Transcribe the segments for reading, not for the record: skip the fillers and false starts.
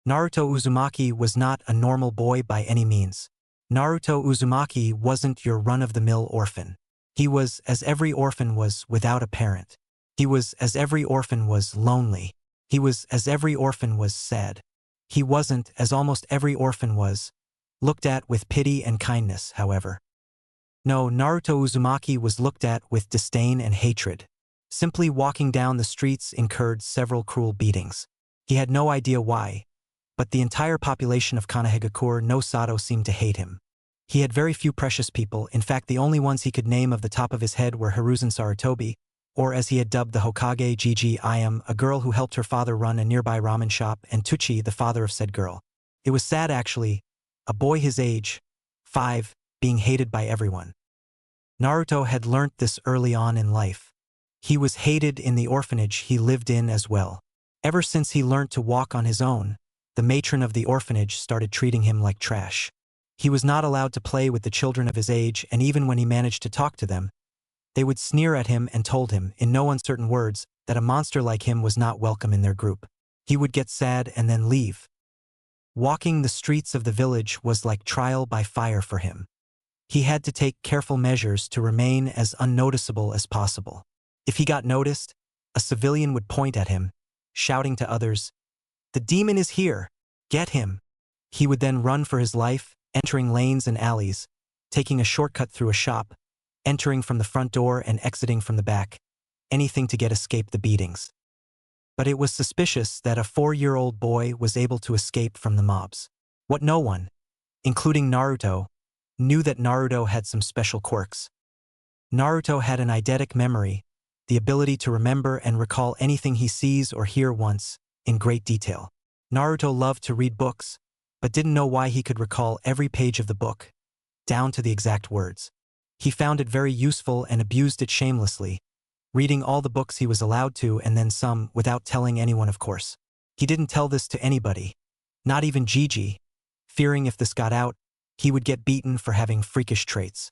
Naruto Uzumaki was not a normal boy by any means. Naruto Uzumaki wasn't your run-of-the-mill orphan. He was, as every orphan was, without a parent. He was, as every orphan was, lonely. He was, as every orphan was, sad. He wasn't, as almost every orphan was, looked at with pity and kindness, however. No, Naruto Uzumaki was looked at with disdain and hatred. Simply walking down the streets incurred several cruel beatings. He had no idea why, but the entire population of Konohagakure no Sato seemed to hate him. He had very few precious people. In fact, the only ones he could name of the top of his head were Hiruzen Sarutobi, or as he had dubbed the Hokage Gigi Ayam, a girl who helped her father run a nearby ramen shop, and Tuchi, the father of said girl. It was sad actually, a boy his age, 5, being hated by everyone. Naruto had learnt this early on in life. He was hated in the orphanage he lived in as well. Ever since he learnt to walk on his own, the matron of the orphanage started treating him like trash. He was not allowed to play with the children of his age, and even when he managed to talk to them, they would sneer at him and told him, in no uncertain words, that a monster like him was not welcome in their group. He would get sad and then leave. Walking the streets of the village was like trial by fire for him. He had to take careful measures to remain as unnoticeable as possible. If he got noticed, a civilian would point at him, shouting to others, "The demon is here! Get him!" He would then run for his life, entering lanes and alleys, taking a shortcut through a shop, entering from the front door and exiting from the back, anything to get escape the beatings. But it was suspicious that a 4-year-old boy was able to escape from the mobs. What no one, including Naruto, knew that Naruto had some special quirks. Naruto had an eidetic memory, the ability to remember and recall anything he sees or hears once, in great detail. Naruto loved to read books, but didn't know why he could recall every page of the book, down to the exact words. He found it very useful and abused it shamelessly, reading all the books he was allowed to and then some, without telling anyone of course. He didn't tell this to anybody, not even Gigi, fearing if this got out, he would get beaten for having freakish traits.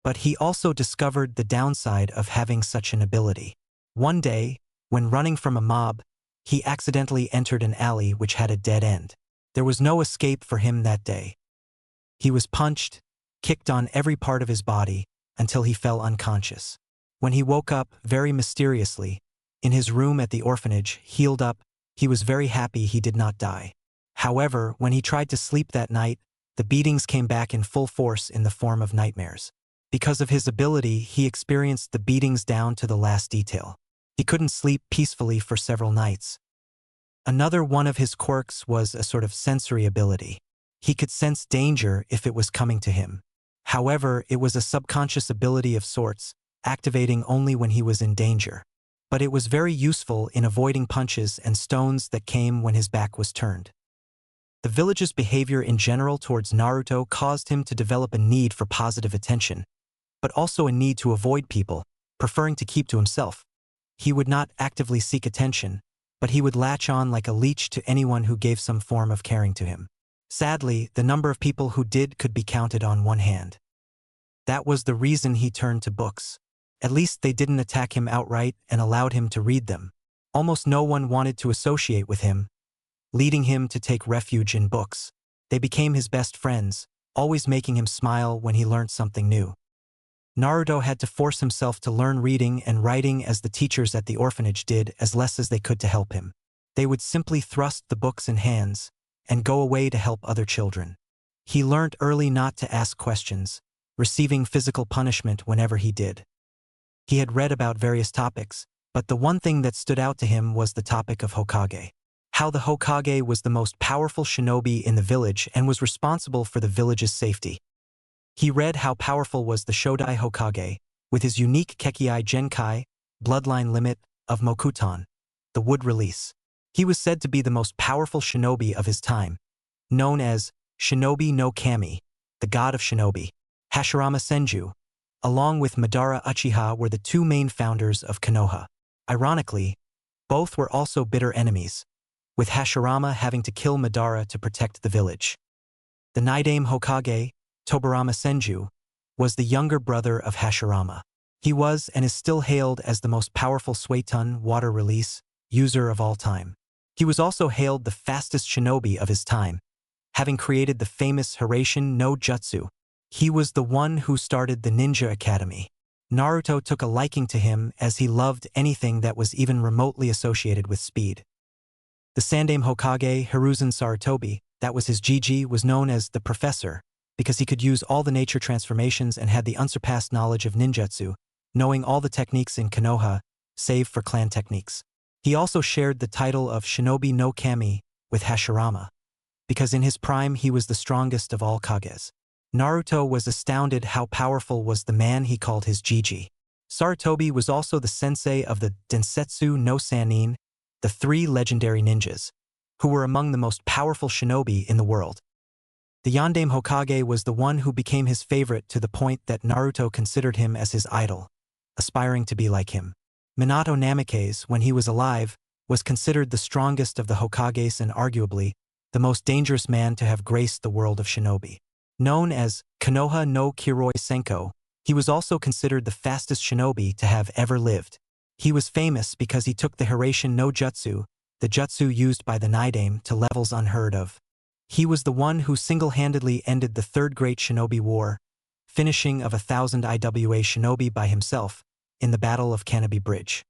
But he also discovered the downside of having such an ability. One day, when running from a mob, he accidentally entered an alley which had a dead end. There was no escape for him that day. He was punched, kicked on every part of his body, until he fell unconscious. When he woke up, very mysteriously, in his room at the orphanage, healed up, he was very happy he did not die. However, when he tried to sleep that night, the beatings came back in full force in the form of nightmares. Because of his ability, he experienced the beatings down to the last detail. He couldn't sleep peacefully for several nights. Another one of his quirks was a sort of sensory ability. He could sense danger if it was coming to him. However, it was a subconscious ability of sorts, activating only when he was in danger. But it was very useful in avoiding punches and stones that came when his back was turned. The village's behavior in general towards Naruto caused him to develop a need for positive attention, but also a need to avoid people, preferring to keep to himself. He would not actively seek attention, but he would latch on like a leech to anyone who gave some form of caring to him. Sadly, the number of people who did could be counted on one hand. That was the reason he turned to books. At least they didn't attack him outright and allowed him to read them. Almost no one wanted to associate with him, leading him to take refuge in books. They became his best friends, always making him smile when he learned something new. Naruto had to force himself to learn reading and writing as the teachers at the orphanage did as less as they could to help him. They would simply thrust the books in hands and go away to help other children. He learned early not to ask questions, receiving physical punishment whenever he did. He had read about various topics, but the one thing that stood out to him was the topic of Hokage. How the Hokage was the most powerful shinobi in the village and was responsible for the village's safety. He read how powerful was the Shodai Hokage, with his unique Kekkei Genkai, bloodline limit, of Mokuton, the wood release. He was said to be the most powerful shinobi of his time, known as Shinobi no Kami, the god of shinobi. Hashirama Senju, along with Madara Uchiha, were the two main founders of Konoha. Ironically, both were also bitter enemies, with Hashirama having to kill Madara to protect the village. The Nidaime Hokage, Tobarama Senju, was the younger brother of Hashirama. He was and is still hailed as the most powerful Suiton water release user of all time. He was also hailed the fastest shinobi of his time, having created the famous Hiraishin no Jutsu. He was the one who started the Ninja Academy. Naruto took a liking to him as he loved anything that was even remotely associated with speed. The Sandaime Hokage Hiruzen Sarutobi, that was his Gigi, was known as the Professor because he could use all the nature transformations and had the unsurpassed knowledge of ninjutsu, knowing all the techniques in Konoha, save for clan techniques. He also shared the title of Shinobi no Kami with Hashirama, because in his prime he was the strongest of all Kages. Naruto was astounded how powerful was the man he called his Gigi. Sarutobi was also the sensei of the Densetsu no Sannin, the 3 legendary ninjas, who were among the most powerful shinobi in the world. The Yondaime Hokage was the one who became his favorite to the point that Naruto considered him as his idol, aspiring to be like him. Minato Namikaze, when he was alive, was considered the strongest of the Hokages and arguably the most dangerous man to have graced the world of shinobi. Known as Konoha no Kiroi Senko, he was also considered the fastest shinobi to have ever lived. He was famous because he took the Hiraishin no Jutsu, the jutsu used by the Nidaime, to levels unheard of. He was the one who single-handedly ended the Third Great Shinobi War, finishing of 1,000 IWA shinobi by himself in the Battle of Kanobi Bridge.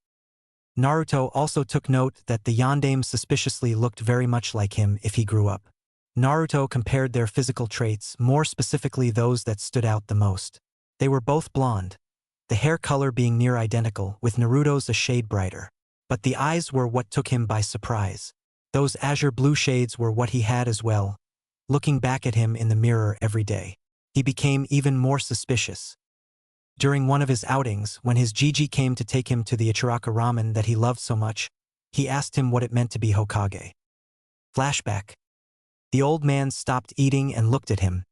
Naruto also took note that the Yondaime suspiciously looked very much like him if he grew up. Naruto compared their physical traits, more specifically those that stood out the most. They were both blonde, the hair color being near identical, with Naruto's a shade brighter. But the eyes were what took him by surprise. Those azure blue shades were what he had as well. Looking back at him in the mirror every day, he became even more suspicious. During one of his outings, when his Gigi came to take him to the Ichiraka ramen that he loved so much, he asked him what it meant to be Hokage. Flashback. The old man stopped eating and looked at him,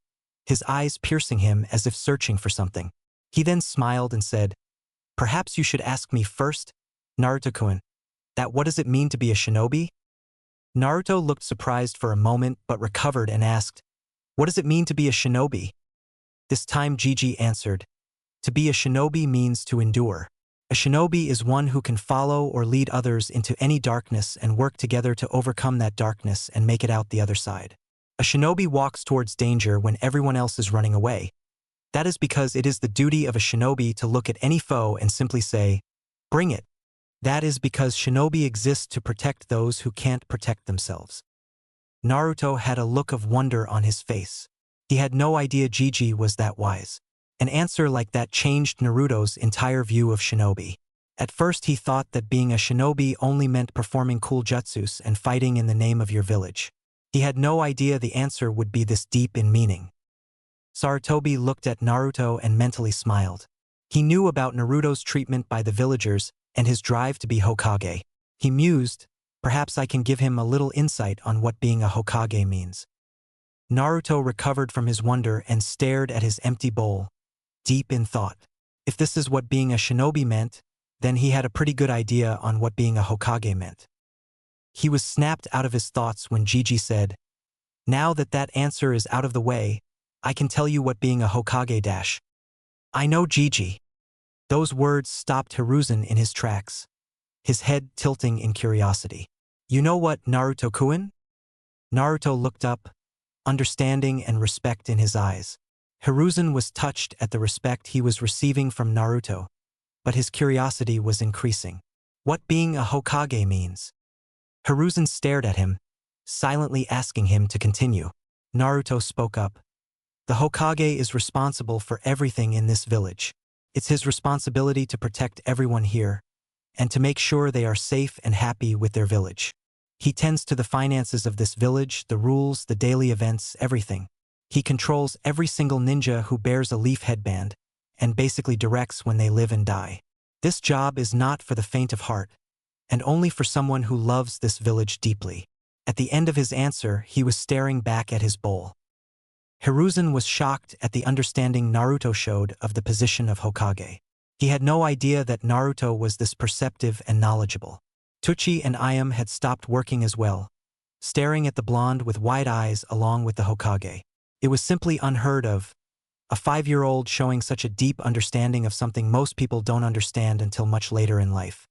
his eyes piercing him as if searching for something. He then smiled and said, "Perhaps you should ask me first, Naruto-kun, that what does it mean to be a shinobi?" Naruto looked surprised for a moment but recovered and asked, "What does it mean to be a shinobi?" This time Gigi answered, "To be a shinobi means to endure. A shinobi is one who can follow or lead others into any darkness and work together to overcome that darkness and make it out the other side. A shinobi walks towards danger when everyone else is running away. That is because it is the duty of a shinobi to look at any foe and simply say, 'Bring it.' That is because shinobi exist to protect those who can't protect themselves." Naruto had a look of wonder on his face. He had no idea Gigi was that wise. An answer like that changed Naruto's entire view of shinobi. At first he thought that being a shinobi only meant performing cool jutsus and fighting in the name of your village. He had no idea the answer would be this deep in meaning. Sarutobi looked at Naruto and mentally smiled. He knew about Naruto's treatment by the villagers and his drive to be Hokage. He mused, "Perhaps I can give him a little insight on what being a Hokage means." Naruto recovered from his wonder and stared at his empty bowl, deep in thought. If this is what being a shinobi meant, then he had a pretty good idea on what being a Hokage meant. He was snapped out of his thoughts when Gigi said, "Now that that answer is out of the way, I can tell you what being a Hokage dash. I know Gigi." Those words stopped Hiruzen in his tracks, his head tilting in curiosity. "You know what, Naruto-kun?" Naruto looked up, understanding and respect in his eyes. Hiruzen was touched at the respect he was receiving from Naruto, but his curiosity was increasing. What being a Hokage means? Hiruzen stared at him, silently asking him to continue. Naruto spoke up. "The Hokage is responsible for everything in this village. It's his responsibility to protect everyone here, and to make sure they are safe and happy with their village. He tends to the finances of this village, the rules, the daily events, everything. He controls every single ninja who bears a leaf headband, and basically directs when they live and die. This job is not for the faint of heart, and only for someone who loves this village deeply." At the end of his answer, he was staring back at his bowl. Hiruzen was shocked at the understanding Naruto showed of the position of Hokage. He had no idea that Naruto was this perceptive and knowledgeable. Tucci and Ayam had stopped working as well, staring at the blonde with wide eyes along with the Hokage. It was simply unheard of, a 5-year-old showing such a deep understanding of something most people don't understand until much later in life.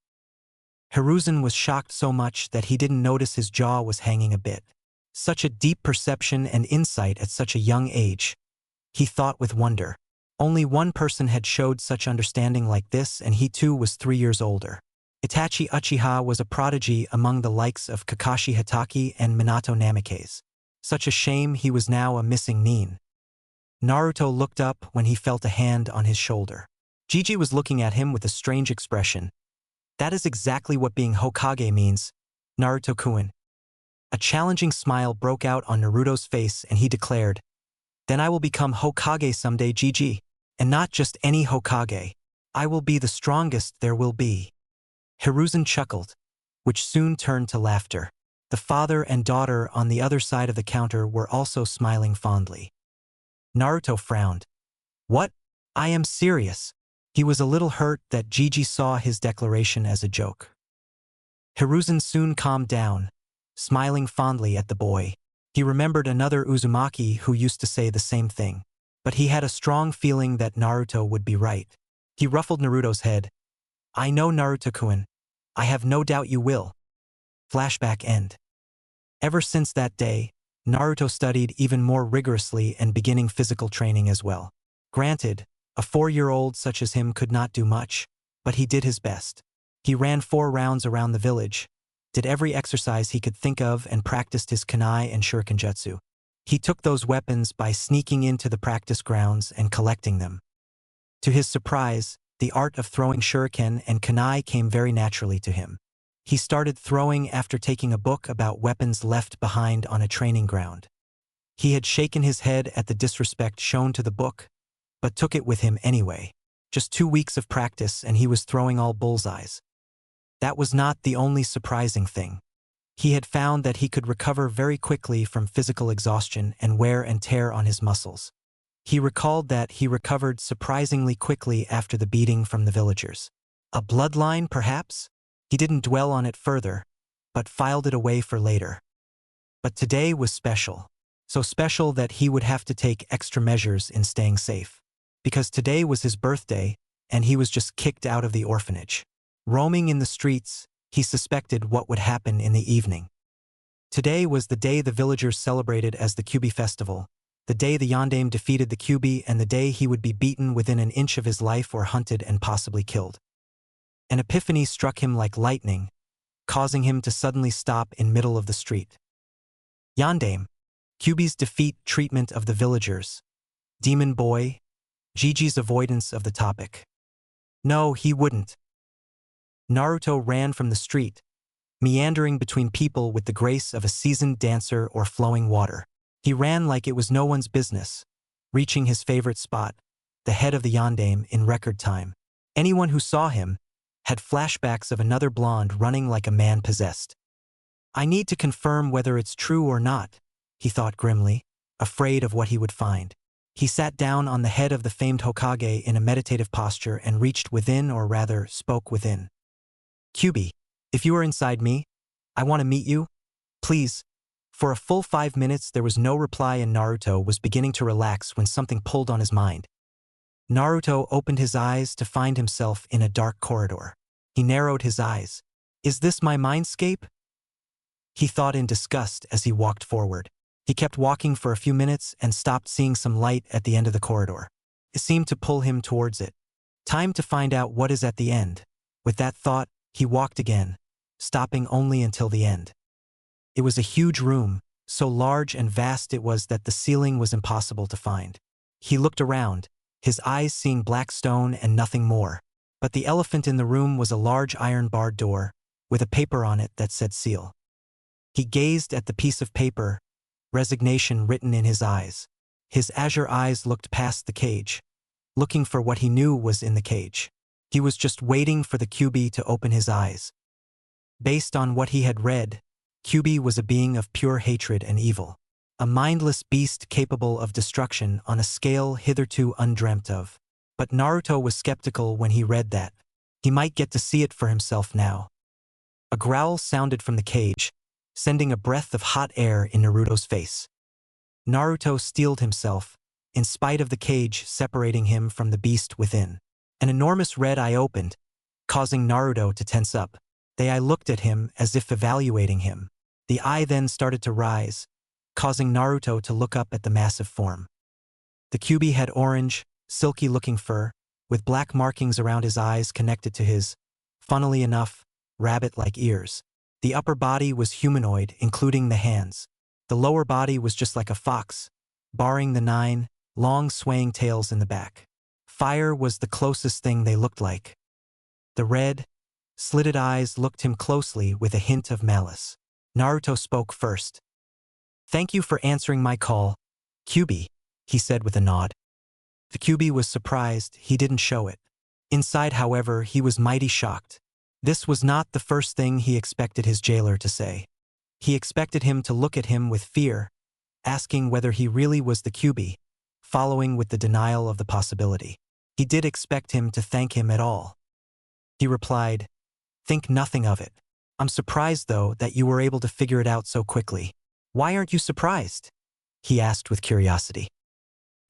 Hiruzen was shocked so much that he didn't notice his jaw was hanging a bit. Such a deep perception and insight at such a young age, he thought with wonder. Only one person had showed such understanding like this, and he too was 3 years older. Itachi Uchiha was a prodigy among the likes of Kakashi Hatake and Minato Namikaze. Such a shame he was now a missing nin. Naruto looked up when he felt a hand on his shoulder. Gigi was looking at him with a strange expression. That is exactly what being Hokage means, Naruto-kun. A challenging smile broke out on Naruto's face and he declared, "Then I will become Hokage someday, Gigi. And not just any Hokage. I will be the strongest there will be." Hiruzen chuckled, which soon turned to laughter. The father and daughter on the other side of the counter were also smiling fondly. Naruto frowned. "What? I am serious." He was a little hurt that Gigi saw his declaration as a joke. Hiruzen soon calmed down, smiling fondly at the boy. He remembered another Uzumaki who used to say the same thing. But he had a strong feeling that Naruto would be right. He ruffled Naruto's head. "I know, Naruto-kun. I have no doubt you will." Flashback end. Ever since that day, Naruto studied even more rigorously and beginning physical training as well. Granted, a 4-year-old such as him could not do much, but he did his best. He ran 4 rounds around the village, did every exercise he could think of and practiced his kunai and shuriken jutsu. He took those weapons by sneaking into the practice grounds and collecting them. To his surprise, the art of throwing shuriken and kunai came very naturally to him. He started throwing after taking a book about weapons left behind on a training ground. He had shaken his head at the disrespect shown to the book, but took it with him anyway. Just 2 weeks of practice and he was throwing all bullseyes. That was not the only surprising thing. He had found that he could recover very quickly from physical exhaustion and wear and tear on his muscles. He recalled that he recovered surprisingly quickly after the beating from the villagers. A bloodline, perhaps? He didn't dwell on it further, but filed it away for later. But today was special. So special that he would have to take extra measures in staying safe. Because today was his birthday, and he was just kicked out of the orphanage. Roaming in the streets, he suspected what would happen in the evening. Today was the day the villagers celebrated as the Kyuubi festival, the day the Yondaime defeated the Kyuubi, and the day he would be beaten within an inch of his life or hunted and possibly killed. An epiphany struck him like lightning, causing him to suddenly stop in middle of the street. Yondaime, Kyuubi's defeat, treatment of the villagers. Demon boy, Gigi's avoidance of the topic. No, he wouldn't. Naruto ran from the street, meandering between people with the grace of a seasoned dancer or flowing water. He ran like it was no one's business, reaching his favorite spot, the head of the Yondaime, in record time. Anyone who saw him had flashbacks of another blonde running like a man possessed. I need to confirm whether it's true or not, he thought grimly, afraid of what he would find. He sat down on the head of the famed Hokage in a meditative posture and reached within, or rather, spoke within. Kyuubi, if you are inside me, I want to meet you. Please. For a full 5 minutes there was no reply and Naruto was beginning to relax when something pulled on his mind. Naruto opened his eyes to find himself in a dark corridor. He narrowed his eyes. Is this my mindscape? He thought in disgust as he walked forward. He kept walking for a few minutes and stopped, seeing some light at the end of the corridor. It seemed to pull him towards it. Time to find out what is at the end. With that thought, he walked again, stopping only until the end. It was a huge room, so large and vast it was that the ceiling was impossible to find. He looked around, his eyes seeing black stone and nothing more. But the elephant in the room was a large iron-barred door, with a paper on it that said seal. He gazed at the piece of paper, resignation written in his eyes. His azure eyes looked past the cage, looking for what he knew was in the cage. He was just waiting for the Kyuubi to open his eyes. Based on what he had read, Kyuubi was a being of pure hatred and evil. A mindless beast capable of destruction on a scale hitherto undreamt of. But Naruto was skeptical when he read that. He might get to see it for himself now. A growl sounded from the cage, sending a breath of hot air in Naruto's face. Naruto steeled himself, in spite of the cage separating him from the beast within. An enormous red eye opened, causing Naruto to tense up. The eye looked at him as if evaluating him. The eye then started to rise, causing Naruto to look up at the massive form. The Kyuubi had orange, silky-looking fur, with black markings around his eyes connected to his, funnily enough, rabbit-like ears. The upper body was humanoid, including the hands. The lower body was just like a fox, barring the 9 long swaying tails in the back. Fire was the closest thing they looked like. The red, slitted eyes looked him closely with a hint of malice. Naruto spoke first. "Thank you for answering my call, Kyuubi," he said with a nod. The Kyuubi was surprised. He didn't show it. Inside, however, he was mighty shocked. This was not the first thing he expected his jailer to say. He expected him to look at him with fear, asking whether he really was the Kyuubi, following with the denial of the possibility. He did expect him to thank him at all. He replied, "Think nothing of it. I'm surprised, though, that you were able to figure it out so quickly." "Why aren't you surprised?" he asked with curiosity.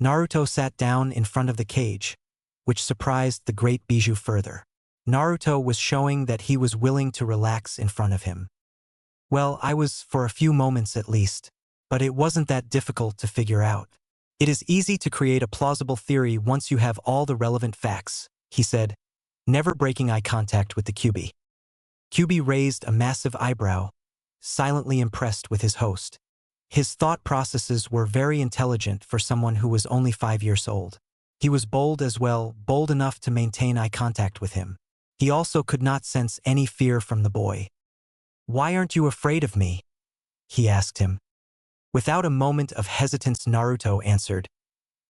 Naruto sat down in front of the cage, which surprised the great Bijou further. Naruto was showing that he was willing to relax in front of him. "Well, I was for a few moments at least, but it wasn't that difficult to figure out. It is easy to create a plausible theory once you have all the relevant facts," he said, never breaking eye contact with the Kyuubi. Kyuubi raised a massive eyebrow, silently impressed with his host. His thought processes were very intelligent for someone who was only 5 years old. He was bold as well, bold enough to maintain eye contact with him. He also could not sense any fear from the boy. "Why aren't you afraid of me?" he asked him. Without a moment of hesitance, Naruto answered,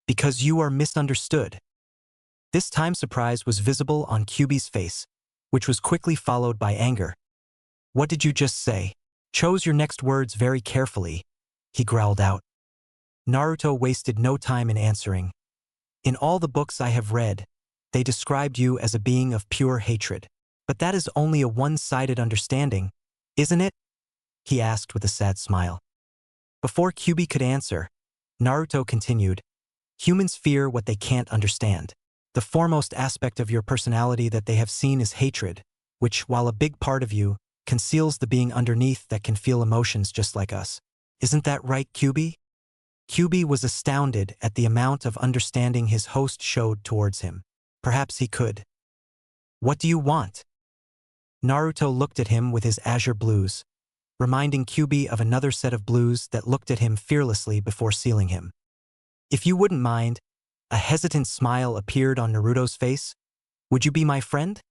"Because you are misunderstood." This time surprise was visible on Kyuubi's face, which was quickly followed by anger. "What did you just say?" "Choose your next words very carefully," he growled out. Naruto wasted no time in answering. "In all the books I have read, they described you as a being of pure hatred. But that is only a one-sided understanding, isn't it?" he asked with a sad smile. Before Kyuubi could answer, Naruto continued, "Humans fear what they can't understand. The foremost aspect of your personality that they have seen is hatred, which, while a big part of you, conceals the being underneath that can feel emotions just like us. Isn't that right, Kyuubi?" Kyuubi was astounded at the amount of understanding his host showed towards him. Perhaps he could. "What do you want?" Naruto looked at him with his azure blues, reminding Kyuubi of another set of blues that looked at him fearlessly before sealing him. "If you wouldn't mind," a hesitant smile appeared on Naruto's face, "would you be my friend?"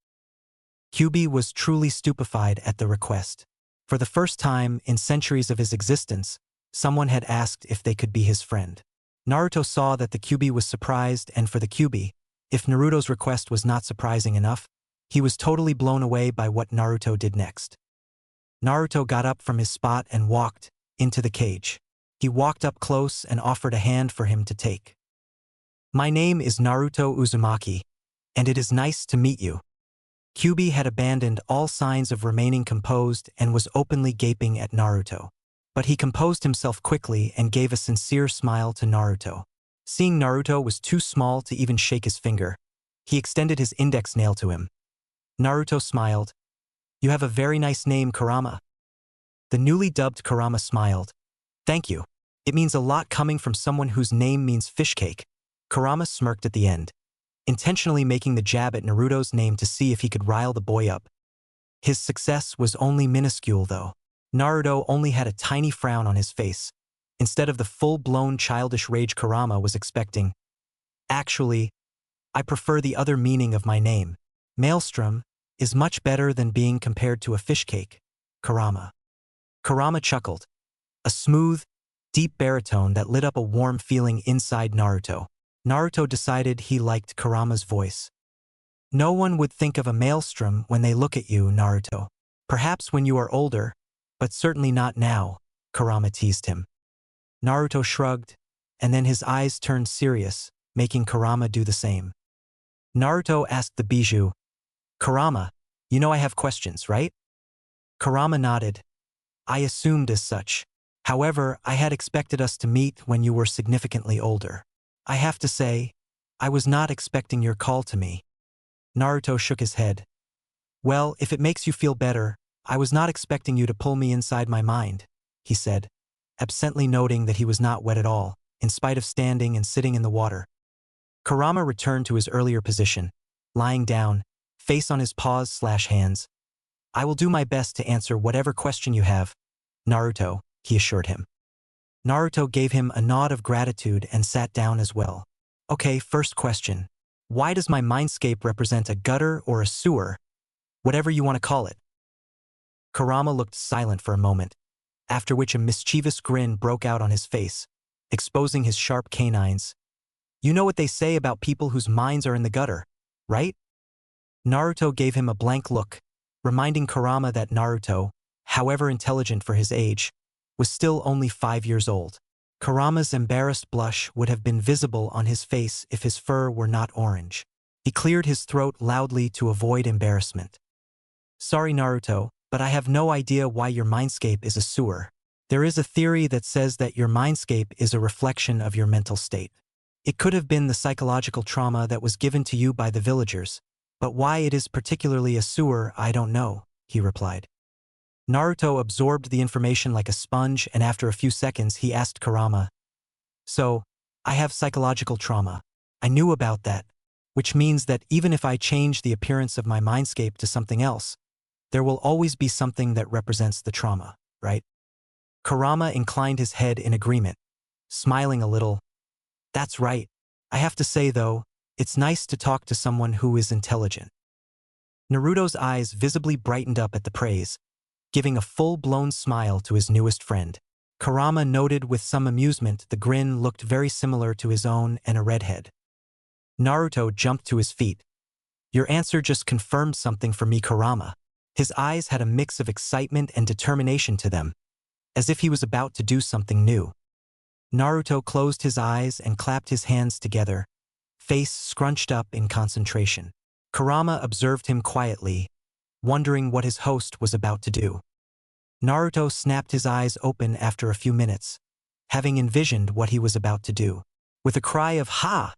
Kyuubi was truly stupefied at the request. For the first time in centuries of his existence, someone had asked if they could be his friend. Naruto saw that the Kyuubi was surprised, and for the Kyuubi, if Naruto's request was not surprising enough, he was totally blown away by what Naruto did next. Naruto got up from his spot and walked into the cage. He walked up close and offered a hand for him to take. "My name is Naruto Uzumaki, and it is nice to meet you." Kyuubi had abandoned all signs of remaining composed and was openly gaping at Naruto. But he composed himself quickly and gave a sincere smile to Naruto. Seeing Naruto was too small to even shake his finger, he extended his index nail to him. Naruto smiled. "You have a very nice name, Kurama." The newly dubbed Kurama smiled. "Thank you. It means a lot coming from someone whose name means fish cake." Kurama smirked at the end, intentionally making the jab at Naruto's name to see if he could rile the boy up. His success was only minuscule, though. Naruto only had a tiny frown on his face, instead of the full-blown childish rage Kurama was expecting. "Actually, I prefer the other meaning of my name. Maelstrom is much better than being compared to a fish cake, Kurama." Kurama chuckled, a smooth, deep baritone that lit up a warm feeling inside Naruto. Naruto decided he liked Kurama's voice. "No one would think of a maelstrom when they look at you, Naruto. Perhaps when you are older, but certainly not now," Kurama teased him. Naruto shrugged, and then his eyes turned serious, making Kurama do the same. Naruto asked the Bijou, "Kurama, you know I have questions, right?" Kurama nodded. "I assumed as such. However, I had expected us to meet when you were significantly older. I have to say, I was not expecting your call to me." Naruto shook his head. Well, if it makes you feel better, I was not expecting you to pull me inside my mind, he said, absently noting that he was not wet at all, in spite of standing and sitting in the water. Kurama returned to his earlier position, lying down, face on his paws/hands. I will do my best to answer whatever question you have, Naruto, he assured him. Naruto gave him a nod of gratitude and sat down as well. Okay, first question. Why does my mindscape represent a gutter or a sewer? Whatever you want to call it. Kurama looked silent for a moment, after which a mischievous grin broke out on his face, exposing his sharp canines. You know what they say about people whose minds are in the gutter, right? Naruto gave him a blank look, reminding Kurama that Naruto, however intelligent for his age, was still only 5 years old. Kurama's embarrassed blush would have been visible on his face if his fur were not orange. He cleared his throat loudly to avoid embarrassment. Sorry, Naruto, but I have no idea why your mindscape is a sewer. There is a theory that says that your mindscape is a reflection of your mental state. It could have been the psychological trauma that was given to you by the villagers, but why it is particularly a sewer, I don't know, he replied. Naruto absorbed the information like a sponge, and after a few seconds he asked Kurama, So, I have psychological trauma. I knew about that, which means that even if I change the appearance of my mindscape to something else, there will always be something that represents the trauma, right? Kurama inclined his head in agreement, smiling a little. That's right. I have to say, though, it's nice to talk to someone who is intelligent. Naruto's eyes visibly brightened up at the praise, giving a full-blown smile to his newest friend. Kurama noted with some amusement the grin looked very similar to his own and a redhead. Naruto jumped to his feet. Your answer just confirmed something for me, Kurama. His eyes had a mix of excitement and determination to them, as if he was about to do something new. Naruto closed his eyes and clapped his hands together, face scrunched up in concentration. Kurama observed him quietly, wondering what his host was about to do. Naruto snapped his eyes open after a few minutes, having envisioned what he was about to do. With a cry of "Ha!"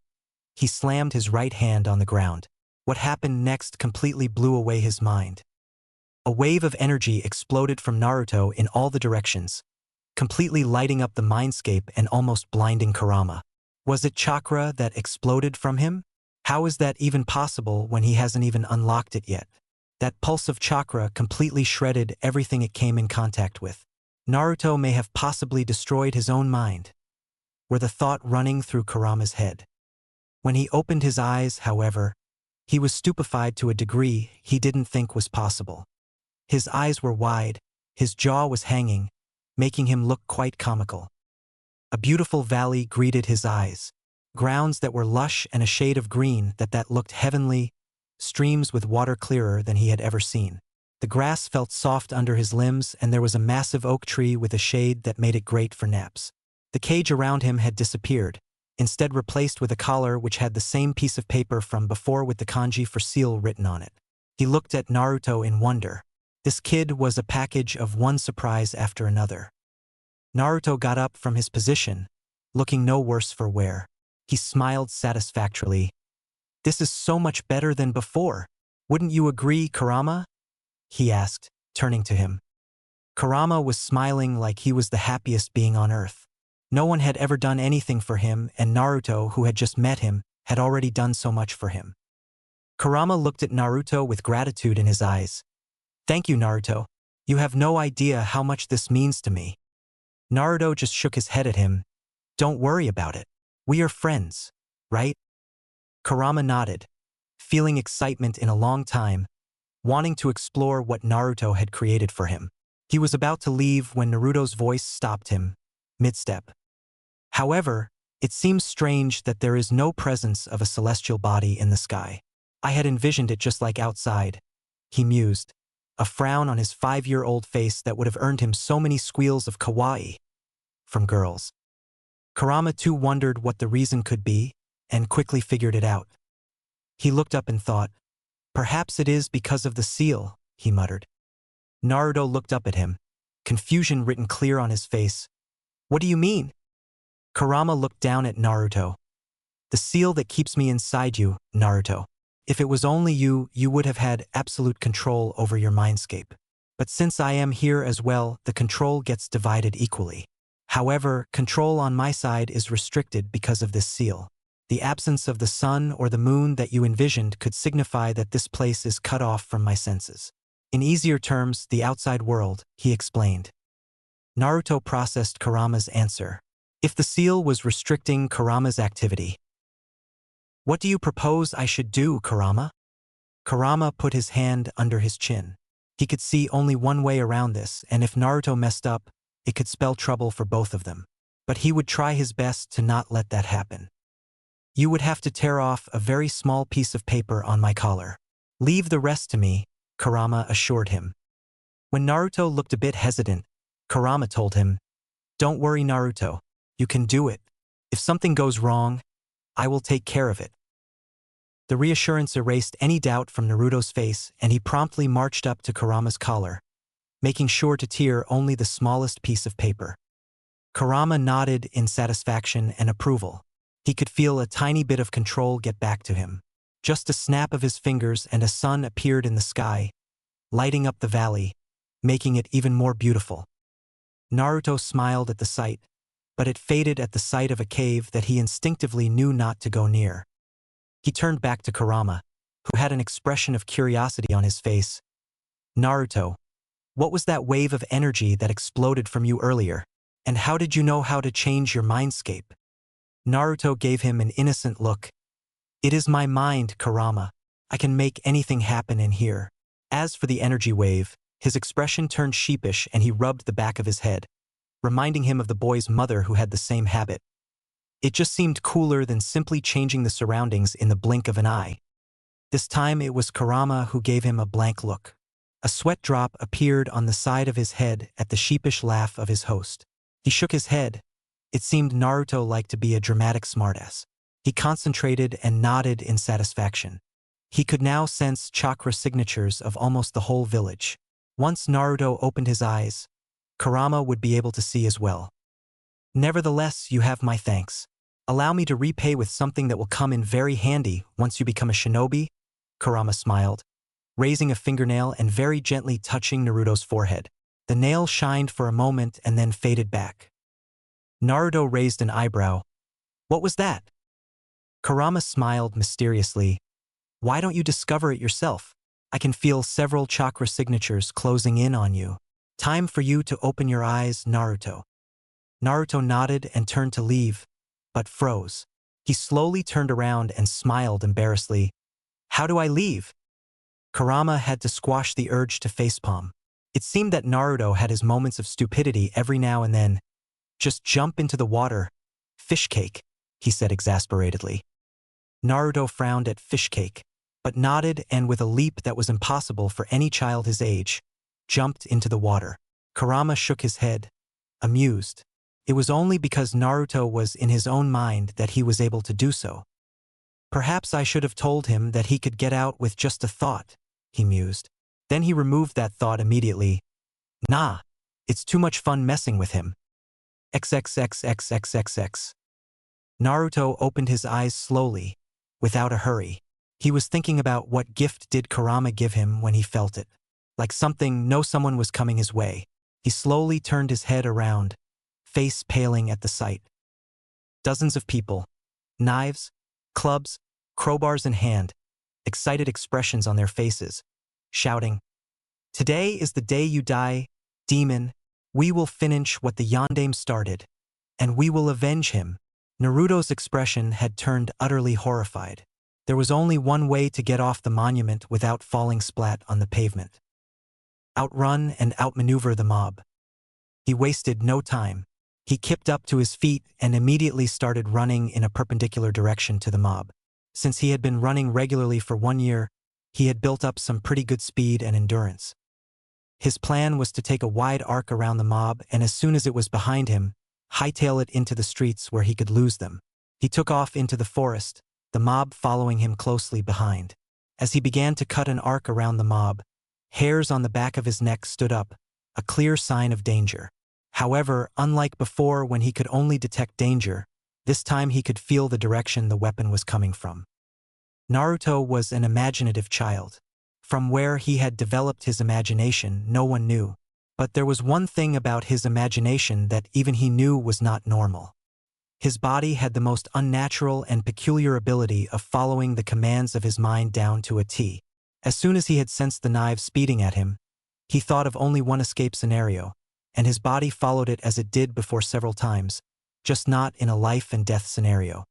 he slammed his right hand on the ground. What happened next completely blew away his mind. A wave of energy exploded from Naruto in all the directions, completely lighting up the mindscape and almost blinding Kurama. Was it chakra that exploded from him? How is that even possible when he hasn't even unlocked it yet? That pulse of chakra completely shredded everything it came in contact with. Naruto may have possibly destroyed his own mind, were the thought running through Kurama's head. When he opened his eyes, however, he was stupefied to a degree he didn't think was possible. His eyes were wide, his jaw was hanging, making him look quite comical. A beautiful valley greeted his eyes, grounds that were lush and a shade of green that looked heavenly, streams with water clearer than he had ever seen. The grass felt soft under his limbs, and there was a massive oak tree with a shade that made it great for naps. The cage around him had disappeared, instead replaced with a collar which had the same piece of paper from before with the kanji for seal written on it. He looked at Naruto in wonder. This kid was a package of one surprise after another. Naruto got up from his position, looking no worse for wear. He smiled satisfactorily. This is so much better than before. Wouldn't you agree, Kurama? He asked, turning to him. Kurama was smiling like he was the happiest being on earth. No one had ever done anything for him, and Naruto, who had just met him, had already done so much for him. Kurama looked at Naruto with gratitude in his eyes. Thank you, Naruto. You have no idea how much this means to me. Naruto just shook his head at him. Don't worry about it. We are friends, right? Kurama nodded, feeling excitement in a long time, wanting to explore what Naruto had created for him. He was about to leave when Naruto's voice stopped him, mid-step. However, it seems strange that there is no presence of a celestial body in the sky. I had envisioned it just like outside, he mused, a frown on his 5-year-old face that would have earned him so many squeals of kawaii from girls. Kurama too wondered what the reason could be, and quickly figured it out. He looked up and thought, perhaps it is because of the seal, he muttered. Naruto looked up at him, confusion written clear on his face. What do you mean? Kurama looked down at Naruto. The seal that keeps me inside you, Naruto. If it was only you, you would have had absolute control over your mindscape. But since I am here as well, the control gets divided equally. However, control on my side is restricted because of this seal. The absence of the sun or the moon that you envisioned could signify that this place is cut off from my senses. In easier terms, the outside world, he explained. Naruto processed Kurama's answer. If the seal was restricting Kurama's activity. What do you propose I should do, Kurama? Kurama put his hand under his chin. He could see only one way around this, and if Naruto messed up, it could spell trouble for both of them. But he would try his best to not let that happen. You would have to tear off a very small piece of paper on my collar. Leave the rest to me, Kurama assured him. When Naruto looked a bit hesitant, Kurama told him, "Don't worry, Naruto. You can do it. If something goes wrong, I will take care of it." The reassurance erased any doubt from Naruto's face, and he promptly marched up to Kurama's collar, making sure to tear only the smallest piece of paper. Kurama nodded in satisfaction and approval. He could feel a tiny bit of control get back to him. Just a snap of his fingers and a sun appeared in the sky, lighting up the valley, making it even more beautiful. Naruto smiled at the sight, but it faded at the sight of a cave that he instinctively knew not to go near. He turned back to Kurama, who had an expression of curiosity on his face. Naruto, what was that wave of energy that exploded from you earlier, and how did you know how to change your mindscape? Naruto gave him an innocent look. It is my mind, Kurama. I can make anything happen in here. As for the energy wave, his expression turned sheepish and he rubbed the back of his head, reminding him of the boy's mother who had the same habit. It just seemed cooler than simply changing the surroundings in the blink of an eye. This time it was Kurama who gave him a blank look. A sweat drop appeared on the side of his head at the sheepish laugh of his host. He shook his head. It seemed Naruto liked to be a dramatic smartass. He concentrated and nodded in satisfaction. He could now sense chakra signatures of almost the whole village. Once Naruto opened his eyes, Kurama would be able to see as well. Nevertheless, you have my thanks. Allow me to repay with something that will come in very handy once you become a shinobi, Kurama smiled, raising a fingernail and very gently touching Naruto's forehead. The nail shined for a moment and then faded back. Naruto raised an eyebrow. What was that? Kurama smiled mysteriously. Why don't you discover it yourself? I can feel several chakra signatures closing in on you. Time for you to open your eyes, Naruto. Naruto nodded and turned to leave, but froze. He slowly turned around and smiled embarrassedly. How do I leave? Kurama had to squash the urge to facepalm. It seemed that Naruto had his moments of stupidity every now and then. Just jump into the water. Fish cake, he said exasperatedly. Naruto frowned at fish cake, but nodded and with a leap that was impossible for any child his age, jumped into the water. Kurama shook his head, amused. It was only because Naruto was in his own mind that he was able to do so. Perhaps I should have told him that he could get out with just a thought, he mused. Then he removed that thought immediately. Nah, it's too much fun messing with him. XXXXXXX. Naruto opened his eyes slowly, without a hurry. He was thinking about what gift did Kurama give him when he felt it. Like someone was coming his way. He slowly turned his head around, face paling at the sight. Dozens of people, knives, clubs, crowbars in hand, excited expressions on their faces, shouting, "Today is the day you die, demon. We will finish what the Yondaime started, and we will avenge him." Naruto's expression had turned utterly horrified. There was only one way to get off the monument without falling splat on the pavement. Outrun and outmaneuver the mob. He wasted no time. He kipped up to his feet and immediately started running in a perpendicular direction to the mob. Since he had been running regularly for 1 year, he had built up some pretty good speed and endurance. His plan was to take a wide arc around the mob and as soon as it was behind him, hightail it into the streets where he could lose them. He took off into the forest, the mob following him closely behind. As he began to cut an arc around the mob, hairs on the back of his neck stood up, a clear sign of danger. However, unlike before when he could only detect danger, this time he could feel the direction the weapon was coming from. Naruto was an imaginative child. From where he had developed his imagination, no one knew. But there was one thing about his imagination that even he knew was not normal. His body had the most unnatural and peculiar ability of following the commands of his mind down to a T. As soon as he had sensed the knife speeding at him, he thought of only one escape scenario, and his body followed it as it did before several times, just not in a life-and-death scenario.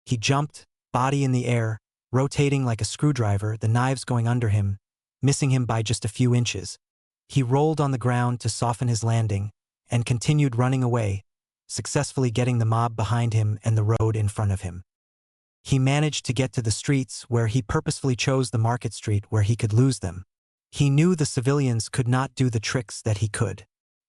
He jumped, body in the air, rotating like a screwdriver, the knives going under him, missing him by just a few inches. He rolled on the ground to soften his landing, and continued running away, successfully getting the mob behind him and the road in front of him. He managed to get to the streets where he purposefully chose the market street where he could lose them. He knew the civilians could not do the tricks that he could.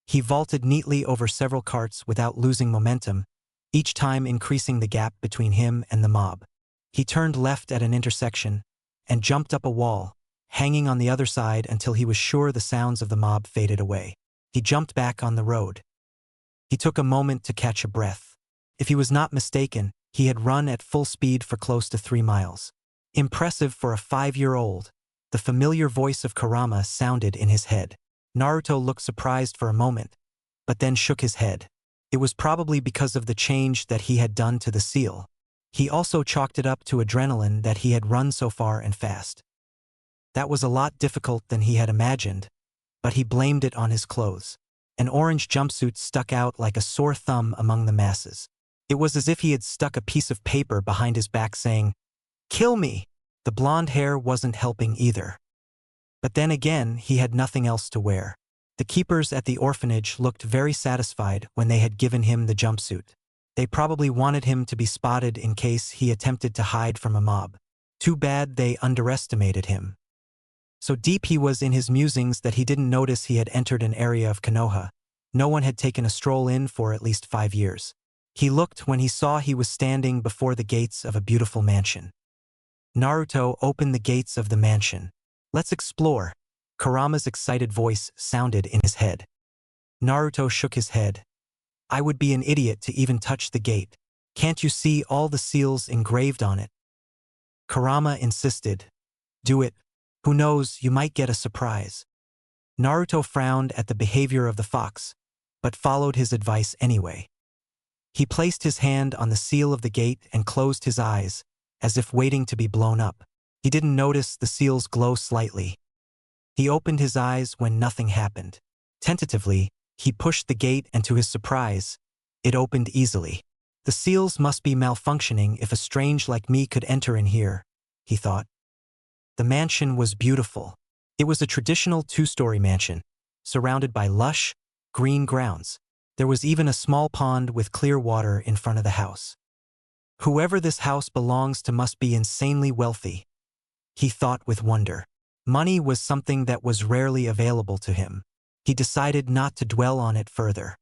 He vaulted neatly over several carts without losing momentum, each time increasing the gap between him and the mob. He turned left at an intersection and jumped up a wall, hanging on the other side until he was sure the sounds of the mob faded away. He jumped back on the road. He took a moment to catch a breath. If he was not mistaken, he had run at full speed for close to 3 miles. Impressive for a 5-year-old, the familiar voice of Kurama sounded in his head. Naruto looked surprised for a moment, but then shook his head. It was probably because of the change that he had done to the seal. He also chalked it up to adrenaline that he had run so far and fast. That was a lot difficult than he had imagined, but he blamed it on his clothes. An orange jumpsuit stuck out like a sore thumb among the masses. It was as if he had stuck a piece of paper behind his back saying, "Kill me!" The blonde hair wasn't helping either. But then again, he had nothing else to wear. The keepers at the orphanage looked very satisfied when they had given him the jumpsuit. They probably wanted him to be spotted in case he attempted to hide from a mob. Too bad they underestimated him. So deep he was in his musings that he didn't notice he had entered an area of Konoha. No one had taken a stroll in for at least 5 years. He looked when he saw he was standing before the gates of a beautiful mansion. Naruto opened the gates of the mansion. "Let's explore." Kurama's excited voice sounded in his head. Naruto shook his head. "I would be an idiot to even touch the gate. Can't you see all the seals engraved on it?" Kurama insisted. "Do it. Who knows, you might get a surprise." Naruto frowned at the behavior of the fox, but followed his advice anyway. He placed his hand on the seal of the gate and closed his eyes, as if waiting to be blown up. He didn't notice the seals glow slightly. He opened his eyes when nothing happened. Tentatively, he pushed the gate and to his surprise, it opened easily. "The seals must be malfunctioning if a strange like me could enter in here," he thought. The mansion was beautiful. It was a traditional 2-story mansion, surrounded by lush, green grounds. There was even a small pond with clear water in front of the house. Whoever this house belongs to must be insanely wealthy, he thought with wonder. Money was something that was rarely available to him. He decided not to dwell on it further.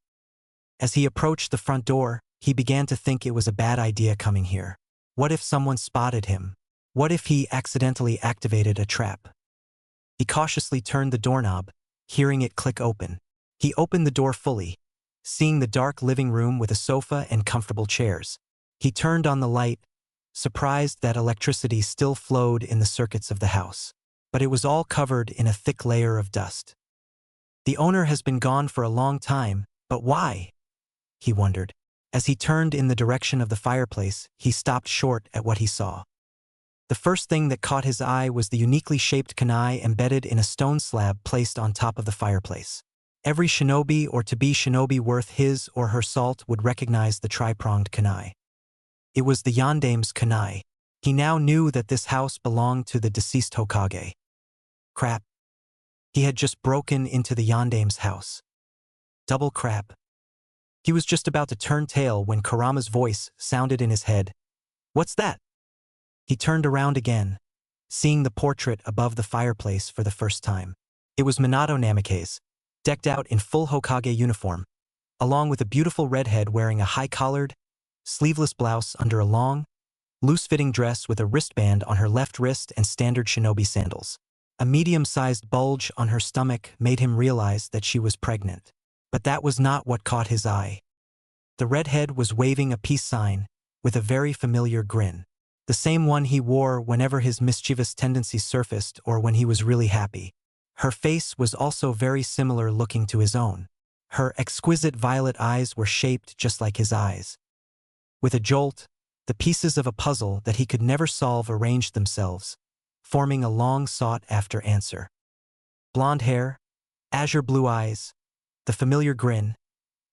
As he approached the front door, he began to think it was a bad idea coming here. What if someone spotted him? What if he accidentally activated a trap? He cautiously turned the doorknob, hearing it click open. He opened the door fully, seeing the dark living room with a sofa and comfortable chairs. He turned on the light, surprised that electricity still flowed in the circuits of the house. But it was all covered in a thick layer of dust. The owner has been gone for a long time, but why? He wondered. As he turned in the direction of the fireplace, he stopped short at what he saw. The first thing that caught his eye was the uniquely shaped kunai embedded in a stone slab placed on top of the fireplace. Every shinobi or to-be shinobi worth his or her salt would recognize the tri-pronged kunai. It was the Yandame's kunai. He now knew that this house belonged to the deceased Hokage. Crap. He had just broken into the Yandame's house. Double crap. He was just about to turn tail when Kurama's voice sounded in his head. "What's that?" He turned around again, seeing the portrait above the fireplace for the first time. It was Minato Namikaze, decked out in full Hokage uniform, along with a beautiful redhead wearing a high-collared, sleeveless blouse under a long, loose-fitting dress with a wristband on her left wrist and standard shinobi sandals. A medium-sized bulge on her stomach made him realize that she was pregnant. But that was not what caught his eye. The redhead was waving a peace sign with a very familiar grin. The same one he wore whenever his mischievous tendencies surfaced or when he was really happy. Her face was also very similar looking to his own. Her exquisite violet eyes were shaped just like his eyes. With a jolt, the pieces of a puzzle that he could never solve arranged themselves, forming a long sought-after answer. Blonde hair, azure blue eyes, the familiar grin,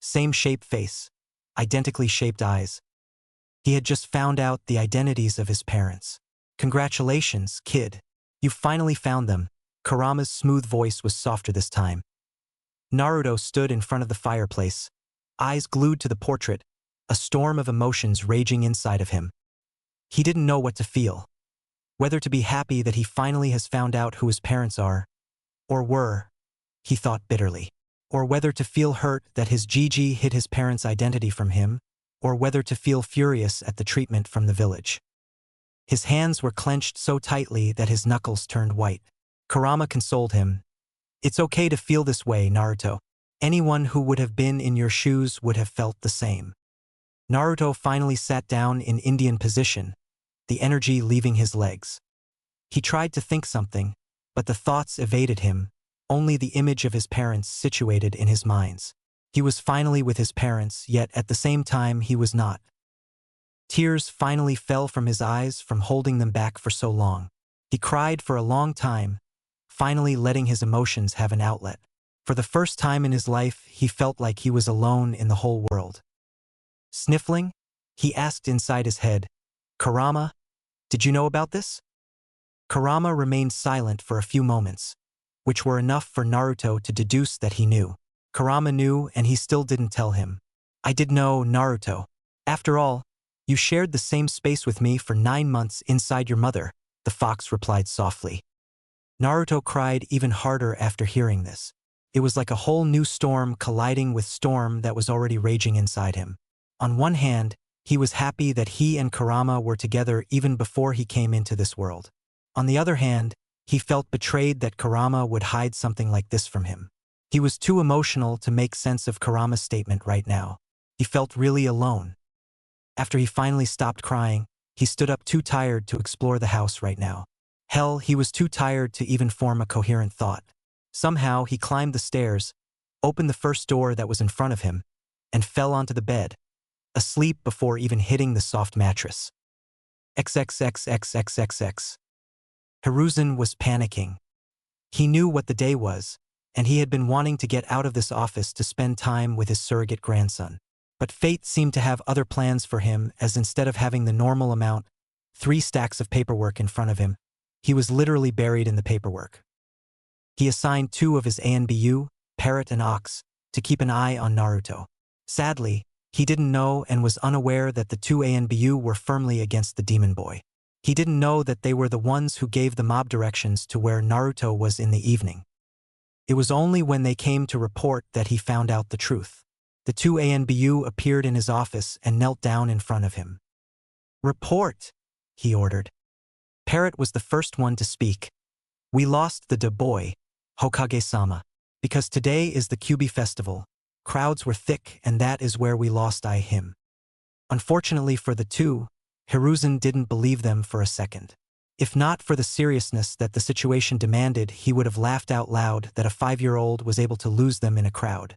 same shape face, identically shaped eyes. He had just found out the identities of his parents. Congratulations, kid. You finally found them. Kurama's smooth voice was softer this time. Naruto stood in front of the fireplace, eyes glued to the portrait, a storm of emotions raging inside of him. He didn't know what to feel. Whether to be happy that he finally has found out who his parents are, or were, he thought bitterly. Or whether to feel hurt that his Gigi hid his parents' identity from him, or whether to feel furious at the treatment from the village. His hands were clenched so tightly that his knuckles turned white. Kurama consoled him. It's okay to feel this way, Naruto. Anyone who would have been in your shoes would have felt the same. Naruto finally sat down in Indian position, the energy leaving his legs. He tried to think something, but the thoughts evaded him, only the image of his parents situated in his minds. He was finally with his parents, yet at the same time he was not. Tears finally fell from his eyes from holding them back for so long. He cried for a long time, finally letting his emotions have an outlet. For the first time in his life, he felt like he was alone in the whole world. Sniffling, he asked inside his head, Kurama, did you know about this? Kurama remained silent for a few moments, which were enough for Naruto to deduce that he knew. Kurama knew, and he still didn't tell him. I did know, Naruto. After all, you shared the same space with me for 9 months inside your mother, the fox replied softly. Naruto cried even harder after hearing this. It was like a whole new storm colliding with storm that was already raging inside him. On one hand, he was happy that he and Kurama were together even before he came into this world. On the other hand, he felt betrayed that Kurama would hide something like this from him. He was too emotional to make sense of Kurama's statement right now. He felt really alone. After he finally stopped crying, he stood up too tired to explore the house right now. Hell, he was too tired to even form a coherent thought. Somehow, he climbed the stairs, opened the first door that was in front of him, and fell onto the bed, asleep before even hitting the soft mattress. XXXXXXX. Hiruzen was panicking. He knew what the day was, and he had been wanting to get out of this office to spend time with his surrogate grandson. But fate seemed to have other plans for him, as instead of having the normal amount, 3 stacks of paperwork in front of him, he was literally buried in the paperwork. He assigned 2 of his ANBU, Parrot and Ox, to keep an eye on Naruto. Sadly, he didn't know and was unaware that the 2 ANBU were firmly against the demon boy. He didn't know that they were the ones who gave the mob directions to where Naruto was in the evening. It was only when they came to report that he found out the truth. The 2 ANBU appeared in his office and knelt down in front of him. Report, he ordered. Parrot was the first one to speak. We lost the boy, Hokage-sama. Because today is the Kyubi festival. Crowds were thick, and that is where we lost him. Unfortunately for the 2, Hiruzen didn't believe them for a second. If not for the seriousness that the situation demanded, he would have laughed out loud that a 5-year-old was able to lose them in a crowd.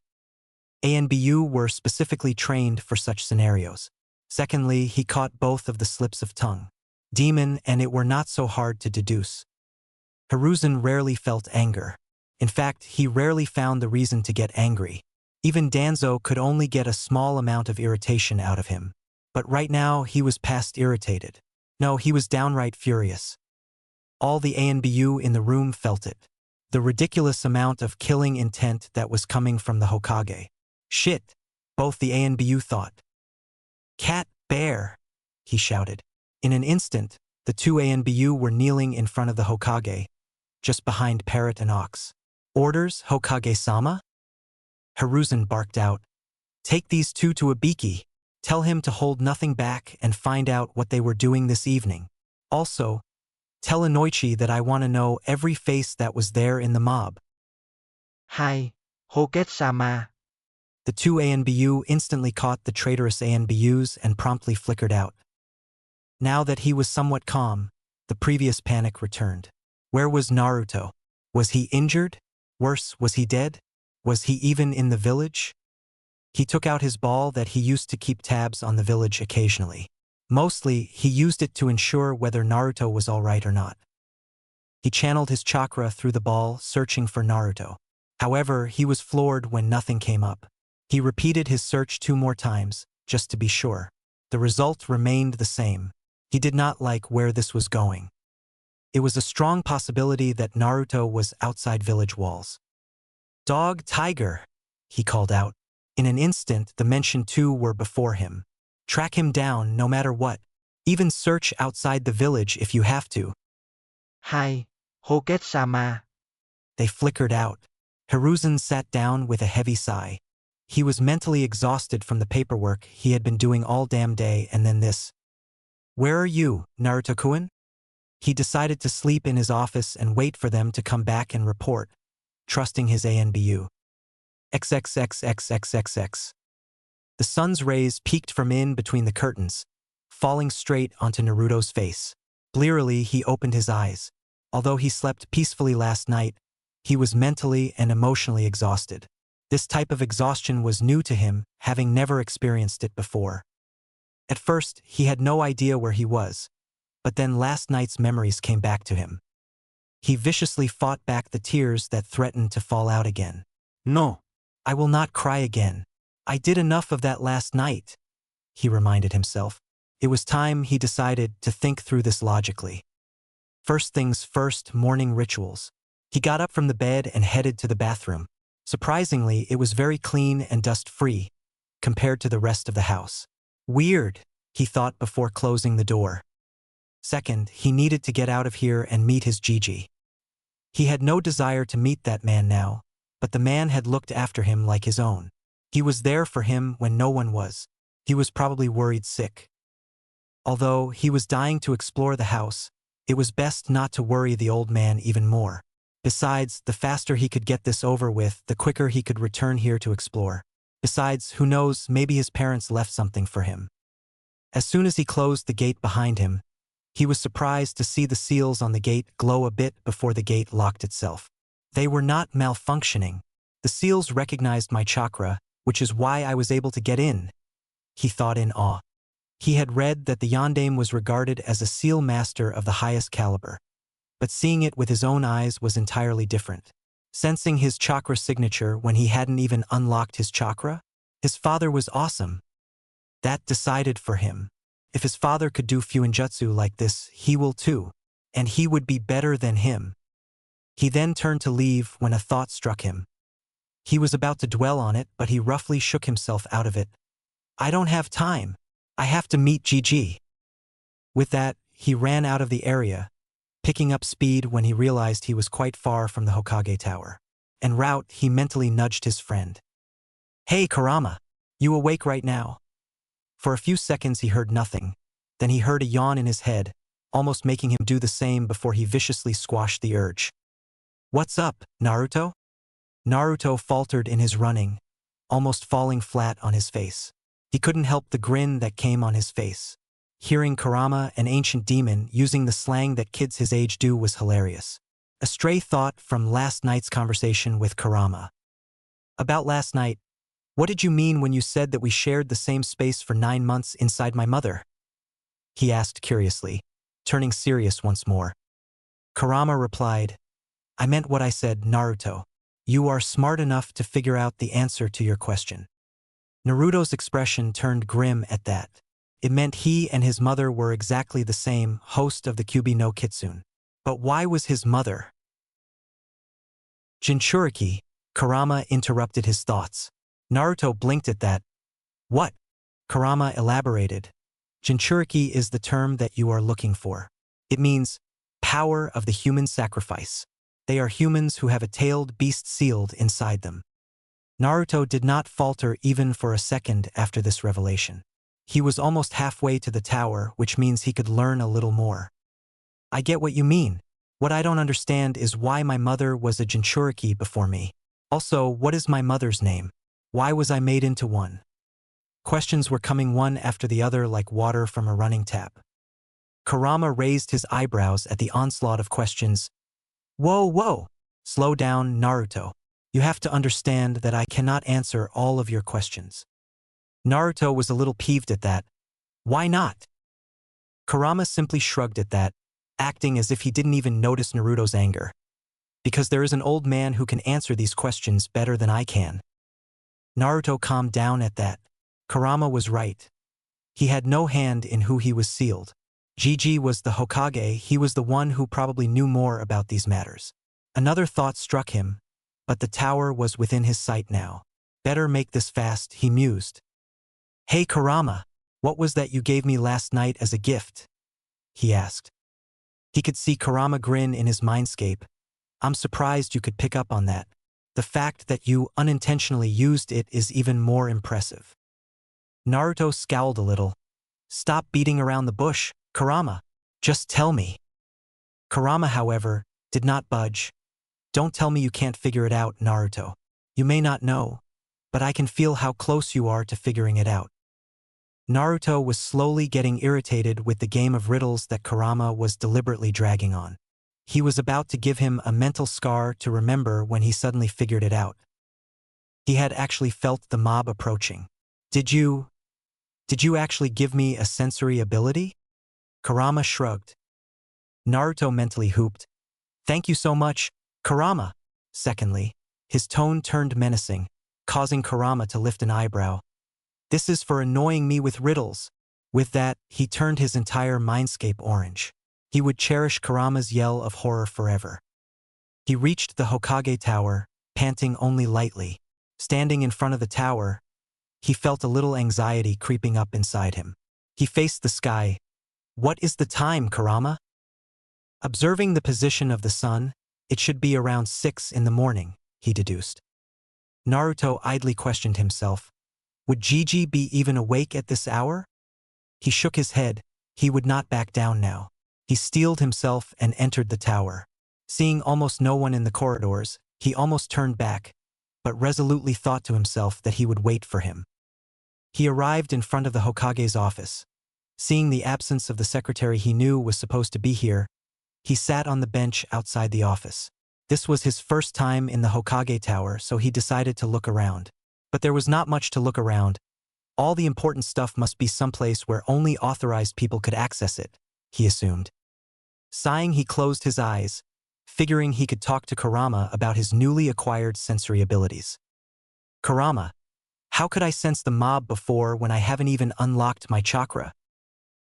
ANBU were specifically trained for such scenarios. Secondly, he caught both of the slips of tongue. Demon, and it were not so hard to deduce. Hiruzen rarely felt anger. In fact, he rarely found the reason to get angry. Even Danzo could only get a small amount of irritation out of him. But right now, he was past irritated. No, he was downright furious. All the ANBU in the room felt it. The ridiculous amount of killing intent that was coming from the Hokage. Shit, both the ANBU thought. Cat, bear, he shouted. In an instant, the 2 ANBU were kneeling in front of the Hokage, just behind Parrot and Ox. Orders, Hokage-sama? Hiruzen barked out. Take these 2 to Ibiki. Tell him to hold nothing back and find out what they were doing this evening. Also, tell Inoichi that I want to know every face that was there in the mob. Hi, Hokage-sama. The 2 ANBU instantly caught the traitorous ANBUs and promptly flickered out. Now that he was somewhat calm, the previous panic returned. Where was Naruto? Was he injured? Worse, was he dead? Was he even in the village? He took out his ball that he used to keep tabs on the village occasionally. Mostly, he used it to ensure whether Naruto was alright or not. He channeled his chakra through the ball, searching for Naruto. However, he was floored when nothing came up. He repeated his search 2 more times, just to be sure. The result remained the same. He did not like where this was going. It was a strong possibility that Naruto was outside village walls. "Dog, tiger," he called out. In an instant, the mentioned 2 were before him. Track him down no matter what. Even search outside the village if you have to. Hai, Hokage-sama. They flickered out. Hiruzen sat down with a heavy sigh. He was mentally exhausted from the paperwork he had been doing all damn day, and then this. "Where are you, Naruto-kun?" He decided to sleep in his office and wait for them to come back and report, trusting his ANBU. XXXXXXX. The sun's rays peeked from in between the curtains, falling straight onto Naruto's face. Blearily, he opened his eyes. Although he slept peacefully last night, he was mentally and emotionally exhausted. This type of exhaustion was new to him, having never experienced it before. At first, he had no idea where he was, but then last night's memories came back to him. He viciously fought back the tears that threatened to fall out again. "No, I will not cry again. I did enough of that last night," he reminded himself. It was time he decided to think through this logically. First things first, morning rituals. He got up from the bed and headed to the bathroom. Surprisingly, it was very clean and dust-free, compared to the rest of the house. Weird, he thought before closing the door. Second, he needed to get out of here and meet his Gigi. He had no desire to meet that man now, but the man had looked after him like his own. He was there for him when no one was. He was probably worried sick. Although he was dying to explore the house, it was best not to worry the old man even more. Besides, the faster he could get this over with, the quicker he could return here to explore. Besides, who knows, maybe his parents left something for him. As soon as he closed the gate behind him, he was surprised to see the seals on the gate glow a bit before the gate locked itself. They were not malfunctioning. The seals recognized my chakra, which is why I was able to get in, he thought in awe. He had read that the Yondaime was regarded as a seal master of the highest caliber, but seeing it with his own eyes was entirely different. Sensing his chakra signature when he hadn't even unlocked his chakra, his father was awesome. That decided for him. If his father could do fuinjutsu like this, he will too, and he would be better than him. He then turned to leave when a thought struck him. He was about to dwell on it, but he roughly shook himself out of it. "I don't have time. I have to meet Gigi." With that, he ran out of the area, picking up speed when he realized he was quite far from the Hokage Tower. En route, he mentally nudged his friend. "Hey, Kurama, you awake right now?" For a few seconds he heard nothing. Then he heard a yawn in his head, almost making him do the same before he viciously squashed the urge. "What's up, Naruto?" Naruto faltered in his running, almost falling flat on his face. He couldn't help the grin that came on his face. Hearing Kurama, an ancient demon, using the slang that kids his age do was hilarious. A stray thought from last night's conversation with Kurama. "About last night, what did you mean when you said that we shared the same space for 9 months inside my mother?" he asked curiously, turning serious once more. Kurama replied, "I meant what I said, Naruto. You are smart enough to figure out the answer to your question." Naruto's expression turned grim at that. It meant he and his mother were exactly the same, host of the Kyuubi no Kitsune. But why was his mother? Jinchuriki, Kurama interrupted his thoughts. Naruto blinked at that. "What?" Kurama elaborated. "Jinchuriki is the term that you are looking for. It means power of the human sacrifice. They are humans who have a tailed beast sealed inside them." Naruto did not falter even for a second after this revelation. He was almost halfway to the tower, which means he could learn a little more. "I get what you mean. What I don't understand is why my mother was a Jinchuriki before me. Also, what is my mother's name? Why was I made into one?" Questions were coming one after the other like water from a running tap. Kurama raised his eyebrows at the onslaught of questions. Whoa, whoa! Slow down, Naruto. You have to understand that I cannot answer all of your questions. Naruto was a little peeved at that. Why not? Kurama simply shrugged at that, acting as if he didn't even notice Naruto's anger. Because there is an old man who can answer these questions better than I can. Naruto calmed down at that. Kurama was right. He had no hand in who he was sealed. Gigi was the Hokage, he was the one who probably knew more about these matters. Another thought struck him, but the tower was within his sight now. Better make this fast, he mused. Hey Kurama, what was that you gave me last night as a gift? He asked. He could see Kurama grin in his mindscape. I'm surprised you could pick up on that. The fact that you unintentionally used it is even more impressive. Naruto scowled a little. Stop beating around the bush, Kurama. Just tell me. Kurama, however, did not budge. Don't tell me you can't figure it out, Naruto. You may not know, but I can feel how close you are to figuring it out. Naruto was slowly getting irritated with the game of riddles that Kurama was deliberately dragging on. He was about to give him a mental scar to remember when he suddenly figured it out. He had actually felt the mob approaching. Did you actually give me a sensory ability? Kurama shrugged. Naruto mentally hooped. Thank you so much, Kurama. Secondly, his tone turned menacing, causing Kurama to lift an eyebrow. This is for annoying me with riddles. With that, he turned his entire mindscape orange. He would cherish Kurama's yell of horror forever. He reached the Hokage tower, panting only lightly. Standing in front of the tower, he felt a little anxiety creeping up inside him. He faced the sky. What is the time, Kurama? Observing the position of the sun, it should be around 6 in the morning, he deduced. Naruto idly questioned himself. Would Gigi be even awake at this hour? He shook his head. He would not back down now. He steeled himself and entered the tower. Seeing almost no one in the corridors, he almost turned back, but resolutely thought to himself that he would wait for him. He arrived in front of the Hokage's office. Seeing the absence of the secretary he knew was supposed to be here, he sat on the bench outside the office. This was his first time in the Hokage tower, so he decided to look around. But there was not much to look around. All the important stuff must be someplace where only authorized people could access it, he assumed. Sighing, he closed his eyes, figuring he could talk to Kurama about his newly acquired sensory abilities. Kurama, how could I sense the mob before when I haven't even unlocked my chakra?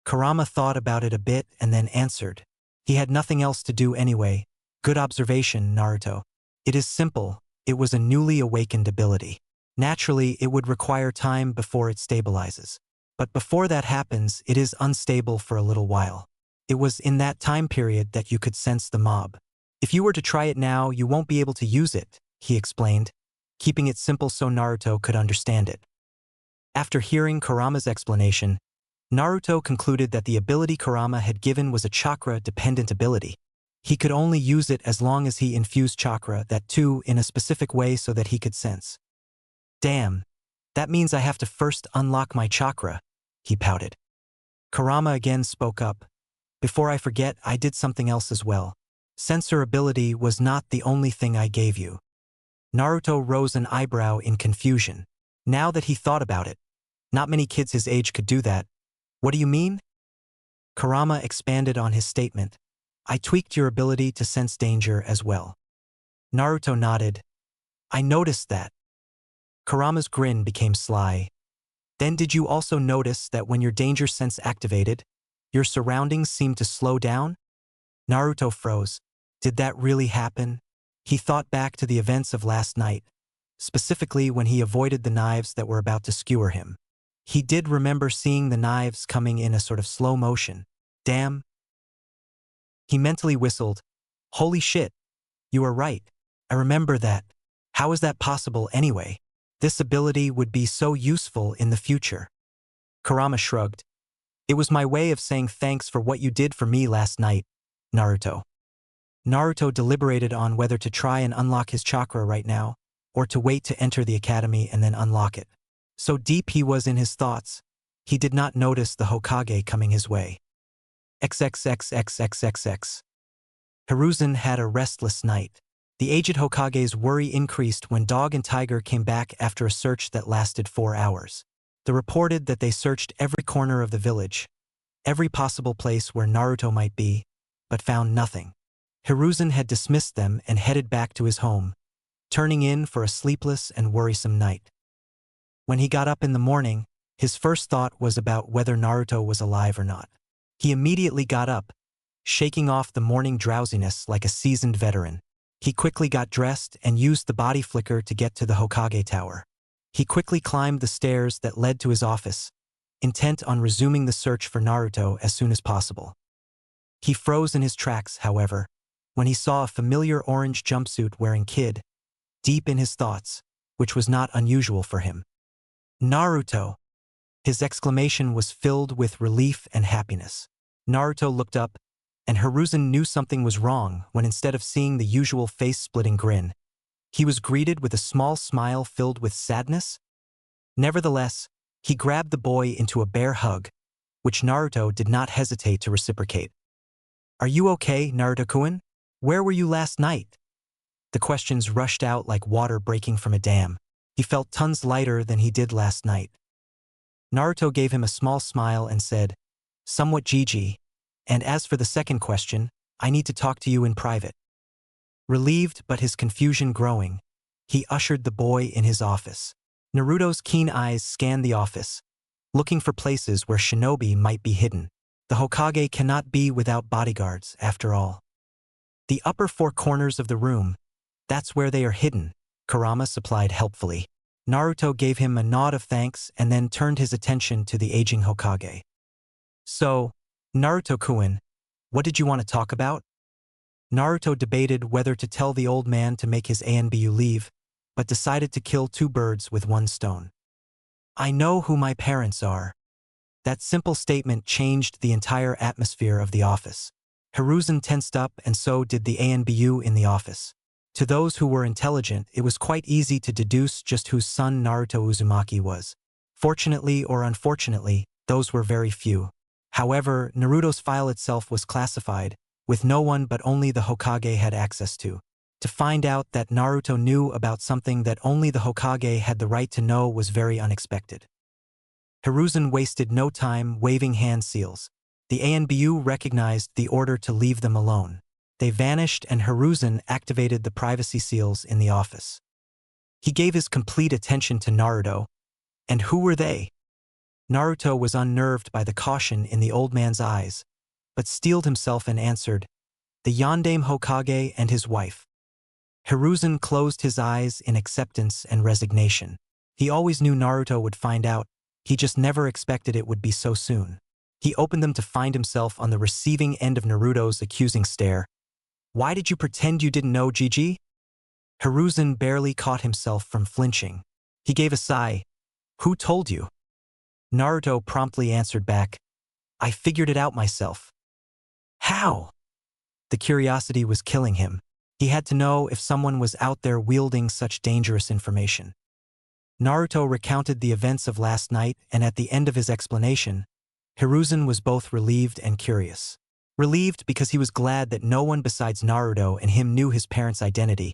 Kurama thought about it a bit and then answered. He had nothing else to do anyway. Good observation, Naruto. It is simple. It was a newly awakened ability. Naturally, it would require time before it stabilizes. But before that happens, it is unstable for a little while. It was in that time period that you could sense the mob. If you were to try it now, you won't be able to use it, he explained, keeping it simple so Naruto could understand it. After hearing Kurama's explanation, Naruto concluded that the ability Kurama had given was a chakra-dependent ability. He could only use it as long as he infused chakra, that too in a specific way so that he could sense. Damn, that means I have to first unlock my chakra, he pouted. Kurama again spoke up. Before I forget, I did something else as well. Sensor ability was not the only thing I gave you. Naruto rose an eyebrow in confusion. Now that he thought about it, not many kids his age could do that. What do you mean? Kurama expanded on his statement. I tweaked your ability to sense danger as well. Naruto nodded. I noticed that. Kurama's grin became sly. Then did you also notice that when your danger sense activated, your surroundings seemed to slow down? Naruto froze. Did that really happen? He thought back to the events of last night, specifically when he avoided the knives that were about to skewer him. He did remember seeing the knives coming in a sort of slow motion. Damn. He mentally whistled. Holy shit. You are right. I remember that. How is that possible anyway? This ability would be so useful in the future. Kurama shrugged. It was my way of saying thanks for what you did for me last night, Naruto. Naruto deliberated on whether to try and unlock his chakra right now, or to wait to enter the academy and then unlock it. So deep he was in his thoughts, he did not notice the Hokage coming his way. XXXXXXX. Hiruzen had a restless night. The aged Hokage's worry increased when Dog and Tiger came back after a search that lasted 4 hours. They reported that they searched every corner of the village, every possible place where Naruto might be, but found nothing. Hiruzen had dismissed them and headed back to his home, turning in for a sleepless and worrisome night. When he got up in the morning, his first thought was about whether Naruto was alive or not. He immediately got up, shaking off the morning drowsiness like a seasoned veteran. He quickly got dressed and used the body flicker to get to the Hokage Tower. He quickly climbed the stairs that led to his office, intent on resuming the search for Naruto as soon as possible. He froze in his tracks, however, when he saw a familiar orange jumpsuit wearing kid, deep in his thoughts, which was not unusual for him. Naruto! His exclamation was filled with relief and happiness. Naruto looked up, and Hiruzen knew something was wrong when instead of seeing the usual face-splitting grin, he was greeted with a small smile filled with sadness. Nevertheless, he grabbed the boy into a bear hug, which Naruto did not hesitate to reciprocate. "Are you okay, Naruto-kun? Where were you last night?" The questions rushed out like water breaking from a dam. He felt tons lighter than he did last night. Naruto gave him a small smile and said, "Somewhat Gigi, and as for the second question, I need to talk to you in private." Relieved but his confusion growing, he ushered the boy in his office. Naruto's keen eyes scanned the office, looking for places where shinobi might be hidden. The Hokage cannot be without bodyguards, after all. "The upper 4 corners of the room, that's where they are hidden," Kurama supplied helpfully. Naruto gave him a nod of thanks and then turned his attention to the aging Hokage. "So, Naruto-kun, what did you want to talk about?" Naruto debated whether to tell the old man to make his ANBU leave, but decided to kill 2 birds with 1 stone. "I know who my parents are." That simple statement changed the entire atmosphere of the office. Hiruzen tensed up and so did the ANBU in the office. To those who were intelligent, it was quite easy to deduce just whose son Naruto Uzumaki was. Fortunately or unfortunately, those were very few. However, Naruto's file itself was classified, with no one but only the Hokage had access to. To find out that Naruto knew about something that only the Hokage had the right to know was very unexpected. Hiruzen wasted no time waving hand seals. The ANBU recognized the order to leave them alone. They vanished and Hiruzen activated the privacy seals in the office. He gave his complete attention to Naruto. And who were they? Naruto was unnerved by the caution in the old man's eyes, but steeled himself and answered, "The Yondaime Hokage and his wife." Hiruzen closed his eyes in acceptance and resignation. He always knew Naruto would find out, he just never expected it would be so soon. He opened them to find himself on the receiving end of Naruto's accusing stare. "Why did you pretend you didn't know, Gigi?" Hiruzen barely caught himself from flinching. He gave a sigh. "Who told you?" Naruto promptly answered back, "I figured it out myself." "How?" The curiosity was killing him. He had to know if someone was out there wielding such dangerous information. Naruto recounted the events of last night, and at the end of his explanation, Hiruzen was both relieved and curious. Relieved because he was glad that no one besides Naruto and him knew his parents' identity.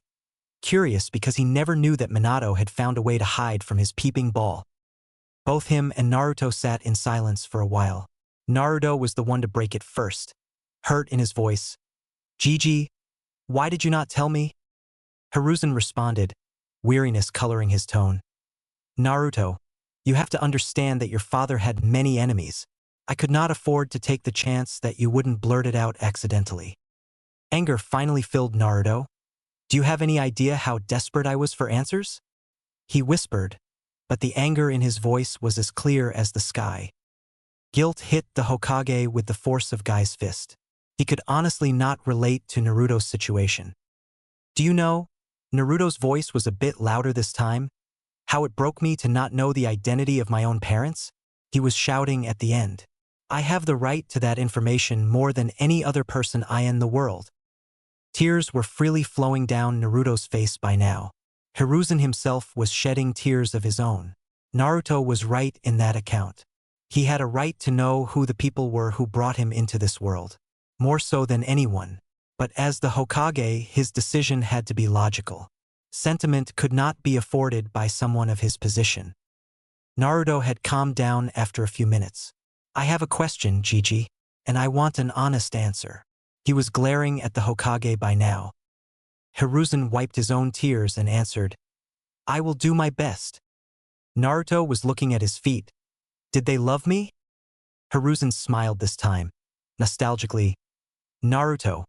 Curious because he never knew that Minato had found a way to hide from his peeping ball. Both him and Naruto sat in silence for a while. Naruto was the one to break it first, hurt in his voice. "Gigi, why did you not tell me?" Hiruzen responded, weariness coloring his tone. "Naruto, you have to understand that your father had many enemies. I could not afford to take the chance that you wouldn't blurt it out accidentally." Anger finally filled Naruto. "Do you have any idea how desperate I was for answers?" He whispered, but the anger in his voice was as clear as the sky. Guilt hit the Hokage with the force of Guy's fist. He could honestly not relate to Naruto's situation. "Do you know?" Naruto's voice was a bit louder this time. "How it broke me to not know the identity of my own parents?" He was shouting at the end. "I have the right to that information more than any other person in the world." Tears were freely flowing down Naruto's face by now. Hiruzen himself was shedding tears of his own. Naruto was right in that account. He had a right to know who the people were who brought him into this world. More so than anyone. But as the Hokage, his decision had to be logical. Sentiment could not be afforded by someone of his position. Naruto had calmed down after a few minutes. I have a question, Gigi, and I want an honest answer. He was glaring at the Hokage by now. Hiruzen wiped his own tears and answered, I will do my best. Naruto was looking at his feet. Did they love me? Hiruzen smiled this time, nostalgically. Naruto,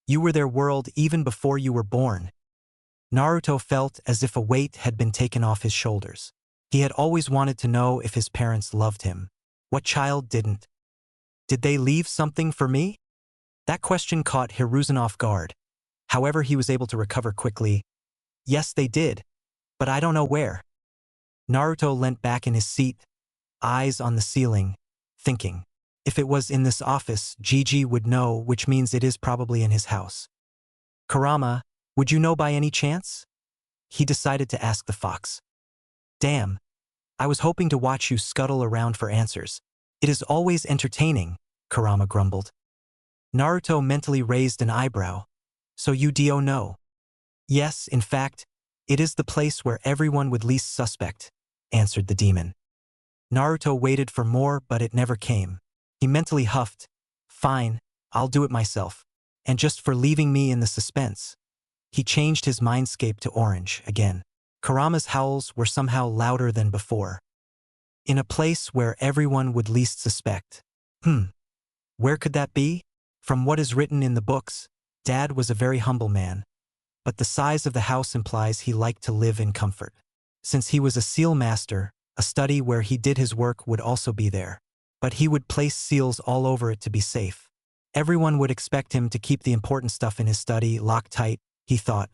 you were their world even before you were born. Naruto felt as if a weight had been taken off his shoulders. He had always wanted to know if his parents loved him. What child didn't? Did they leave something for me? That question caught Hiruzen off guard. However, he was able to recover quickly. Yes, they did. But I don't know where. Naruto leant back in his seat, eyes on the ceiling, thinking. If it was in this office, Gigi would know, which means it is probably in his house. Kurama, would you know by any chance? He decided to ask the fox. Damn. I was hoping to watch you scuttle around for answers. It is always entertaining, Kurama grumbled. Naruto mentally raised an eyebrow. So you do know? Yes, in fact, it is the place where everyone would least suspect, answered the demon. Naruto waited for more, but it never came. He mentally huffed. Fine, I'll do it myself. And just for leaving me in the suspense. He changed his mindscape to orange again. Kurama's howls were somehow louder than before. In a place where everyone would least suspect. Where could that be? From what is written in the books, Dad was a very humble man. But the size of the house implies he liked to live in comfort. Since he was a seal master, a study where he did his work would also be there. But he would place seals all over it to be safe. Everyone would expect him to keep the important stuff in his study locked tight, he thought.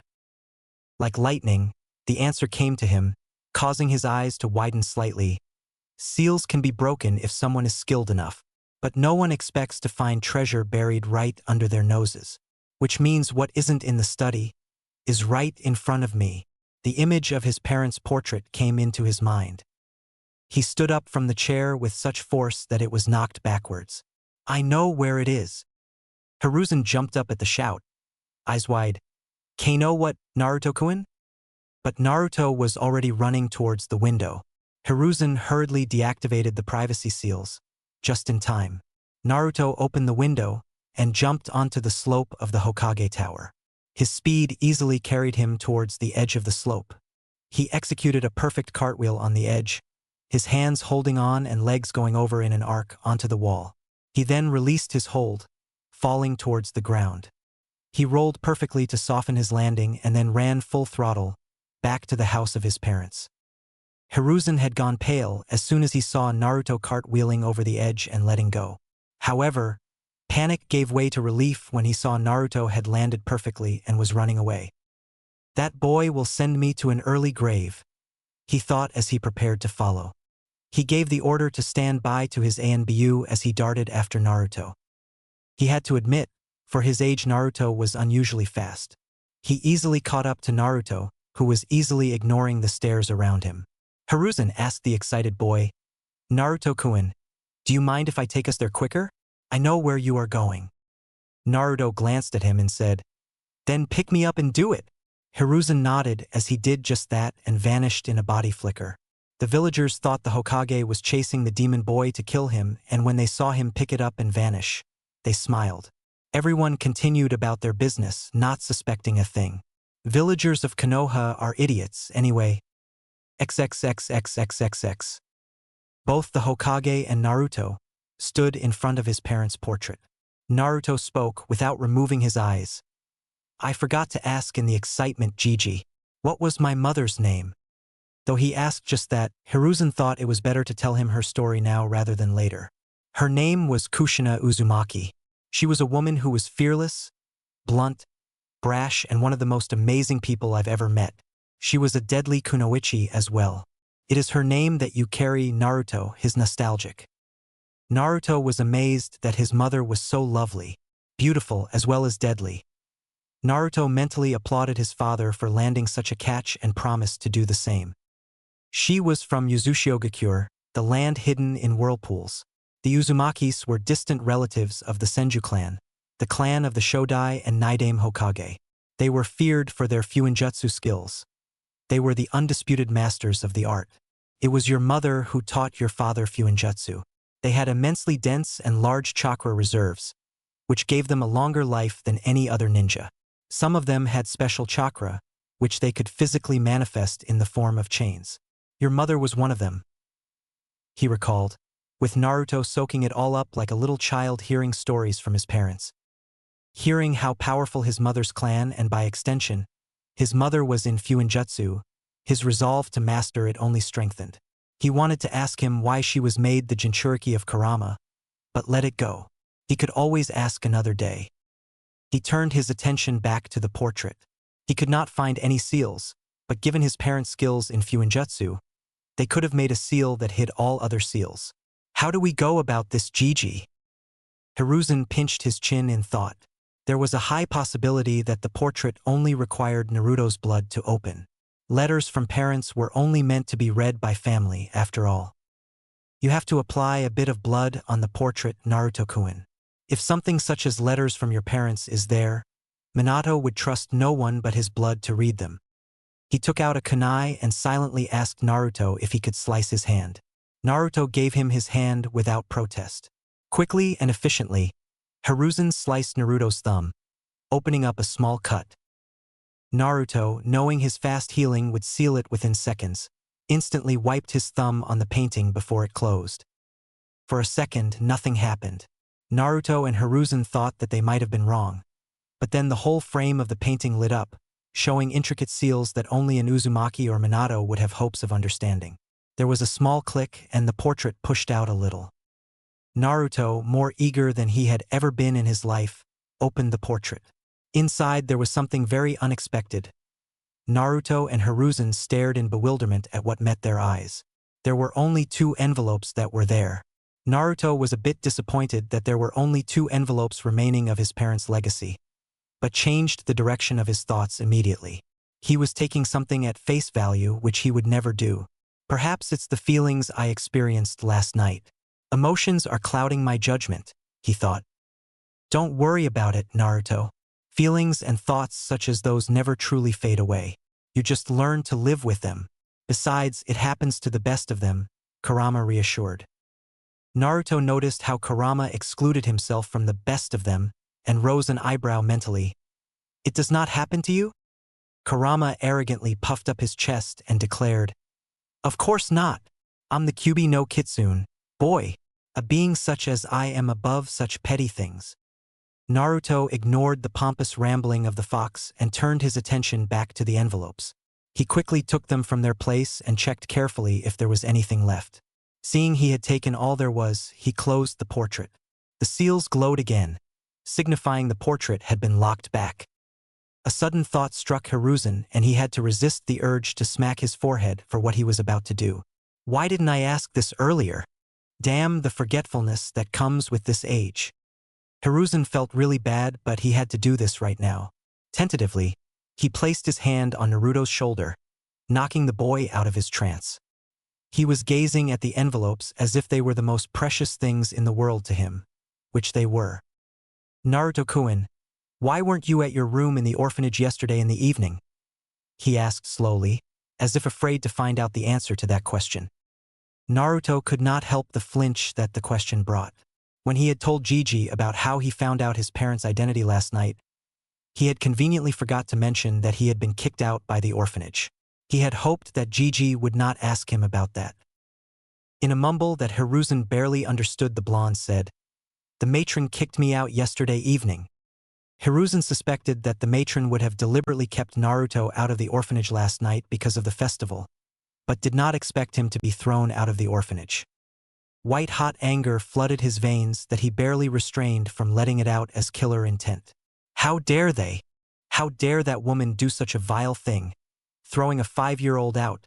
Like lightning, the answer came to him, causing his eyes to widen slightly. Seals can be broken if someone is skilled enough. But no one expects to find treasure buried right under their noses. Which means what isn't in the study is right in front of me. The image of his parents' portrait came into his mind. He stood up from the chair with such force that it was knocked backwards. I know where it is. Hiruzen jumped up at the shout, eyes wide. Kano what, Naruto-kun? But Naruto was already running towards the window. Hiruzen hurriedly deactivated the privacy seals. Just in time. Naruto opened the window and jumped onto the slope of the Hokage Tower. His speed easily carried him towards the edge of the slope. He executed a perfect cartwheel on the edge, his hands holding on and legs going over in an arc onto the wall. He then released his hold, falling towards the ground. He rolled perfectly to soften his landing and then ran full throttle, back to the house of his parents. Hiruzen had gone pale as soon as he saw Naruto cartwheeling over the edge and letting go. However, panic gave way to relief when he saw Naruto had landed perfectly and was running away. That boy will send me to an early grave, he thought as he prepared to follow. He gave the order to stand by to his ANBU as he darted after Naruto. He had to admit, for his age Naruto was unusually fast. He easily caught up to Naruto, who was easily ignoring the stares around him. Hiruzen asked the excited boy, Naruto-kun, do you mind if I take us there quicker? I know where you are going. Naruto glanced at him and said, Then pick me up and do it. Hiruzen nodded as he did just that and vanished in a body flicker. The villagers thought the Hokage was chasing the demon boy to kill him, and when they saw him pick it up and vanish, they smiled. Everyone continued about their business, not suspecting a thing. Villagers of Konoha are idiots anyway. XXXXXXX. Both the Hokage and Naruto stood in front of his parents' portrait. Naruto spoke without removing his eyes. I forgot to ask in the excitement, Gigi. What was my mother's name? Though he asked just that, Hiruzen thought it was better to tell him her story now rather than later. Her name was Kushina Uzumaki. She was a woman who was fearless, blunt, brash, and one of the most amazing people I've ever met. She was a deadly kunoichi as well. It is her name that you carry, Naruto, his nostalgic. Naruto was amazed that his mother was so lovely, beautiful as well as deadly. Naruto mentally applauded his father for landing such a catch and promised to do the same. She was from Uzushiogakure, the land hidden in whirlpools. The Uzumakis were distant relatives of the Senju clan, the clan of the Shodai and Naidame Hokage. They were feared for their fuinjutsu skills. They were the undisputed masters of the art. It was your mother who taught your father fuinjutsu. They had immensely dense and large chakra reserves, which gave them a longer life than any other ninja. Some of them had special chakra, which they could physically manifest in the form of chains. Your mother was one of them, he recalled, with Naruto soaking it all up like a little child hearing stories from his parents. Hearing how powerful his mother's clan and by extension, his mother was in fuinjutsu, his resolve to master it only strengthened. He wanted to ask him why she was made the Jinchuriki of Kurama, but let it go. He could always ask another day. He turned his attention back to the portrait. He could not find any seals, but given his parents' skills in fuinjutsu, they could have made a seal that hid all other seals. How do we go about this, Gigi? Hiruzen pinched his chin in thought. There was a high possibility that the portrait only required Naruto's blood to open. Letters from parents were only meant to be read by family, after all. You have to apply a bit of blood on the portrait, Naruto-kun. If something such as letters from your parents is there, Minato would trust no one but his blood to read them. He took out a kunai and silently asked Naruto if he could slice his hand. Naruto gave him his hand without protest. Quickly and efficiently, Hiruzen sliced Naruto's thumb, opening up a small cut. Naruto, knowing his fast healing would seal it within seconds, instantly wiped his thumb on the painting before it closed. For a second, nothing happened. Naruto and Hiruzen thought that they might have been wrong. But then the whole frame of the painting lit up, showing intricate seals that only an Uzumaki or Minato would have hopes of understanding. There was a small click and the portrait pushed out a little. Naruto, more eager than he had ever been in his life, opened the portrait. Inside there was something very unexpected. Naruto and Hiruzen stared in bewilderment at what met their eyes. There were only 2 envelopes that were there. Naruto was a bit disappointed that there were only 2 envelopes remaining of his parents' legacy, but changed the direction of his thoughts immediately. He was taking something at face value which he would never do. Perhaps it's the feelings I experienced last night. Emotions are clouding my judgment, he thought. Don't worry about it, Naruto. Feelings and thoughts such as those never truly fade away. You just learn to live with them. Besides, it happens to the best of them, Kurama reassured. Naruto noticed how Kurama excluded himself from the best of them and rose an eyebrow mentally. It does not happen to you? Kurama arrogantly puffed up his chest and declared, Of course not. I'm the Kyuubi no Kitsune, boy. A being such as I am above such petty things. Naruto ignored the pompous rambling of the fox and turned his attention back to the envelopes. He quickly took them from their place and checked carefully if there was anything left. Seeing he had taken all there was, he closed the portrait. The seals glowed again, signifying the portrait had been locked back. A sudden thought struck Hiruzen and he had to resist the urge to smack his forehead for what he was about to do. Why didn't I ask this earlier? Damn the forgetfulness that comes with this age. Hiruzen felt really bad, but he had to do this right now. Tentatively, he placed his hand on Naruto's shoulder, knocking the boy out of his trance. He was gazing at the envelopes as if they were the most precious things in the world to him, which they were. Naruto-kun, why weren't you at your room in the orphanage yesterday in the evening? He asked slowly, as if afraid to find out the answer to that question. Naruto could not help the flinch that the question brought. When he had told Gigi about how he found out his parents' identity last night, he had conveniently forgot to mention that he had been kicked out by the orphanage. He had hoped that Gigi would not ask him about that. In a mumble that Hiruzen barely understood, the blonde said, The matron kicked me out yesterday evening. Hiruzen suspected that the matron would have deliberately kept Naruto out of the orphanage last night because of the festival, but did not expect him to be thrown out of the orphanage. White-hot anger flooded his veins that he barely restrained from letting it out as killer intent. How dare they? How dare that woman do such a vile thing, throwing a 5-year-old out,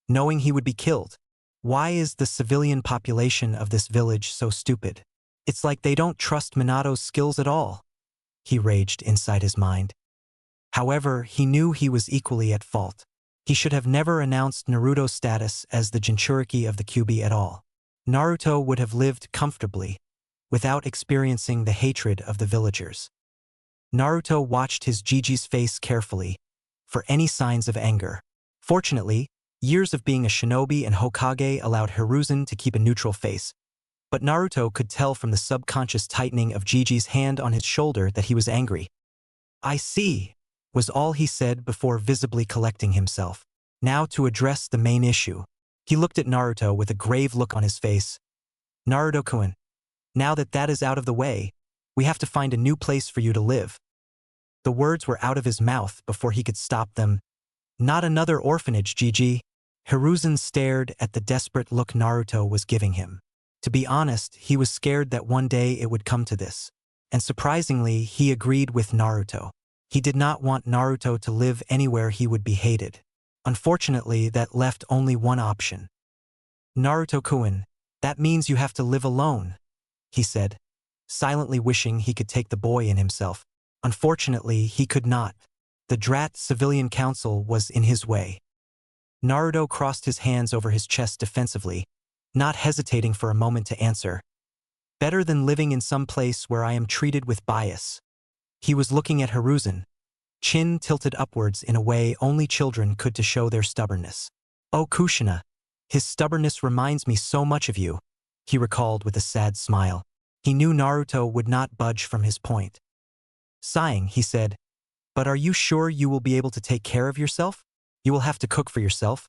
knowing he would be killed? Why is the civilian population of this village so stupid? It's like they don't trust Minato's skills at all, he raged inside his mind. However, he knew he was equally at fault. He should have never announced Naruto's status as the Jinchuriki of the Kyuubi at all. Naruto would have lived comfortably, without experiencing the hatred of the villagers. Naruto watched his Gigi's face carefully, for any signs of anger. Fortunately, years of being a shinobi and Hokage allowed Hiruzen to keep a neutral face, but Naruto could tell from the subconscious tightening of Gigi's hand on his shoulder that he was angry. "I see," was all he said before visibly collecting himself. Now to address the main issue. He looked at Naruto with a grave look on his face. "Naruto-kun, now that that is out of the way, we have to find a new place for you to live." The words were out of his mouth before he could stop them. "Not another orphanage, Gigi." Hiruzen stared at the desperate look Naruto was giving him. To be honest, he was scared that one day it would come to this. And surprisingly, he agreed with Naruto. He did not want Naruto to live anywhere he would be hated. Unfortunately, that left only one option. "Naruto-kun, that means you have to live alone," he said, silently wishing he could take the boy in himself. Unfortunately, he could not. The Drat Civilian Council was in his way. Naruto crossed his hands over his chest defensively, not hesitating for a moment to answer. "Better than living in some place where I am treated with bias." He was looking at Hiruzen, chin tilted upwards in a way only children could to show their stubbornness. "Oh Kushina, his stubbornness reminds me so much of you," he recalled with a sad smile. He knew Naruto would not budge from his point. Sighing, he said, "But are you sure you will be able to take care of yourself? You will have to cook for yourself,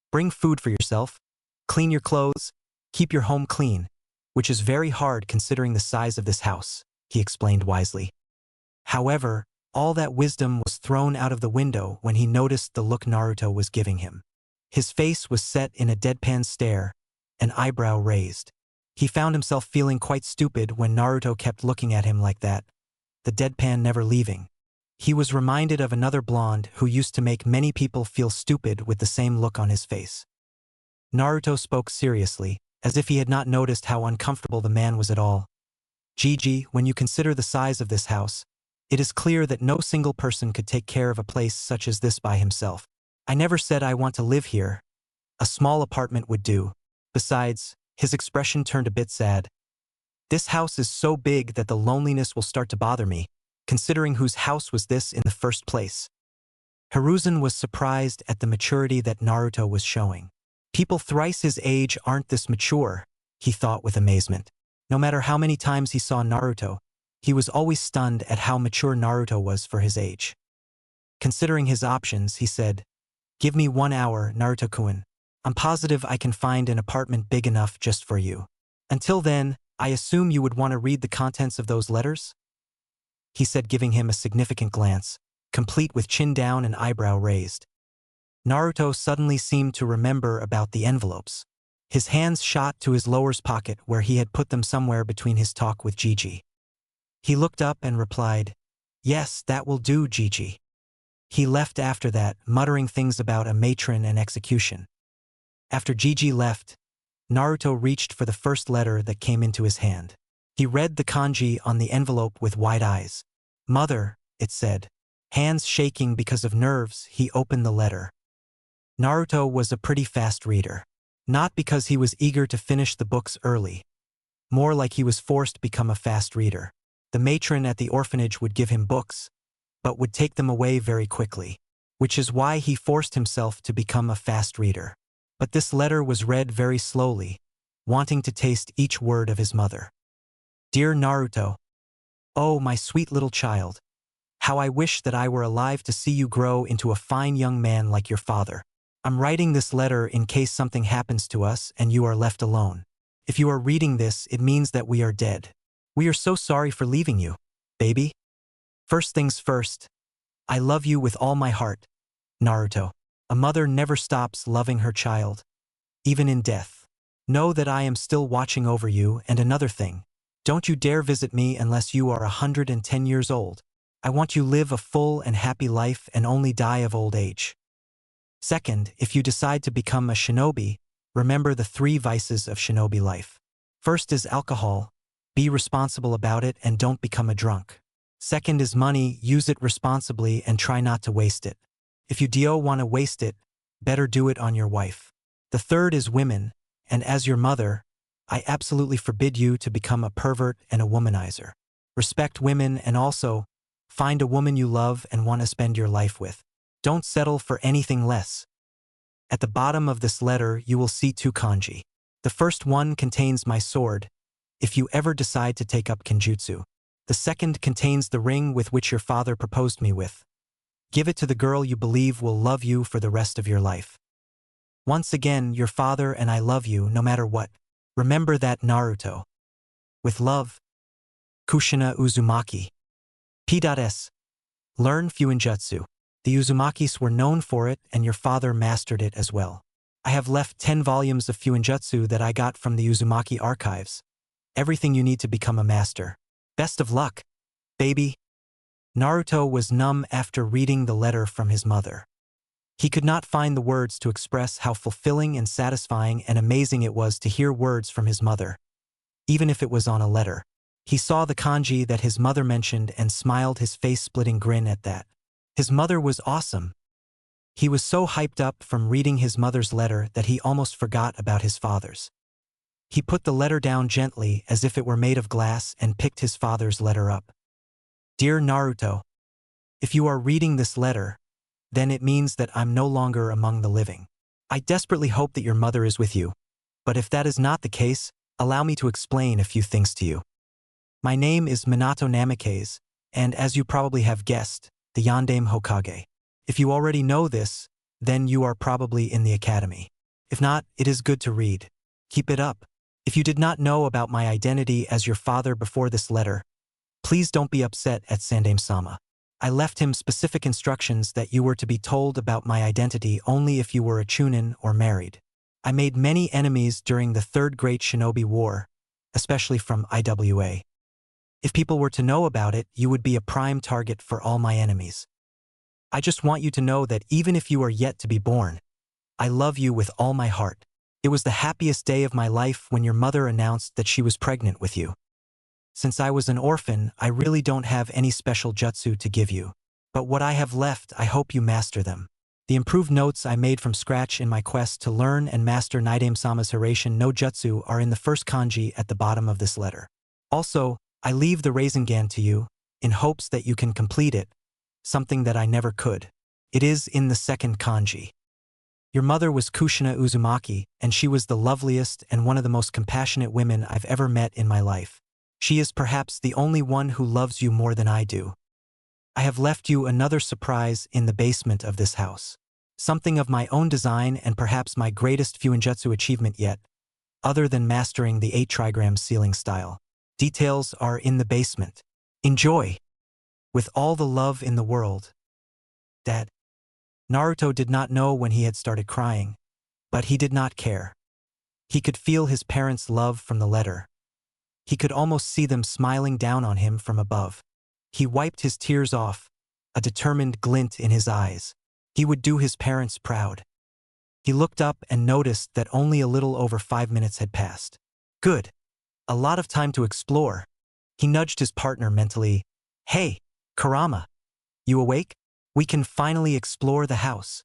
bring food for yourself, clean your clothes, keep your home clean, which is very hard considering the size of this house," he explained wisely. However, all that wisdom was thrown out of the window when he noticed the look Naruto was giving him. His face was set in a deadpan stare, an eyebrow raised. He found himself feeling quite stupid when Naruto kept looking at him like that, the deadpan never leaving. He was reminded of another blonde who used to make many people feel stupid with the same look on his face. Naruto spoke seriously, as if he had not noticed how uncomfortable the man was at all. "Gigi, when you consider the size of this house, it is clear that no single person could take care of a place such as this by himself. I never said I want to live here. A small apartment would do. Besides," his expression turned a bit sad, "this house is so big that the loneliness will start to bother me, considering whose house was this in the first place." Hiruzen was surprised at the maturity that Naruto was showing. People thrice his age aren't this mature, he thought with amazement. No matter how many times he saw Naruto, he was always stunned at how mature Naruto was for his age. Considering his options, he said, "Give me 1 hour, Naruto-kun. I'm positive I can find an apartment big enough just for you. Until then, I assume you would want to read the contents of those letters?" he said, giving him a significant glance, complete with chin down and eyebrow raised. Naruto suddenly seemed to remember about the envelopes. His hands shot to his lower's pocket where he had put them somewhere between his talk with Gigi. He looked up and replied, "Yes, that will do, Gigi." He left after that, muttering things about a matron and execution. After Gigi left, Naruto reached for the first letter that came into his hand. He read the kanji on the envelope with wide eyes. "Mother," it said. Hands shaking because of nerves, he opened the letter. Naruto was a pretty fast reader. Not because he was eager to finish the books early. More like he was forced to become a fast reader. The matron at the orphanage would give him books, but would take them away very quickly, which is why he forced himself to become a fast reader. But this letter was read very slowly, wanting to taste each word of his mother. "Dear Naruto, oh my sweet little child, how I wish that I were alive to see you grow into a fine young man like your father. I'm writing this letter in case something happens to us and you are left alone. If you are reading this, it means that we are dead. We are so sorry for leaving you, baby. First things first, I love you with all my heart, Naruto. A mother never stops loving her child, even in death. Know that I am still watching over you, and another thing, don't you dare visit me unless you are 110 years old. I want you live a full and happy life and only die of old age. Second, if you decide to become a shinobi, remember the 3 vices of shinobi life. First is alcohol. Be responsible about it and don't become a drunk. Second is money. Use it responsibly and try not to waste it. If you do want to waste it, better do it on your wife. The third is women, and as your mother, I absolutely forbid you to become a pervert and a womanizer. Respect women and also find a woman you love and want to spend your life with. Don't settle for anything less. At the bottom of this letter, you will see two kanji. The first one contains my sword, if you ever decide to take up kenjutsu. The second contains the ring with which your father proposed me with. Give it to the girl you believe will love you for the rest of your life. Once again, your father and I love you no matter what. Remember that, Naruto. With love, Kushina Uzumaki. P.S. Learn Fuinjutsu. The Uzumakis were known for it and your father mastered it as well. I have left 10 volumes of Fuinjutsu that I got from the Uzumaki archives. Everything you need to become a master. Best of luck, baby. Naruto was numb after reading the letter from his mother. He could not find the words to express how fulfilling and satisfying and amazing it was to hear words from his mother, even if it was on a letter. He saw the kanji that his mother mentioned and smiled his face-splitting grin at that. His mother was awesome. He was so hyped up from reading his mother's letter that he almost forgot about his father's. He put the letter down gently as if it were made of glass and picked his father's letter up. Dear Naruto, if you are reading this letter, then it means that I'm no longer among the living. I desperately hope that your mother is with you, but if that is not the case, allow me to explain a few things to you. My name is Minato Namikaze, and as you probably have guessed, the Yandame Hokage. If you already know this, then you are probably in the academy. If not, it is good to read. Keep it up. If you did not know about my identity as your father before this letter, please don't be upset at Sandame-sama. I left him specific instructions that you were to be told about my identity only if you were a chunin or married. I made many enemies during the Third Great Shinobi War, especially from IWA. If people were to know about it, you would be a prime target for all my enemies. I just want you to know that even if you are yet to be born, I love you with all my heart. It was the happiest day of my life when your mother announced that she was pregnant with you. Since I was an orphan, I really don't have any special jutsu to give you. But what I have left, I hope you master them. The improved notes I made from scratch in my quest to learn and master Naidame-sama's Hiraishin no Jutsu are in the first kanji at the bottom of this letter. Also, I leave the Rasengan to you, in hopes that you can complete it, something that I never could. It is in the second kanji. Your mother was Kushina Uzumaki, and she was the loveliest and one of the most compassionate women I've ever met in my life. She is perhaps the only one who loves you more than I do. I have left you another surprise in the basement of this house. Something of my own design and perhaps my greatest Fuinjutsu achievement yet, other than mastering the 8 trigram ceiling style. Details are in the basement. Enjoy! With all the love in the world. Dad. Naruto did not know when he had started crying, but he did not care. He could feel his parents' love from the letter. He could almost see them smiling down on him from above. He wiped his tears off, a determined glint in his eyes. He would do his parents proud. He looked up and noticed that only a little over 5 minutes had passed. Good. A lot of time to explore. He nudged his partner mentally. Hey, Kurama. You awake? We can finally explore the house.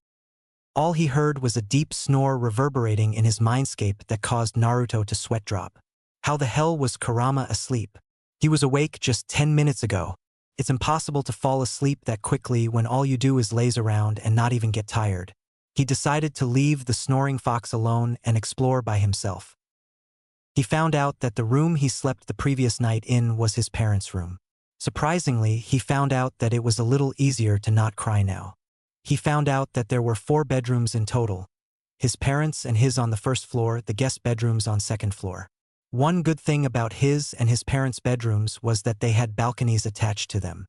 All he heard was a deep snore reverberating in his mindscape that caused Naruto to sweat drop. How the hell was Kurama asleep? He was awake just 10 minutes ago. It's impossible to fall asleep that quickly when all you do is laze around and not even get tired. He decided to leave the snoring fox alone and explore by himself. He found out that the room he slept the previous night in was his parents' room. Surprisingly, he found out that it was a little easier to not cry now. He found out that there were 4 bedrooms in total. His parents and his on the first floor, the guest bedrooms on second floor. One good thing about his and his parents' bedrooms was that they had balconies attached to them.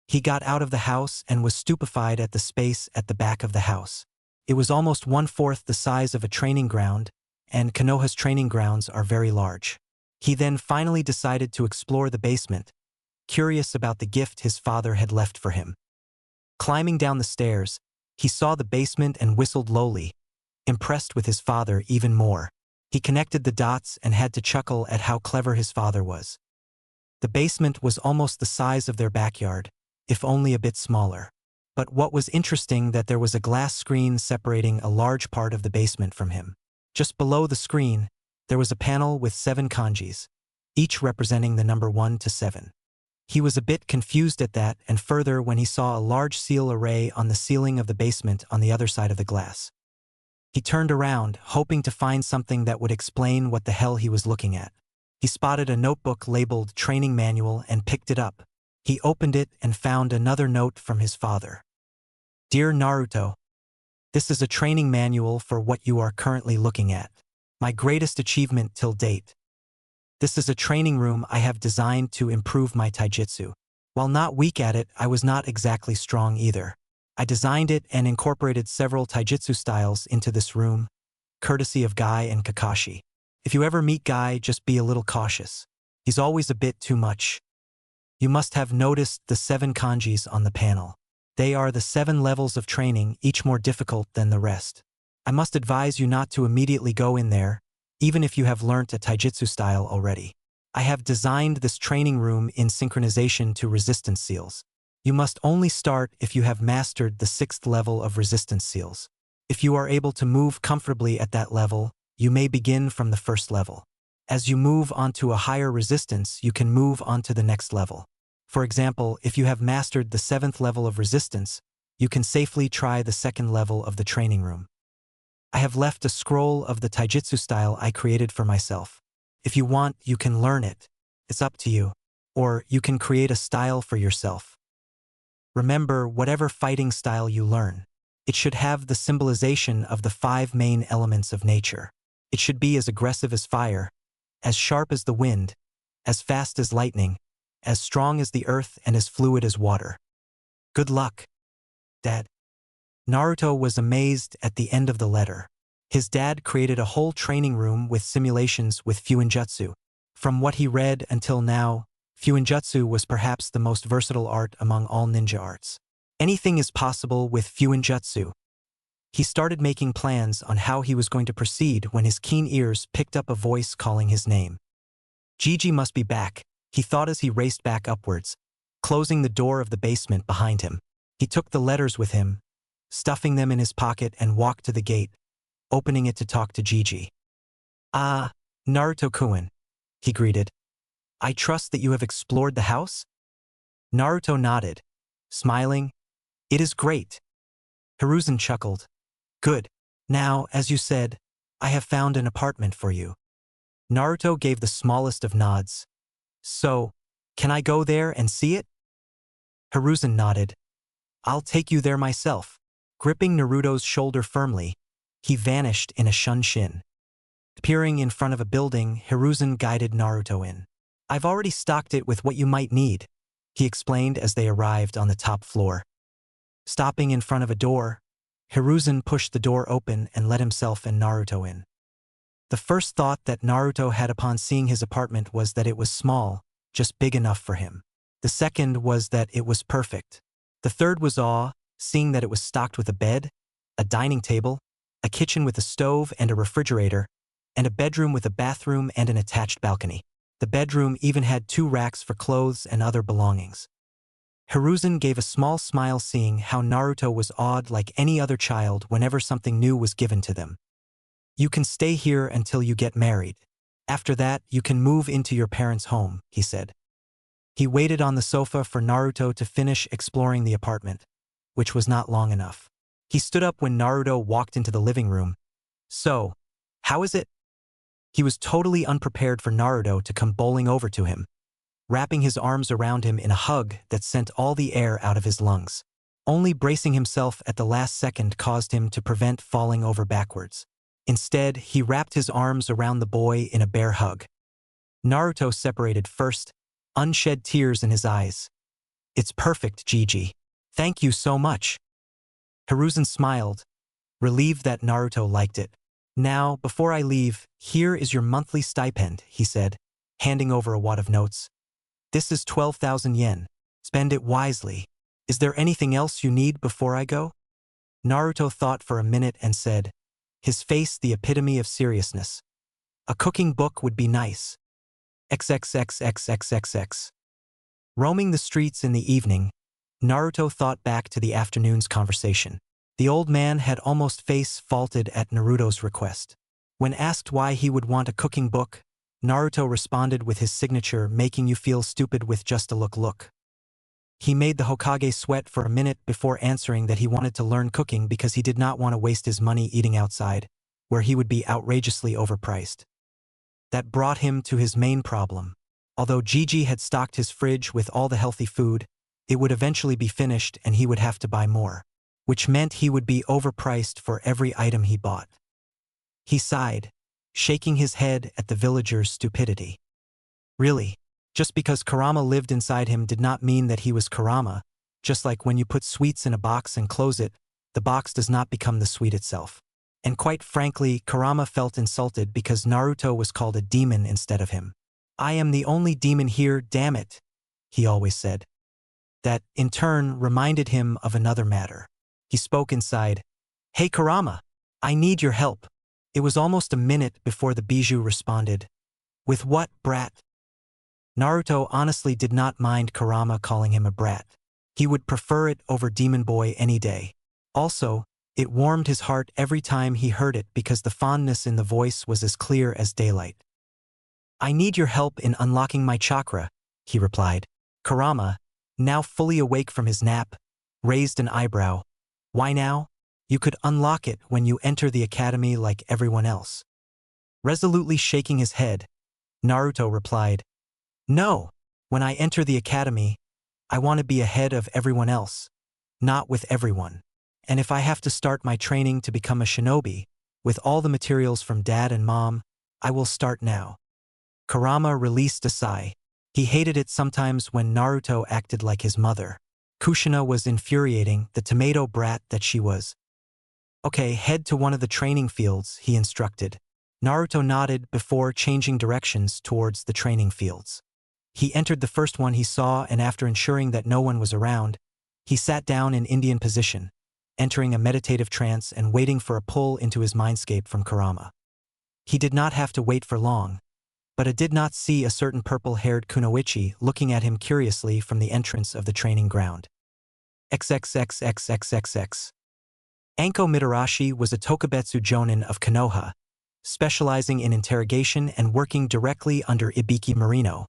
He got out of the house and was stupefied at the space at the back of the house. It was almost 1/4 the size of a training ground, and Konoha's training grounds are very large. He then finally decided to explore the basement, curious about the gift his father had left for him. Climbing down the stairs, he saw the basement and whistled lowly, impressed with his father even more. He connected the dots and had to chuckle at how clever his father was. The basement was almost the size of their backyard, if only a bit smaller. But what was interesting that there was a glass screen separating a large part of the basement from him. Just below the screen, There was a panel with 7 kanjis, each representing the number 1 to 7. He was a bit confused at that, and further when he saw a large seal array on the ceiling of the basement on the other side of the glass. He turned around, hoping to find something that would explain what the hell he was looking at. He spotted a notebook labeled Training Manual and picked it up. He opened it and found another note from his father. Dear Naruto, this is a training manual for what you are currently looking at. My greatest achievement till date. This is a training room I have designed to improve my taijutsu. While not weak at it, I was not exactly strong either. I designed it and incorporated several taijutsu styles into this room, courtesy of Guy and Kakashi. If you ever meet Guy, just be a little cautious. He's always a bit too much. You must have noticed the 7 kanjis on the panel. They are the 7 levels of training, each more difficult than the rest. I must advise you not to immediately go in there, even if you have learnt a taijutsu style already. I have designed this training room in synchronization to resistance seals. You must only start if you have mastered the 6th level of resistance seals. If you are able to move comfortably at that level, you may begin from the 1st level. As you move onto a higher resistance, you can move onto the next level. For example, if you have mastered the 7th level of resistance, you can safely try the 2nd level of the training room. I have left a scroll of the taijutsu style I created for myself. If you want, you can learn it. It's up to you. Or you can create a style for yourself. Remember, whatever fighting style you learn, it should have the symbolization of the 5 main elements of nature. It should be as aggressive as fire, as sharp as the wind, as fast as lightning, as strong as the earth, and as fluid as water. Good luck, Dad. Naruto was amazed at the end of the letter. His dad created a whole training room with simulations with Fuinjutsu. From what he read until now, Fuinjutsu was perhaps the most versatile art among all ninja arts. Anything is possible with Fuinjutsu. He started making plans on how he was going to proceed when his keen ears picked up a voice calling his name. Gigi must be back, he thought as he raced back upwards, closing the door of the basement behind him. He took the letters with him, stuffing them in his pocket, and walked to the gate, opening it to talk to Gigi. "Ah, Naruto-kun," he greeted. "I trust that you have explored the house?" Naruto nodded, smiling. "It is great." Hiruzen chuckled. "Good. Now, as you said, I have found an apartment for you." Naruto gave the smallest of nods. "So, can I go there and see it?" Hiruzen nodded. "I'll take you there myself." Gripping Naruto's shoulder firmly, he vanished in a shunshin. Appearing in front of a building, Hiruzen guided Naruto in. "I've already stocked it with what you might need," he explained as they arrived on the top floor. Stopping in front of a door, Hiruzen pushed the door open and let himself and Naruto in. The first thought that Naruto had upon seeing his apartment was that it was small, just big enough for him. The second was that it was perfect. The third was awe, seeing that it was stocked with a bed, a dining table, a kitchen with a stove and a refrigerator, and a bedroom with a bathroom and an attached balcony. The bedroom even had 2 racks for clothes and other belongings. Hiruzen gave a small smile seeing how Naruto was awed like any other child whenever something new was given to them. "You can stay here until you get married. After that, you can move into your parents' home," he said. He waited on the sofa for Naruto to finish exploring the apartment, which was not long enough. He stood up when Naruto walked into the living room. "So, how is it?" He was totally unprepared for Naruto to come bowling over to him, wrapping his arms around him in a hug that sent all the air out of his lungs. Only bracing himself at the last second caused him to prevent falling over backwards. Instead, he wrapped his arms around the boy in a bear hug. Naruto separated first, unshed tears in his eyes. "It's perfect, Gigi. Thank you so much." Hiruzen smiled, relieved that Naruto liked it. "Now, before I leave, here is your monthly stipend," he said, handing over a wad of notes. "This is 12,000 yen. Spend it wisely. Is there anything else you need before I go?" Naruto thought for a minute and said, his face the epitome of seriousness, "A cooking book would be nice. XXXXXXX." Roaming the streets in the evening, Naruto thought back to the afternoon's conversation. The old man had almost face-faulted at Naruto's request. When asked why he would want a cooking book, Naruto responded with his signature making you feel stupid with just a look. He made the Hokage sweat for a minute before answering that he wanted to learn cooking because he did not want to waste his money eating outside, where he would be outrageously overpriced. That brought him to his main problem. Although Gigi had stocked his fridge with all the healthy food, it would eventually be finished and he would have to buy more, which meant he would be overpriced for every item he bought. He sighed, shaking his head at the villagers' stupidity. Really, just because Kurama lived inside him did not mean that he was Kurama, just like when you put sweets in a box and close it, the box does not become the sweet itself. And quite frankly, Kurama felt insulted because Naruto was called a demon instead of him. "I am the only demon here, damn it," he always said. That, in turn, reminded him of another matter. He spoke inside, "Hey Kurama, I need your help." It was almost a minute before the Bijou responded, "With what, brat?" Naruto honestly did not mind Kurama calling him a brat. He would prefer it over Demon Boy any day. Also, it warmed his heart every time he heard it because the fondness in the voice was as clear as daylight. "I need your help in unlocking my chakra," he replied. Kurama, now fully awake from his nap, raised an eyebrow. "Why now? You could unlock it when you enter the academy like everyone else." Resolutely shaking his head, Naruto replied, "No, when I enter the academy, I want to be ahead of everyone else, not with everyone. And if I have to start my training to become a shinobi, with all the materials from dad and mom, I will start now." Kurama released a sigh. He hated it sometimes when Naruto acted like his mother. Kushina was infuriating, the tomato brat that she was. "Okay, head to one of the training fields," he instructed. Naruto nodded before changing directions towards the training fields. He entered the first one he saw and after ensuring that no one was around, he sat down in Indian position, entering a meditative trance and waiting for a pull into his mindscape from Kurama. He did not have to wait for long, but I did not see a certain purple-haired kunoichi looking at him curiously from the entrance of the training ground. XXXXXXX. Anko Mitarashi was a Tokubetsu jonin of Konoha, specializing in interrogation and working directly under Ibiki Marino,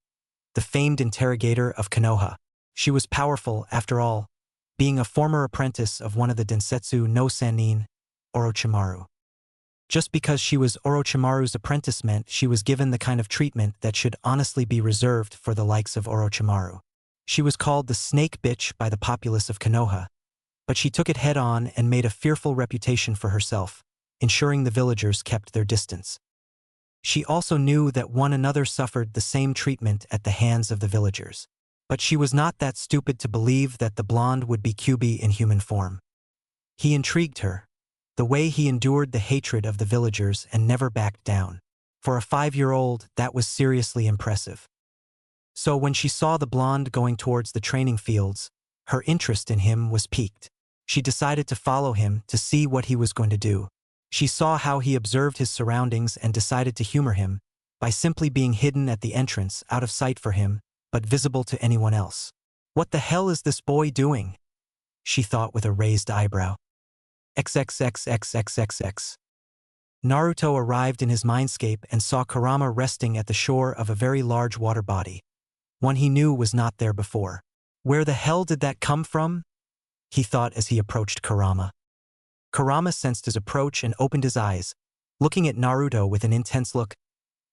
the famed interrogator of Konoha. She was powerful, after all, being a former apprentice of one of the Densetsu no Sannin, Orochimaru. Just because she was Orochimaru's apprentice meant she was given the kind of treatment that should honestly be reserved for the likes of Orochimaru. She was called the snake bitch by the populace of Konoha, but she took it head-on and made a fearful reputation for herself, ensuring the villagers kept their distance. She also knew that one another suffered the same treatment at the hands of the villagers. But she was not that stupid to believe that the blonde would be Kyuubi in human form. He intrigued her, the way he endured the hatred of the villagers and never backed down. For a 5-year-old, that was seriously impressive. So when she saw the blonde going towards the training fields, her interest in him was piqued. She decided to follow him to see what he was going to do. She saw how he observed his surroundings and decided to humor him by simply being hidden at the entrance, out of sight for him, but visible to anyone else. "What the hell is this boy doing?" she thought with a raised eyebrow. XXXXXXX. Naruto arrived in his mindscape and saw Kurama resting at the shore of a very large water body, one he knew was not there before. "Where the hell did that come from?" he thought as he approached Kurama. Kurama sensed his approach and opened his eyes, looking at Naruto with an intense look.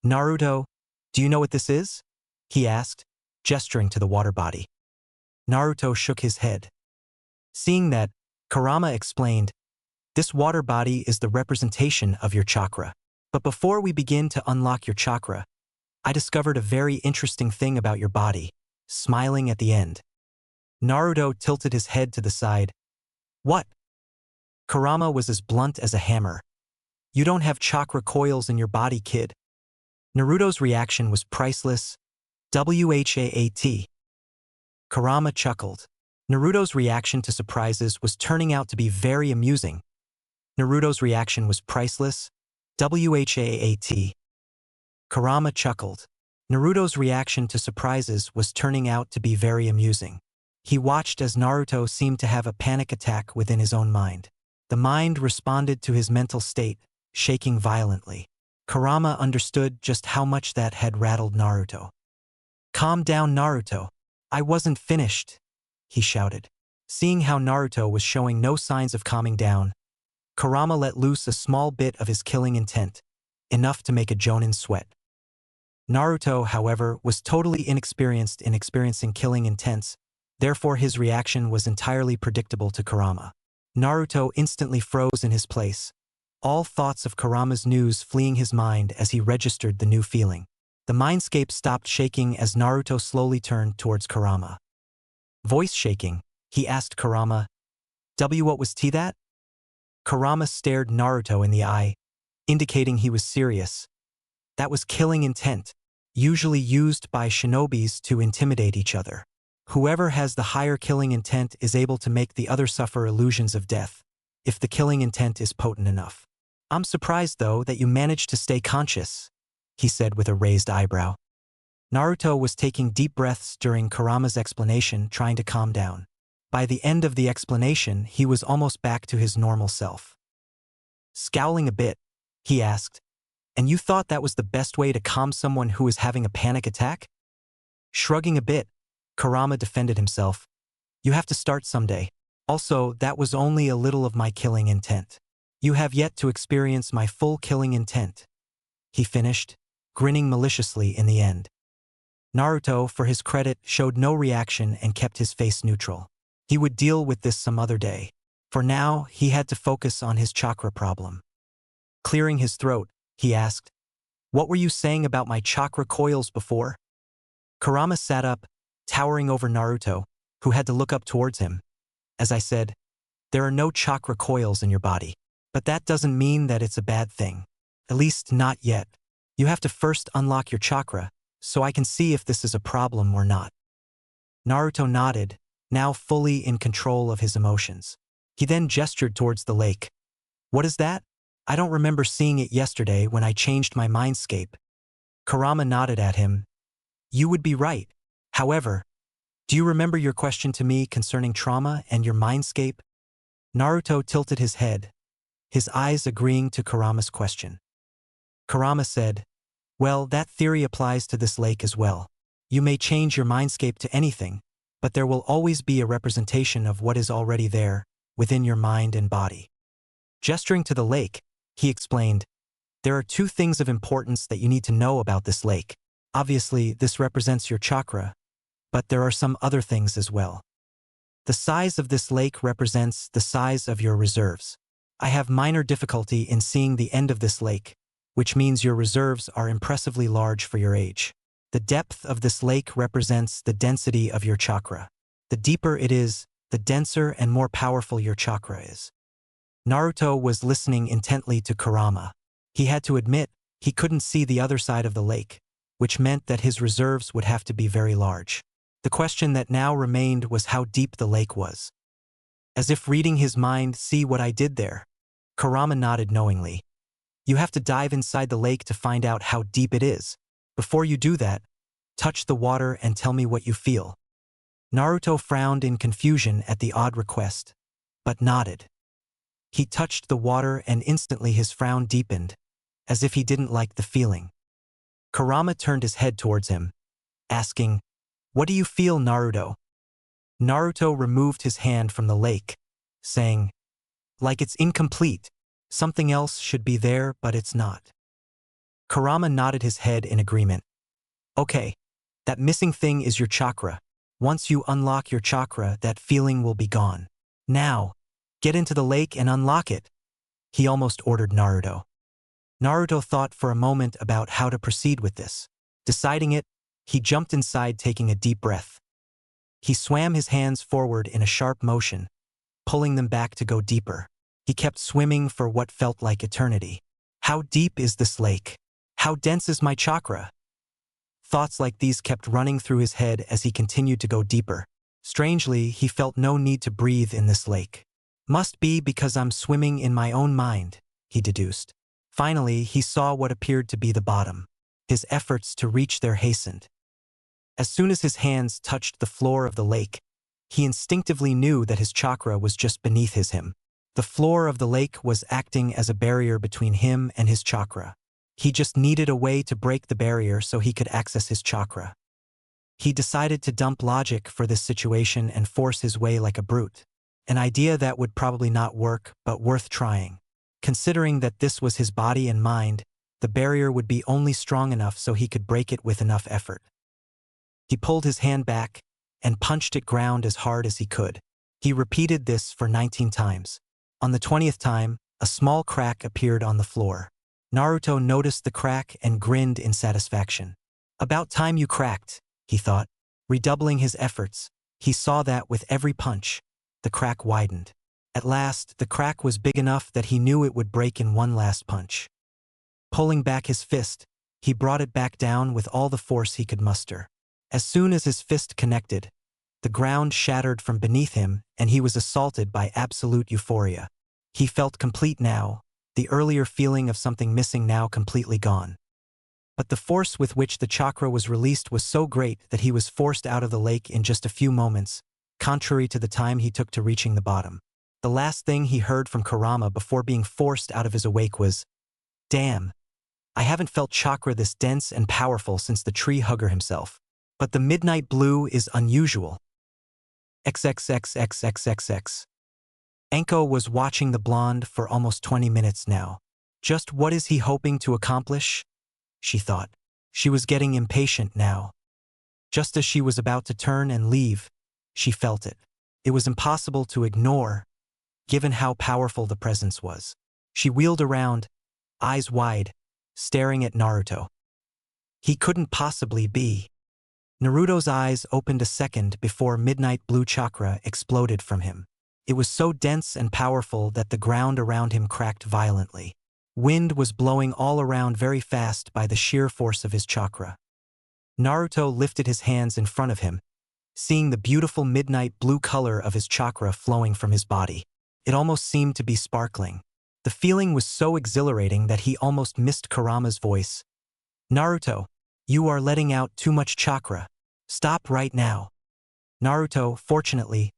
"Naruto, do you know what this is?" he asked, gesturing to the water body. Naruto shook his head. Seeing that, Kurama explained, "This water body is the representation of your chakra. But before we begin to unlock your chakra, I discovered a very interesting thing about your body," smiling at the end. Naruto tilted his head to the side. "What?" Kurama was as blunt as a hammer. "You don't have chakra coils in your body, kid." Naruto's reaction was priceless. WHAAT. Kurama chuckled. Naruto's reaction to surprises was turning out to be very amusing. Naruto's reaction was priceless. WHAAT. Kurama chuckled. Naruto's reaction to surprises was turning out to be very amusing. He watched as Naruto seemed to have a panic attack within his own mind. The mind responded to his mental state, shaking violently. Kurama understood just how much that had rattled Naruto. "Calm down, Naruto. I wasn't finished," he shouted. Seeing how Naruto was showing no signs of calming down, Kurama let loose a small bit of his killing intent, enough to make a jonin sweat. Naruto, however, was totally inexperienced in experiencing killing intents, therefore his reaction was entirely predictable to Kurama. Naruto instantly froze in his place, all thoughts of Kurama's news fleeing his mind as he registered the new feeling. The mindscape stopped shaking as Naruto slowly turned towards Kurama. Voice shaking, he asked Kurama, What was that?" Kurama stared Naruto in the eye, indicating he was serious. That was killing intent, usually used by shinobis to intimidate each other. Whoever has the higher killing intent is able to make the other suffer illusions of death, if the killing intent is potent enough. "I'm surprised, though, that you managed to stay conscious," he said with a raised eyebrow. Naruto was taking deep breaths during Kurama's explanation, trying to calm down. By the end of the explanation, he was almost back to his normal self. Scowling a bit, he asked, "And you thought that was the best way to calm someone who is having a panic attack?" Shrugging a bit, Kurama defended himself. "You have to start someday. Also, that was only a little of my killing intent. You have yet to experience my full killing intent," he finished, grinning maliciously in the end. Naruto, for his credit, showed no reaction and kept his face neutral. He would deal with this some other day. For now, he had to focus on his chakra problem. Clearing his throat, he asked, "What were you saying about my chakra coils before?" Kurama sat up, towering over Naruto, who had to look up towards him. "As I said, there are no chakra coils in your body. But that doesn't mean that it's a bad thing. At least not yet. You have to first unlock your chakra, so I can see if this is a problem or not." Naruto nodded, now fully in control of his emotions. He then gestured towards the lake. "What is that? I don't remember seeing it yesterday when I changed my mindscape." Kurama nodded at him. "You would be right. However, do you remember your question to me concerning trauma and your mindscape?" Naruto tilted his head, his eyes agreeing to Kurama's question. Kurama said, "Well, that theory applies to this lake as well. You may change your mindscape to anything, but there will always be a representation of what is already there, within your mind and body." Gesturing to the lake, he explained, "There are two things of importance that you need to know about this lake. Obviously, this represents your chakra, but there are some other things as well. The size of this lake represents the size of your reserves. I have minor difficulty in seeing the end of this lake, which means your reserves are impressively large for your age. The depth of this lake represents the density of your chakra. The deeper it is, the denser and more powerful your chakra is." Naruto was listening intently to Kurama. He had to admit, he couldn't see the other side of the lake, which meant that his reserves would have to be very large. The question that now remained was how deep the lake was. As if reading his mind, "See what I did there?" Kurama nodded knowingly. "You have to dive inside the lake to find out how deep it is. Before you do that, touch the water and tell me what you feel." Naruto frowned in confusion at the odd request, but nodded. He touched the water and instantly his frown deepened, as if he didn't like the feeling. Kurama turned his head towards him, asking, "What do you feel, Naruto?" Naruto removed his hand from the lake, saying, "Like it's incomplete. Something else should be there, but it's not." Kurama nodded his head in agreement. "Okay, that missing thing is your chakra. Once you unlock your chakra, that feeling will be gone. Now, get into the lake and unlock it," he almost ordered Naruto. Naruto thought for a moment about how to proceed with this. Deciding it, he jumped inside, taking a deep breath. He swam his hands forward in a sharp motion, pulling them back to go deeper. He kept swimming for what felt like eternity. How deep is this lake? How dense is my chakra? Thoughts like these kept running through his head as he continued to go deeper. Strangely, he felt no need to breathe in this lake. Must be because I'm swimming in my own mind, he deduced. Finally, he saw what appeared to be the bottom. His efforts to reach there hastened. As soon as his hands touched the floor of the lake, he instinctively knew that his chakra was just beneath him. The floor of the lake was acting as a barrier between him and his chakra. He just needed a way to break the barrier so he could access his chakra. He decided to dump logic for this situation and force his way like a brute. An idea that would probably not work, but worth trying. Considering that this was his body and mind, the barrier would be only strong enough so he could break it with enough effort. He pulled his hand back and punched it ground as hard as he could. He repeated this for 19 times. On the 20th time, a small crack appeared on the floor. Naruto noticed the crack and grinned in satisfaction. About time you cracked, he thought. Redoubling his efforts, he saw that with every punch, the crack widened. At last, the crack was big enough that he knew it would break in one last punch. Pulling back his fist, he brought it back down with all the force he could muster. As soon as his fist connected, the ground shattered from beneath him and he was assaulted by absolute euphoria. He felt complete now, the earlier feeling of something missing now completely gone. But the force with which the chakra was released was so great that he was forced out of the lake in just a few moments, contrary to the time he took to reaching the bottom. The last thing he heard from Kurama before being forced out of his awake was, "Damn, I haven't felt chakra this dense and powerful since the tree hugger himself. But the midnight blue is unusual." XXXXXXX. Anko was watching the blonde for almost 20 minutes now. Just what is he hoping to accomplish? She thought. She was getting impatient now. Just as she was about to turn and leave, she felt it. It was impossible to ignore, given how powerful the presence was. She wheeled around, eyes wide, staring at Naruto. He couldn't possibly be. Naruto's eyes opened a second before midnight blue chakra exploded from him. It was so dense and powerful that the ground around him cracked violently. Wind was blowing all around very fast by the sheer force of his chakra. Naruto lifted his hands in front of him, seeing the beautiful midnight blue color of his chakra flowing from his body. It almost seemed to be sparkling. The feeling was so exhilarating that he almost missed Kurama's voice. "Naruto, you are letting out too much chakra. Stop right now." Naruto, fortunately,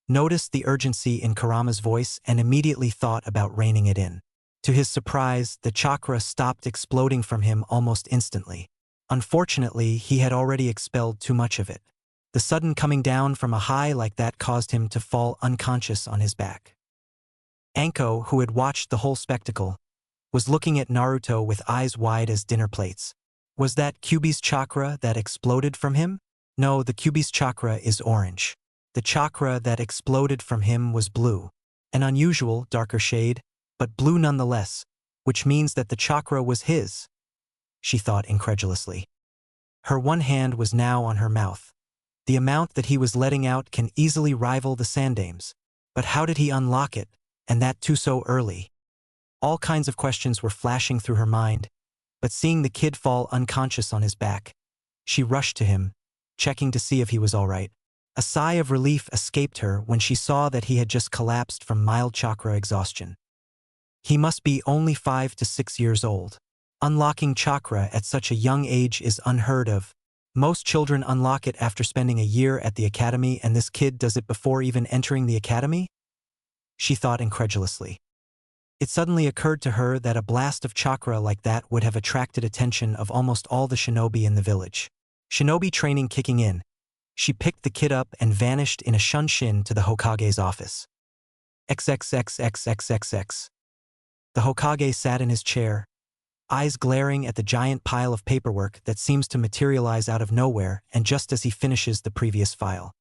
noticed the urgency in Kurama's voice and immediately thought about reining it in. To his surprise, the chakra stopped exploding from him almost instantly. Unfortunately, he had already expelled too much of it. The sudden coming down from a high like that caused him to fall unconscious on his back. Anko, who had watched the whole spectacle, was looking at Naruto with eyes wide as dinner plates. Was that Kyuubi's chakra that exploded from him? No, the Kyuubi's chakra is orange. The chakra that exploded from him was blue. An unusual, darker shade, but blue nonetheless, which means that the chakra was his, she thought incredulously. Her one hand was now on her mouth. The amount that he was letting out can easily rival the Sandame's. But how did he unlock it, and that too so early? All kinds of questions were flashing through her mind, but seeing the kid fall unconscious on his back, she rushed to him, checking to see if he was all right. A sigh of relief escaped her when she saw that he had just collapsed from mild chakra exhaustion. He must be only 5 to 6 years old. Unlocking chakra at such a young age is unheard of. Most children unlock it after spending a year at the academy, and this kid does it before even entering the academy? She thought incredulously. It suddenly occurred to her that a blast of chakra like that would have attracted attention of almost all the shinobi in the village. Shinobi training kicking in, she picked the kid up and vanished in a shunshin to the Hokage's office. XXXXXXX. The Hokage sat in his chair, eyes glaring at the giant pile of paperwork that seems to materialize out of nowhere and just as he finishes the previous file.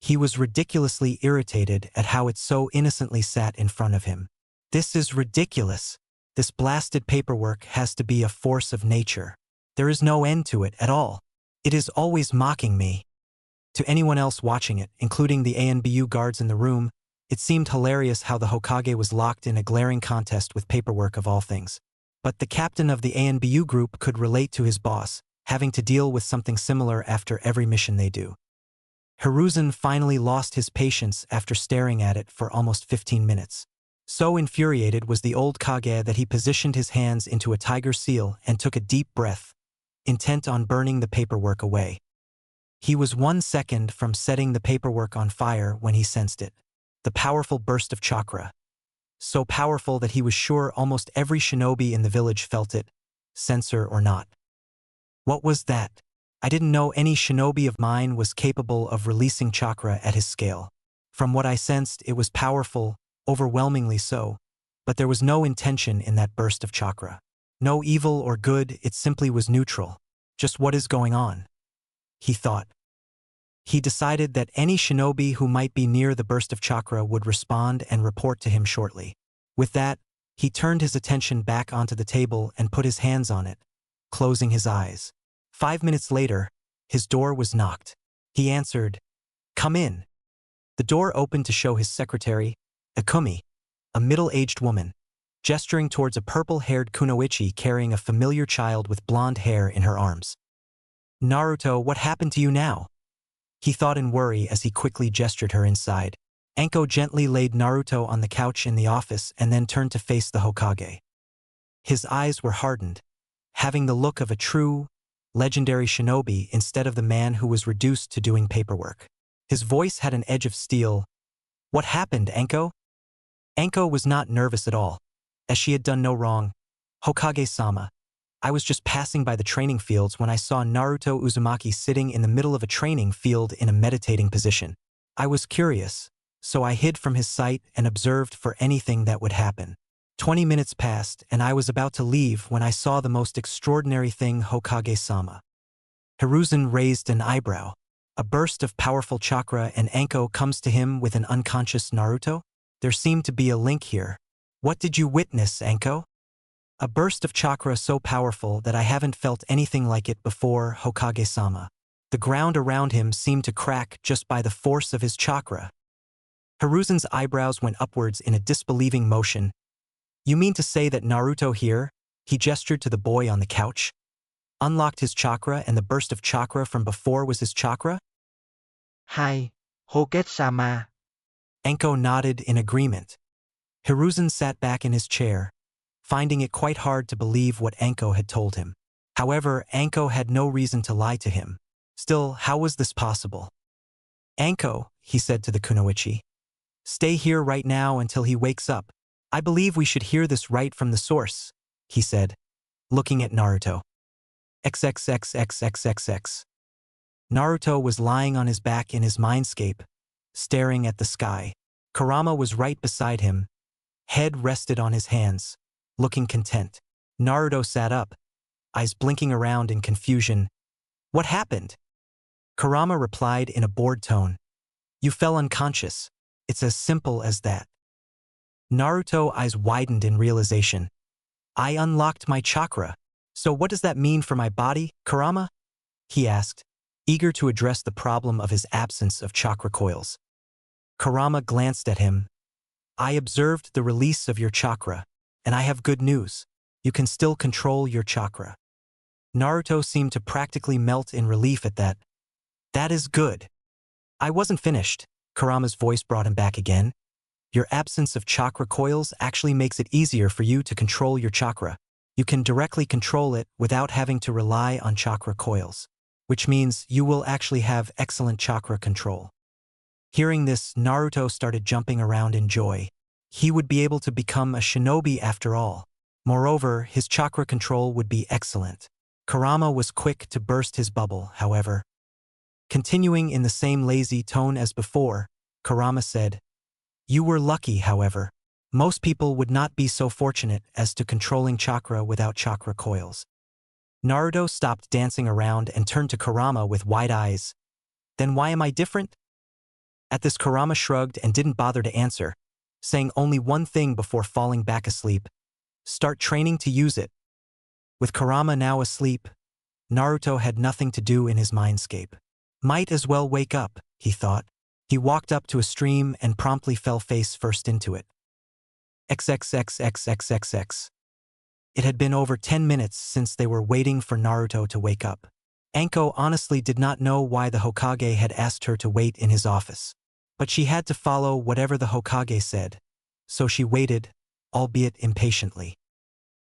He was ridiculously irritated at how it so innocently sat in front of him. This is ridiculous. This blasted paperwork has to be a force of nature. There is no end to it at all. It is always mocking me. To anyone else watching it, including the ANBU guards in the room, it seemed hilarious how the Hokage was locked in a glaring contest with paperwork of all things. But the captain of the ANBU group could relate to his boss, having to deal with something similar after every mission they do. Hiruzen finally lost his patience after staring at it for almost 15 minutes. So infuriated was the old Kage that he positioned his hands into a tiger seal and took a deep breath, intent on burning the paperwork away. He was 1 second from setting the paperwork on fire when he sensed it. The powerful burst of chakra. So powerful that he was sure almost every shinobi in the village felt it, sensor or not. What was that? I didn't know any shinobi of mine was capable of releasing chakra at his scale. From what I sensed, it was powerful, overwhelmingly so, but there was no intention in that burst of chakra. No evil or good, it simply was neutral. Just what is going on? He thought. He decided that any shinobi who might be near the burst of chakra would respond and report to him shortly. With that, he turned his attention back onto the table and put his hands on it, closing his eyes. 5 minutes later, his door was knocked. He answered, "Come in." The door opened to show his secretary, Akumi, a middle-aged woman, gesturing towards a purple-haired kunoichi carrying a familiar child with blonde hair in her arms. "Naruto, what happened to you now?" He thought in worry as he quickly gestured her inside. Anko gently laid Naruto on the couch in the office and then turned to face the Hokage. His eyes were hardened, having the look of a true, legendary shinobi instead of the man who was reduced to doing paperwork. His voice had an edge of steel. "What happened, Anko?" Anko was not nervous at all, as she had done no wrong. "Hokage-sama, I was just passing by the training fields when I saw Naruto Uzumaki sitting in the middle of a training field in a meditating position. I was curious, so I hid from his sight and observed for anything that would happen. 20 minutes passed and I was about to leave when I saw the most extraordinary thing, Hokage-sama." Hiruzen raised an eyebrow. A burst of powerful chakra and Anko comes to him with an unconscious Naruto? There seemed to be a link here. "What did you witness, Anko?" "A burst of chakra so powerful that I haven't felt anything like it before, Hokage-sama." The ground around him seemed to crack just by the force of his chakra. Hiruzen's eyebrows went upwards in a disbelieving motion. "You mean to say that Naruto here," he gestured to the boy on the couch, "unlocked his chakra and the burst of chakra from before was his chakra?" Hai, Hokage-sama. Anko nodded in agreement. Hiruzen sat back in his chair, finding it quite hard to believe what Anko had told him. However, Anko had no reason to lie to him. Still, how was this possible? "Anko," he said to the kunoichi, "stay here right now until he wakes up. I believe we should hear this right from the source," he said, looking at Naruto. XXXXXXX. Naruto was lying on his back in his mindscape, staring at the sky. Kurama was right beside him, head rested on his hands, looking content. Naruto sat up, eyes blinking around in confusion. "What happened?" Kurama replied in a bored tone. "You fell unconscious. It's as simple as that." Naruto's eyes widened in realization. "I unlocked my chakra. So what does that mean for my body, Kurama?" he asked, eager to address the problem of his absence of chakra coils. Kurama glanced at him. "I observed the release of your chakra, and I have good news. You can still control your chakra." Naruto seemed to practically melt in relief at that. "That is good." "I wasn't finished." Kurama's voice brought him back again. "Your absence of chakra coils actually makes it easier for you to control your chakra. You can directly control it without having to rely on chakra coils, which means you will actually have excellent chakra control." Hearing this, Naruto started jumping around in joy. He would be able to become a shinobi after all. Moreover, his chakra control would be excellent. Kurama was quick to burst his bubble, however. Continuing in the same lazy tone as before, Kurama said, "You were lucky, however. Most people would not be so fortunate as to controlling chakra without chakra coils." Naruto stopped dancing around and turned to Kurama with wide eyes. "Then why am I different?" At this, Kurama shrugged and didn't bother to answer, saying only one thing before falling back asleep. "Start training to use it." With Kurama now asleep, Naruto had nothing to do in his mindscape. Might as well wake up, he thought. He walked up to a stream and promptly fell face first into it. XXXXXXX. It had been over 10 minutes since they were waiting for Naruto to wake up. Anko honestly did not know why the Hokage had asked her to wait in his office. But she had to follow whatever the Hokage said, so she waited, albeit impatiently.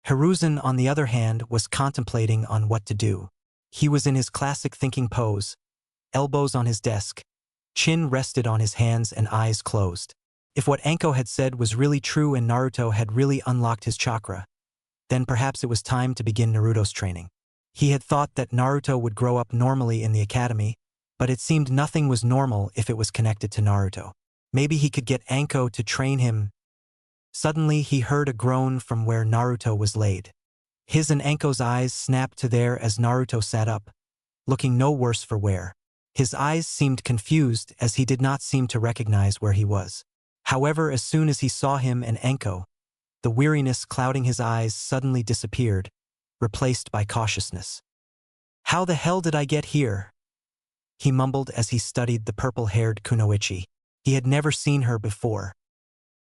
Hiruzen, on the other hand, was contemplating on what to do. He was in his classic thinking pose, elbows on his desk, chin rested on his hands and eyes closed. If what Anko had said was really true and Naruto had really unlocked his chakra, Then perhaps it was time to begin Naruto's training. He had thought that Naruto would grow up normally in the academy, but it seemed nothing was normal if it was connected to Naruto. Maybe he could get Anko to train him. Suddenly, he heard a groan from where Naruto was laid. His and Anko's eyes snapped to there as Naruto sat up, looking no worse for wear. His eyes seemed confused as he did not seem to recognize where he was. However, as soon as he saw him and Anko, the weariness clouding his eyes suddenly disappeared, replaced by cautiousness. "How the hell did I get here?" he mumbled as he studied the purple-haired Kunoichi. He had never seen her before.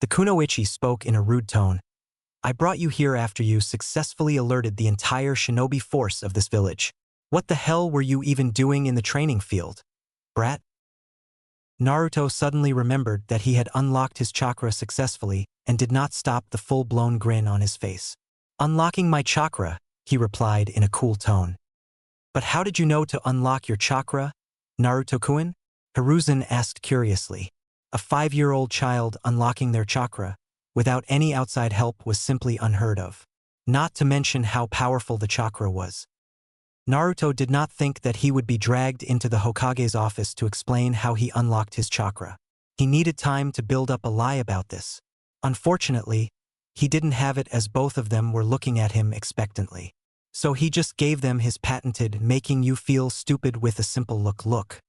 The Kunoichi spoke in a rude tone. "I brought you here after you successfully alerted the entire shinobi force of this village. What the hell were you even doing in the training field, brat?" Naruto suddenly remembered that he had unlocked his chakra successfully and did not stop the full-blown grin on his face. "Unlocking my chakra," he replied in a cool tone. "But how did you know to unlock your chakra, Naruto-kun?" Hiruzen asked curiously. A 5-year-old child unlocking their chakra without any outside help was simply unheard of. Not to mention how powerful the chakra was. Naruto did not think that he would be dragged into the Hokage's office to explain how he unlocked his chakra. He needed time to build up a lie about this. Unfortunately, he didn't have it as both of them were looking at him expectantly. So he just gave them his patented making you feel stupid with a simple look.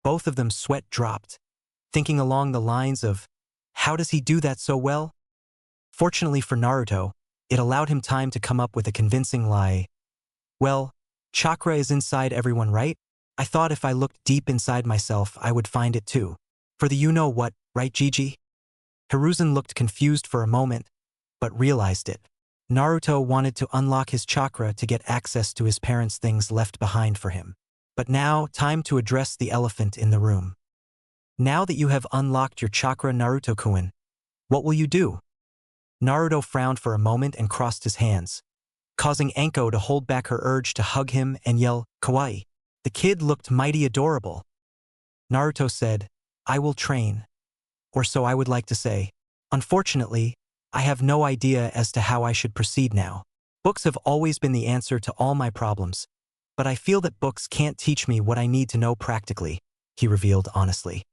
Both of them sweat dropped, thinking along the lines of, how does he do that so well? Fortunately for Naruto, it allowed him time to come up with a convincing lie. "Well, chakra is inside everyone, right? I thought if I looked deep inside myself I would find it too. For the you-know-what, right Gigi?" Hiruzen looked confused for a moment, but realized it. Naruto wanted to unlock his chakra to get access to his parents' things left behind for him. But now, time to address the elephant in the room. "Now that you have unlocked your chakra, Naruto-kun, what will you do?" Naruto frowned for a moment and crossed his hands, causing Anko to hold back her urge to hug him and yell, "Kawaii." The kid looked mighty adorable. Naruto said, "I will train. Or so I would like to say. Unfortunately, I have no idea as to how I should proceed now. Books have always been the answer to all my problems, but I feel that books can't teach me what I need to know practically," he revealed honestly.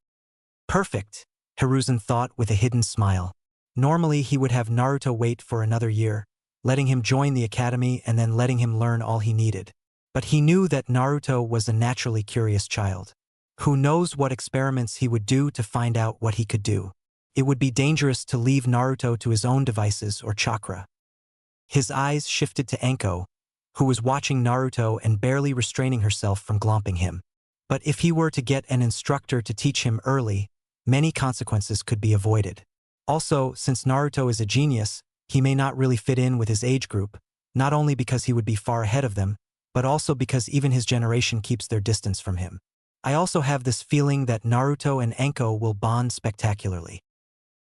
Perfect, Hiruzen thought with a hidden smile. Normally he would have Naruto wait for another year, letting him join the academy and then letting him learn all he needed. But he knew that Naruto was a naturally curious child. Who knows what experiments he would do to find out what he could do. It would be dangerous to leave Naruto to his own devices or chakra. His eyes shifted to Anko, who was watching Naruto and barely restraining herself from glomping him. But if he were to get an instructor to teach him early, many consequences could be avoided. Also, since Naruto is a genius, he may not really fit in with his age group, not only because he would be far ahead of them, but also because even his generation keeps their distance from him. I also have this feeling that Naruto and Anko will bond spectacularly.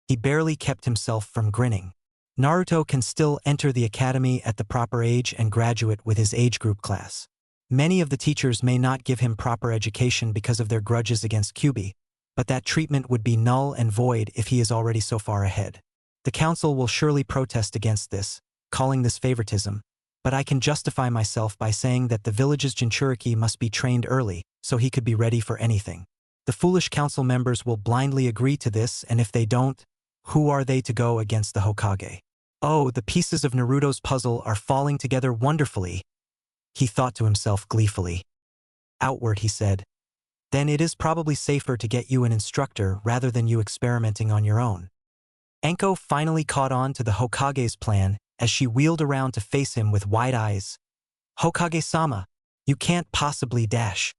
He barely kept himself from grinning. Naruto can still enter the academy at the proper age and graduate with his age group class. Many of the teachers may not give him proper education because of their grudges against Kyuubi, but that treatment would be null and void if he is already so far ahead. The council will surely protest against this, calling this favoritism, but I can justify myself by saying that the village's Jinchuriki must be trained early, so he could be ready for anything. The foolish council members will blindly agree to this, and if they don't, who are they to go against the Hokage? Oh, the pieces of Naruto's puzzle are falling together wonderfully, he thought to himself gleefully. Outward, he said. Then it is probably safer to get you an instructor rather than you experimenting on your own. Anko finally caught on to the Hokage's plan as she wheeled around to face him with wide eyes. "Hokage-sama, you can't possibly dash.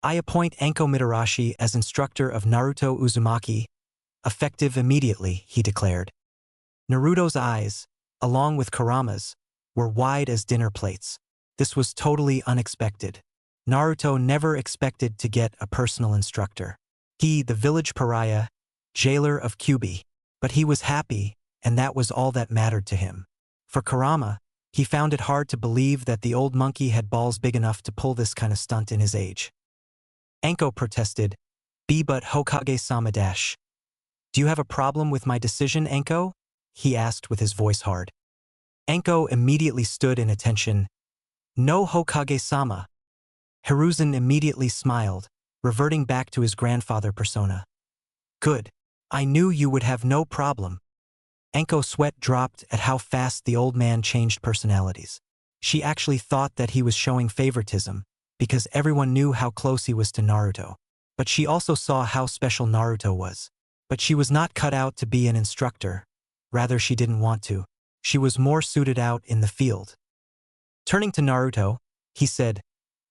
I appoint Anko Mitarashi as instructor of Naruto Uzumaki, effective immediately," he declared. Naruto's eyes, along with Kurama's, were wide as dinner plates. This was totally unexpected. Naruto never expected to get a personal instructor. He, the village pariah, jailer of Kyuubi. But he was happy, and that was all that mattered to him. For Kurama, he found it hard to believe that the old monkey had balls big enough to pull this kind of stunt in his age. Anko protested, "Be but Hokage-sama dash." "Do you have a problem with my decision, Anko?" he asked with his voice hard. Anko immediately stood in attention. No Hokage-sama. Hiruzen immediately smiled, reverting back to his grandfather persona. Good. I knew you would have no problem. Anko's sweat dropped at how fast the old man changed personalities. She actually thought that he was showing favoritism, because everyone knew how close he was to Naruto. But she also saw how special Naruto was. But she was not cut out to be an instructor. Rather, she didn't want to. She was more suited out in the field. Turning to Naruto, he said,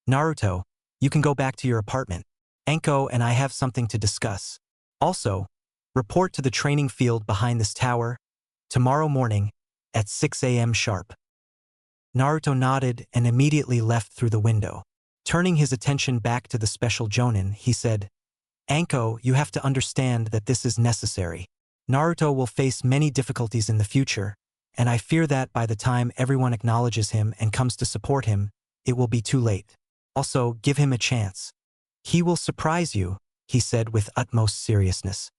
Naruto, you can go back to your apartment. Anko and I have something to discuss. Also, report to the training field behind this tower, tomorrow morning, at 6 a.m. sharp. Naruto nodded and immediately left through the window. Turning his attention back to the special Jonin, he said, Anko, you have to understand that this is necessary. Naruto will face many difficulties in the future, and I fear that by the time everyone acknowledges him and comes to support him, it will be too late. Also, give him a chance. He will surprise you, he said with utmost seriousness.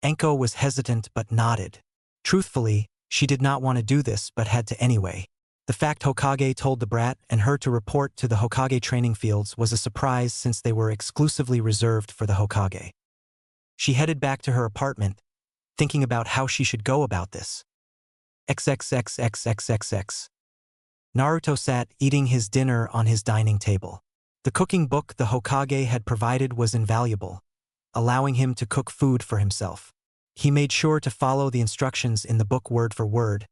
Anko was hesitant but nodded. Truthfully, she did not want to do this but had to anyway. The fact Hokage told the brat and her to report to the Hokage training fields was a surprise since they were exclusively reserved for the Hokage. She headed back to her apartment, thinking about how she should go about this. XXXXXXX. Naruto sat eating his dinner on his dining table. The cooking book the Hokage had provided was invaluable, allowing him to cook food for himself. He made sure to follow the instructions in the book word for word,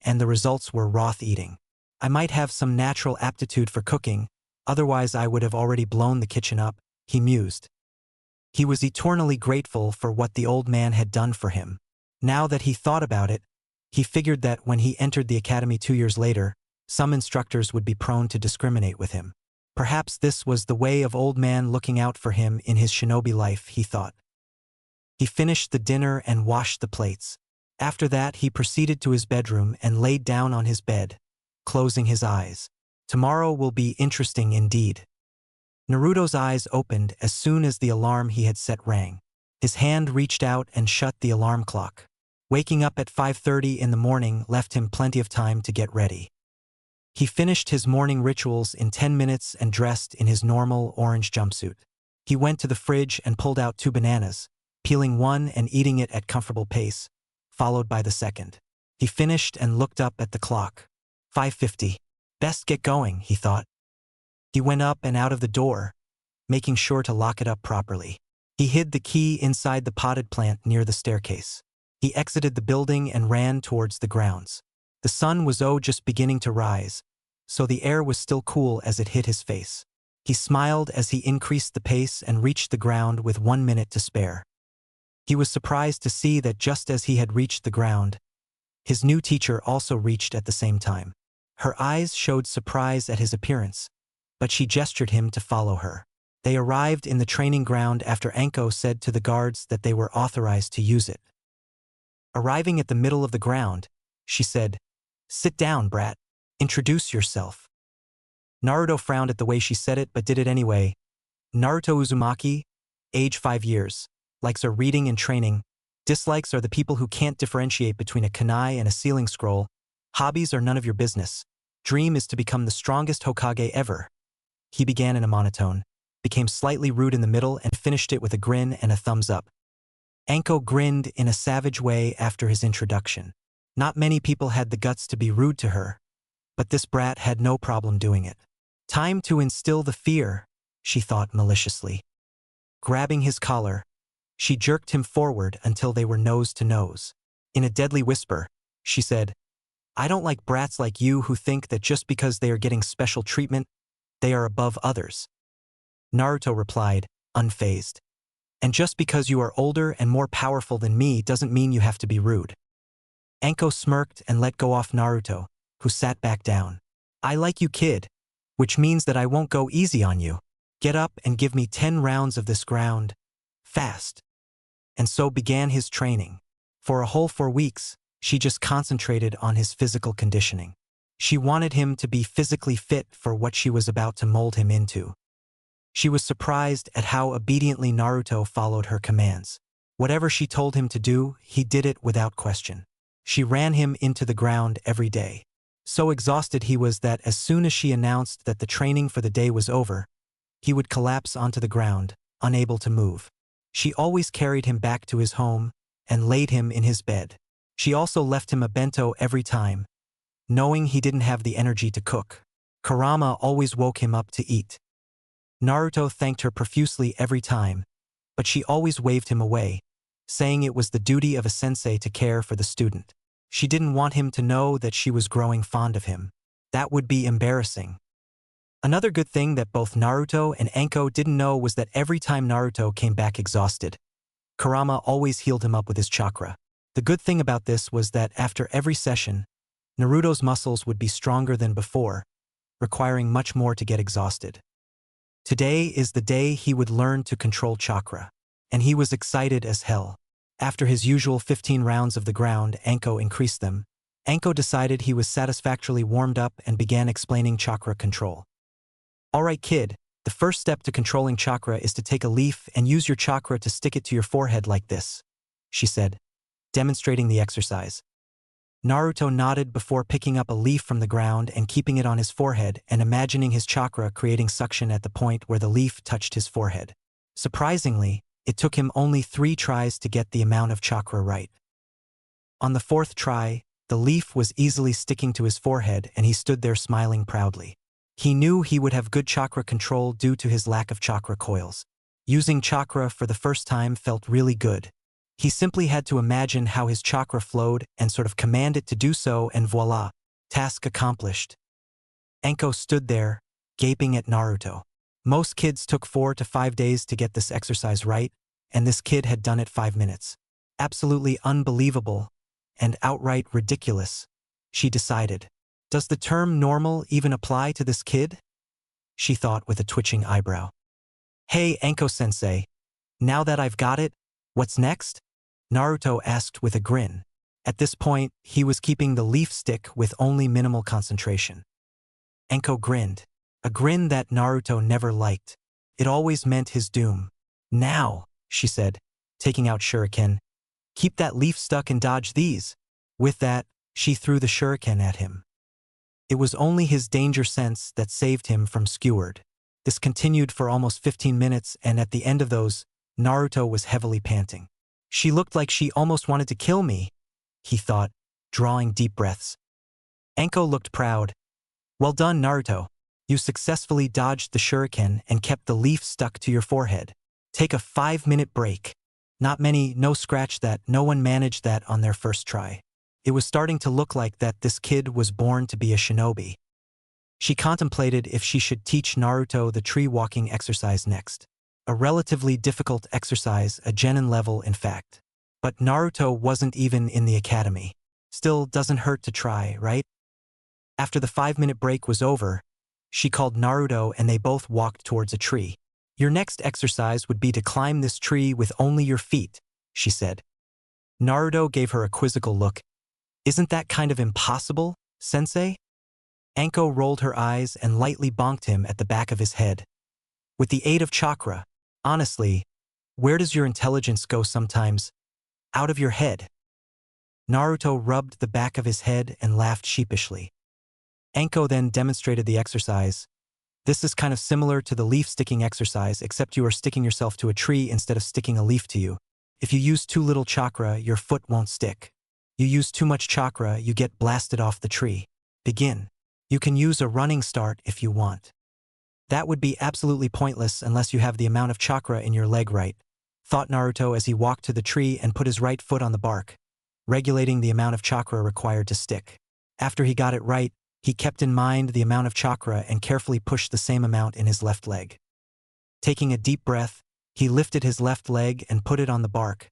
and the results were broth eating. I might have some natural aptitude for cooking, otherwise I would have already blown the kitchen up, he mused. He was eternally grateful for what the old man had done for him. Now that he thought about it, he figured that when he entered the academy 2 years later, some instructors would be prone to discriminate with him. Perhaps this was the way of old man looking out for him in his shinobi life, he thought. He finished the dinner and washed the plates. After that, he proceeded to his bedroom and laid down on his bed, closing his eyes. Tomorrow will be interesting indeed. Naruto's eyes opened as soon as the alarm he had set rang. His hand reached out and shut the alarm clock. Waking up at 5:30 in the morning left him plenty of time to get ready. He finished his morning rituals in 10 minutes and dressed in his normal orange jumpsuit. He went to the fridge and pulled out 2 bananas, peeling one and eating it at comfortable pace, followed by the second. He finished and looked up at the clock. 5:50. Best get going, he thought. He went up and out of the door, making sure to lock it up properly. He hid the key inside the potted plant near the staircase. He exited the building and ran towards the grounds. The sun was just beginning to rise, so the air was still cool as it hit his face. He smiled as he increased the pace and reached the ground with 1 minute to spare. He was surprised to see that just as he had reached the ground, his new teacher also reached at the same time. Her eyes showed surprise at his appearance, but she gestured him to follow her. They arrived in the training ground after Anko said to the guards that they were authorized to use it. Arriving at the middle of the ground, she said, "Sit down, brat. Introduce yourself." Naruto frowned at the way she said it but did it anyway. Naruto Uzumaki, age 5 years. Likes are reading and training. Dislikes are the people who can't differentiate between a kunai and a sealing scroll. Hobbies are none of your business. Dream is to become the strongest Hokage ever. He began in a monotone, became slightly rude in the middle and finished it with a grin and a thumbs up. Anko grinned in a savage way after his introduction. Not many people had the guts to be rude to her, but this brat had no problem doing it. Time to instill the fear, she thought maliciously. Grabbing his collar, she jerked him forward until they were nose to nose. In a deadly whisper, she said, "I don't like brats like you who think that just because they are getting special treatment, they are above others." Naruto replied, unfazed. "And just because you are older and more powerful than me doesn't mean you have to be rude." Anko smirked and let go off Naruto, who sat back down. "I like you, kid, which means that I won't go easy on you. Get up and give me 10 rounds of this ground, fast." And so began his training. For a whole 4 weeks, she just concentrated on his physical conditioning. She wanted him to be physically fit for what she was about to mold him into. She was surprised at how obediently Naruto followed her commands. Whatever she told him to do, he did it without question. She ran him into the ground every day. So exhausted he was that as soon as she announced that the training for the day was over, he would collapse onto the ground, unable to move. She always carried him back to his home and laid him in his bed. She also left him a bento every time, knowing he didn't have the energy to cook. Kurama always woke him up to eat. Naruto thanked her profusely every time, but she always waved him away, saying it was the duty of a sensei to care for the student. She didn't want him to know that she was growing fond of him. That would be embarrassing. Another good thing that both Naruto and Anko didn't know was that every time Naruto came back exhausted, Kurama always healed him up with his chakra. The good thing about this was that after every session, Naruto's muscles would be stronger than before, requiring much more to get exhausted. Today is the day he would learn to control chakra, and he was excited as hell. After his usual 15 rounds of the ground, Anko increased them. Anko decided he was satisfactorily warmed up and began explaining chakra control. Alright kid, the first step to controlling chakra is to take a leaf and use your chakra to stick it to your forehead like this, she said, demonstrating the exercise. Naruto nodded before picking up a leaf from the ground and keeping it on his forehead and imagining his chakra creating suction at the point where the leaf touched his forehead. Surprisingly, it took him only 3 tries to get the amount of chakra right. On the 4th try, the leaf was easily sticking to his forehead and he stood there smiling proudly. He knew he would have good chakra control due to his lack of chakra coils. Using chakra for the first time felt really good. He simply had to imagine how his chakra flowed and sort of command it to do so, and voila, task accomplished. Anko stood there, gaping at Naruto. Most kids took 4 to 5 days to get this exercise right, and this kid had done it 5 minutes. Absolutely unbelievable and outright ridiculous, she decided. Does the term normal even apply to this kid? She thought with a twitching eyebrow. Hey, Anko-sensei, now that I've got it, what's next? Naruto asked with a grin. At this point, he was keeping the leaf stick with only minimal concentration. Anko grinned, a grin that Naruto never liked. It always meant his doom. Now, she said, taking out shuriken, keep that leaf stuck and dodge these. With that, she threw the shuriken at him. It was only his danger sense that saved him from skewered. This continued for almost 15 minutes, and at the end of those, Naruto was heavily panting. She looked like she almost wanted to kill me, he thought, drawing deep breaths. Anko looked proud. Well done, Naruto. You successfully dodged the shuriken and kept the leaf stuck to your forehead. Take a 5-minute break. Not many, no scratch that, no one managed that on their first try. It was starting to look like that this kid was born to be a shinobi. She contemplated if she should teach Naruto the tree walking exercise next. A relatively difficult exercise, a genin level in fact. But Naruto wasn't even in the academy. Still, doesn't hurt to try, right? After the 5-minute break was over, she called Naruto and they both walked towards a tree. Your next exercise would be to climb this tree with only your feet, she said. Naruto gave her a quizzical look. Isn't that kind of impossible, sensei? Anko rolled her eyes and lightly bonked him at the back of his head. With the aid of chakra, honestly, where does your intelligence go sometimes? Out of your head. Naruto rubbed the back of his head and laughed sheepishly. Anko then demonstrated the exercise. This is kind of similar to the leaf sticking exercise, except you are sticking yourself to a tree instead of sticking a leaf to you. If you use too little chakra, your foot won't stick. You use too much chakra, you get blasted off the tree. Begin. You can use a running start if you want. That would be absolutely pointless unless you have the amount of chakra in your leg right, thought Naruto as he walked to the tree and put his right foot on the bark, regulating the amount of chakra required to stick. After he got it right, he kept in mind the amount of chakra and carefully pushed the same amount in his left leg. Taking a deep breath, he lifted his left leg and put it on the bark,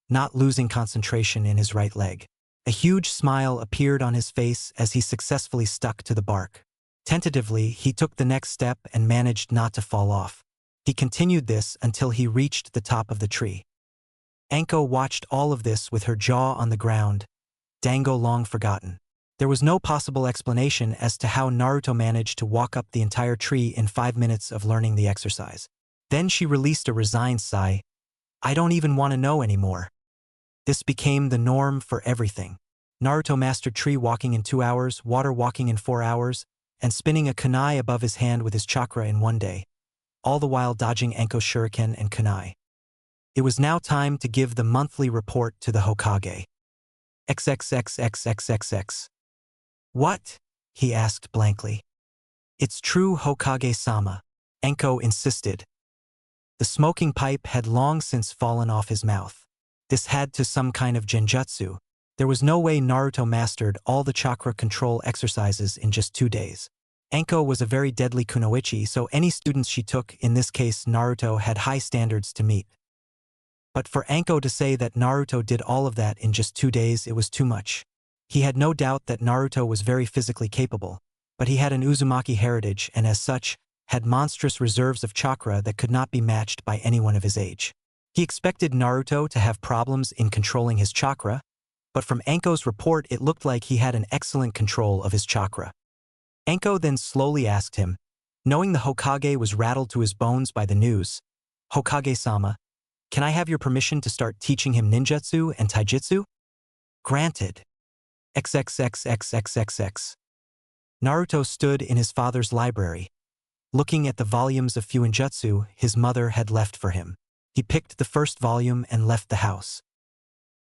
not losing concentration in his right leg. A huge smile appeared on his face as he successfully stuck to the bark. Tentatively, he took the next step and managed not to fall off. He continued this until he reached the top of the tree. Anko watched all of this with her jaw on the ground, dango long forgotten. There was no possible explanation as to how Naruto managed to walk up the entire tree in 5 minutes of learning the exercise. Then she released a resigned sigh. I don't even want to know anymore. This became the norm for everything. Naruto mastered tree walking in 2 hours, water walking in 4 hours, and spinning a kunai above his hand with his chakra in 1 day, all the while dodging Anko's shuriken and kunai. It was now time to give the monthly report to the Hokage. XXXXXXX. What? He asked blankly. It's true, Hokage-sama, Anko insisted. The smoking pipe had long since fallen off his mouth. This had to some kind of genjutsu. There was no way Naruto mastered all the chakra control exercises in just 2 days. Anko was a very deadly kunoichi, so any students she took, in this case Naruto, had high standards to meet. But for Anko to say that Naruto did all of that in just 2 days, it was too much. He had no doubt that Naruto was very physically capable, but he had an Uzumaki heritage and as such, had monstrous reserves of chakra that could not be matched by anyone of his age. He expected Naruto to have problems in controlling his chakra, but from Anko's report it looked like he had an excellent control of his chakra. Anko then slowly asked him, knowing the Hokage was rattled to his bones by the news, Hokage-sama, can I have your permission to start teaching him ninjutsu and taijutsu? Granted. XXXXXXX. Naruto stood in his father's library, looking at the volumes of Fuinjutsu his mother had left for him. He picked the first volume and left the house.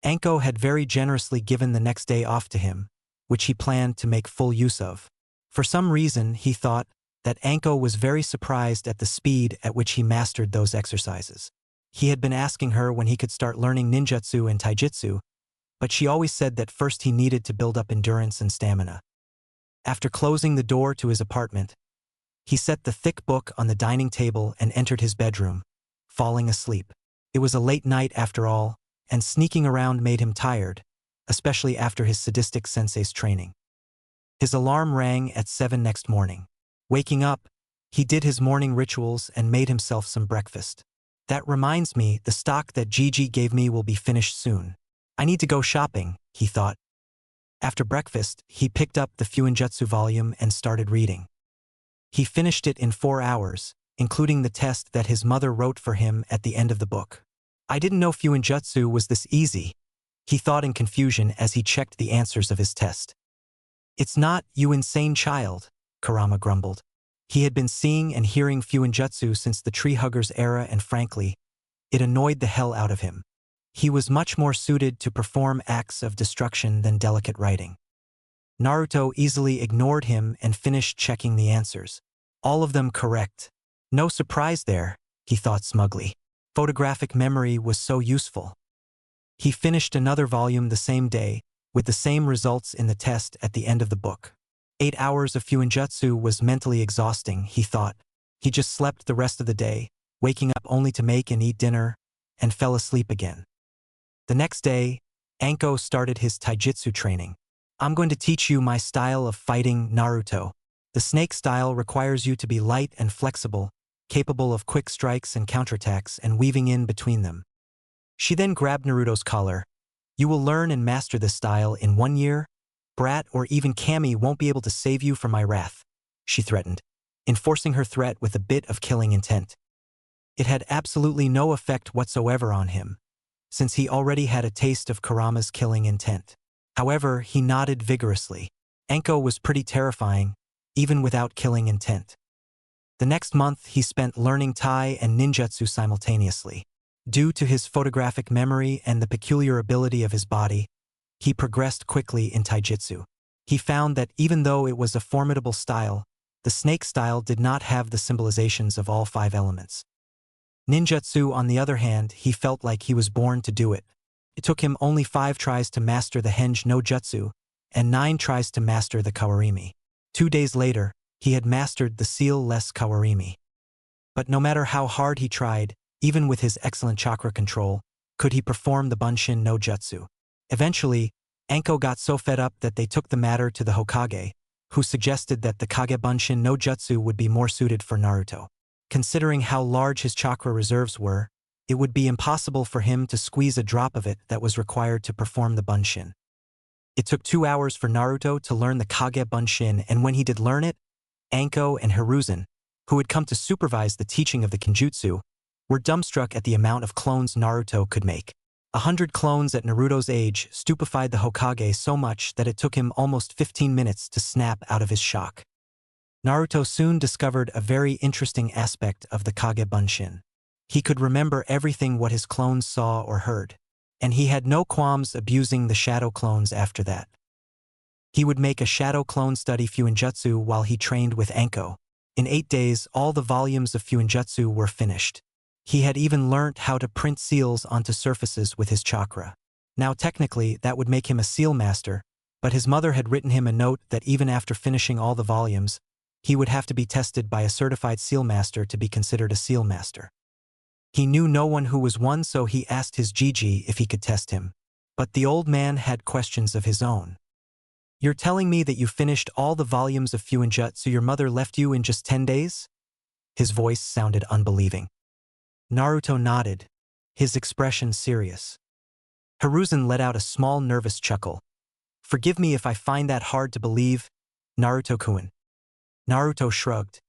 Anko had very generously given the next day off to him, which he planned to make full use of. For some reason, he thought that Anko was very surprised at the speed at which he mastered those exercises. He had been asking her when he could start learning ninjutsu and taijutsu, but she always said that first he needed to build up endurance and stamina. After closing the door to his apartment, he set the thick book on the dining table and entered his bedroom, falling asleep. It was a late night after all, and sneaking around made him tired, especially after his sadistic sensei's training. His alarm rang at 7 next morning. Waking up, he did his morning rituals and made himself some breakfast. That reminds me, the stock that Gigi gave me will be finished soon. I need to go shopping, he thought. After breakfast, he picked up the Fuinjutsu volume and started reading. He finished it in 4 hours, including the test that his mother wrote for him at the end of the book. I didn't know Fuinjutsu was this easy, he thought in confusion as he checked the answers of his test. It's not, you insane child, Kurama grumbled. He had been seeing and hearing Fuinjutsu since the Tree Huggers era and frankly, it annoyed the hell out of him. He was much more suited to perform acts of destruction than delicate writing. Naruto easily ignored him and finished checking the answers. All of them correct. No surprise there, he thought smugly. Photographic memory was so useful. He finished another volume the same day, with the same results in the test at the end of the book. 8 hours of Fuinjutsu was mentally exhausting, he thought. He just slept the rest of the day, waking up only to make and eat dinner, and fell asleep again. The next day, Anko started his taijutsu training. I'm going to teach you my style of fighting, Naruto. The snake style requires you to be light and flexible, capable of quick strikes and counterattacks and weaving in between them. She then grabbed Naruto's collar. You will learn and master this style in 1 year. Brat or even Kami won't be able to save you from my wrath, she threatened, enforcing her threat with a bit of killing intent. It had absolutely no effect whatsoever on him, since he already had a taste of Kurama's killing intent. However, he nodded vigorously. Anko was pretty terrifying, even without killing intent. The next month, he spent learning Tai and ninjutsu simultaneously. Due to his photographic memory and the peculiar ability of his body, he progressed quickly in taijutsu. He found that even though it was a formidable style, the snake style did not have the symbolizations of all 5 elements. Ninjutsu, on the other hand, he felt like he was born to do it. It took him only 5 tries to master the Henge no Jutsu, and 9 tries to master the Kawarimi. 2 days later, he had mastered the seal-less Kawarimi. But no matter how hard he tried, even with his excellent chakra control, could he perform the Bunshin no Jutsu. Eventually, Anko got so fed up that they took the matter to the Hokage, who suggested that the Kage Bunshin no Jutsu would be more suited for Naruto. Considering how large his chakra reserves were, it would be impossible for him to squeeze a drop of it that was required to perform the Bunshin. It took 2 hours for Naruto to learn the Kage Bunshin, and when he did learn it, Anko and Hiruzen, who had come to supervise the teaching of the Kenjutsu, were dumbstruck at the amount of clones Naruto could make. 100 clones at Naruto's age stupefied the Hokage so much that it took him almost 15 minutes to snap out of his shock. Naruto soon discovered a very interesting aspect of the Kage Bunshin. He could remember everything what his clones saw or heard, and he had no qualms abusing the shadow clones after that. He would make a shadow clone study Fuinjutsu while he trained with Anko. In 8 days, all the volumes of Fuinjutsu were finished. He had even learnt how to print seals onto surfaces with his chakra. Now technically, that would make him a seal master, but his mother had written him a note that even after finishing all the volumes, he would have to be tested by a certified seal master to be considered a seal master. He knew no one who was one, so he asked his Gigi if he could test him. But the old man had questions of his own. "You're telling me that you finished all the volumes of Fuinjutsu your mother left you in just 10 days? His voice sounded unbelieving. Naruto nodded, his expression serious. Hiruzen let out a small nervous chuckle. "Forgive me if I find that hard to believe, Naruto-kun." Naruto shrugged.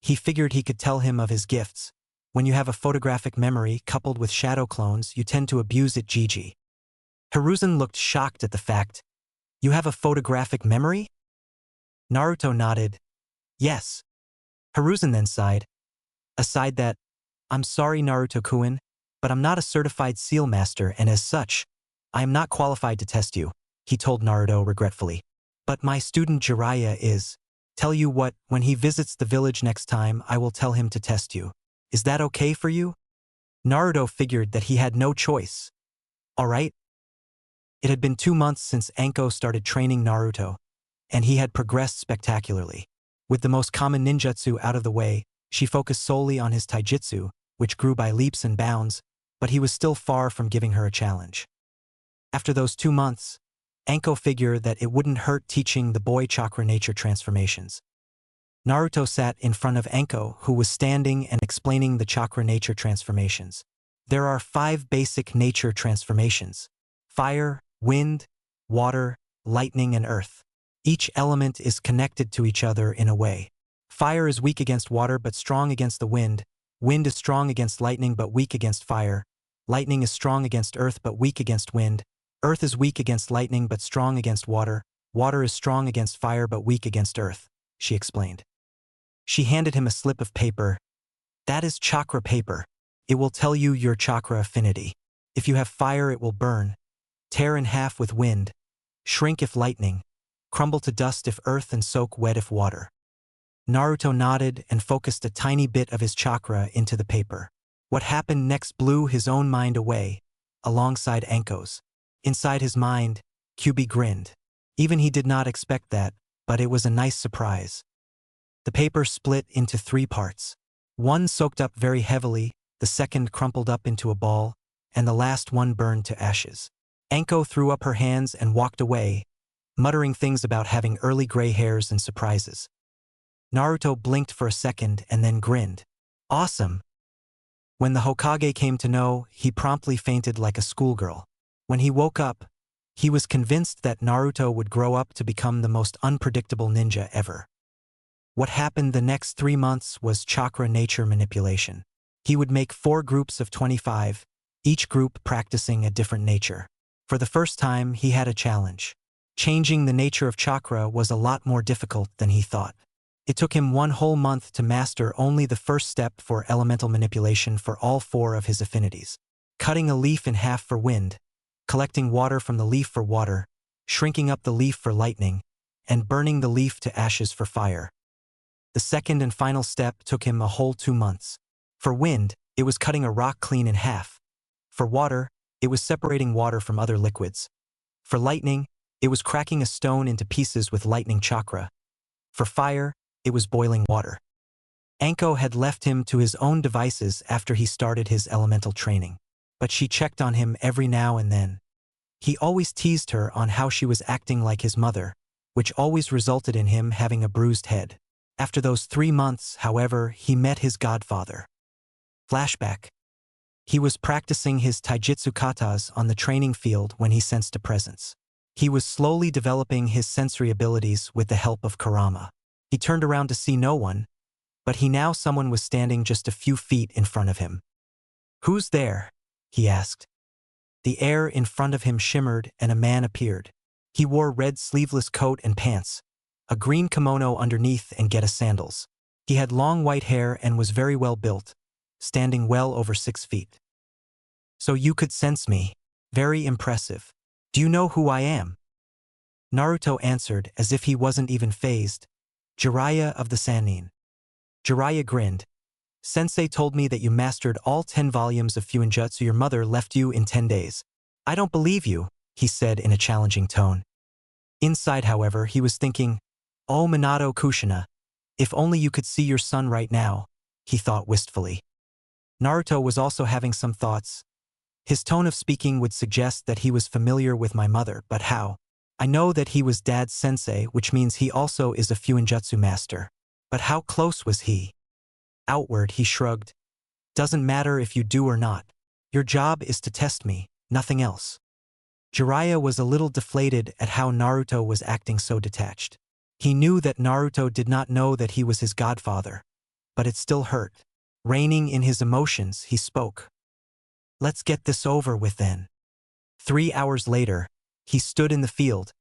He figured he could tell him of his gifts. When you have a photographic memory coupled with shadow clones, you tend to abuse it, Gigi. Hiruzen looked shocked at the fact. "You have a photographic memory?" Naruto nodded. "Yes." Hiruzen then sighed. "Aside that, I'm sorry, Naruto-kun, but I'm not a certified seal master, and as such, I am not qualified to test you," he told Naruto regretfully. "But my student Jiraiya is. Tell you what, when he visits the village next time, I will tell him to test you. Is that okay for you?" Naruto figured that he had no choice. "All right." It had been 2 months since Anko started training Naruto, and he had progressed spectacularly. With the most common ninjutsu out of the way, she focused solely on his taijutsu, which grew by leaps and bounds, but he was still far from giving her a challenge. After those 2 months, Anko figured that it wouldn't hurt teaching the boy chakra nature transformations. Naruto sat in front of Anko, who was standing and explaining the chakra nature transformations. There are 5 basic nature transformations: fire, wind, water, lightning, and earth. Each element is connected to each other in a way. Fire is weak against water but strong against the wind. Wind is strong against lightning but weak against fire. Lightning is strong against earth but weak against wind. Earth is weak against lightning but strong against water. Water is strong against fire but weak against earth, she explained. She handed him a slip of paper. "That is chakra paper. It will tell you your chakra affinity. If you have fire, it will burn, tear in half with wind, shrink if lightning, crumble to dust if earth, and soak wet if water." Naruto nodded and focused a tiny bit of his chakra into the paper. What happened next blew his own mind away, alongside Anko's. Inside his mind, Kyubi grinned. Even he did not expect that, but it was a nice surprise. The paper split into 3 parts. One soaked up very heavily, the second crumpled up into a ball, and the last one burned to ashes. Anko threw up her hands and walked away, muttering things about having early gray hairs and surprises. Naruto blinked for a second and then grinned. "Awesome." When the Hokage came to know, he promptly fainted like a schoolgirl. When he woke up, he was convinced that Naruto would grow up to become the most unpredictable ninja ever. What happened the next 3 months was chakra nature manipulation. He would make 4 groups of 25, each group practicing a different nature. For the first time, he had a challenge. Changing the nature of chakra was a lot more difficult than he thought. It took him 1 whole month to master only the first step for elemental manipulation for all 4 of his affinities. Cutting a leaf in half for wind, collecting water from the leaf for water, shrinking up the leaf for lightning, and burning the leaf to ashes for fire. The second and final step took him a whole 2 months. For wind, it was cutting a rock clean in half. For water, it was separating water from other liquids. For lightning, it was cracking a stone into pieces with lightning chakra. For fire, it was boiling water. Anko had left him to his own devices after he started his elemental training, but she checked on him every now and then. He always teased her on how she was acting like his mother, which always resulted in him having a bruised head. After those 3 months, however, he met his godfather. Flashback. He was practicing his taijutsu katas on the training field when he sensed a presence. He was slowly developing his sensory abilities with the help of Kurama. He turned around to see no one, but someone was standing just a few feet in front of him. "Who's there?" he asked. The air in front of him shimmered and a man appeared. He wore red sleeveless coat and pants, a green kimono underneath and Geta sandals. He had long white hair and was very well built, standing well over 6 feet. So you could sense me. Very impressive. Do you know who I am? Naruto answered as if he wasn't even fazed. Jiraiya of the Sannin. Jiraiya grinned. Sensei told me that you mastered all 10 volumes of Fuinjutsu your mother left you in 10 days. I don't believe you, he said in a challenging tone. Inside, however, he was thinking, oh Minato Kushina, if only you could see your son right now, he thought wistfully. Naruto was also having some thoughts. His tone of speaking would suggest that he was familiar with my mother, but how? I know that he was Dad's sensei, which means he also is a Fuinjutsu master. But how close was he? Outward, he shrugged. Doesn't matter if you do or not. Your job is to test me, nothing else. Jiraiya was a little deflated at how Naruto was acting so detached. He knew that Naruto did not know that he was his godfather, but it still hurt. Reining in his emotions, he spoke. Let's get this over with then. 3 hours later, he stood in the field,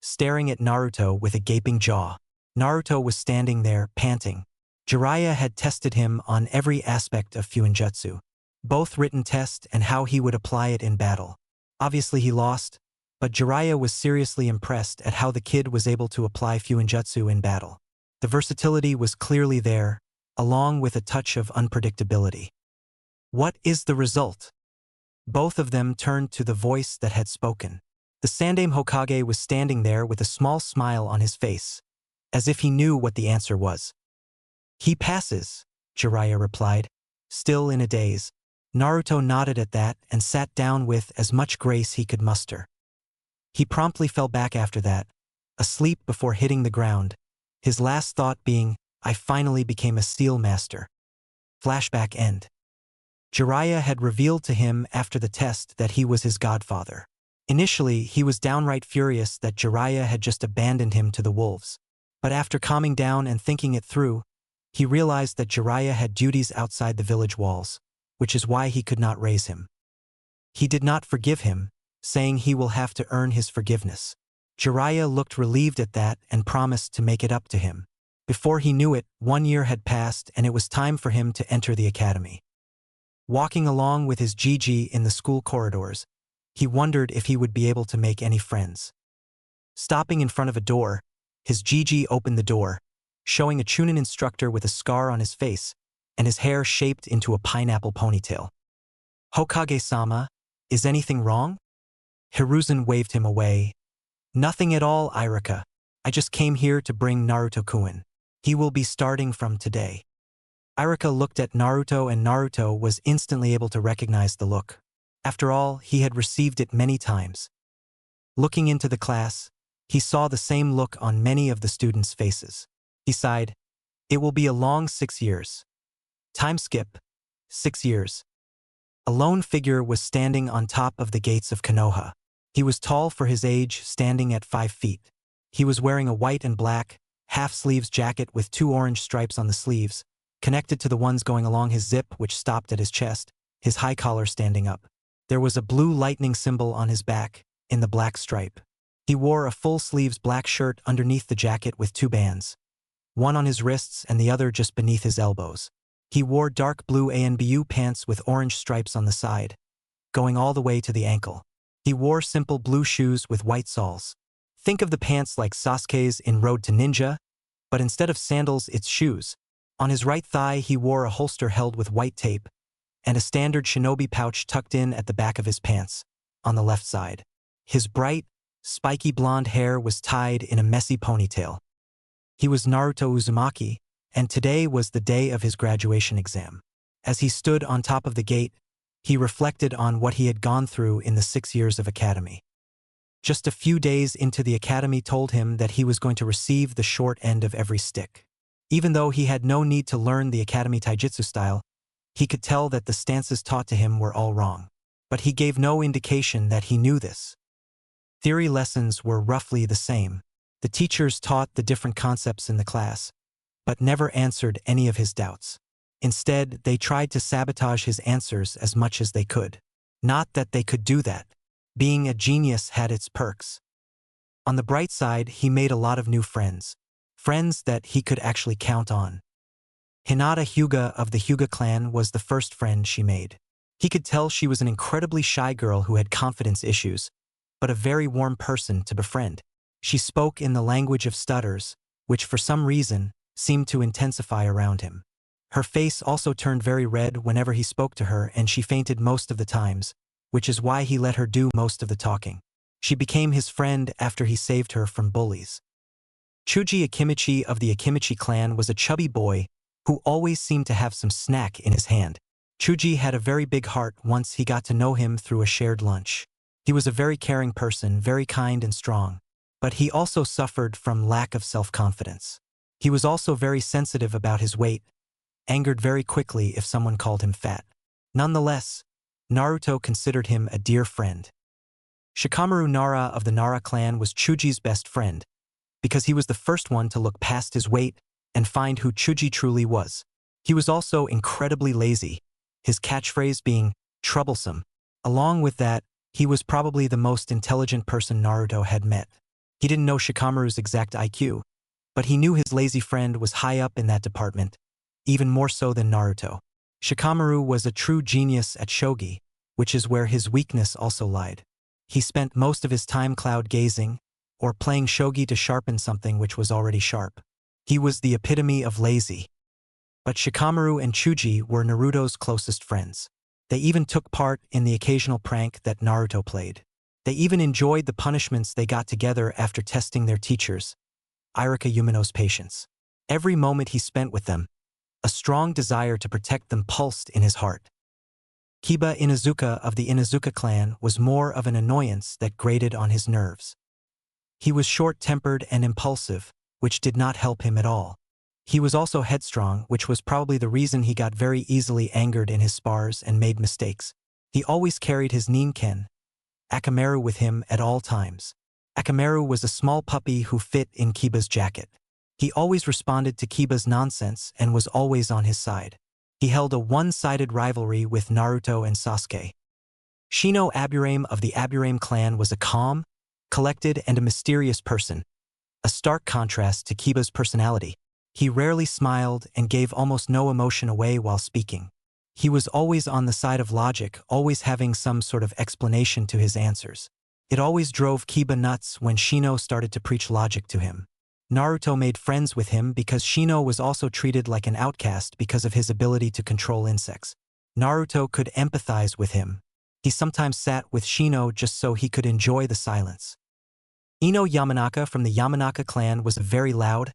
staring at Naruto with a gaping jaw. Naruto was standing there, panting. Jiraiya had tested him on every aspect of Fuinjutsu, both written test and how he would apply it in battle. Obviously he lost, but Jiraiya was seriously impressed at how the kid was able to apply Fuinjutsu in battle. The versatility was clearly there, along with a touch of unpredictability. What is the result? Both of them turned to the voice that had spoken. The Sandaime Hokage was standing there with a small smile on his face, as if he knew what the answer was. He passes, Jiraiya replied, still in a daze. Naruto nodded at that and sat down with as much grace he could muster. He promptly fell back after that, asleep before hitting the ground, his last thought being, I finally became a steel master. Flashback end. Jiraiya had revealed to him after the test that he was his godfather. Initially, he was downright furious that Jiraiya had just abandoned him to the wolves. But after calming down and thinking it through, he realized that Jiraiya had duties outside the village walls, which is why he could not raise him. He did not forgive him, saying he will have to earn his forgiveness. Jiraiya looked relieved at that and promised to make it up to him. Before he knew it, 1 year had passed and it was time for him to enter the academy. Walking along with his Gigi in the school corridors, he wondered if he would be able to make any friends. Stopping in front of a door, his Gigi opened the door, showing a Chunin instructor with a scar on his face and his hair shaped into a pineapple ponytail. Hokage-sama, is anything wrong? Hiruzen waved him away. Nothing at all, Irika. I just came here to bring Naruto-kun. He will be starting from today. Irika looked at Naruto and Naruto was instantly able to recognize the look. After all, he had received it many times. Looking into the class, he saw the same look on many of the students' faces. He sighed, it will be a long 6 years. Time skip, 6 years. A lone figure was standing on top of the gates of Konoha. He was tall for his age, standing at 5 feet. He was wearing a white and black, half-sleeves jacket with 2 orange stripes on the sleeves, connected to the ones going along his zip which stopped at his chest, his high collar standing up. There was a blue lightning symbol on his back, in the black stripe. He wore a full-sleeves black shirt underneath the jacket with 2 bands, one on his wrists and the other just beneath his elbows. He wore dark blue ANBU pants with orange stripes on the side, going all the way to the ankle. He wore simple blue shoes with white soles. Think of the pants like Sasuke's in Road to Ninja, but instead of sandals, it's shoes. On his right thigh, he wore a holster held with white tape, and a standard shinobi pouch tucked in at the back of his pants, on the left side. His bright, spiky blonde hair was tied in a messy ponytail. He was Naruto Uzumaki, and today was the day of his graduation exam. As he stood on top of the gate, he reflected on what he had gone through in the 6 years of academy. Just a few days into the academy told him that he was going to receive the short end of every stick. Even though he had no need to learn the academy taijutsu style, he could tell that the stances taught to him were all wrong. But he gave no indication that he knew this. Theory lessons were roughly the same. The teachers taught the different concepts in the class, but never answered any of his doubts. Instead, they tried to sabotage his answers as much as they could. Not that they could do that. Being a genius had its perks. On the bright side, he made a lot of new friends. Friends that he could actually count on. Hinata Hyuga of the Hyuga clan was the first friend she made. He could tell she was an incredibly shy girl who had confidence issues, but a very warm person to befriend. She spoke in the language of stutters, which for some reason seemed to intensify around him. Her face also turned very red whenever he spoke to her, and she fainted most of the times, which is why he let her do most of the talking. She became his friend after he saved her from bullies. Chuji Akimichi of the Akimichi clan was a chubby boy who always seemed to have some snack in his hand. Chuji had a very big heart once he got to know him through a shared lunch. He was a very caring person, very kind and strong, but he also suffered from lack of self-confidence. He was also very sensitive about his weight, angered very quickly if someone called him fat. Nonetheless, Naruto considered him a dear friend. Shikamaru Nara of the Nara clan was Chuji's best friend, because he was the first one to look past his weight and find who Chuji truly was. He was also incredibly lazy, his catchphrase being troublesome. Along with that, he was probably the most intelligent person Naruto had met. He didn't know Shikamaru's exact IQ, but he knew his lazy friend was high up in that department, even more so than Naruto. Shikamaru was a true genius at shogi, which is where his weakness also lied. He spent most of his time cloud gazing, or playing shogi to sharpen something which was already sharp. He was the epitome of lazy. But Shikamaru and Chuji were Naruto's closest friends. They even took part in the occasional prank that Naruto played. They even enjoyed the punishments they got together after testing their teachers, Irika Yumino's patience. Every moment he spent with them, a strong desire to protect them pulsed in his heart. Kiba Inuzuka of the Inuzuka clan was more of an annoyance that grated on his nerves. He was short-tempered and impulsive, which did not help him at all. He was also headstrong, which was probably the reason he got very easily angered in his spars and made mistakes. He always carried his Ninken, Akamaru, with him at all times. Akamaru was a small puppy who fit in Kiba's jacket. He always responded to Kiba's nonsense and was always on his side. He held a one-sided rivalry with Naruto and Sasuke. Shino Aburame of the Aburame clan was a calm, collected and a mysterious person, a stark contrast to Kiba's personality. He rarely smiled and gave almost no emotion away while speaking. He was always on the side of logic, always having some sort of explanation to his answers. It always drove Kiba nuts when Shino started to preach logic to him. Naruto made friends with him because Shino was also treated like an outcast because of his ability to control insects. Naruto could empathize with him. He sometimes sat with Shino just so he could enjoy the silence. Ino Yamanaka from the Yamanaka clan was a very loud,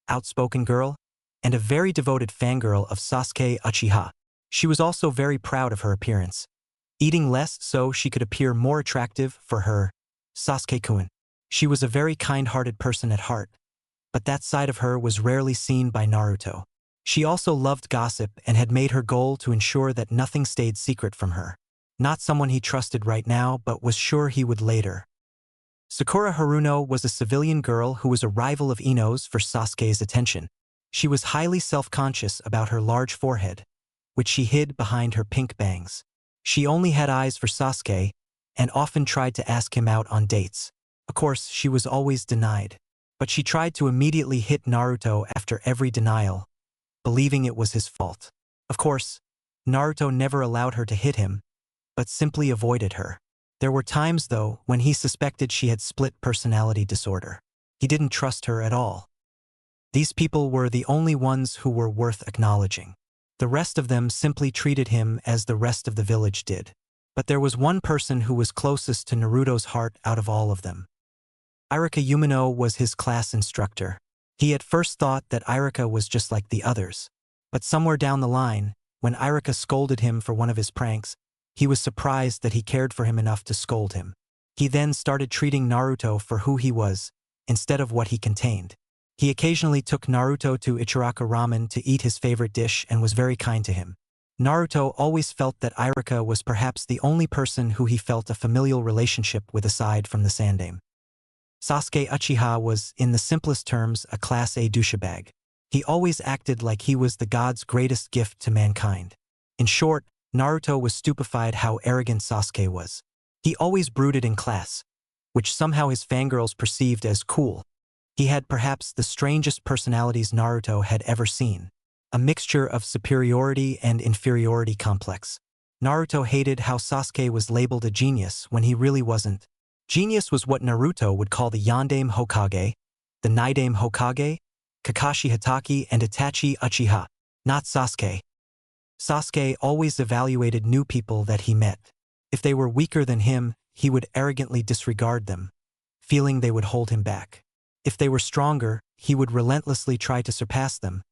outspoken girl, and a very devoted fangirl of Sasuke Uchiha. She was also very proud of her appearance, eating less so she could appear more attractive for her, Sasuke-kun. She was a very kind-hearted person at heart, but that side of her was rarely seen by Naruto. She also loved gossip and had made her goal to ensure that nothing stayed secret from her. Not someone he trusted right now, but was sure he would later. Sakura Haruno was a civilian girl who was a rival of Ino's for Sasuke's attention. She was highly self-conscious about her large forehead, which she hid behind her pink bangs. She only had eyes for Sasuke, and often tried to ask him out on dates. Of course, she was always denied. But she tried to immediately hit Naruto after every denial, believing it was his fault. Of course, Naruto never allowed her to hit him, but simply avoided her. There were times, though, when he suspected she had split personality disorder. He didn't trust her at all. These people were the only ones who were worth acknowledging. The rest of them simply treated him as the rest of the village did. But there was one person who was closest to Naruto's heart out of all of them. Irika Yumino was his class instructor. He at first thought that Irika was just like the others. But somewhere down the line, when Irika scolded him for one of his pranks, he was surprised that he cared for him enough to scold him. He then started treating Naruto for who he was, instead of what he contained. He occasionally took Naruto to Ichiraka Ramen to eat his favorite dish and was very kind to him. Naruto always felt that Irika was perhaps the only person who he felt a familial relationship with aside from the Sandame. Sasuke Uchiha was, in the simplest terms, a Class A douchebag. He always acted like he was the god's greatest gift to mankind. In short, Naruto was stupefied how arrogant Sasuke was. He always brooded in class, which somehow his fangirls perceived as cool. He had perhaps the strangest personalities Naruto had ever seen. A mixture of superiority and inferiority complex. Naruto hated how Sasuke was labeled a genius when he really wasn't. Genius was what Naruto would call the Yondaime Hokage, the Nidaime Hokage, Kakashi Hatake and Itachi Uchiha, not Sasuke. Sasuke always evaluated new people that he met. If they were weaker than him, he would arrogantly disregard them, feeling they would hold him back. If they were stronger, he would relentlessly try to surpass them,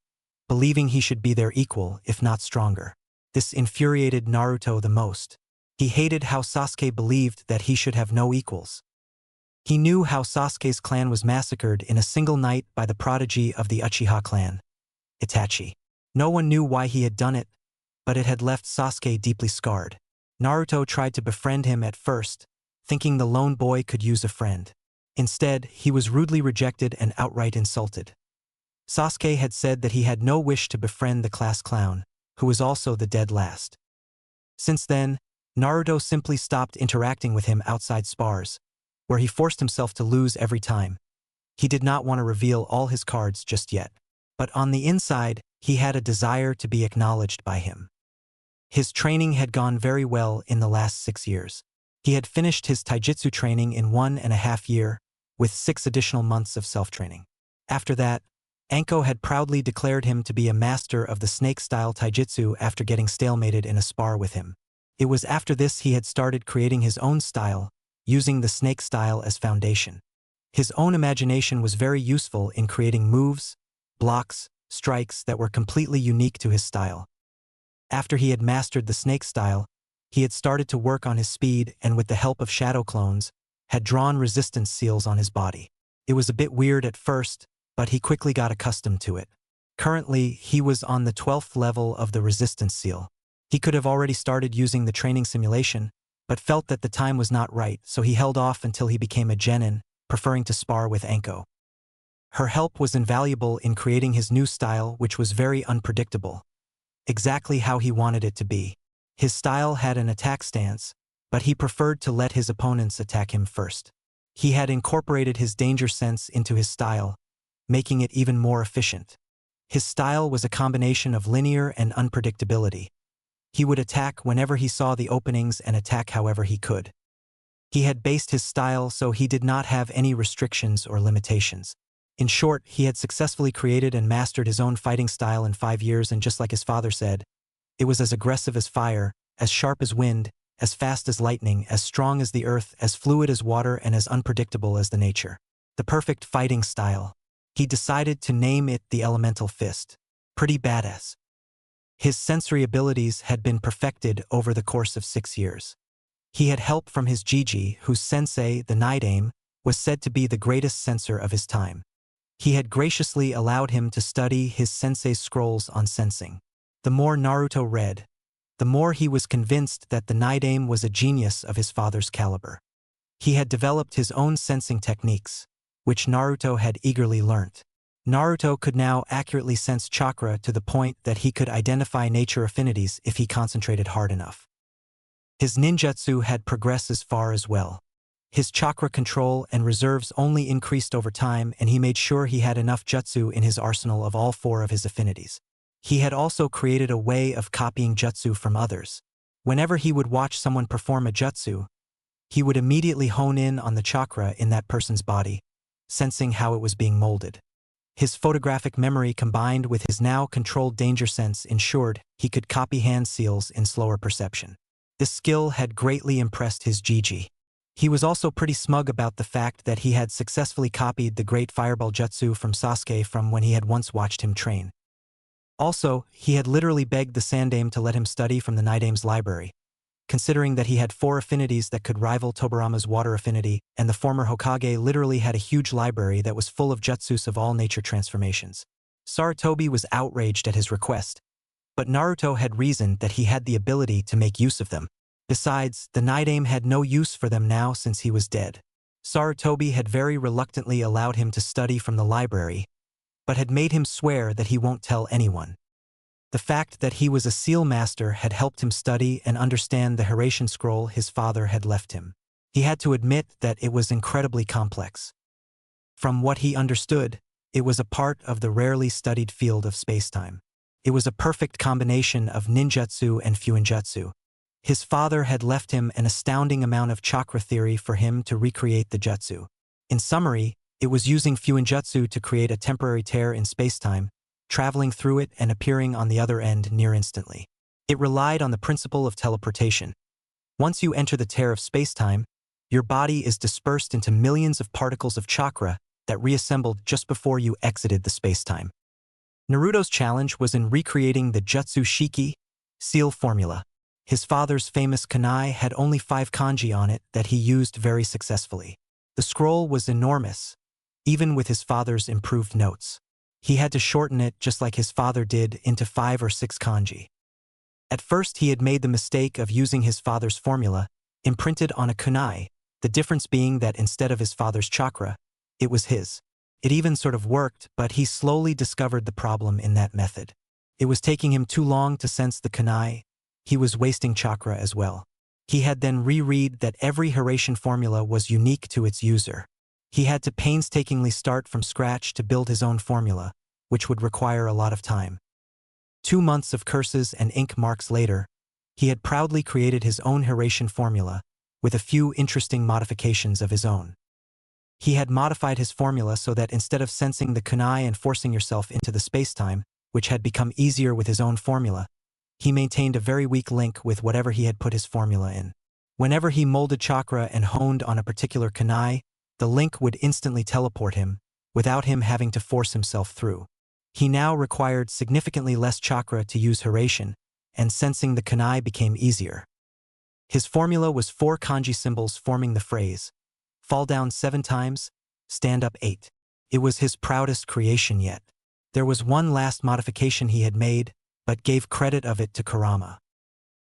believing he should be their equal, if not stronger. This infuriated Naruto the most. He hated how Sasuke believed that he should have no equals. He knew how Sasuke's clan was massacred in a single night by the prodigy of the Uchiha clan, Itachi. No one knew why he had done it, but it had left Sasuke deeply scarred. Naruto tried to befriend him at first, thinking the lone boy could use a friend. Instead, he was rudely rejected and outright insulted. Sasuke had said that he had no wish to befriend the class clown, who was also the dead last. Since then, Naruto simply stopped interacting with him outside spars, where he forced himself to lose every time. He did not want to reveal all his cards just yet. But on the inside, he had a desire to be acknowledged by him. His training had gone very well in the last 6 years. He had finished his taijutsu training in 1.5 years, with 6 additional months of self-training. After that, Anko had proudly declared him to be a master of the snake-style taijutsu after getting stalemated in a spar with him. It was after this he had started creating his own style, using the snake style as foundation. His own imagination was very useful in creating moves, blocks, strikes that were completely unique to his style. After he had mastered the snake style, he had started to work on his speed and with the help of shadow clones, had drawn resistance seals on his body. It was a bit weird at first, but he quickly got accustomed to it. Currently, he was on the 12th level of the resistance seal. He could have already started using the training simulation, but felt that the time was not right, so he held off until he became a genin, preferring to spar with Anko. Her help was invaluable in creating his new style, which was very unpredictable. Exactly how he wanted it to be. His style had an attack stance, but he preferred to let his opponents attack him first. He had incorporated his danger sense into his style, making it even more efficient. His style was a combination of linear and unpredictability. He would attack whenever he saw the openings and attack however he could. He had based his style so he did not have any restrictions or limitations. In short, he had successfully created and mastered his own fighting style in 5 years, and just like his father said, it was as aggressive as fire, as sharp as wind, as fast as lightning, as strong as the earth, as fluid as water, and as unpredictable as the nature. The perfect fighting style. He decided to name it the Elemental Fist. Pretty badass. His sensory abilities had been perfected over the course of 6 years. He had help from his Jiji, whose sensei, the Nidaime, was said to be the greatest censor of his time. He had graciously allowed him to study his sensei's scrolls on sensing. The more Naruto read, the more he was convinced that the Nidaime was a genius of his father's caliber. He had developed his own sensing techniques, which Naruto had eagerly learnt. Naruto could now accurately sense chakra to the point that he could identify nature affinities if he concentrated hard enough. His ninjutsu had progressed as far as well. His chakra control and reserves only increased over time, and he made sure he had enough jutsu in his arsenal of all 4 of his affinities. He had also created a way of copying jutsu from others. Whenever he would watch someone perform a jutsu, he would immediately hone in on the chakra in that person's body, sensing how it was being molded. His photographic memory combined with his now controlled danger sense ensured he could copy hand seals in slower perception. This skill had greatly impressed his Jiji. He was also pretty smug about the fact that he had successfully copied the great fireball jutsu from Sasuke from when he had once watched him train. Also, he had literally begged the Sandaime to let him study from the Nidaime's library, considering that he had 4 affinities that could rival Tobirama's water affinity, and the former Hokage literally had a huge library that was full of jutsus of all nature transformations. Sarutobi was outraged at his request, but Naruto had reasoned that he had the ability to make use of them. Besides, the Nidaime had no use for them now since he was dead. Sarutobi had very reluctantly allowed him to study from the library, but had made him swear that he won't tell anyone. The fact that he was a seal master had helped him study and understand the Hiraishin scroll his father had left him. He had to admit that it was incredibly complex. From what he understood, it was a part of the rarely studied field of spacetime. It was a perfect combination of ninjutsu and fuinjutsu. His father had left him an astounding amount of chakra theory for him to recreate the jutsu. In summary, it was using fuinjutsu to create a temporary tear in spacetime, traveling through it and appearing on the other end near instantly. It relied on the principle of teleportation. Once you enter the tear of spacetime, your body is dispersed into millions of particles of chakra that reassembled just before you exited the spacetime. Naruto's challenge was in recreating the Jutsu Shiki seal formula. His father's famous kunai had only 5 kanji on it that he used very successfully. The scroll was enormous, even with his father's improved notes. He had to shorten it just like his father did into 5 or 6 kanji. At first he had made the mistake of using his father's formula, imprinted on a kunai, the difference being that instead of his father's chakra, it was his. It even sort of worked, but he slowly discovered the problem in that method. It was taking him too long to sense the kunai. He was wasting chakra as well. He had then reread that every Hiraishin formula was unique to its user. He had to painstakingly start from scratch to build his own formula, which would require a lot of time. 2 months of curses and ink marks later, he had proudly created his own Hiraishin formula, with a few interesting modifications of his own. He had modified his formula so that instead of sensing the kunai and forcing yourself into the spacetime, which had become easier with his own formula, he maintained a very weak link with whatever he had put his formula in. Whenever he molded chakra and honed on a particular kunai, the link would instantly teleport him, without him having to force himself through. He now required significantly less chakra to use Hiraishin, and sensing the kunai became easier. His formula was 4 kanji symbols forming the phrase, "Fall down 7 times, stand up 8. It was his proudest creation yet. There was one last modification he had made, but gave credit of it to Kurama.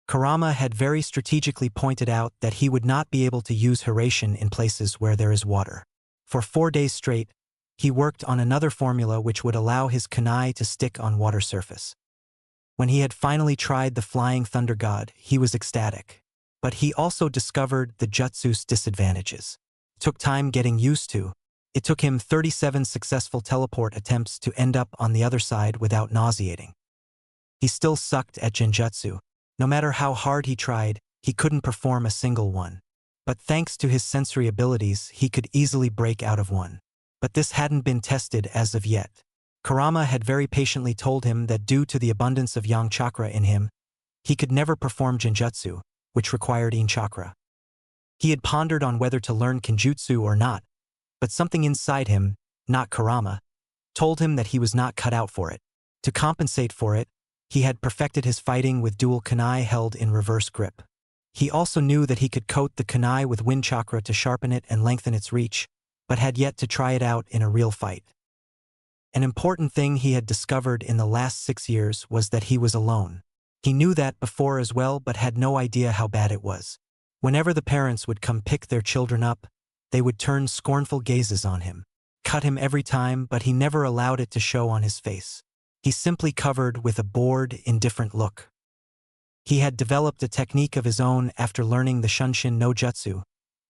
Kurama had very strategically pointed out that he would not be able to use Hiraishin in places where there is water. For 4 days straight, he worked on another formula which would allow his kunai to stick on water surface. When he had finally tried the Flying Thunder God, he was ecstatic. But he also discovered the jutsu's disadvantages. It took time getting used to. It took him 37 successful teleport attempts to end up on the other side without nauseating. He still sucked at genjutsu. No matter how hard he tried, he couldn't perform a single one. But thanks to his sensory abilities, he could easily break out of one. But this hadn't been tested as of yet. Kurama had very patiently told him that due to the abundance of yang chakra in him, he could never perform genjutsu, which required yin chakra. He had pondered on whether to learn kenjutsu or not, but something inside him, not Kurama, told him that he was not cut out for it. To compensate for it, he had perfected his fighting with dual kunai held in reverse grip. He also knew that he could coat the kunai with wind chakra to sharpen it and lengthen its reach, but had yet to try it out in a real fight. An important thing he had discovered in the last 6 years was that he was alone. He knew that before as well, but had no idea how bad it was. Whenever the parents would come pick their children up, they would turn scornful gazes on him, cut him every time, but he never allowed it to show on his face. He simply covered with a bored, indifferent look. He had developed a technique of his own after learning the Shunshin no Jutsu,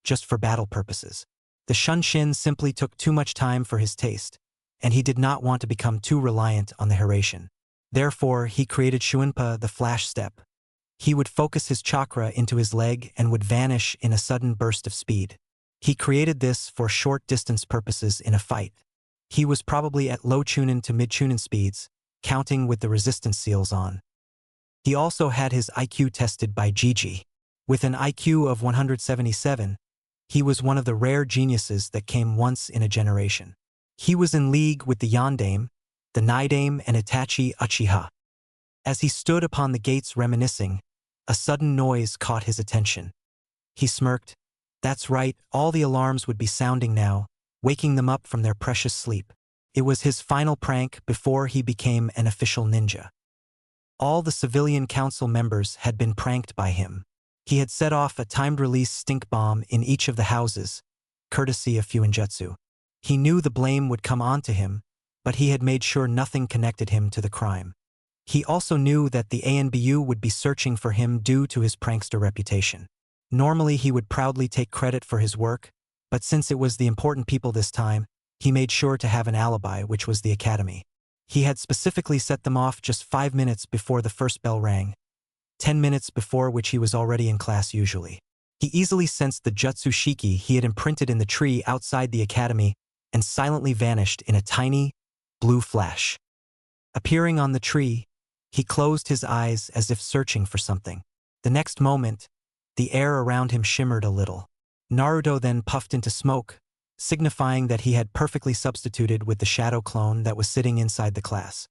just for battle purposes. The Shunshin simply took too much time for his taste, and he did not want to become too reliant on the Hiraishin. Therefore, he created Shuinpa, the flash step. He would focus his chakra into his leg and would vanish in a sudden burst of speed. He created this for short-distance purposes in a fight. He was probably at low chunin to mid-chunin speeds, counting with the resistance seals on. He also had his IQ tested by Gigi. With an IQ of 177, he was one of the rare geniuses that came once in a generation. He was in league with the Yondaime, the Nidaime, and Itachi Uchiha. As he stood upon the gates reminiscing, a sudden noise caught his attention. He smirked. That's right, all the alarms would be sounding now, waking them up from their precious sleep. It was his final prank before he became an official ninja. All the civilian council members had been pranked by him. He had set off a timed-release stink bomb in each of the houses, courtesy of Fuinjutsu. He knew the blame would come onto him, but he had made sure nothing connected him to the crime. He also knew that the ANBU would be searching for him due to his prankster reputation. Normally he would proudly take credit for his work, but since it was the important people this time, he made sure to have an alibi, which was the academy. He had specifically set them off just 5 minutes before the first bell rang, 10 minutes before which he was already in class usually. He easily sensed the jutsu shiki he had imprinted in the tree outside the academy and silently vanished in a tiny, blue flash. Appearing on the tree, he closed his eyes as if searching for something. The next moment, the air around him shimmered a little. Naruto then puffed into smoke, signifying that he had perfectly substituted with the shadow clone that was sitting inside the class.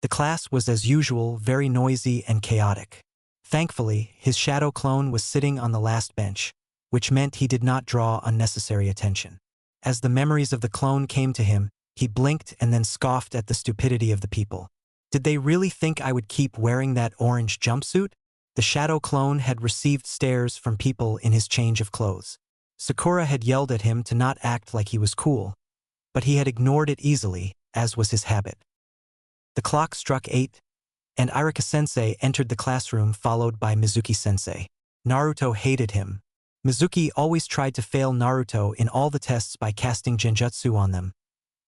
The class was as usual very noisy and chaotic. Thankfully, his shadow clone was sitting on the last bench, which meant he did not draw unnecessary attention. As the memories of the clone came to him, he blinked and then scoffed at the stupidity of the people. Did they really think I would keep wearing that orange jumpsuit? The shadow clone had received stares from people in his change of clothes. Sakura had yelled at him to not act like he was cool, but he had ignored it easily, as was his habit. The clock struck 8, and Irika-sensei entered the classroom followed by Mizuki-sensei. Naruto hated him. Mizuki always tried to fail Naruto in all the tests by casting genjutsu on them,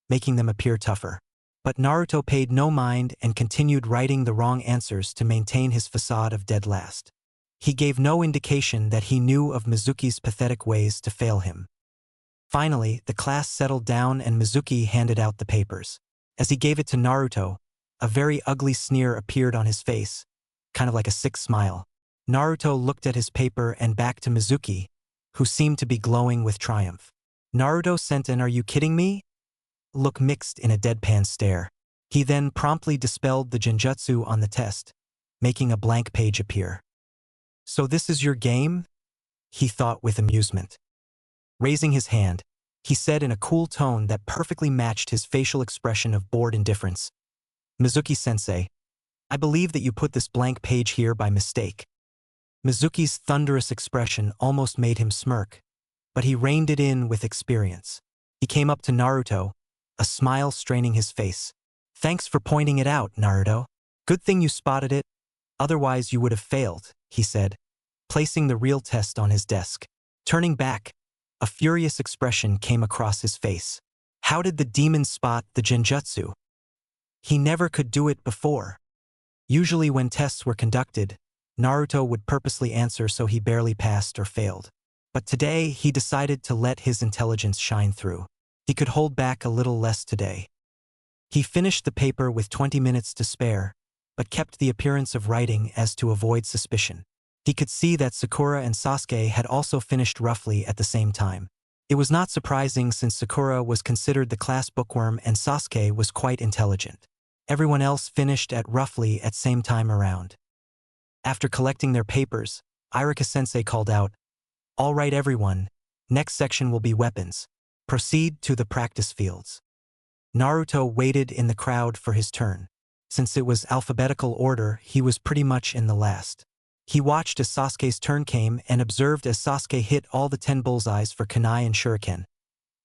making them appear tougher. But Naruto paid no mind and continued writing the wrong answers to maintain his facade of dead last. He gave no indication that he knew of Mizuki's pathetic ways to fail him. Finally, the class settled down and Mizuki handed out the papers. As he gave it to Naruto, a very ugly sneer appeared on his face, kind of like a sick smile. Naruto looked at his paper and back to Mizuki, who seemed to be glowing with triumph. Naruto sent an "Are you kidding me?" look mixed in a deadpan stare. He then promptly dispelled the genjutsu on the test, making a blank page appear. "So this is your game?" he thought with amusement. Raising his hand, he said in a cool tone that perfectly matched his facial expression of bored indifference, "Mizuki-sensei, I believe that you put this blank page here by mistake." Mizuki's thunderous expression almost made him smirk, but he reined it in with experience. He came up to Naruto, a smile straining his face. "Thanks for pointing it out, Naruto. Good thing you spotted it, otherwise you would have failed," he said, placing the real test on his desk. Turning back, a furious expression came across his face. How did the demon spot the genjutsu? He never could do it before. Usually when tests were conducted, Naruto would purposely answer so he barely passed or failed. But today he decided to let his intelligence shine through. He could hold back a little less today. He finished the paper with 20 minutes to spare, but kept the appearance of writing as to avoid suspicion. He could see that Sakura and Sasuke had also finished roughly at the same time. It was not surprising since Sakura was considered the class bookworm and Sasuke was quite intelligent. Everyone else finished at roughly at same time around. After collecting their papers, Irika-sensei called out, "All right everyone, next section will be weapons. Proceed to the practice fields." Naruto waited in the crowd for his turn. Since it was alphabetical order, he was pretty much in the last. He watched as Sasuke's turn came and observed as Sasuke hit all the 10 bullseyes for kunai and shuriken,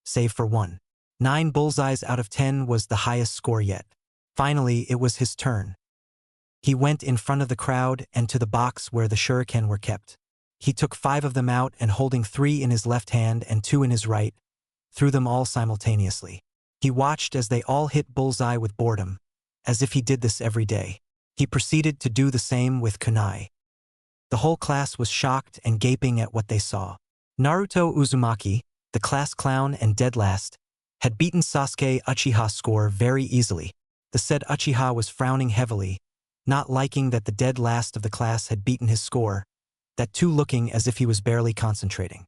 save for one. 9 bullseyes out of 10 was the highest score yet. Finally, it was his turn. He went in front of the crowd and to the box where the shuriken were kept. He took 5 of them out and holding 3 in his left hand and 2 in his right, threw them all simultaneously. He watched as they all hit bullseye with boredom, as if he did this every day. He proceeded to do the same with kunai. The whole class was shocked and gaping at what they saw. Naruto Uzumaki, the class clown and dead last, had beaten Sasuke Uchiha's score very easily. The said Uchiha was frowning heavily, not liking that the dead last of the class had beaten his score, that too looking as if he was barely concentrating.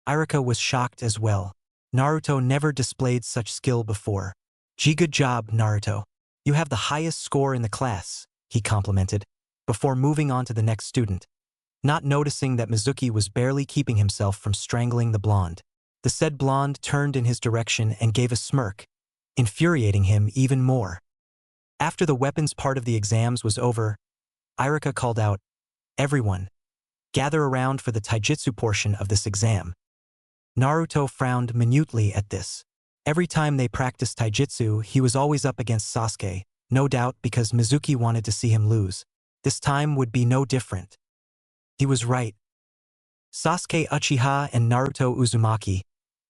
Irika was shocked as well. Naruto never displayed such skill before. "Gee, good job, Naruto. You have the highest score in the class," he complimented, before moving on to the next student, not noticing that Mizuki was barely keeping himself from strangling the blonde. The said blonde turned in his direction and gave a smirk, infuriating him even more. After the weapons part of the exams was over, Irika called out, "Everyone, gather around for the taijutsu portion of this exam." Naruto frowned minutely at this. Every time they practiced taijutsu, he was always up against Sasuke, no doubt because Mizuki wanted to see him lose. This time would be no different. He was right. Sasuke Uchiha and Naruto Uzumaki,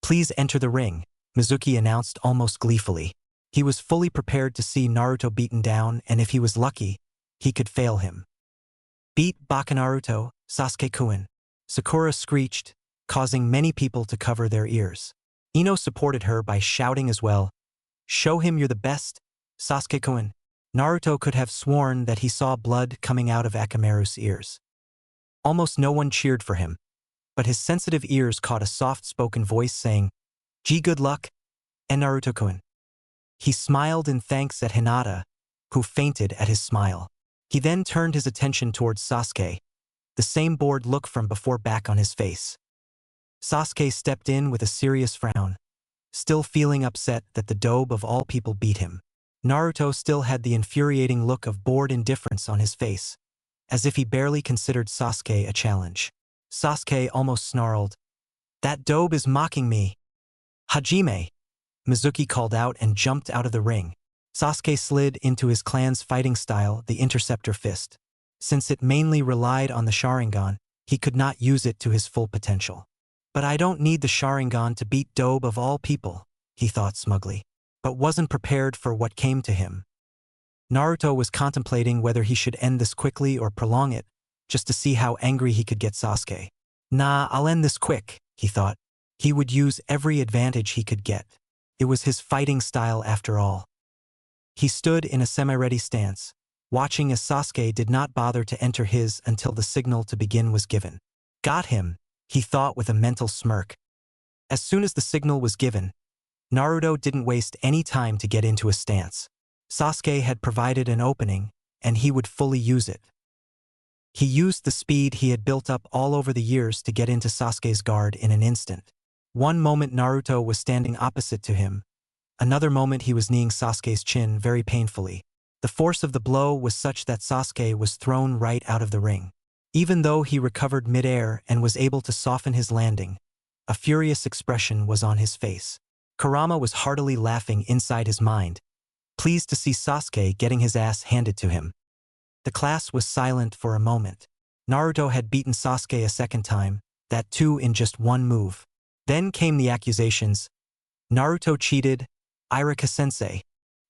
please enter the ring, Mizuki announced almost gleefully. He was fully prepared to see Naruto beaten down, and if he was lucky, he could fail him. Beat Naruto, Sasuke-kun, Sakura screeched, causing many people to cover their ears. Ino supported her by shouting as well, show him you're the best, Sasuke-kun. Naruto could have sworn that he saw blood coming out of Akamaru's ears. Almost no one cheered for him, but his sensitive ears caught a soft-spoken voice saying, gee, good luck, and Naruto-kun. He smiled in thanks at Hinata, who fainted at his smile. He then turned his attention towards Sasuke, the same bored look from before back on his face. Sasuke stepped in with a serious frown, still feeling upset that the dobe of all people beat him. Naruto still had the infuriating look of bored indifference on his face, as if he barely considered Sasuke a challenge. Sasuke almost snarled, that dobe is mocking me. Hajime, Mizuki called out and jumped out of the ring. Sasuke slid into his clan's fighting style, the Interceptor Fist. Since it mainly relied on the Sharingan, he could not use it to his full potential. But I don't need the Sharingan to beat dobe of all people, he thought smugly, but wasn't prepared for what came to him. Naruto was contemplating whether he should end this quickly or prolong it, just to see how angry he could get Sasuke. Nah, I'll end this quick, he thought. He would use every advantage he could get. It was his fighting style after all. He stood in a semi-ready stance, watching as Sasuke did not bother to enter his until the signal to begin was given. Got him, he thought with a mental smirk. As soon as the signal was given, Naruto didn't waste any time to get into a stance. Sasuke had provided an opening, and he would fully use it. He used the speed he had built up all over the years to get into Sasuke's guard in an instant. One moment Naruto was standing opposite to him. Another moment he was kneeing Sasuke's chin very painfully. The force of the blow was such that Sasuke was thrown right out of the ring. Even though he recovered midair and was able to soften his landing, a furious expression was on his face. Kurama was heartily laughing inside his mind, pleased to see Sasuke getting his ass handed to him. The class was silent for a moment. Naruto had beaten Sasuke a second time, that too in just one move. Then came the accusations. Naruto cheated, Iruka-sensei.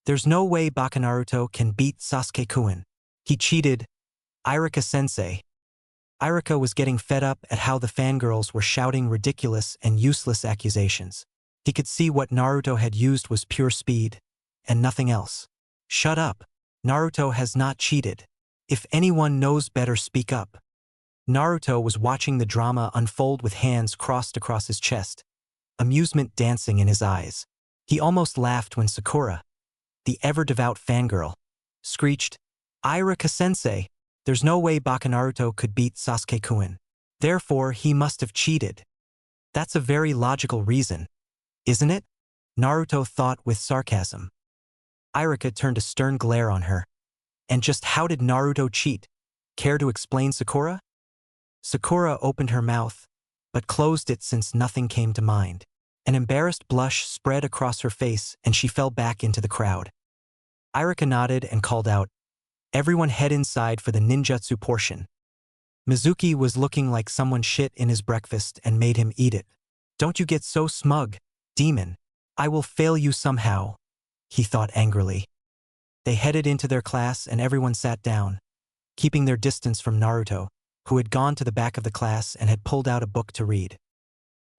There's no way Naruto can beat Sasuke-kun. He cheated, Iruka-sensei. Iruka was getting fed up at how the fangirls were shouting ridiculous and useless accusations. He could see what Naruto had used was pure speed, and nothing else. Shut up. Naruto has not cheated. If anyone knows better, speak up. Naruto was watching the drama unfold with hands crossed across his chest, amusement dancing in his eyes. He almost laughed when Sakura, the ever-devout fangirl, screeched, Iruka-sensei, there's no way Naruto could beat Sasuke-kun. Therefore, he must have cheated. That's a very logical reason, isn't it? Naruto thought with sarcasm. Iruka turned a stern glare on her. And just how did Naruto cheat? Care to explain, Sakura? Sakura opened her mouth, but closed it since nothing came to mind. An embarrassed blush spread across her face and she fell back into the crowd. Iruka nodded and called out, everyone head inside for the ninjutsu portion. Mizuki was looking like someone shit in his breakfast and made him eat it. Don't you get so smug, demon. I will fail you somehow, he thought angrily. They headed into their class and everyone sat down, keeping their distance from Naruto, who had gone to the back of the class and had pulled out a book to read.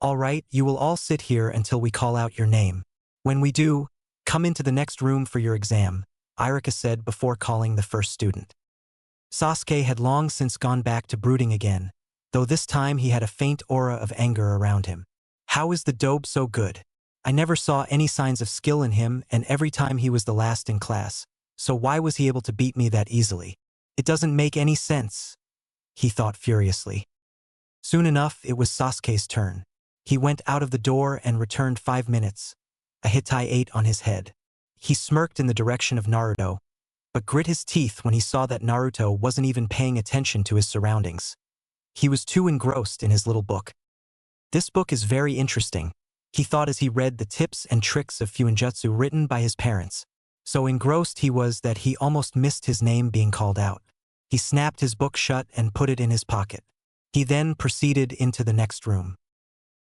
All right, you will all sit here until we call out your name. When we do, come into the next room for your exam, Iruka said before calling the first student. Sasuke had long since gone back to brooding again, though this time he had a faint aura of anger around him. How is the dobe so good? I never saw any signs of skill in him, and every time he was the last in class. So why was he able to beat me that easily? It doesn't make any sense, he thought furiously. Soon enough, it was Sasuke's turn. He went out of the door and returned 5 minutes, a Hitai 8 on his head. He smirked in the direction of Naruto, but grit his teeth when he saw that Naruto wasn't even paying attention to his surroundings. He was too engrossed in his little book. This book is very interesting, he thought as he read the tips and tricks of Fuinjutsu written by his parents. So engrossed he was that he almost missed his name being called out. He snapped his book shut and put it in his pocket. He then proceeded into the next room.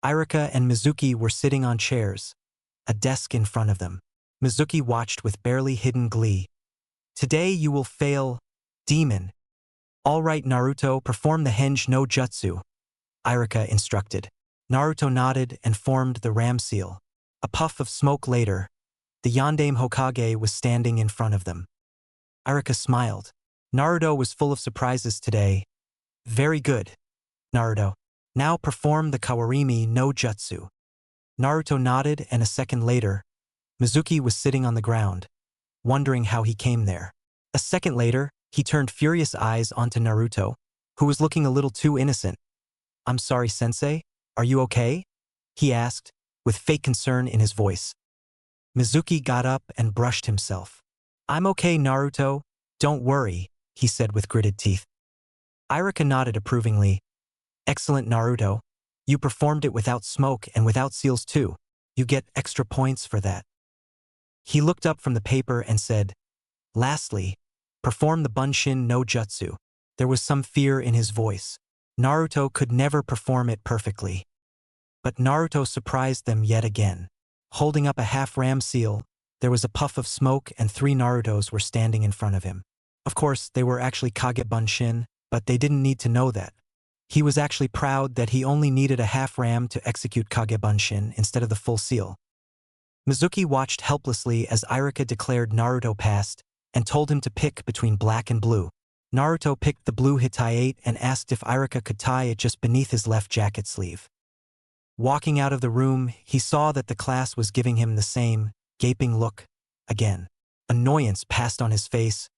Irika and Mizuki were sitting on chairs, a desk in front of them. Mizuki watched with barely hidden glee. Today you will fail, demon. All right, Naruto, perform the henge no jutsu, Irika instructed. Naruto nodded and formed the ram seal. A puff of smoke later, the Yondaime Hokage was standing in front of them. Irika smiled. Naruto was full of surprises today. Very good, Naruto. Now perform the Kawarimi no jutsu. Naruto nodded, and a second later, Mizuki was sitting on the ground, wondering how he came there. A second later, he turned furious eyes onto Naruto, who was looking a little too innocent. I'm sorry, sensei, are you okay? He asked, with fake concern in his voice. Mizuki got up and brushed himself. I'm okay, Naruto, don't worry, he said with gritted teeth. Irika nodded approvingly. Excellent, Naruto. You performed it without smoke and without seals too. You get extra points for that. He looked up from the paper and said, lastly, perform the Bunshin no Jutsu. There was some fear in his voice. Naruto could never perform it perfectly. But Naruto surprised them yet again. Holding up a half-ram seal, there was a puff of smoke and 3 Narutos were standing in front of him. Of course, they were actually Kage Bunshin, but they didn't need to know that. He was actually proud that he only needed a half-ram to execute Kage Bunshin instead of the full seal. Mizuki watched helplessly as Irika declared Naruto passed and told him to pick between black and blue. Naruto picked the blue Hitaiate and asked if Irika could tie it just beneath his left jacket sleeve. Walking out of the room, he saw that the class was giving him the same, gaping look. Again, annoyance passed on his face.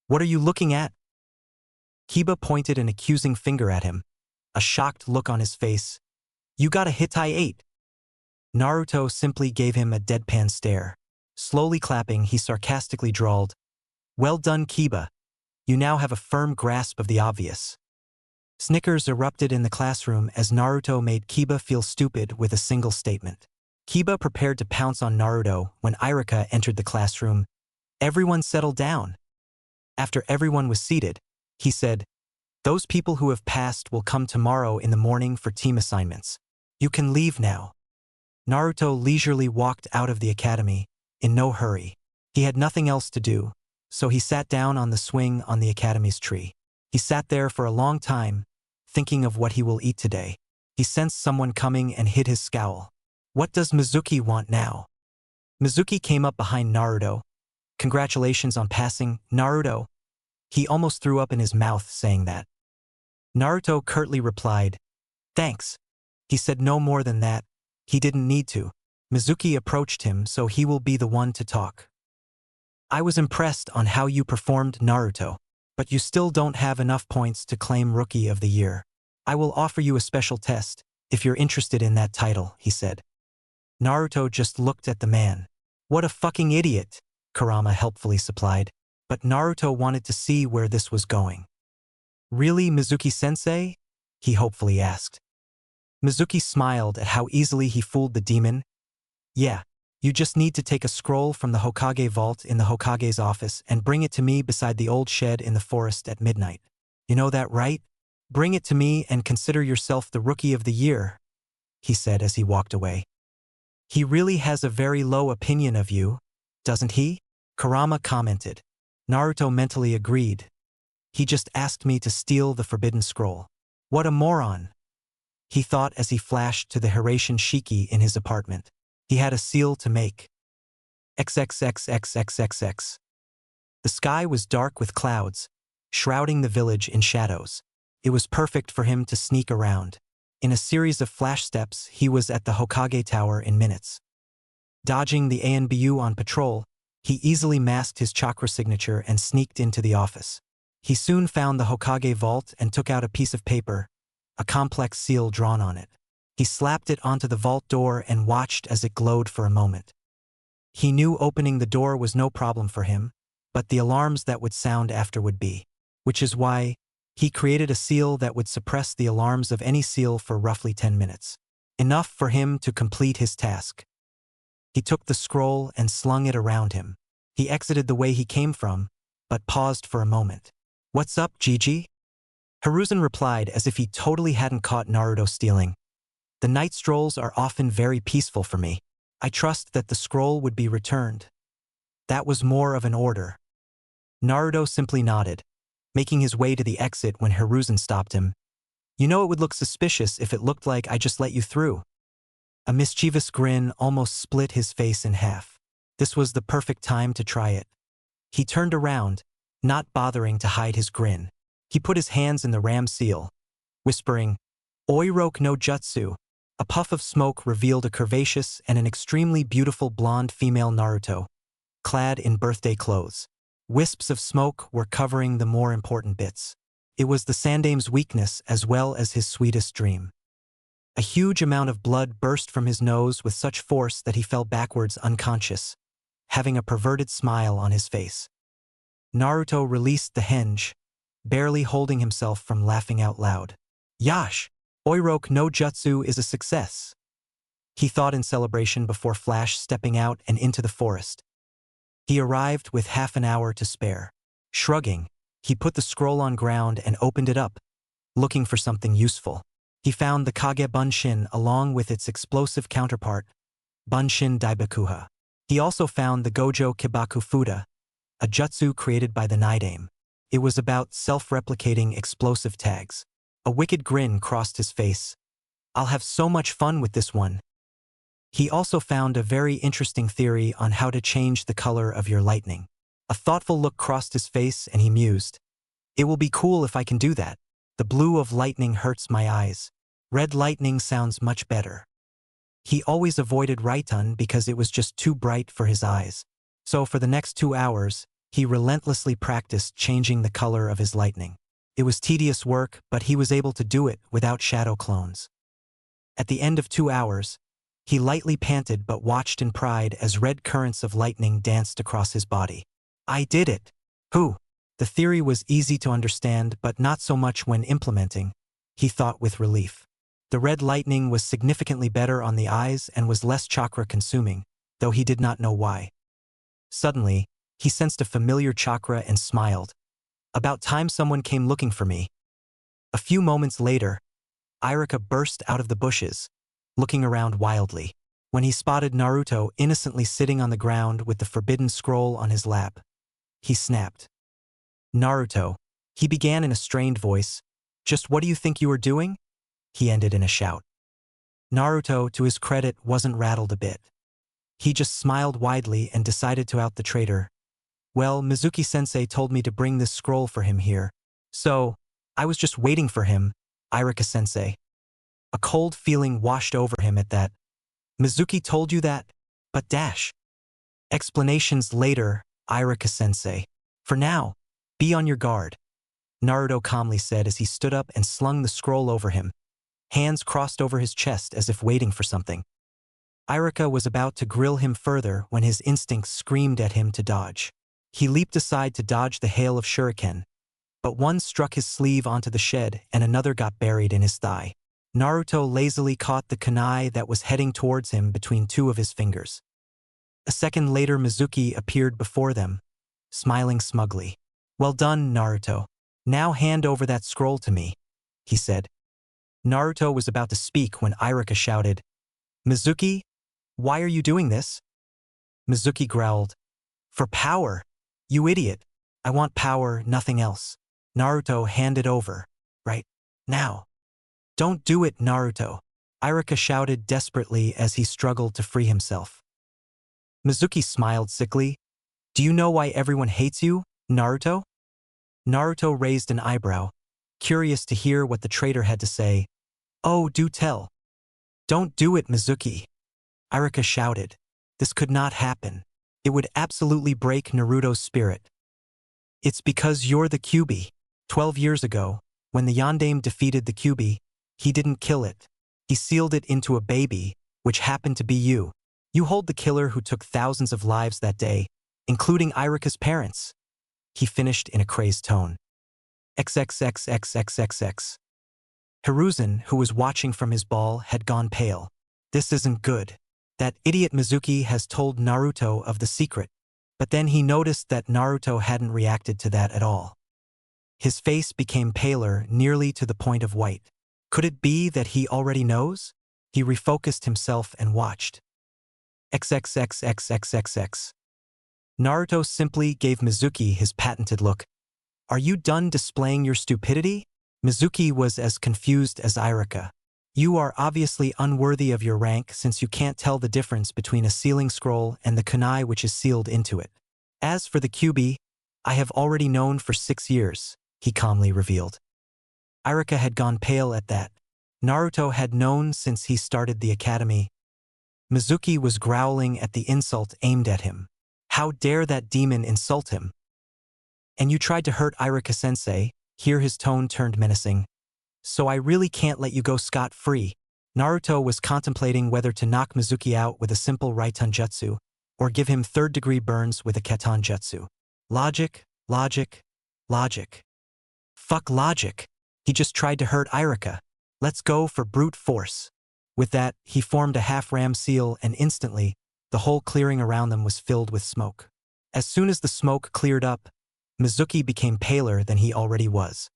What are you looking at? Kiba pointed an accusing finger at him, a shocked look on his face. You got a Hitaiate. Naruto simply gave him a deadpan stare. Slowly clapping, he sarcastically drawled, well done, Kiba. You now have a firm grasp of the obvious. Snickers erupted in the classroom as Naruto made Kiba feel stupid with a single statement. Kiba prepared to pounce on Naruto when Irika entered the classroom. Everyone settled down. After everyone was seated, he said, those people who have passed will come tomorrow in the morning for team assignments. You can leave now. Naruto leisurely walked out of the academy, in no hurry. He had nothing else to do, so he sat down on the swing on the academy's tree. He sat there for a long time, thinking of what he will eat today. He sensed someone coming and hid his scowl. What does Mizuki want now? Mizuki came up behind Naruto. Congratulations on passing, Naruto. He almost threw up in his mouth saying that. Naruto curtly replied, thanks. He said no more than that. He didn't need to. Mizuki approached him, so he will be the one to talk. I was impressed on how you performed, Naruto, but you still don't have enough points to claim Rookie of the Year. I will offer you a special test, if you're interested in that title, he said. Naruto just looked at the man. What a fucking idiot, Kurama helpfully supplied, but Naruto wanted to see where this was going. Really, Mizuki-sensei? He hopefully asked. Mizuki smiled at how easily he fooled the demon. Yeah, you just need to take a scroll from the Hokage vault in the Hokage's office and bring it to me beside the old shed in the forest at midnight. You know that, right? Bring it to me and consider yourself the Rookie of the Year, he said as he walked away. He really has a very low opinion of you, doesn't he? Kurama commented. Naruto mentally agreed. He just asked me to steal the forbidden scroll. What a moron, he thought as he flashed to the Hiraition Shiki in his apartment. He had a seal to make. XXXXXXX. The sky was dark with clouds, shrouding the village in shadows. It was perfect for him to sneak around. In a series of flash steps, he was at the Hokage Tower in minutes. Dodging the ANBU on patrol, he easily masked his chakra signature and sneaked into the office. He soon found the Hokage vault and took out a piece of paper, a complex seal drawn on it. He slapped it onto the vault door and watched as it glowed for a moment. He knew opening the door was no problem for him, but the alarms that would sound after would be. Which is why he created a seal that would suppress the alarms of any seal for roughly 10 minutes. Enough for him to complete his task. He took the scroll and slung it around him. He exited the way he came from, but paused for a moment. "What's up, Gigi?" Hiruzen replied as if he totally hadn't caught Naruto stealing. "The night strolls are often very peaceful for me. I trust that the scroll would be returned." That was more of an order. Naruto simply nodded, making his way to the exit when Hiruzen stopped him. "You know it would look suspicious if it looked like I just let you through." A mischievous grin almost split his face in half. This was the perfect time to try it. He turned around, not bothering to hide his grin. He put his hands in the ram seal, whispering, "Oiroke no jutsu." A puff of smoke revealed a curvaceous and an extremely beautiful blonde female Naruto, clad in birthday clothes. Wisps of smoke were covering the more important bits. It was the Sandame's weakness as well as his sweetest dream. A huge amount of blood burst from his nose with such force that he fell backwards unconscious, having a perverted smile on his face. Naruto released the henge, barely holding himself from laughing out loud. "Yash! Oiroke no jutsu is a success," he thought in celebration before Flash stepping out and into the forest. He arrived with half an hour to spare. Shrugging, he put the scroll on ground and opened it up, looking for something useful. He found the Kage Bunshin along with its explosive counterpart, Bunshin Daibakuha. He also found the Gojo Kibaku Fuda, a jutsu created by the Nidame. It was about self-replicating explosive tags. A wicked grin crossed his face. "I'll have so much fun with this one." He also found a very interesting theory on how to change the color of your lightning. A thoughtful look crossed his face and he mused, "It will be cool if I can do that. The blue of lightning hurts my eyes. Red lightning sounds much better." He always avoided Raiton because it was just too bright for his eyes. So for the next 2 hours, he relentlessly practiced changing the color of his lightning. It was tedious work, but he was able to do it without shadow clones. At the end of 2 hours, he lightly panted but watched in pride as red currents of lightning danced across his body. "I did it! Who?" The theory was easy to understand, but not so much when implementing, he thought with relief. The red lightning was significantly better on the eyes and was less chakra-consuming, though he did not know why. Suddenly, he sensed a familiar chakra and smiled. "About time someone came looking for me." A few moments later, Irika burst out of the bushes, looking around wildly. When he spotted Naruto innocently sitting on the ground with the forbidden scroll on his lap, he snapped. "Naruto," he began in a strained voice, "just what do you think you are doing?" He ended in a shout. Naruto, to his credit, wasn't rattled a bit. He just smiled widely and decided to out the traitor. "Well, Mizuki-sensei told me to bring this scroll for him here. So, I was just waiting for him, Irika-sensei." A cold feeling washed over him at that. "Mizuki told you that? But dash. Explanations later, Irika-sensei. For now, be on your guard," Naruto calmly said as he stood up and slung the scroll over him, hands crossed over his chest as if waiting for something. Irika was about to grill him further when his instincts screamed at him to dodge. He leaped aside to dodge the hail of shuriken, but one struck his sleeve onto the shed and another got buried in his thigh. Naruto lazily caught the kunai that was heading towards him between 2 of his fingers. A second later, Mizuki appeared before them, smiling smugly. "Well done, Naruto. Now hand over that scroll to me," he said. Naruto was about to speak when Irika shouted, "Mizuki, why are you doing this?" Mizuki growled, "For power, you idiot. I want power, nothing else." Naruto handed over. "Right now." "Don't do it, Naruto," Irika shouted desperately as he struggled to free himself. Mizuki smiled sickly. "Do you know why everyone hates you, Naruto?" Naruto raised an eyebrow, curious to hear what the traitor had to say. "Oh, do tell." "Don't do it, Mizuki," Irika shouted. "This could not happen. It would absolutely break Naruto's spirit." "It's because you're the Kyuubi. 12 years ago, when the Yondaime defeated the Kyuubi, he didn't kill it. He sealed it into a baby, which happened to be you. You hold the killer who took thousands of lives that day, including Irika's parents." He finished in a crazed tone. XXXXXXX. Hiruzen, who was watching from his ball, had gone pale. "This isn't good. That idiot Mizuki has told Naruto of the secret." But then he noticed that Naruto hadn't reacted to that at all. His face became paler, nearly to the point of white. Could it be that he already knows? He refocused himself and watched. XXXXXXX. Naruto simply gave Mizuki his patented look. Are you done displaying your stupidity? Mizuki was as confused as Irika. You are obviously unworthy of your rank since you can't tell the difference between a sealing scroll and the kunai which is sealed into it. As for the Kyuubi, I have already known for 6 years, he calmly revealed. Irika had gone pale at that. Naruto had known since he started the academy. Mizuki was growling at the insult aimed at him. How dare that demon insult him? And you tried to hurt Irika-sensei, here his tone turned menacing. So I really can't let you go scot-free. Naruto was contemplating whether to knock Mizuki out with a simple Raiton Jutsu, or give him third-degree burns with a Keton Jutsu. Logic, logic, logic. Fuck logic. He just tried to hurt Irika. Let's go for brute force. With that, he formed a half-ram seal and instantly, the whole clearing around them was filled with smoke. As soon as the smoke cleared up, Mizuki became paler than he already was.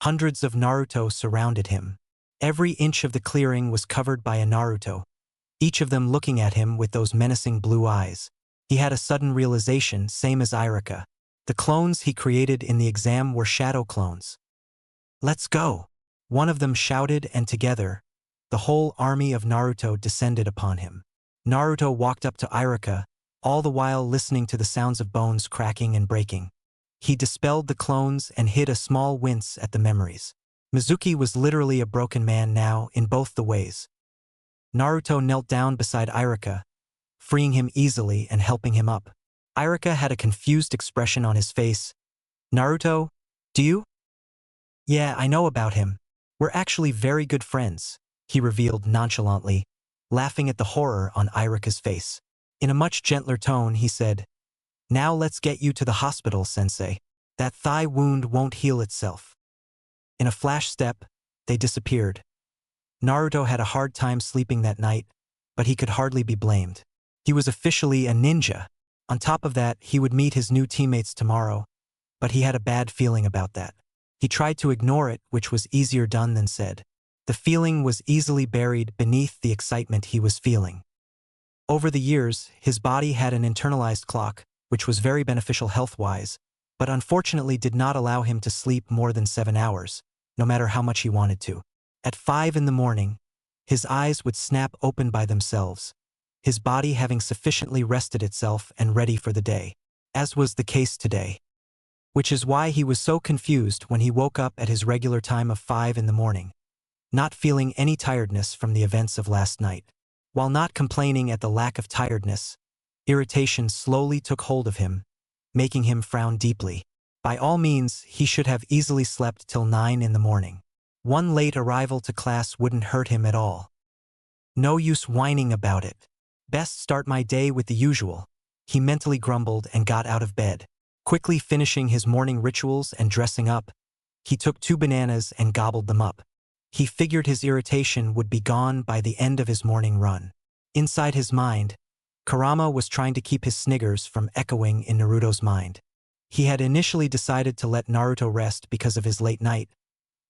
Hundreds of Naruto surrounded him. Every inch of the clearing was covered by a Naruto, each of them looking at him with those menacing blue eyes. He had a sudden realization, same as Irika. The clones he created in the exam were shadow clones. Let's go! One of them shouted, and together, the whole army of Naruto descended upon him. Naruto walked up to Irika, all the while listening to the sounds of bones cracking and breaking. He dispelled the clones and hid a small wince at the memories. Mizuki was literally a broken man now in both the ways. Naruto knelt down beside Irika, freeing him easily and helping him up. Irika had a confused expression on his face. Naruto, do you? Yeah, I know about him. We're actually very good friends, he revealed nonchalantly, laughing at the horror on Irika's face. In a much gentler tone, he said, Now let's get you to the hospital, sensei. That thigh wound won't heal itself. In a flash step, they disappeared. Naruto had a hard time sleeping that night, but he could hardly be blamed. He was officially a ninja. On top of that, he would meet his new teammates tomorrow, but he had a bad feeling about that. He tried to ignore it, which was easier done than said. The feeling was easily buried beneath the excitement he was feeling. Over the years, his body had an internalized clock, which was very beneficial health-wise, but unfortunately did not allow him to sleep more than 7 hours, no matter how much he wanted to. At 5 in the morning, his eyes would snap open by themselves, his body having sufficiently rested itself and ready for the day, as was the case today. Which is why he was so confused when he woke up at his regular time of 5 in the morning, not feeling any tiredness from the events of last night. While not complaining at the lack of tiredness, irritation slowly took hold of him, making him frown deeply. By all means, he should have easily slept till 9 in the morning. One late arrival to class wouldn't hurt him at all. No use whining about it. Best start my day with the usual, he mentally grumbled and got out of bed. Quickly finishing his morning rituals and dressing up, he took 2 bananas and gobbled them up. He figured his irritation would be gone by the end of his morning run. Inside his mind, Kurama was trying to keep his sniggers from echoing in Naruto's mind. He had initially decided to let Naruto rest because of his late night,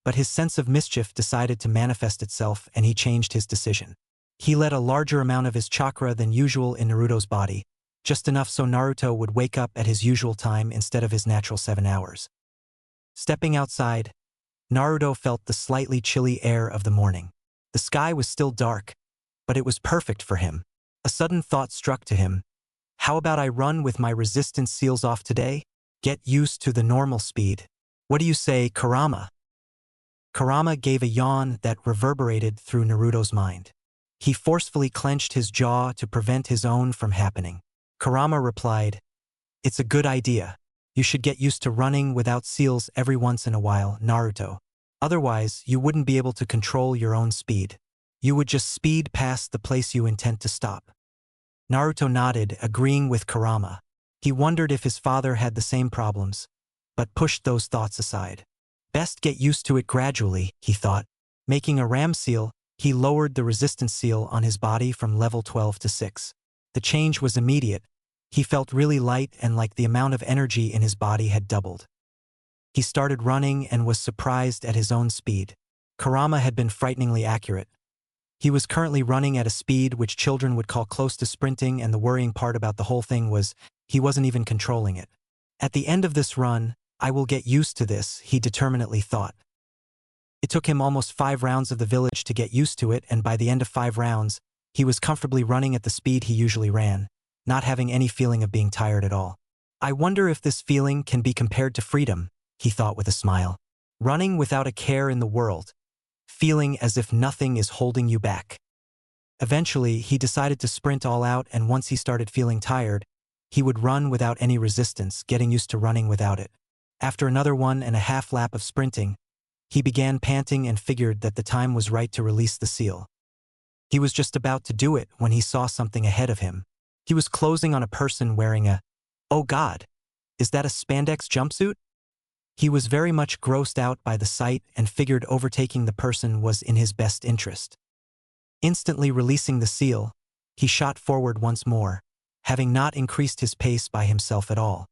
but his sense of mischief decided to manifest itself and he changed his decision. He let a larger amount of his chakra than usual in Naruto's body, just enough so Naruto would wake up at his usual time instead of his natural 7 hours. Stepping outside, Naruto felt the slightly chilly air of the morning. The sky was still dark, but it was perfect for him. A sudden thought struck to him. How about I run with my resistance seals off today? Get used to the normal speed. What do you say, Kurama? Kurama gave a yawn that reverberated through Naruto's mind. He forcefully clenched his jaw to prevent his own from happening. Kurama replied, It's a good idea. You should get used to running without seals every once in a while, Naruto. Otherwise, you wouldn't be able to control your own speed. You would just speed past the place you intend to stop. Naruto nodded, agreeing with Kurama. He wondered if his father had the same problems, but pushed those thoughts aside. Best get used to it gradually, he thought. Making a ram seal, he lowered the resistance seal on his body from level 12 to 6. The change was immediate, He felt really light and like the amount of energy in his body had doubled. He started running and was surprised at his own speed. Kurama had been frighteningly accurate. He was currently running at a speed which children would call close to sprinting, and the worrying part about the whole thing was he wasn't even controlling it. At the end of this run, I will get used to this, he determinedly thought. It took him almost 5 rounds of the village to get used to it, and by the end of 5 rounds, he was comfortably running at the speed he usually ran, not having any feeling of being tired at all. I wonder if this feeling can be compared to freedom, he thought with a smile. Running without a care in the world, feeling as if nothing is holding you back. Eventually, he decided to sprint all out, and once he started feeling tired, he would run without any resistance, getting used to running without it. After another 1.5 lap of sprinting, he began panting and figured that the time was right to release the seal. He was just about to do it when he saw something ahead of him. He was closing on a person wearing a, "Oh God, is that a spandex jumpsuit?" He was very much grossed out by the sight and figured overtaking the person was in his best interest. Instantly releasing the seal, he shot forward once more, having not increased his pace by himself at all.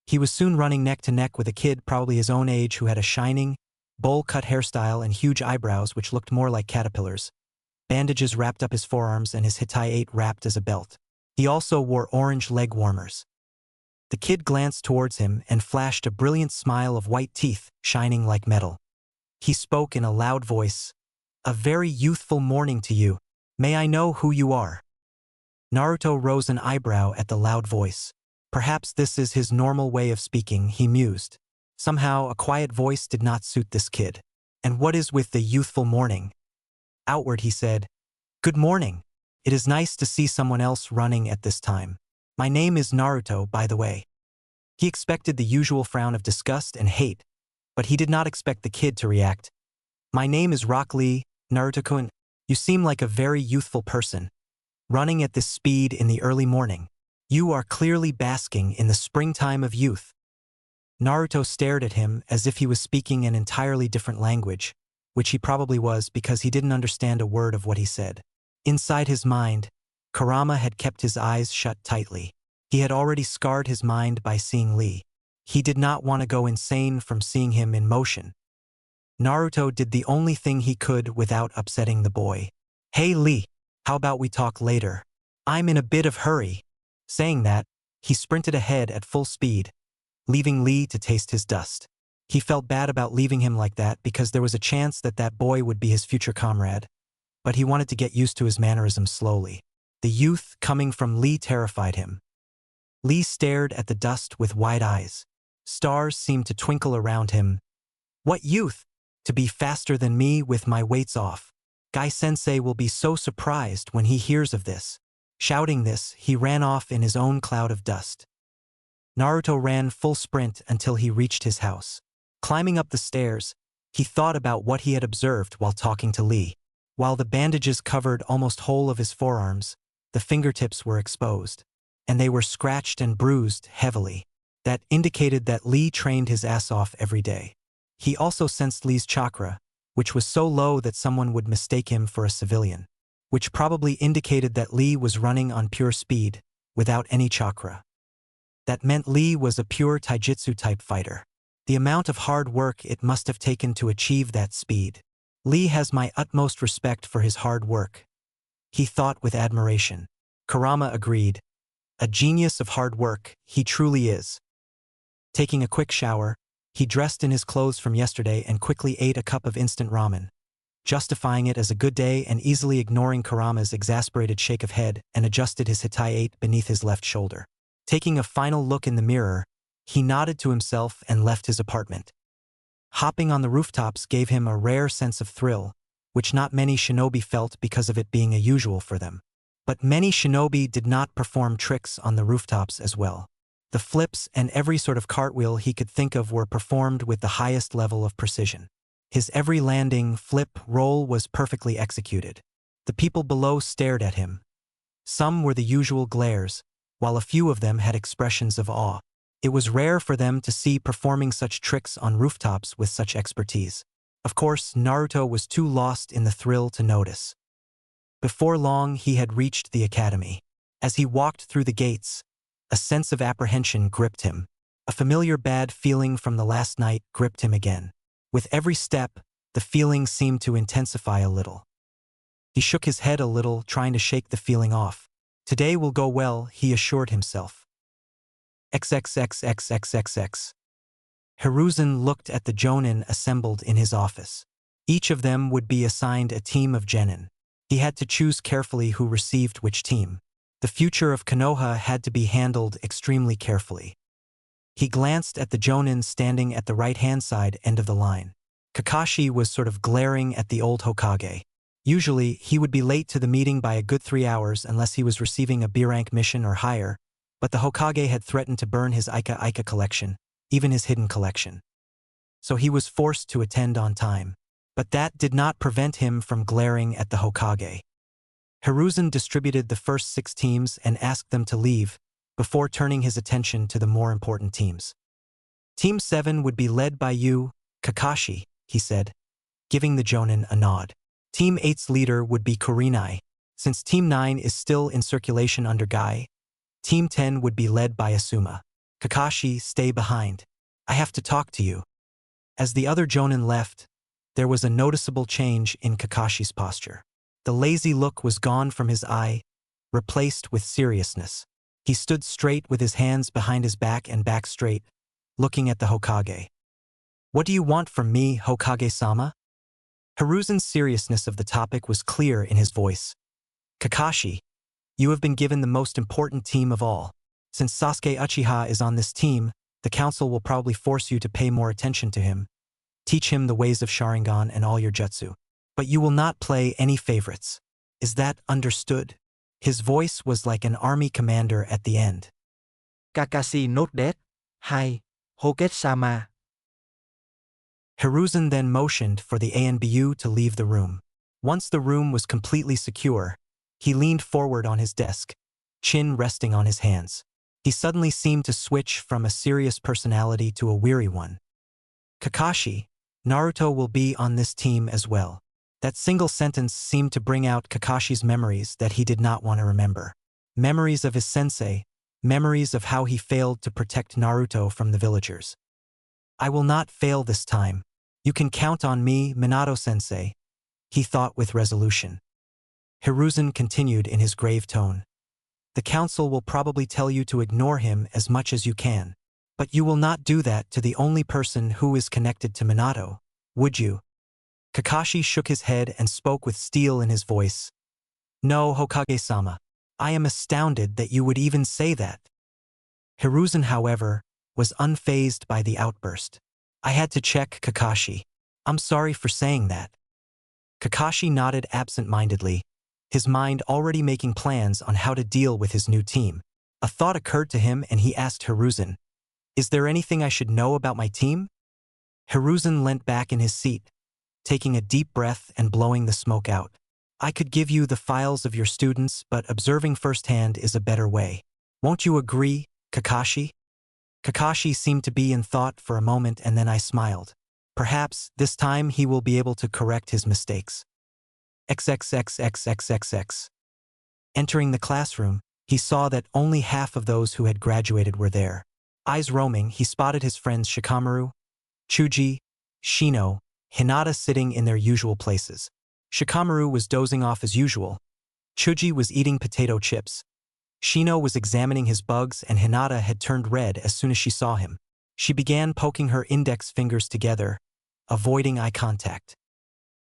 He was soon running neck to neck with a kid probably his own age who had a shining, bowl-cut hairstyle and huge eyebrows which looked more like caterpillars. Bandages wrapped up his forearms and his Hittite wrapped as a belt. He also wore orange leg warmers. The kid glanced towards him and flashed a brilliant smile of white teeth, shining like metal. He spoke in a loud voice. "A very youthful morning to you. May I know who you are?" Naruto rose an eyebrow at the loud voice. Perhaps this is his normal way of speaking, he mused. Somehow, a quiet voice did not suit this kid. "And what is with the youthful morning?" Outward he said, "Good morning. It is nice to see someone else running at this time. My name is Naruto, by the way." He expected the usual frown of disgust and hate, but he did not expect the kid to react. "My name is Rock Lee, Naruto-kun. You seem like a very youthful person, running at this speed in the early morning. You are clearly basking in the springtime of youth." Naruto stared at him as if he was speaking an entirely different language, which he probably was because he didn't understand a word of what he said. Inside his mind, Kurama had kept his eyes shut tightly. He had already scarred his mind by seeing Lee. He did not want to go insane from seeing him in motion. Naruto did the only thing he could without upsetting the boy. "Hey Lee, how about we talk later? I'm in a bit of hurry." Saying that, he sprinted ahead at full speed, leaving Lee to taste his dust. He felt bad about leaving him like that because there was a chance that that boy would be his future comrade, but he wanted to get used to his mannerisms slowly. The youth coming from Lee terrified him. Lee stared at the dust with wide eyes. Stars seemed to twinkle around him. "What youth? To be faster than me with my weights off. Guy-sensei will be so surprised when he hears of this." Shouting this, he ran off in his own cloud of dust. Naruto ran full sprint until he reached his house. Climbing up the stairs, he thought about what he had observed while talking to Lee. While the bandages covered almost whole of his forearms, the fingertips were exposed, and they were scratched and bruised heavily. That indicated that Lee trained his ass off every day. He also sensed Lee's chakra, which was so low that someone would mistake him for a civilian, which probably indicated that Lee was running on pure speed, without any chakra. That meant Lee was a pure taijutsu-type fighter. The amount of hard work it must have taken to achieve that speed. Lee has my utmost respect for his hard work, he thought with admiration. Kurama agreed. A genius of hard work, he truly is. Taking a quick shower, he dressed in his clothes from yesterday and quickly ate a cup of instant ramen, justifying it as a good day and easily ignoring Kurama's exasperated shake of head, and adjusted his Hittite beneath his left shoulder. Taking a final look in the mirror, he nodded to himself and left his apartment. Hopping on the rooftops gave him a rare sense of thrill, which not many shinobi felt because of it being a usual for them. But many shinobi did not perform tricks on the rooftops as well. The flips and every sort of cartwheel he could think of were performed with the highest level of precision. His every landing, flip, roll was perfectly executed. The people below stared at him. Some were the usual glares, while a few of them had expressions of awe. It was rare for them to see performing such tricks on rooftops with such expertise. Of course, Naruto was too lost in the thrill to notice. Before long, he had reached the academy. As he walked through the gates, A sense of apprehension gripped him. A familiar bad feeling from the last night gripped him again. With every step, the feeling seemed to intensify a little. He shook his head a little, trying to shake the feeling off. Today will go well, he assured himself. XXXXXXX. Hiruzen looked at the jonin assembled in his office. Each of them would be assigned a team of genin. He had to choose carefully who received which team. The future of Konoha had to be handled extremely carefully. He glanced at the jonin standing at the right-hand side end of the line. Kakashi was sort of glaring at the old Hokage. Usually, he would be late to the meeting by a good 3 hours unless he was receiving a B-rank mission or higher, but the Hokage had threatened to burn his Ika collection, even his hidden collection. So he was forced to attend on time. But that did not prevent him from glaring at the Hokage. Hiruzen distributed the first 6 teams and asked them to leave, before turning his attention to the more important teams. Team 7 would be led by you, Kakashi, he said, giving the jonin a nod. Team 8's leader would be Kurenai. Since Team 9 is still in circulation under Guy, Team 10 would be led by Asuma. Kakashi, stay behind. I have to talk to you. As the other jonin left, there was a noticeable change in Kakashi's posture. The lazy look was gone from his eye, replaced with seriousness. He stood straight with his hands behind his back and back straight, looking at the Hokage. What do you want from me, Hokage-sama? Hiruzen's seriousness of the topic was clear in his voice. Kakashi, you have been given the most important team of all. Since Sasuke Uchiha is on this team, the council will probably force you to pay more attention to him. Teach him the ways of Sharingan and all your jutsu. But you will not play any favorites. Is that understood? His voice was like an army commander at the end. Kakashi note that. Hai, Hokage-sama. Hiruzen then motioned for the ANBU to leave the room. Once the room was completely secure, he leaned forward on his desk, chin resting on his hands. He suddenly seemed to switch from a serious personality to a weary one. Kakashi, Naruto will be on this team as well. That single sentence seemed to bring out Kakashi's memories that he did not want to remember. Memories of his sensei, memories of how he failed to protect Naruto from the villagers. I will not fail this time. You can count on me, Minato-sensei, he thought with resolution. Hiruzen continued in his grave tone. The council will probably tell you to ignore him as much as you can. But you will not do that to the only person who is connected to Minato, would you? Kakashi shook his head and spoke with steel in his voice. No, Hokage-sama. I am astounded that you would even say that. Hiruzen, however, was unfazed by the outburst. I had to check, Kakashi. I'm sorry for saying that. Kakashi nodded absent-mindedly, his mind already making plans on how to deal with his new team. A thought occurred to him and he asked Hiruzen, is there anything I should know about my team? Hiruzen leant back in his seat, taking a deep breath and blowing the smoke out. I could give you the files of your students, but observing firsthand is a better way. Won't you agree, Kakashi? Kakashi seemed to be in thought for a moment and then I smiled. Perhaps, this time he will be able to correct his mistakes. XXXXXXX. Entering the classroom, he saw that only half of those who had graduated were there. Eyes roaming, he spotted his friends Shikamaru, Chuji, Shino, Hinata sitting in their usual places. Shikamaru was dozing off as usual. Chuji was eating potato chips. Shino was examining his bugs and Hinata had turned red as soon as she saw him. She began poking her index fingers together, avoiding eye contact.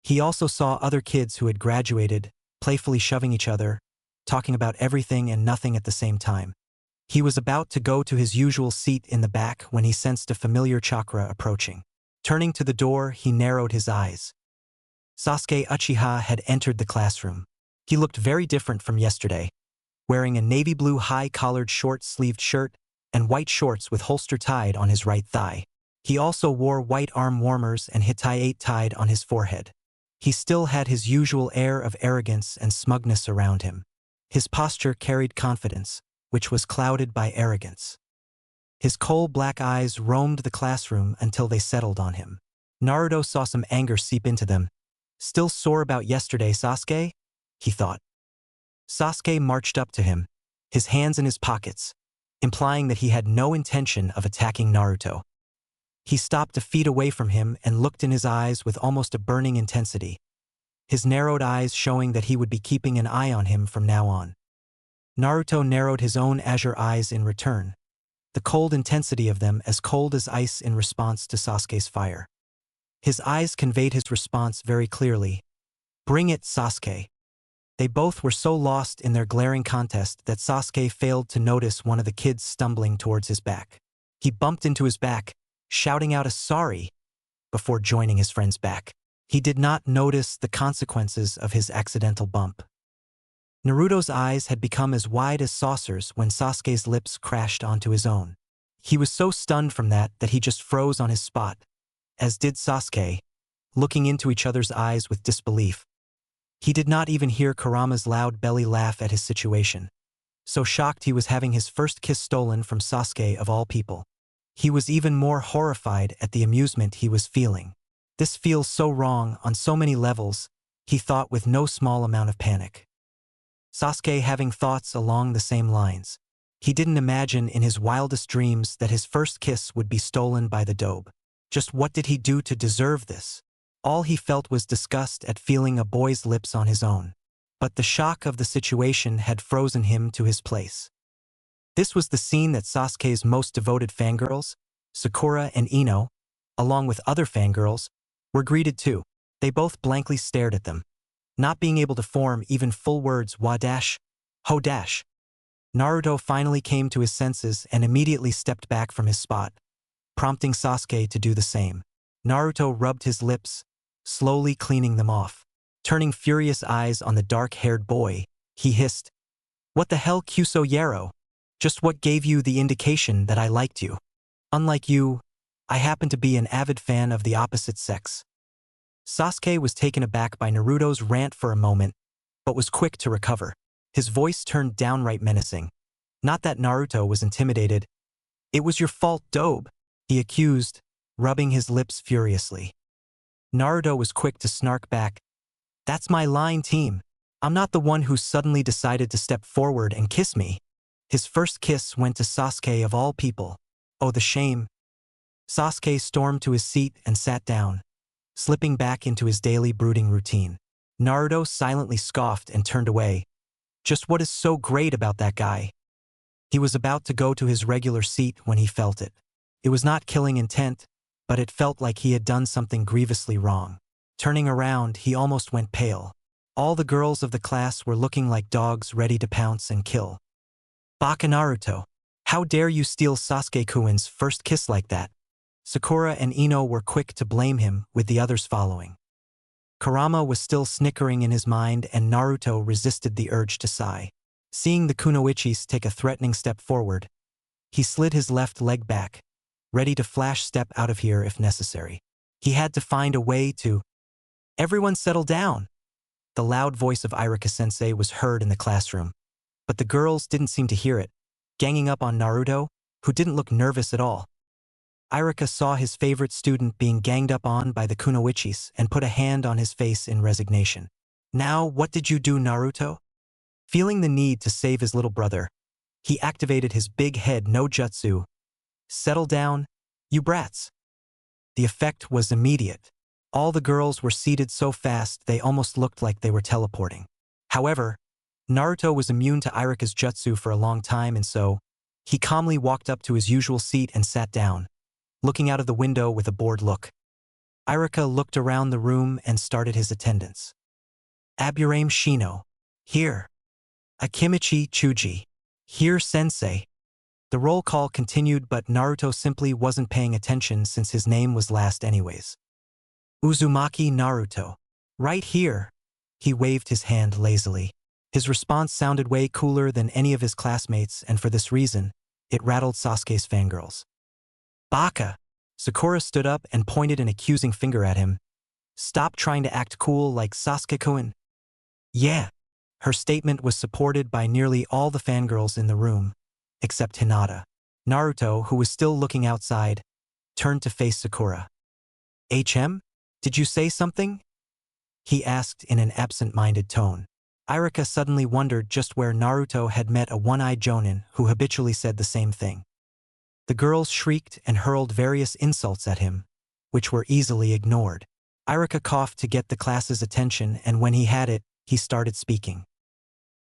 He also saw other kids who had graduated, playfully shoving each other, talking about everything and nothing at the same time. He was about to go to his usual seat in the back when he sensed a familiar chakra approaching. Turning to the door, he narrowed his eyes. Sasuke Uchiha had entered the classroom. He looked very different from yesterday, wearing a navy blue high-collared short-sleeved shirt and white shorts with holster tied on his right thigh. He also wore white arm warmers and hitai tied on his forehead. He still had his usual air of arrogance and smugness around him. His posture carried confidence, which was clouded by arrogance. His coal-black eyes roamed the classroom until they settled on him. Naruto saw some anger seep into them. Still sore about yesterday, Sasuke? He thought. Sasuke marched up to him, his hands in his pockets. implying that he had no intention of attacking Naruto. He stopped a feet away from him and looked in his eyes with almost a burning intensity, his narrowed eyes showing that he would be keeping an eye on him from now on. Naruto narrowed his own azure eyes in return, the cold intensity of them as cold as ice in response to Sasuke's fire. His eyes conveyed his response very clearly. "Bring it, Sasuke." They both were so lost in their glaring contest that Sasuke failed to notice one of the kids stumbling towards his back. He bumped into his back, shouting out a "sorry" before joining his friend's back. He did not notice the consequences of his accidental bump. Naruto's eyes had become as wide as saucers when Sasuke's lips crashed onto his own. He was so stunned from that he just froze on his spot, as did Sasuke, looking into each other's eyes with disbelief. He did not even hear Kurama's loud belly laugh at his situation. So shocked he was having his first kiss stolen from Sasuke of all people. He was even more horrified at the amusement he was feeling. This feels so wrong on so many levels, he thought with no small amount of panic. Sasuke having thoughts along the same lines. He didn't imagine in his wildest dreams that his first kiss would be stolen by the dobe. Just what did he do to deserve this? All he felt was disgust at feeling a boy's lips on his own. But the shock of the situation had frozen him to his place. This was the scene that Sasuke's most devoted fangirls, Sakura and Ino, along with other fangirls, were greeted too. They both blankly stared at them, not being able to form even full words wa-dash, ho-dash. Naruto finally came to his senses and immediately stepped back from his spot, prompting Sasuke to do the same. Naruto rubbed his lips, slowly cleaning them off. Turning furious eyes on the dark-haired boy, he hissed, "What the hell, Kyuso Yaro? Just what gave you the indication that I liked you? Unlike you, I happen to be an avid fan of the opposite sex." Sasuke was taken aback by Naruto's rant for a moment, but was quick to recover. His voice turned downright menacing. Not that Naruto was intimidated. "It was your fault, dobe," he accused, rubbing his lips furiously. Naruto was quick to snark back, "That's my line, team. I'm not the one who suddenly decided to step forward and kiss me." His first kiss went to Sasuke of all people. Oh, the shame. Sasuke stormed to his seat and sat down, slipping back into his daily brooding routine. Naruto silently scoffed and turned away. Just what is so great about that guy? He was about to go to his regular seat when he felt it. It was not killing intent, but it felt like he had done something grievously wrong. Turning around, he almost went pale. All the girls of the class were looking like dogs ready to pounce and kill. "Baka Naruto, how dare you steal Sasuke-kun's first kiss like that?" Sakura and Ino were quick to blame him, with the others following. Kurama was still snickering in his mind and Naruto resisted the urge to sigh. Seeing the kunoichis take a threatening step forward, he slid his left leg back, ready to flash step out of here if necessary. He had to find a way to... "Everyone settle down!" The loud voice of Iruka-sensei was heard in the classroom. But the girls didn't seem to hear it, ganging up on Naruto, who didn't look nervous at all. Iruka saw his favorite student being ganged up on by the kunoichis and put a hand on his face in resignation. "Now, what did you do, Naruto?" Feeling the need to save his little brother, he activated his big head no jutsu. "Settle down, you brats." The effect was immediate. All the girls were seated so fast they almost looked like they were teleporting. However, Naruto was immune to Iruka's jutsu for a long time and so, he calmly walked up to his usual seat and sat down, looking out of the window with a bored look. Iruka looked around the room and started his attendance. "Aburame Shino. Here. Akimichi Chuji. Here, sensei." The roll call continued but Naruto simply wasn't paying attention since his name was last anyways. "Uzumaki Naruto. Right here." He waved his hand lazily. His response sounded way cooler than any of his classmates and for this reason, it rattled Sasuke's fangirls. "Baka." Sakura stood up and pointed an accusing finger at him. "Stop trying to act cool like Sasuke-kun." "Yeah." Her statement was supported by nearly all the fangirls in the room, except Hinata. Naruto, who was still looking outside, turned to face Sakura. "HM? Did you say something?" he asked in an absent-minded tone. Irika suddenly wondered just where Naruto had met a one-eyed jonin who habitually said the same thing. The girls shrieked and hurled various insults at him, which were easily ignored. Irika coughed to get the class's attention, and when he had it, he started speaking.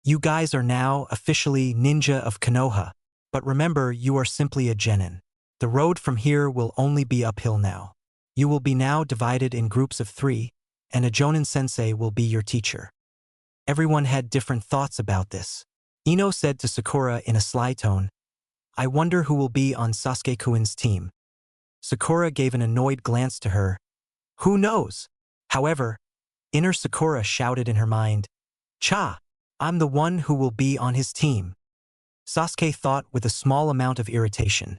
You guys are now officially ninja of Konoha, but remember you are simply a genin. The road from here will only be uphill now. You will be now divided in groups of 3, and a jonin sensei will be your teacher. Everyone had different thoughts about this. Ino said to Sakura in a sly tone, I wonder who will be on Sasuke-kun's team. Sakura gave an annoyed glance to her. Who knows? However, inner Sakura shouted in her mind, Cha! I'm the one who will be on his team. Sasuke thought with a small amount of irritation.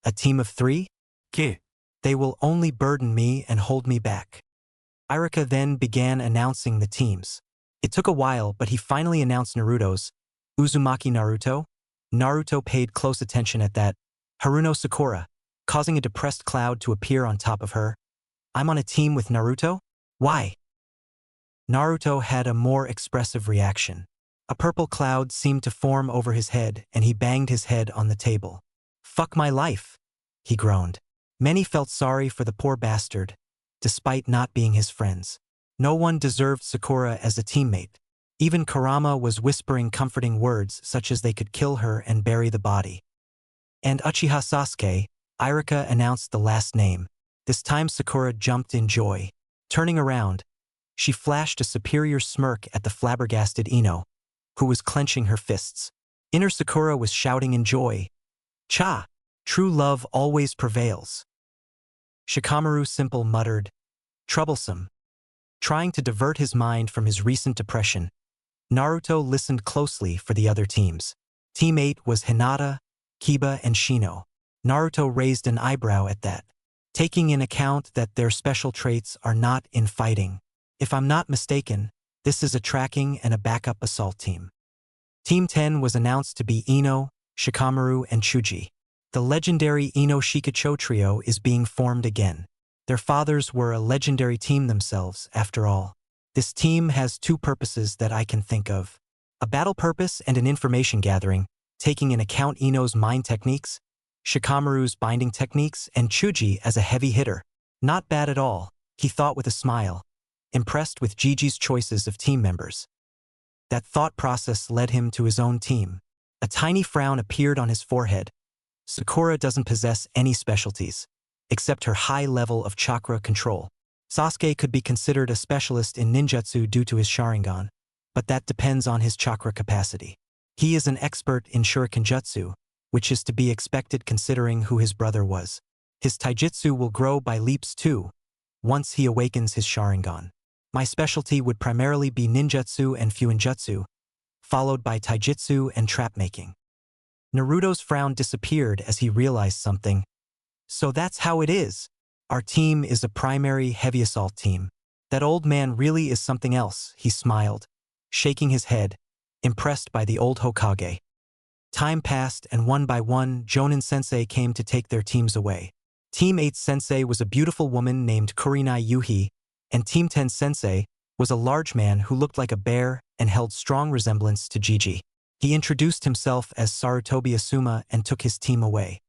A team of 3? Ke. They will only burden me and hold me back. Irika then began announcing the teams. It took a while, but he finally announced Naruto's. Uzumaki Naruto? Naruto paid close attention at that. Haruno Sakura, causing a depressed cloud to appear on top of her. I'm on a team with Naruto? Why? Naruto had a more expressive reaction. A purple cloud seemed to form over his head, and he banged his head on the table. Fuck my life, he groaned. Many felt sorry for the poor bastard, despite not being his friends. No one deserved Sakura as a teammate. Even Kurama was whispering comforting words such as they could kill her and bury the body. And Uchiha Sasuke, Irika announced the last name. This time Sakura jumped in joy. Turning around, she flashed a superior smirk at the flabbergasted Ino, who was clenching her fists. Inner Sakura was shouting in joy. Cha! True love always prevails. Shikamaru Simple muttered, troublesome. Trying to divert his mind from his recent depression, Naruto listened closely for the other teams. Team 8 was Hinata, Kiba, and Shino. Naruto raised an eyebrow at that, taking in account that their special traits are not in fighting. If I'm not mistaken, this is a tracking and a backup assault team. Team 10 was announced to be Ino, Shikamaru, and Chuji. The legendary Ino Shikacho trio is being formed again. Their fathers were a legendary team themselves, after all. This team has 2 purposes that I can think of. A battle purpose and an information gathering, taking in account Ino's mind techniques, Shikamaru's binding techniques, and Chuji as a heavy hitter. Not bad at all, he thought with a smile, impressed with Gigi's choices of team members. That thought process led him to his own team. A tiny frown appeared on his forehead. Sakura doesn't possess any specialties, except her high level of chakra control. Sasuke could be considered a specialist in ninjutsu due to his Sharingan, but that depends on his chakra capacity. He is an expert in shuriken jutsu, which is to be expected considering who his brother was. His taijutsu will grow by leaps too, once he awakens his Sharingan. My specialty would primarily be ninjutsu and fuinjutsu, followed by taijutsu and trap-making. Naruto's frown disappeared as he realized something. So that's how it is. Our team is a primary heavy assault team. That old man really is something else, he smiled, shaking his head, impressed by the old Hokage. Time passed and one by one, Jonin Sensei came to take their teams away. Team 8 Sensei was a beautiful woman named Kurinai Yuhi, and Team 10 Sensei was a large man who looked like a bear and held strong resemblance to Gigi. He introduced himself as Sarutobi Asuma and took his team away.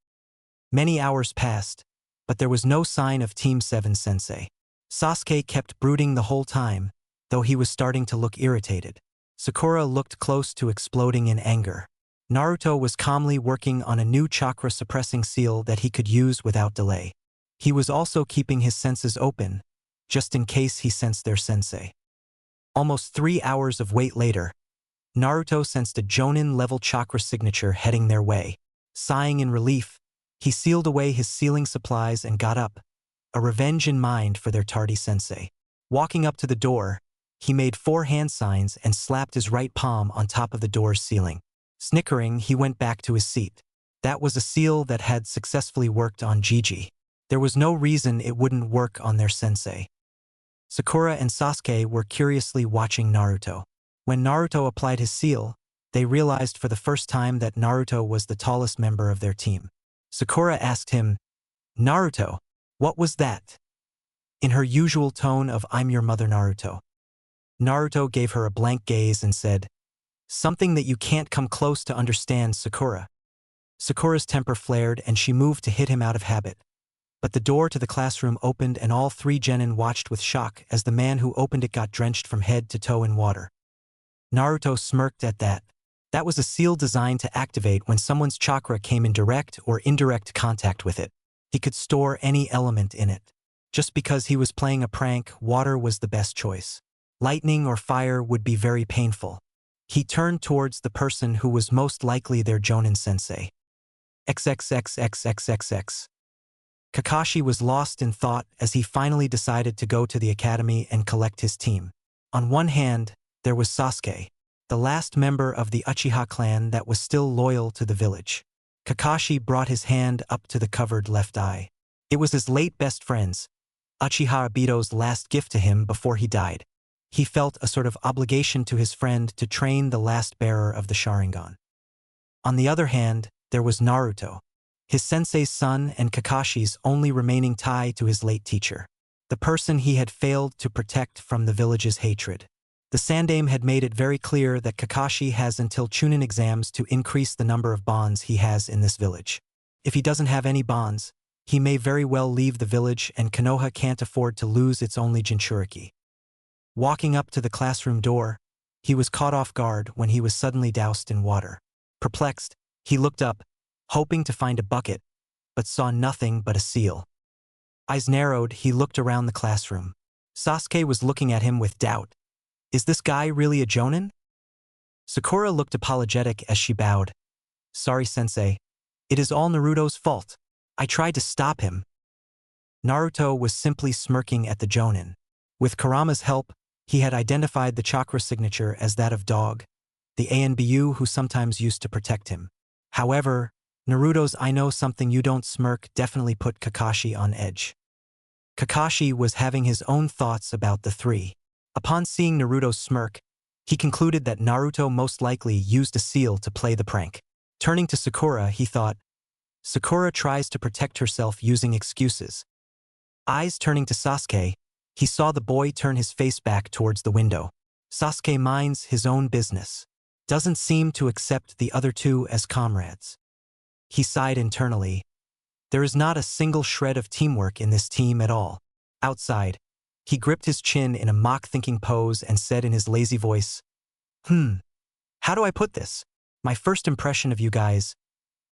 Many hours passed, but there was no sign of Team 7 Sensei. Sasuke kept brooding the whole time, though he was starting to look irritated. Sakura looked close to exploding in anger. Naruto was calmly working on a new chakra-suppressing seal that he could use without delay. He was also keeping his senses open, just in case he sensed their sensei. Almost 3 hours of wait later, Naruto sensed a Jonin-level chakra signature heading their way. Sighing in relief, he sealed away his sealing supplies and got up, a revenge in mind for their tardy sensei. Walking up to the door, he made 4 hand signs and slapped his right palm on top of the door's ceiling. Snickering, he went back to his seat. That was a seal that had successfully worked on Gigi. There was no reason it wouldn't work on their sensei. Sakura and Sasuke were curiously watching Naruto. When Naruto applied his seal, they realized for the first time that Naruto was the tallest member of their team. Sakura asked him, Naruto, what was that? In her usual tone of I'm your mother Naruto. Naruto gave her a blank gaze and said, "Something that you can't come close to understand, Sakura." Sakura's temper flared and she moved to hit him out of habit. But the door to the classroom opened and all three genin watched with shock as the man who opened it got drenched from head to toe in water. Naruto smirked at that. That was a seal designed to activate when someone's chakra came in direct or indirect contact with it. He could store any element in it. Just because he was playing a prank, water was the best choice. Lightning or fire would be very painful. He turned towards the person who was most likely their Jonin sensei. XXXXXXX. Kakashi was lost in thought as he finally decided to go to the academy and collect his team. On one hand, there was Sasuke, the last member of the Uchiha clan that was still loyal to the village. Kakashi brought his hand up to the covered left eye. It was his late best friend's, Uchiha Obito's last gift to him before he died. He felt a sort of obligation to his friend to train the last bearer of the Sharingan. On the other hand, there was Naruto, his sensei's son and Kakashi's only remaining tie to his late teacher, the person he had failed to protect from the village's hatred. The Sandaime had made it very clear that Kakashi has until Chunin exams to increase the number of bonds he has in this village. If he doesn't have any bonds, he may very well leave the village and Konoha can't afford to lose its only Jinchuriki. Walking up to the classroom door, he was caught off guard when he was suddenly doused in water. Perplexed, he looked up, hoping to find a bucket, but saw nothing but a seal. Eyes narrowed, he looked around the classroom. Sasuke was looking at him with doubt. Is this guy really a Jonin? Sakura looked apologetic as she bowed. Sorry, sensei. It is all Naruto's fault. I tried to stop him. Naruto was simply smirking at the Jonin. With Kurama's help, he had identified the chakra signature as that of Dog, the ANBU who sometimes used to protect him. However, Naruto's "I know something you don't" smirk definitely put Kakashi on edge. Kakashi was having his own thoughts about the three. Upon seeing Naruto's smirk, he concluded that Naruto most likely used a seal to play the prank. Turning to Sakura, he thought, Sakura tries to protect herself using excuses. Eyes turning to Sasuke, he saw the boy turn his face back towards the window. Sasuke minds his own business. Doesn't seem to accept the other two as comrades. He sighed internally. There is not a single shred of teamwork in this team at all. Outside, he gripped his chin in a mock-thinking pose and said in his lazy voice, How do I put this? My first impression of you guys,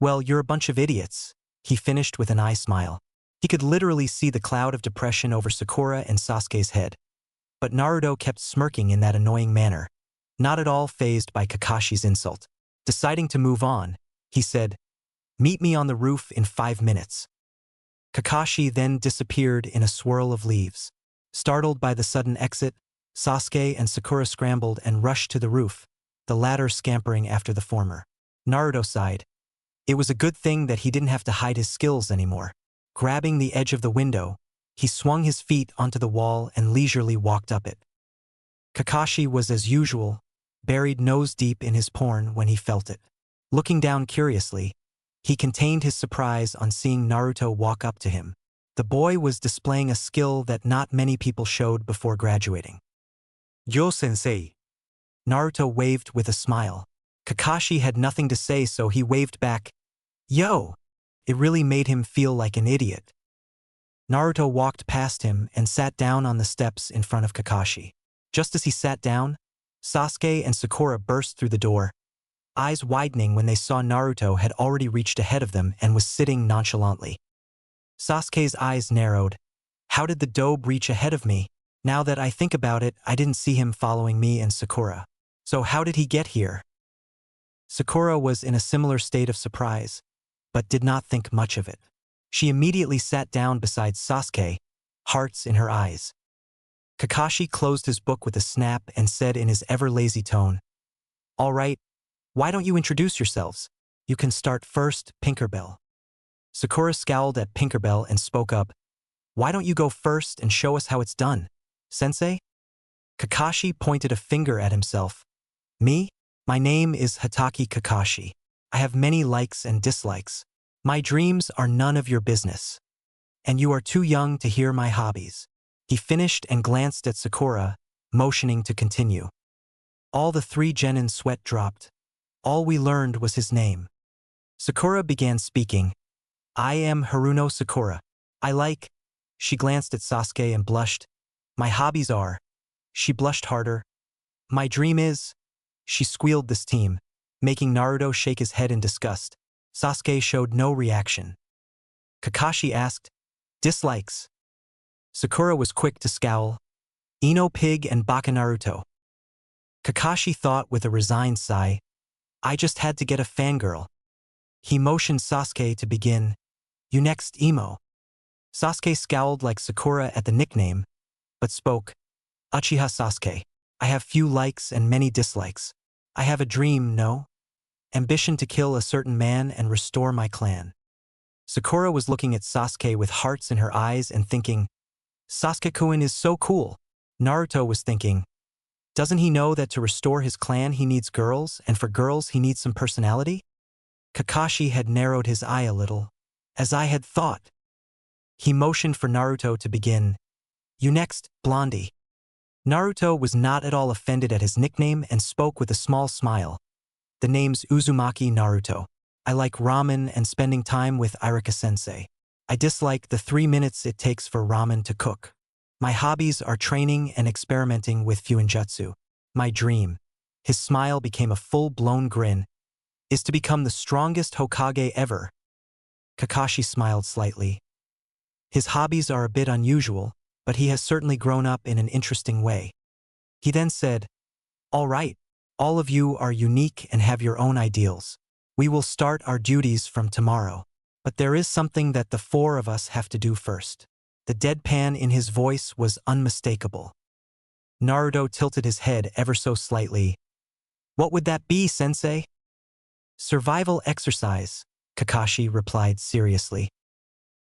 well, you're a bunch of idiots, he finished with an eye smile. He could literally see the cloud of depression over Sakura and Sasuke's head. But Naruto kept smirking in that annoying manner, not at all fazed by Kakashi's insult. Deciding to move on, he said, Meet me on the roof in 5 minutes. Kakashi then disappeared in a swirl of leaves. Startled by the sudden exit, Sasuke and Sakura scrambled and rushed to the roof, the latter scampering after the former. Naruto sighed. It was a good thing that he didn't have to hide his skills anymore. Grabbing the edge of the window, he swung his feet onto the wall and leisurely walked up it. Kakashi was as usual, buried nose deep in his porn when he felt it. Looking down curiously, he contained his surprise on seeing Naruto walk up to him. The boy was displaying a skill that not many people showed before graduating. Yo, sensei. Naruto waved with a smile. Kakashi had nothing to say, so he waved back, Yo! It really made him feel like an idiot. Naruto walked past him and sat down on the steps in front of Kakashi. Just as he sat down, Sasuke and Sakura burst through the door, eyes widening when they saw Naruto had already reached ahead of them and was sitting nonchalantly. Sasuke's eyes narrowed. How did the dobe reach ahead of me? Now that I think about it, I didn't see him following me and Sakura. So how did he get here? Sakura was in a similar state of surprise, but did not think much of it. She immediately sat down beside Sasuke, hearts in her eyes. Kakashi closed his book with a snap and said in his ever-lazy tone, All right, why don't you introduce yourselves? You can start first, Pinkerbell. Sakura scowled at Pinkerbell and spoke up, Why don't you go first and show us how it's done, sensei? Kakashi pointed a finger at himself. Me? My name is Hatake Kakashi. I have many likes and dislikes. My dreams are none of your business. And you are too young to hear my hobbies. He finished and glanced at Sakura, motioning to continue. All the three genin sweat dropped. All we learned was his name. Sakura began speaking. I am Haruno Sakura. I like. She glanced at Sasuke and blushed. My hobbies are. She blushed harder. My dream is. She squealed this team, making Naruto shake his head in disgust. Sasuke showed no reaction. Kakashi asked, dislikes. Sakura was quick to scowl. Ino Pig and Baka Naruto. Kakashi thought with a resigned sigh, I just had to get a fangirl. He motioned Sasuke to begin. You next, Emo. Sasuke scowled like Sakura at the nickname, but spoke. Uchiha Sasuke. I have few likes and many dislikes. I have a dream, no? Ambition to kill a certain man and restore my clan. Sakura was looking at Sasuke with hearts in her eyes and thinking, Sasuke-kun is so cool. Naruto was thinking, doesn't he know that to restore his clan he needs girls, and for girls he needs some personality? Kakashi had narrowed his eye a little, as I had thought. He motioned for Naruto to begin. You next, Blondie. Naruto was not at all offended at his nickname and spoke with a small smile. The name's Uzumaki Naruto. I like ramen and spending time with Irika-sensei. I dislike the 3 minutes it takes for ramen to cook. My hobbies are training and experimenting with Fuinjutsu. My dream, his smile became a full-blown grin, is to become the strongest Hokage ever. Kakashi smiled slightly. His hobbies are a bit unusual, but he has certainly grown up in an interesting way. He then said, all right, all of you are unique and have your own ideals. We will start our duties from tomorrow. But there is something that the four of us have to do first. The deadpan in his voice was unmistakable. Naruto tilted his head ever so slightly. What would that be, sensei? Survival exercise, Kakashi replied seriously.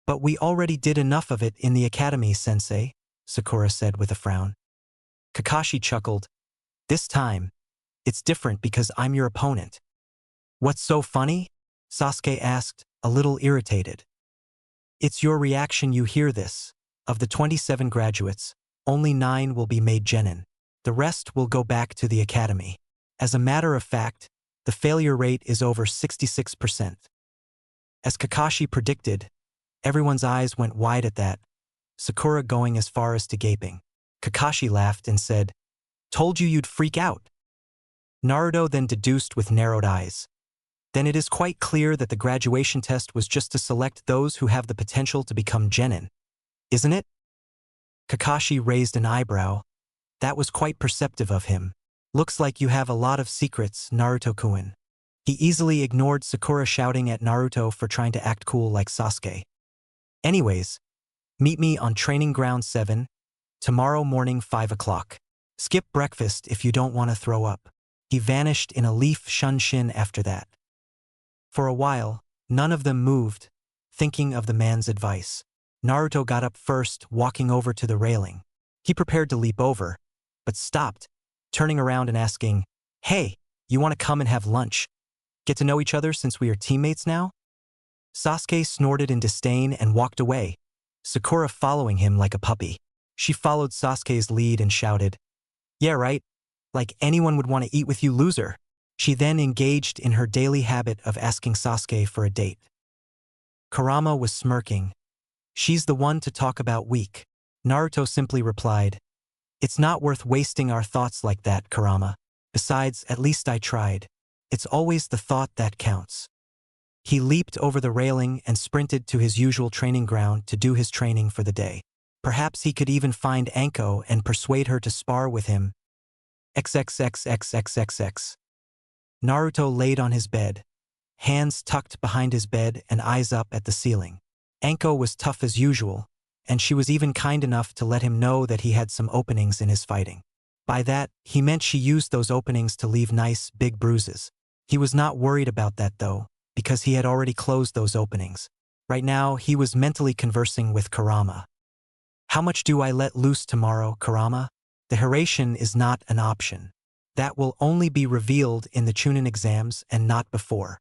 But we already did enough of it in the academy, sensei, Sakura said with a frown. Kakashi chuckled. This time, it's different because I'm your opponent. What's so funny? Sasuke asked, a little irritated. It's your reaction you hear this. Of the 27 graduates, only 9 will be made genin. The rest will go back to the academy. As a matter of fact, the failure rate is over 66%. As Kakashi predicted, everyone's eyes went wide at that, Sakura going as far as to gaping. Kakashi laughed and said, told you you'd freak out. Naruto then deduced with narrowed eyes. Then it is quite clear that the graduation test was just to select those who have the potential to become genin. Isn't it? Kakashi raised an eyebrow. That was quite perceptive of him. Looks like you have a lot of secrets, Naruto-kun. He easily ignored Sakura shouting at Naruto for trying to act cool like Sasuke. Anyways, meet me on Training Ground 7, tomorrow morning 5 o'clock. Skip breakfast if you don't want to throw up. He vanished in a leaf shunshin after that. For a while, none of them moved, thinking of the man's advice. Naruto got up first, walking over to the railing. He prepared to leap over, but stopped, turning around and asking, hey, you want to come and have lunch? Get to know each other since we are teammates now? Sasuke snorted in disdain and walked away, Sakura following him like a puppy. She followed Sasuke's lead and shouted, yeah, right, like anyone would want to eat with you, loser. She then engaged in her daily habit of asking Sasuke for a date. Kurama was smirking. She's the one to talk about weak. Naruto simply replied, it's not worth wasting our thoughts like that, Kurama. Besides, at least I tried. It's always the thought that counts. He leaped over the railing and sprinted to his usual training ground to do his training for the day. Perhaps he could even find Anko and persuade her to spar with him. XXXXXXX. Naruto laid on his bed, hands tucked behind his bed and eyes up at the ceiling. Anko was tough as usual, and she was even kind enough to let him know that he had some openings in his fighting. By that, he meant she used those openings to leave nice, big bruises. He was not worried about that though, because he had already closed those openings. Right now, he was mentally conversing with Kurama. How much do I let loose tomorrow, Kurama? The Hiraishin is not an option. That will only be revealed in the Chunin exams and not before.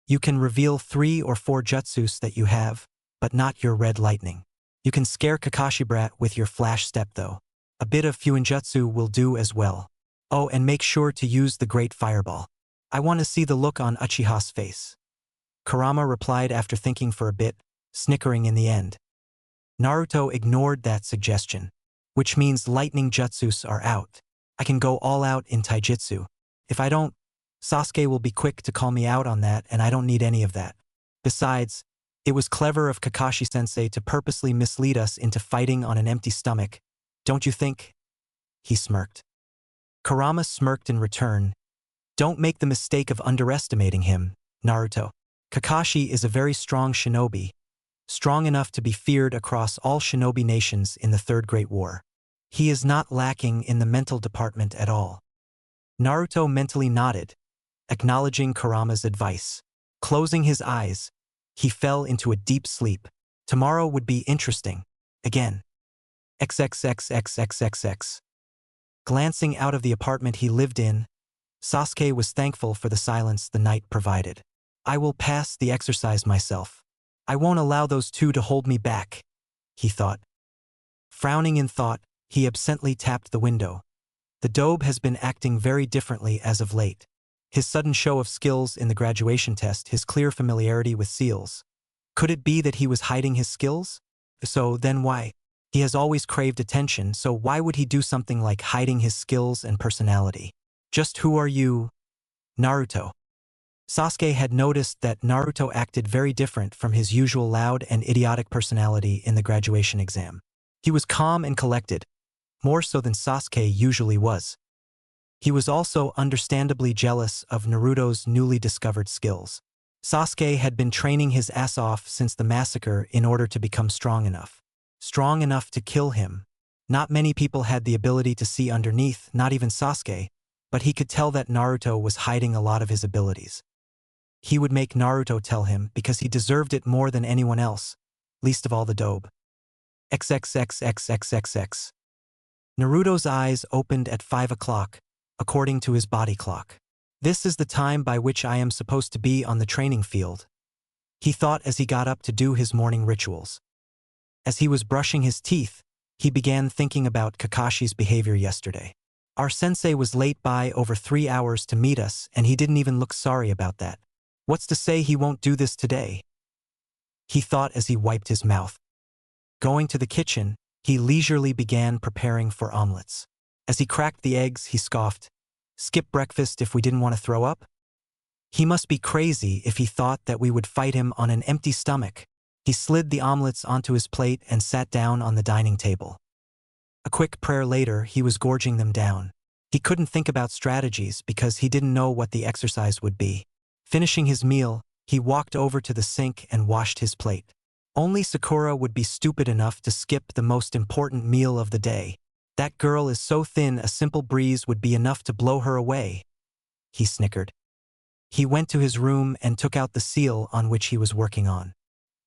You can reveal 3 or 4 jutsus that you have, but not your red lightning. You can scare Kakashi Brat with your flash step though. A bit of Fuinjutsu will do as well. Oh, and make sure to use the Great Fireball. I want to see the look on Uchiha's face. Kurama replied after thinking for a bit, snickering in the end. Naruto ignored that suggestion, which means lightning jutsus are out. I can go all out in taijutsu. If I don't, Sasuke will be quick to call me out on that, and I don't need any of that. Besides, it was clever of Kakashi-sensei to purposely mislead us into fighting on an empty stomach, don't you think? He smirked. Kurama smirked in return. Don't make the mistake of underestimating him, Naruto. Kakashi is a very strong shinobi, strong enough to be feared across all shinobi nations in the Third Great War. He is not lacking in the mental department at all. Naruto mentally nodded, acknowledging Kurama's advice. Closing his eyes, he fell into a deep sleep. Tomorrow would be interesting. Again. XXXXXXX. Glancing out of the apartment he lived in, Sasuke was thankful for the silence the night provided. I will pass the exercise myself. I won't allow those two to hold me back, he thought. Frowning in thought, he absently tapped the window. The Dobe has been acting very differently as of late. His sudden show of skills in the graduation test, his clear familiarity with seals. Could it be that he was hiding his skills? So then why? He has always craved attention, so why would he do something like hiding his skills and personality? Just who are you? Naruto. Sasuke had noticed that Naruto acted very different from his usual loud and idiotic personality in the graduation exam. He was calm and collected, more so than Sasuke usually was. He was also understandably jealous of Naruto's newly discovered skills. Sasuke had been training his ass off since the massacre in order to become strong enough. Strong enough to kill him. Not many people had the ability to see underneath, not even Sasuke, but he could tell that Naruto was hiding a lot of his abilities. He would make Naruto tell him because he deserved it more than anyone else, least of all the Dobe. XXXXXXX. Naruto's eyes opened at 5 o'clock, according to his body clock. This is the time by which I am supposed to be on the training field, he thought as he got up to do his morning rituals. As he was brushing his teeth, he began thinking about Kakashi's behavior yesterday. Our sensei was late by over 3 hours to meet us, and he didn't even look sorry about that. What's to say he won't do this today? He thought as he wiped his mouth. Going to the kitchen, he leisurely began preparing for omelets. As he cracked the eggs, he scoffed, "Skip breakfast if we didn't want to throw up?" He must be crazy if he thought that we would fight him on an empty stomach. He slid the omelets onto his plate and sat down on the dining table. A quick prayer later, he was gorging them down. He couldn't think about strategies because he didn't know what the exercise would be. Finishing his meal, he walked over to the sink and washed his plate. Only Sakura would be stupid enough to skip the most important meal of the day. That girl is so thin a simple breeze would be enough to blow her away. He snickered. He went to his room and took out the seal on which he was working on.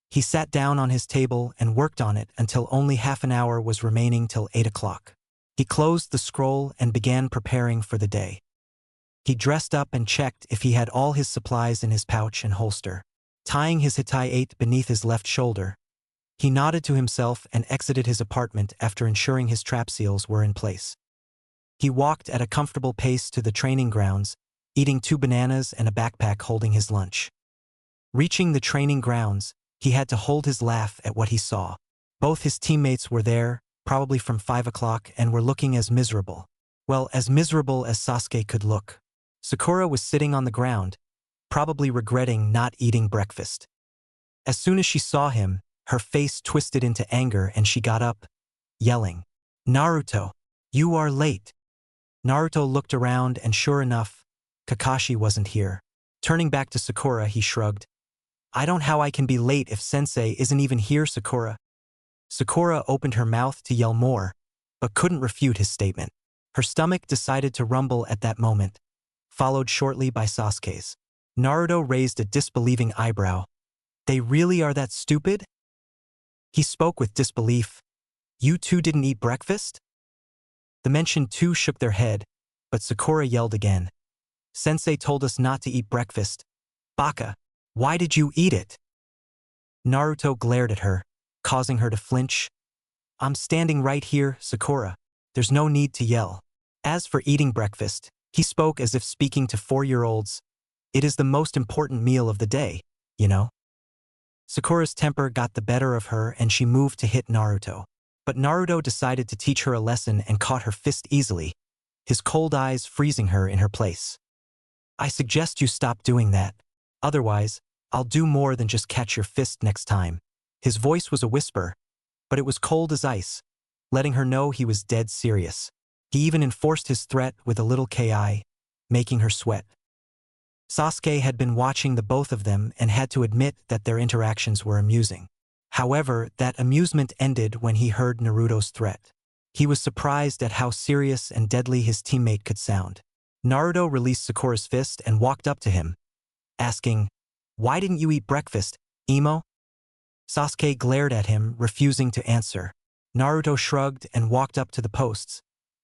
He sat down on his table and worked on it until only half an hour was remaining till 8 o'clock. He closed the scroll and began preparing for the day. He dressed up and checked if he had all his supplies in his pouch and holster. Tying his hitai beneath his left shoulder, he nodded to himself and exited his apartment after ensuring his trap seals were in place. He walked at a comfortable pace to the training grounds, eating 2 bananas and a backpack holding his lunch. Reaching the training grounds, he had to hold his laugh at what he saw. Both his teammates were there, probably from 5 o'clock, and were looking as miserable. Well, as miserable as Sasuke could look. Sakura was sitting on the ground, probably regretting not eating breakfast. As soon as she saw him, her face twisted into anger and she got up, yelling, "Naruto, you are late." Naruto looked around and sure enough, Kakashi wasn't here. Turning back to Sakura, he shrugged. "I don't know how I can be late if Sensei isn't even here, Sakura." Sakura opened her mouth to yell more, but couldn't refute his statement. Her stomach decided to rumble at that moment, followed shortly by Sasuke's. Naruto raised a disbelieving eyebrow. "They really are that stupid?" He spoke with disbelief. "You two didn't eat breakfast?" The mentioned two shook their head, but Sakura yelled again. "Sensei told us not to eat breakfast. Baka, why did you eat it?" Naruto glared at her, causing her to flinch. "I'm standing right here, Sakura. There's no need to yell. As for eating breakfast, he spoke as if speaking to 4-year-olds. It is the most important meal of the day, you know? Sakura's temper got the better of her and she moved to hit Naruto. But Naruto decided to teach her a lesson and caught her fist easily, his cold eyes freezing her in her place. I suggest you stop doing that. Otherwise, I'll do more than just catch your fist next time. His voice was a whisper, but it was cold as ice, letting her know he was dead serious. He even enforced his threat with a little ki, making her sweat. Sasuke had been watching the both of them and had to admit that their interactions were amusing. However, that amusement ended when he heard Naruto's threat. He was surprised at how serious and deadly his teammate could sound. Naruto released Sakura's fist and walked up to him, asking, "Why didn't you eat breakfast, Emo?" Sasuke glared at him, refusing to answer. Naruto shrugged and walked up to the posts,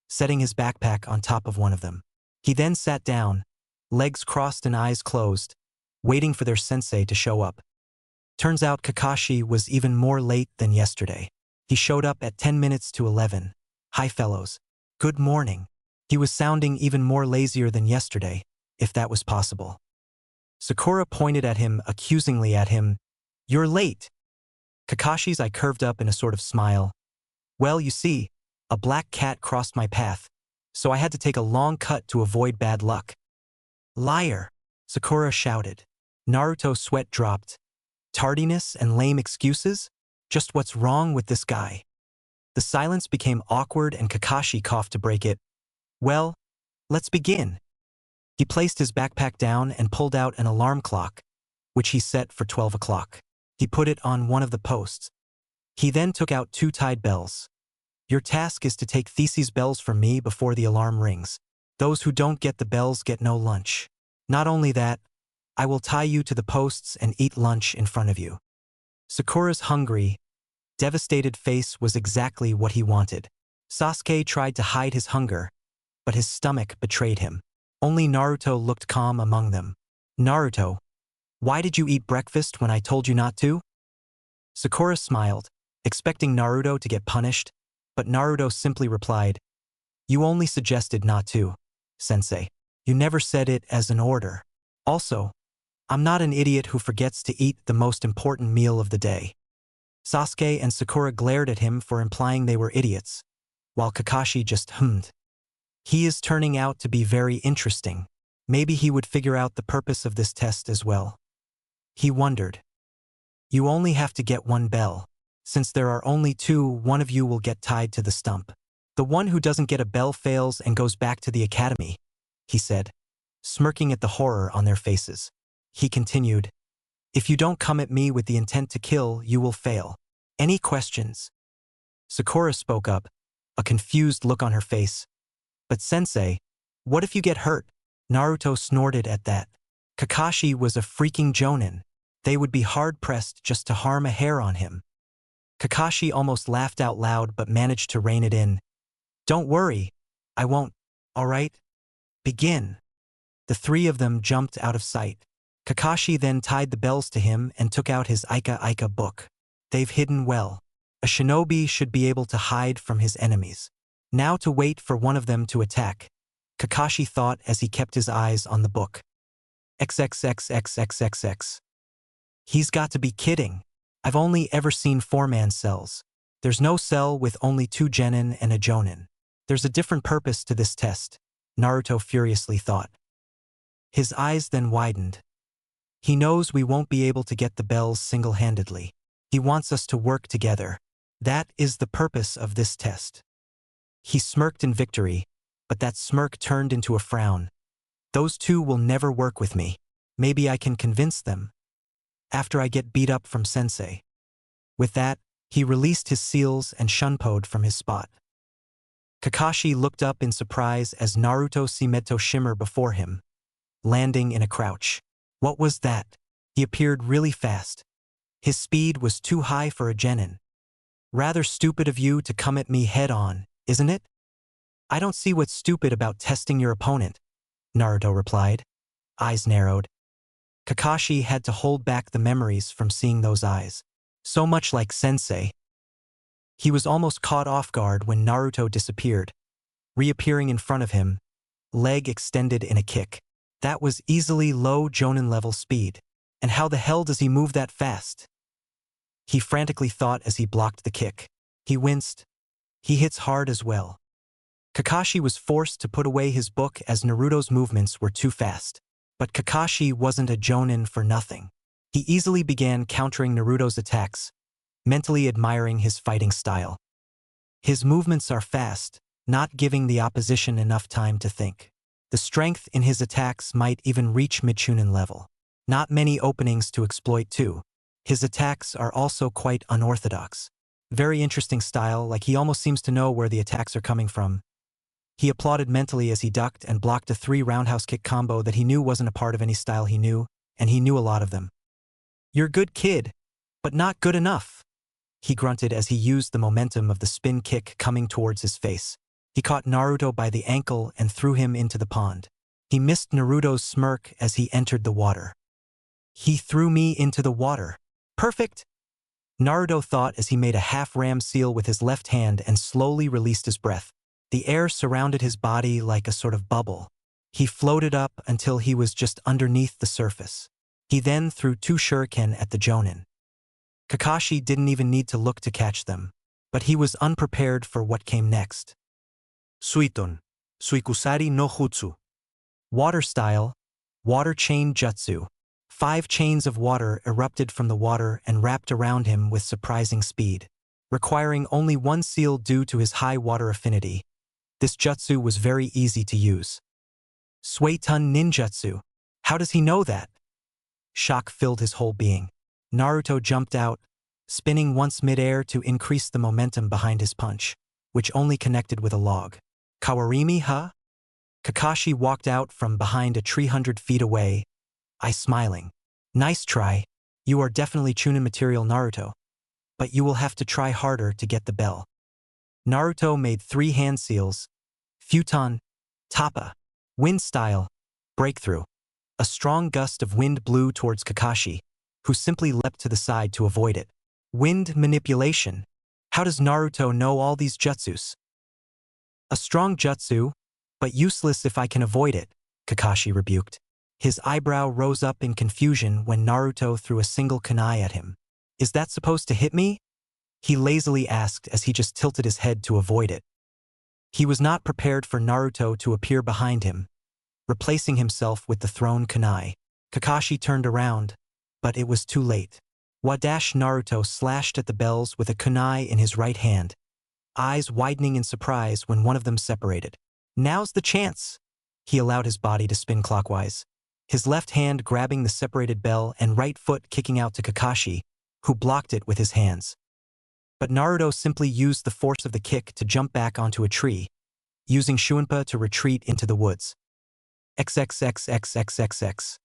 setting his backpack on top of one of them. He then sat down, legs crossed and eyes closed, waiting for their sensei to show up. Turns out Kakashi was even more late than yesterday. He showed up at 10 minutes to 11. "Hi fellows. Good morning." He was sounding even more lazier than yesterday, if that was possible. Sakura pointed at him accusingly at him. "You're late." Kakashi's eye curved up in a sort of smile. "Well, you see, a black cat crossed my path, so I had to take a long cut to avoid bad luck." "Liar!" Sakura shouted. Naruto's sweat dropped. Tardiness and lame excuses? Just what's wrong with this guy? The silence became awkward and Kakashi coughed to break it. "Well, let's begin." He placed his backpack down and pulled out an alarm clock, which he set for 12 o'clock. He put it on one of the posts. He then took out 2 tied bells. "Your task is to take Theseus bells from me before the alarm rings. Those who don't get the bells get no lunch. Not only that, I will tie you to the posts and eat lunch in front of you." Sakura's hungry, devastated face was exactly what he wanted. Sasuke tried to hide his hunger, but his stomach betrayed him. Only Naruto looked calm among them. "Naruto, why did you eat breakfast when I told you not to?" Sakura smiled, expecting Naruto to get punished, but Naruto simply replied, "You only suggested not to, sensei. You never said it as an order. Also, I'm not an idiot who forgets to eat the most important meal of the day." Sasuke and Sakura glared at him for implying they were idiots, while Kakashi just hummed. He is turning out to be very interesting. Maybe he would figure out the purpose of this test as well. He wondered. You only have to get 1 bell. Since there are only 2, one of you will get tied to the stump. The one who doesn't get a bell fails and goes back to the academy, he said, smirking at the horror on their faces. He continued, "If you don't come at me with the intent to kill, you will fail. Any questions?" Sakura spoke up, a confused look on her face. "But sensei, what if you get hurt?" Naruto snorted at that. Kakashi was a freaking jonin. They would be hard-pressed just to harm a hair on him. Kakashi almost laughed out loud but managed to rein it in. "Don't worry, I won't. All right? Begin." The 3 of them jumped out of sight. Kakashi then tied the bells to him and took out his Ika book. They've hidden well. A shinobi should be able to hide from his enemies. Now to wait for one of them to attack, Kakashi thought as he kept his eyes on the book. XXXXXXX. He's got to be kidding. I've only ever seen 4-man cells. There's no cell with only 2 genin and a jonin. There's a different purpose to this test, Naruto furiously thought. His eyes then widened. He knows we won't be able to get the bells single-handedly. He wants us to work together. That is the purpose of this test. He smirked in victory, but that smirk turned into a frown. Those 2 will never work with me. Maybe I can convince them. After I get beat up from sensei. With that, he released his seals and shunpoed from his spot. Kakashi looked up in surprise as Naruto Shimeto shimmer before him, landing in a crouch. What was that? He appeared really fast. His speed was too high for a genin. Rather stupid of you to come at me head-on, isn't it? I don't see what's stupid about testing your opponent, Naruto replied, eyes narrowed. Kakashi had to hold back the memories from seeing those eyes. So much like sensei. He was almost caught off guard when Naruto disappeared, reappearing in front of him, leg extended in a kick. That was easily low Jonin level speed. And how the hell does he move that fast? He frantically thought as he blocked the kick. He winced. He hits hard as well. Kakashi was forced to put away his book as Naruto's movements were too fast. But Kakashi wasn't a Jonin for nothing. He easily began countering Naruto's attacks, mentally admiring his fighting style. His movements are fast, not giving the opposition enough time to think. The strength in his attacks might even reach mid-Chunin level. Not many openings to exploit too. His attacks are also quite unorthodox. Very interesting style, like he almost seems to know where the attacks are coming from. He applauded mentally as he ducked and blocked a 3 roundhouse kick combo that he knew wasn't a part of any style he knew, and he knew a lot of them. "You're good, kid, but not good enough," he grunted as he used the momentum of the spin kick coming towards his face. He caught Naruto by the ankle and threw him into the pond. He missed Naruto's smirk as he entered the water. "He threw me into the water. Perfect!" Naruto thought as he made a half-ram seal with his left hand and slowly released his breath. The air surrounded his body like a sort of bubble. He floated up until he was just underneath the surface. He then threw 2 shuriken at the Jonin. Kakashi didn't even need to look to catch them, but he was unprepared for what came next. Suiton, Suikusari no Jutsu. Water style, water chain jutsu. 5 chains of water erupted from the water and wrapped around him with surprising speed, requiring only 1 seal due to his high water affinity. This jutsu was very easy to use. Suiton ninjutsu. How does he know that? Shock filled his whole being. Naruto jumped out, spinning once mid-air to increase the momentum behind his punch, which only connected with a log. Kawarimi, huh? Kakashi walked out from behind a tree 100 feet away, smiling. "Nice try. You are definitely Chunin material, Naruto. But you will have to try harder to get the bell." Naruto made 3 hand seals. Futon, Tappa, wind style, breakthrough. A strong gust of wind blew towards Kakashi, who simply leapt to the side to avoid it. Wind manipulation. How does Naruto know all these jutsus? "A strong jutsu, but useless if I can avoid it," Kakashi rebuked. His eyebrow rose up in confusion when Naruto threw a single kunai at him. "Is that supposed to hit me?" he lazily asked as he just tilted his head to avoid it. He was not prepared for Naruto to appear behind him, replacing himself with the thrown kunai. Kakashi turned around, but it was too late. Wadash Naruto slashed at the bells with a kunai in his right hand, eyes widening in surprise when one of them separated. "Now's the chance!" He allowed his body to spin clockwise, his left hand grabbing the separated bell and right foot kicking out to Kakashi, who blocked it with his hands. But Naruto simply used the force of the kick to jump back onto a tree, using Shuinpa to retreat into the woods. XXXXXXX.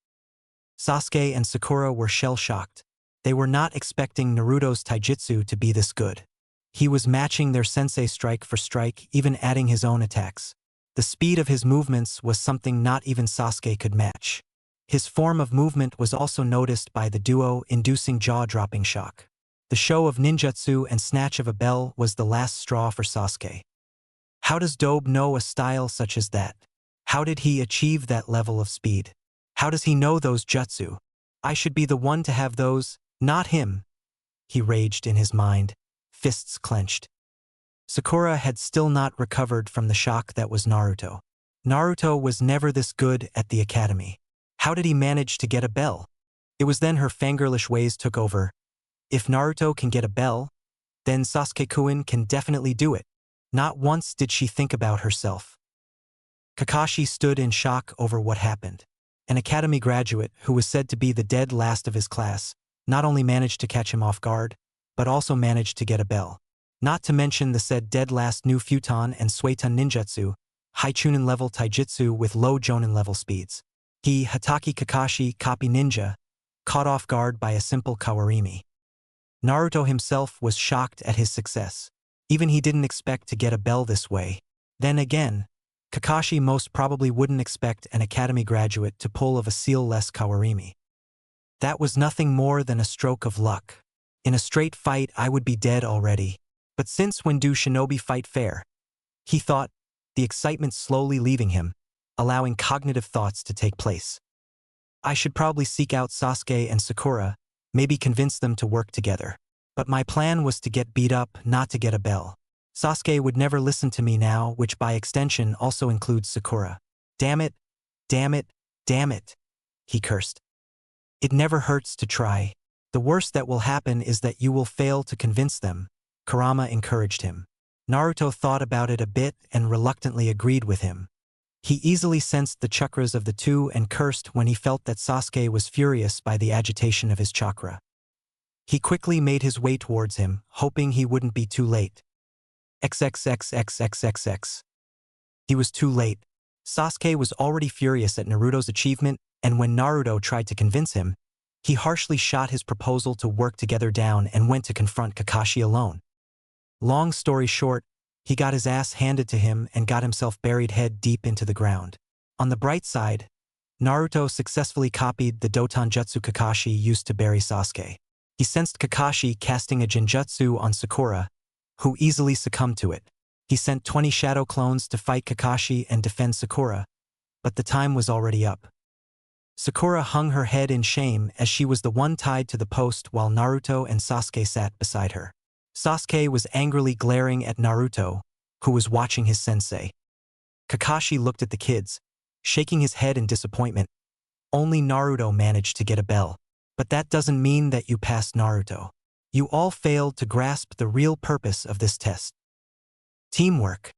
Sasuke and Sakura were shell-shocked. They were not expecting Naruto's taijutsu to be this good. He was matching their sensei strike for strike, even adding his own attacks. The speed of his movements was something not even Sasuke could match. His form of movement was also noticed by the duo, inducing jaw-dropping shock. The show of ninjutsu and snatch of a bell was the last straw for Sasuke. How does Dobe know a style such as that? How did he achieve that level of speed? How does he know those jutsu? I should be the one to have those, not him. He raged in his mind, fists clenched. Sakura had still not recovered from the shock that was Naruto. Naruto was never this good at the academy. How did he manage to get a bell? It was then her fangirlish ways took over. If Naruto can get a bell, then Sasuke-kun can definitely do it. Not once did she think about herself. Kakashi stood in shock over what happened. An academy graduate who was said to be the dead last of his class not only managed to catch him off guard, but also managed to get a bell. Not to mention the said dead last new Futon and Suiton ninjutsu, high Chunin level taijutsu with low Jonin level speeds. He, Hatake Kakashi, copy ninja, caught off guard by a simple kawarimi. Naruto himself was shocked at his success. Even he didn't expect to get a bell this way. Then again, Kakashi most probably wouldn't expect an academy graduate to pull of a seal-less kawarimi. That was nothing more than a stroke of luck. In a straight fight I would be dead already. But since when do shinobi fight fair? He thought, the excitement slowly leaving him, allowing cognitive thoughts to take place. I should probably seek out Sasuke and Sakura, maybe convince them to work together. But my plan was to get beat up, not to get a bell. Sasuke would never listen to me now, which by extension also includes Sakura. Damn it, damn it, damn it, he cursed. It never hurts to try. The worst that will happen is that you will fail to convince them, Kurama encouraged him. Naruto thought about it a bit and reluctantly agreed with him. He easily sensed the chakras of the two and cursed when he felt that Sasuke was furious by the agitation of his chakra. He quickly made his way towards him, hoping he wouldn't be too late. XXXXXXX. He was too late. Sasuke was already furious at Naruto's achievement, and when Naruto tried to convince him, he harshly shot his proposal to work together down and went to confront Kakashi alone. Long story short, he got his ass handed to him and got himself buried head deep into the ground. On the bright side, Naruto successfully copied the Dotonjutsu Kakashi used to bury Sasuke. He sensed Kakashi casting a Genjutsu on Sakura, who easily succumbed to it. He sent 20 shadow clones to fight Kakashi and defend Sakura, but the time was already up. Sakura hung her head in shame as she was the one tied to the post while Naruto and Sasuke sat beside her. Sasuke was angrily glaring at Naruto, who was watching his sensei. Kakashi looked at the kids, shaking his head in disappointment. Only Naruto managed to get a bell. But that doesn't mean that you passed Naruto. You all failed to grasp the real purpose of this test. Teamwork.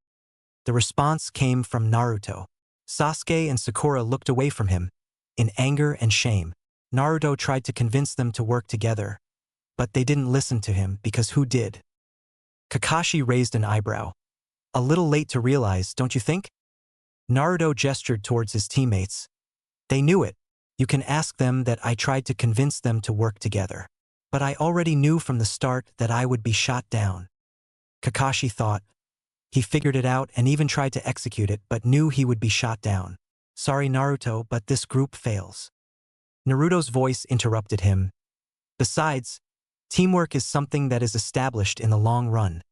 The response came from Naruto. Sasuke and Sakura looked away from him, in anger and shame. Naruto tried to convince them to work together, but they didn't listen to him because who did? Kakashi raised an eyebrow. A little late to realize, don't you think? Naruto gestured towards his teammates. They knew it. You can ask them that I tried to convince them to work together. But I already knew from the start that I would be shot down. Kakashi thought. He figured it out and even tried to execute it but knew he would be shot down. Sorry Naruto, but this group fails. Naruto's voice interrupted him. Besides, teamwork is something that is established in the long run,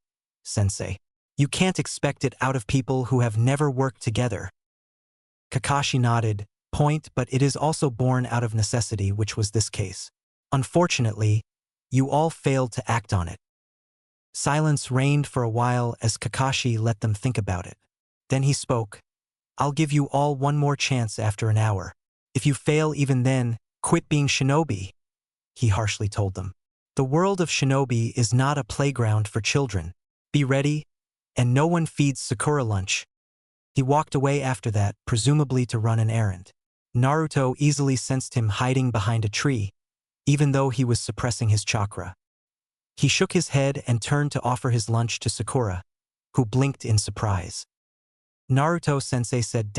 Sensei. You can't expect it out of people who have never worked together. Kakashi nodded. Point, but it is also born out of necessity, which was this case. Unfortunately, you all failed to act on it. Silence reigned for a while as Kakashi let them think about it. Then he spoke. I'll give you all one more chance after an hour. If you fail even then, quit being shinobi, he harshly told them. The world of shinobi is not a playground for children. Be ready, and no one feeds Sakura lunch. He walked away after that, presumably to run an errand. Naruto easily sensed him hiding behind a tree, even though he was suppressing his chakra. He shook his head and turned to offer his lunch to Sakura, who blinked in surprise. Naruto-sensei said,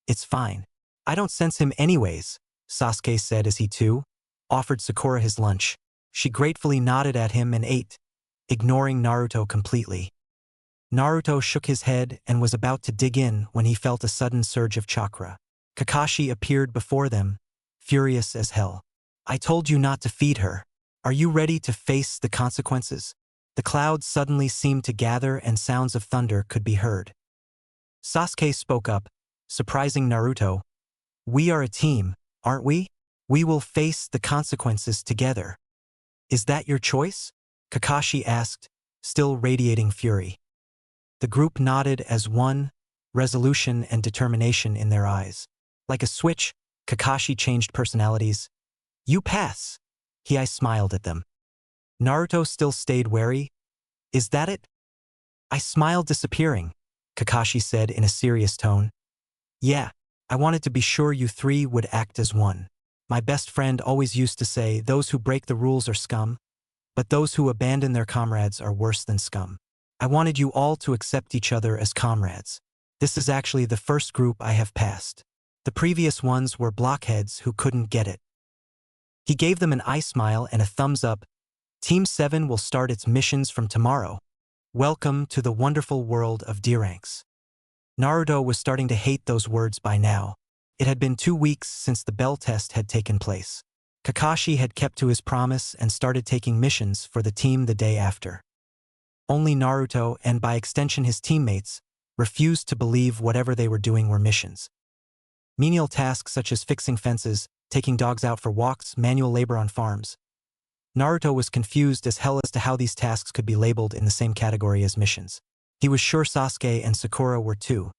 It's fine. I don't sense him anyways, Sasuke said as he too offered Sakura his lunch. She gratefully nodded at him and ate, ignoring Naruto completely. Naruto shook his head and was about to dig in when he felt a sudden surge of chakra. Kakashi appeared before them, furious as hell. I told you not to feed her. Are you ready to face the consequences? The clouds suddenly seemed to gather and sounds of thunder could be heard. Sasuke spoke up, surprising Naruto. We are a team, aren't we? We will face the consequences together. Is that your choice? Kakashi asked, still radiating fury. The group nodded as one, resolution and determination in their eyes. Like a switch, Kakashi changed personalities. You pass. He smiled at them. Naruto still stayed wary. Is that it? I smiled disappearing, Kakashi said in a serious tone. Yeah, I wanted to be sure you three would act as one. My best friend always used to say those who break the rules are scum, but those who abandon their comrades are worse than scum. I wanted you all to accept each other as comrades. This is actually the first group I have passed. The previous ones were blockheads who couldn't get it. He gave them an eye smile and a thumbs up. Team 7 will start its missions from tomorrow. Welcome to the wonderful world of D-ranks. Naruto was starting to hate those words by now. It had been 2 weeks since the bell test had taken place. Kakashi had kept to his promise and started taking missions for the team the day after. Only Naruto, and by extension his teammates, refused to believe whatever they were doing were missions. Menial tasks such as fixing fences, taking dogs out for walks, manual labor on farms. Naruto was confused as hell as to how these tasks could be labeled in the same category as missions. He was sure Sasuke and Sakura were too.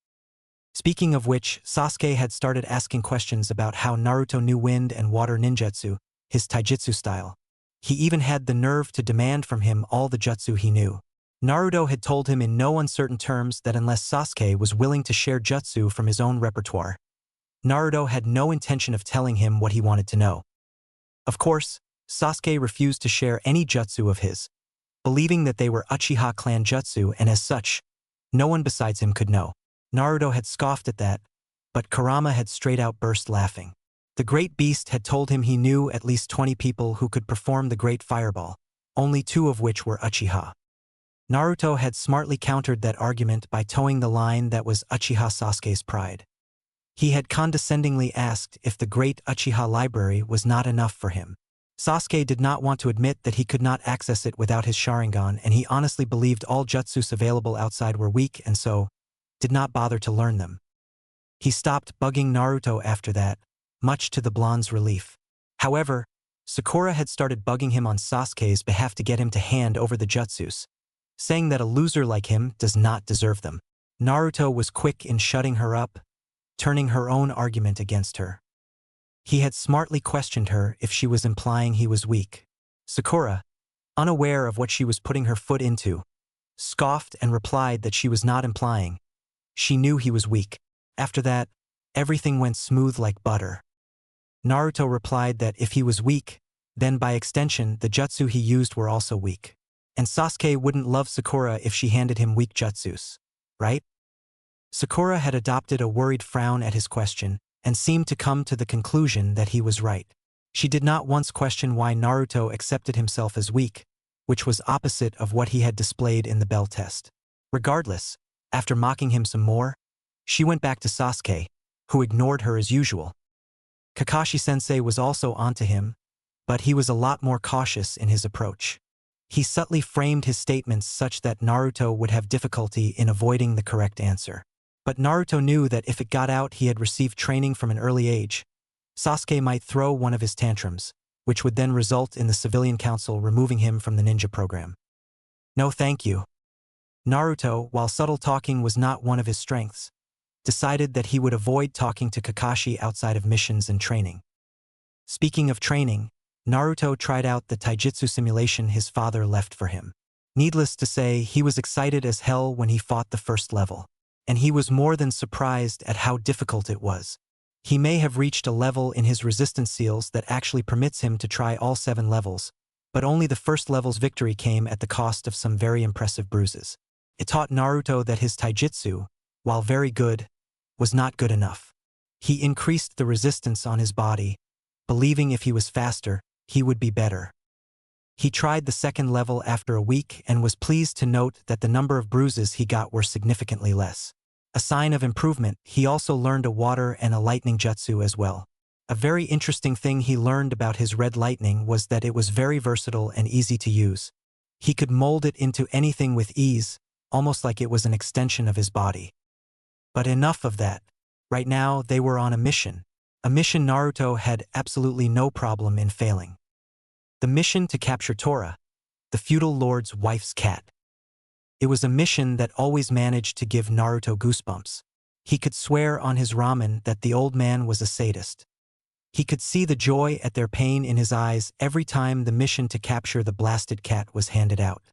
Speaking of which, Sasuke had started asking questions about how Naruto knew wind and water ninjutsu, his taijutsu style. He even had the nerve to demand from him all the jutsu he knew. Naruto had told him in no uncertain terms that unless Sasuke was willing to share jutsu from his own repertoire, Naruto had no intention of telling him what he wanted to know. Of course, Sasuke refused to share any jutsu of his, believing that they were Uchiha clan jutsu and as such, no one besides him could know. Naruto had scoffed at that, but Kurama had straight out burst laughing. The great beast had told him he knew at least 20 people who could perform the great fireball, only 2 of which were Uchiha. Naruto had smartly countered that argument by towing the line that was Uchiha Sasuke's pride. He had condescendingly asked if the great Uchiha library was not enough for him. Sasuke did not want to admit that he could not access it without his Sharingan, and he honestly believed all jutsus available outside were weak and so did not bother to learn them. He stopped bugging Naruto after that, much to the blonde's relief. However, Sakura had started bugging him on Sasuke's behalf to get him to hand over the jutsus, saying that a loser like him does not deserve them. Naruto was quick in shutting her up, turning her own argument against her. He had smartly questioned her if she was implying he was weak. Sakura, unaware of what she was putting her foot into, scoffed and replied that she was not implying. She knew he was weak. After that, everything went smooth like butter. Naruto replied that if he was weak, then by extension the jutsu he used were also weak. And Sasuke wouldn't love Sakura if she handed him weak jutsus, right? Sakura had adopted a worried frown at his question and seemed to come to the conclusion that he was right. She did not once question why Naruto accepted himself as weak, which was opposite of what he had displayed in the bell test. Regardless, after mocking him some more, she went back to Sasuke, who ignored her as usual. Kakashi-sensei was also onto him, but he was a lot more cautious in his approach. He subtly framed his statements such that Naruto would have difficulty in avoiding the correct answer. But Naruto knew that if it got out he had received training from an early age, Sasuke might throw one of his tantrums, which would then result in the civilian council removing him from the ninja program. No thank you. Naruto, while subtle talking was not one of his strengths, decided that he would avoid talking to Kakashi outside of missions and training. Speaking of training, Naruto tried out the taijutsu simulation his father left for him. Needless to say, he was excited as hell when he fought the first level. And he was more than surprised at how difficult it was. He may have reached a level in his resistance seals that actually permits him to try all 7 levels, but only the first level's victory came at the cost of some very impressive bruises. It taught Naruto that his taijutsu, while very good, was not good enough. He increased the resistance on his body, believing if he was faster, he would be better. He tried the second level after a week and was pleased to note that the number of bruises he got were significantly less. A sign of improvement, he also learned a water and a lightning jutsu as well. A very interesting thing he learned about his red lightning was that it was very versatile and easy to use. He could mold it into anything with ease, almost like it was an extension of his body. But enough of that. Right now, they were on a mission Naruto had absolutely no problem in failing. The mission to capture Tora, the feudal lord's wife's cat. It was a mission that always managed to give Naruto goosebumps. He could swear on his ramen that the old man was a sadist. He could see the joy at their pain in his eyes every time the mission to capture the blasted cat was handed out.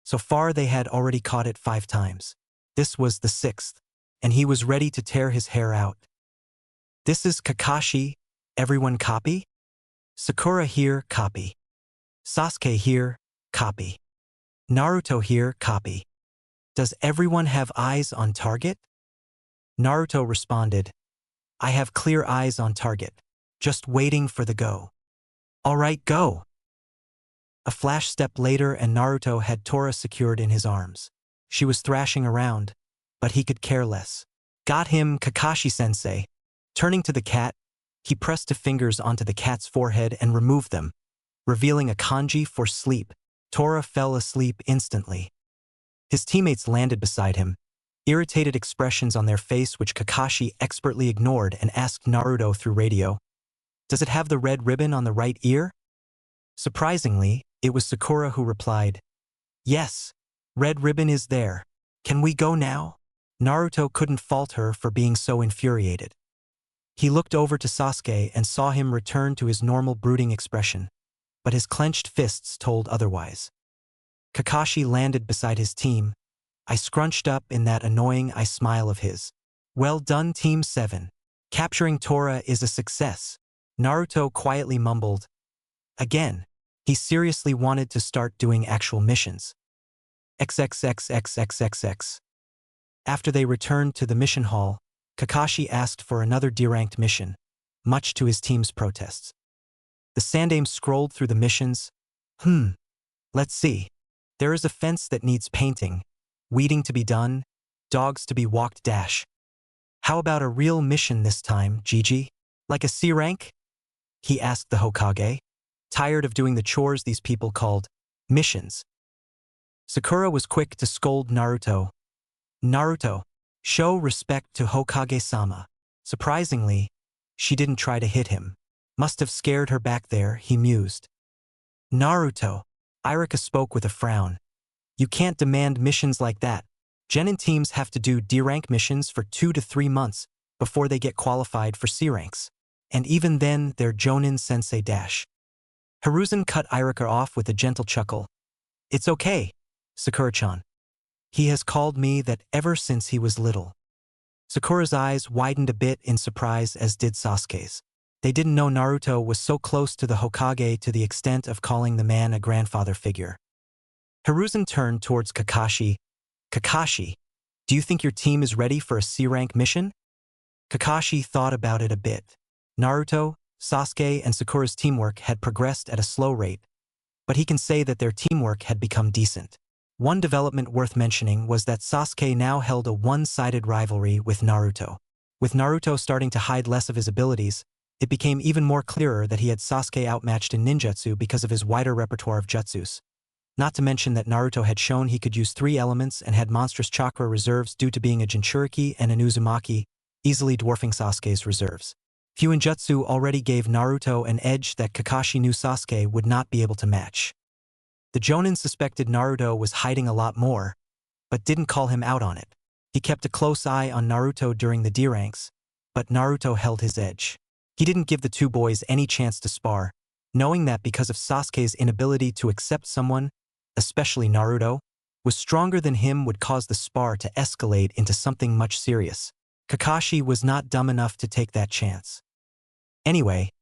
So far they had already caught it 5 times. This was the 6th, and he was ready to tear his hair out. This is Kakashi, everyone copy? Sakura here, copy. Sasuke here, copy. Naruto here, copy. Does everyone have eyes on target? Naruto responded, I have clear eyes on target, just waiting for the go. All right, go. A flash step later and Naruto had Tora secured in his arms. She was thrashing around, but he could care less. Got him, Kakashi-sensei. Turning to the cat, he pressed his fingers onto the cat's forehead and removed them, revealing a kanji for sleep. Tora fell asleep instantly. His teammates landed beside him, irritated expressions on their face which Kakashi expertly ignored and asked Naruto through radio, "Does it have the red ribbon on the right ear?" Surprisingly, it was Sakura who replied, "Yes, red ribbon is there. Can we go now?" Naruto couldn't fault her for being so infuriated. He looked over to Sasuke and saw him return to his normal brooding expression, but his clenched fists told otherwise. Kakashi landed beside his team. I scrunched up in that annoying eye smile of his. "Well done, Team 7. Capturing Tora is a success," Naruto quietly mumbled. Again, he seriously wanted to start doing actual missions. XXXXXXX. After they returned to the mission hall, Kakashi asked for another D-ranked mission, much to his team's protests. The Sandaime scrolled through the missions. Let's see. There is a fence that needs painting, weeding to be done, dogs to be walked dash. How about a real mission this time, Gigi? Like a C rank? He asked the Hokage, tired of doing the chores these people called missions. Sakura was quick to scold Naruto. "Naruto, show respect to Hokage-sama." Surprisingly, she didn't try to hit him. Must have scared her back there, he mused. "Naruto," Iruka spoke with a frown. "You can't demand missions like that. Genin teams have to do D-rank missions for 2 to 3 months before they get qualified for C ranks. And even then, they're Jonin Sensei dash." Hiruzen cut Iruka off with a gentle chuckle. "It's okay, Sakura-chan. He has called me that ever since he was little." Sakura's eyes widened a bit in surprise, as did Sasuke's. They didn't know Naruto was so close to the Hokage to the extent of calling the man a grandfather figure. Hiruzen turned towards Kakashi. "Kakashi, do you think your team is ready for a C-rank mission?" Kakashi thought about it a bit. Naruto, Sasuke, and Sakura's teamwork had progressed at a slow rate, but he can say that their teamwork had become decent. One development worth mentioning was that Sasuke now held a one-sided rivalry with Naruto. With Naruto starting to hide less of his abilities, it became even more clearer that he had Sasuke outmatched in ninjutsu because of his wider repertoire of jutsus. Not to mention that Naruto had shown he could use 3 elements and had monstrous chakra reserves due to being a Jinchuriki and an Uzumaki, easily dwarfing Sasuke's reserves. Fuinjutsu already gave Naruto an edge that Kakashi knew Sasuke would not be able to match. The Jonin suspected Naruto was hiding a lot more, but didn't call him out on it. He kept a close eye on Naruto during the D-ranks, but Naruto held his edge. He didn't give the two boys any chance to spar, knowing that because of Sasuke's inability to accept someone, especially Naruto, was stronger than him would cause the spar to escalate into something much serious. Kakashi was not dumb enough to take that chance. Anyway,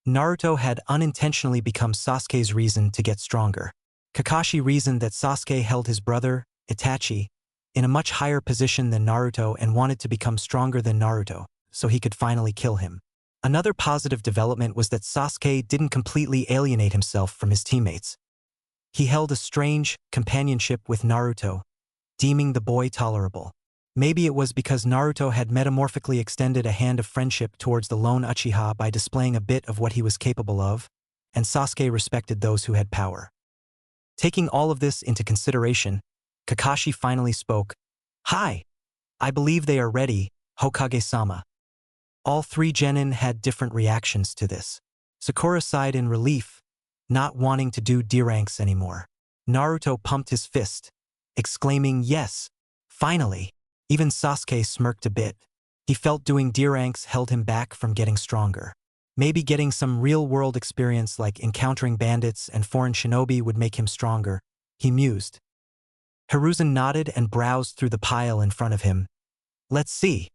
Naruto had unintentionally become Sasuke's reason to get stronger. Kakashi reasoned that Sasuke held his brother, Itachi, in a much higher position than Naruto and wanted to become stronger than Naruto, so he could finally kill him. Another positive development was that Sasuke didn't completely alienate himself from his teammates. He held a strange companionship with Naruto, deeming the boy tolerable. Maybe it was because Naruto had metamorphically extended a hand of friendship towards the lone Uchiha by displaying a bit of what he was capable of, and Sasuke respected those who had power. Taking all of this into consideration, Kakashi finally spoke. "Hi. I believe they are ready, Hokage-sama." All 3 genin had different reactions to this. Sakura sighed in relief, not wanting to do D-ranks anymore. Naruto pumped his fist, exclaiming, "Yes, finally." Even Sasuke smirked a bit. He felt doing D-ranks held him back from getting stronger. Maybe getting some real-world experience like encountering bandits and foreign shinobi would make him stronger, he mused. Hiruzen nodded and browsed through the pile in front of him. "Let's see.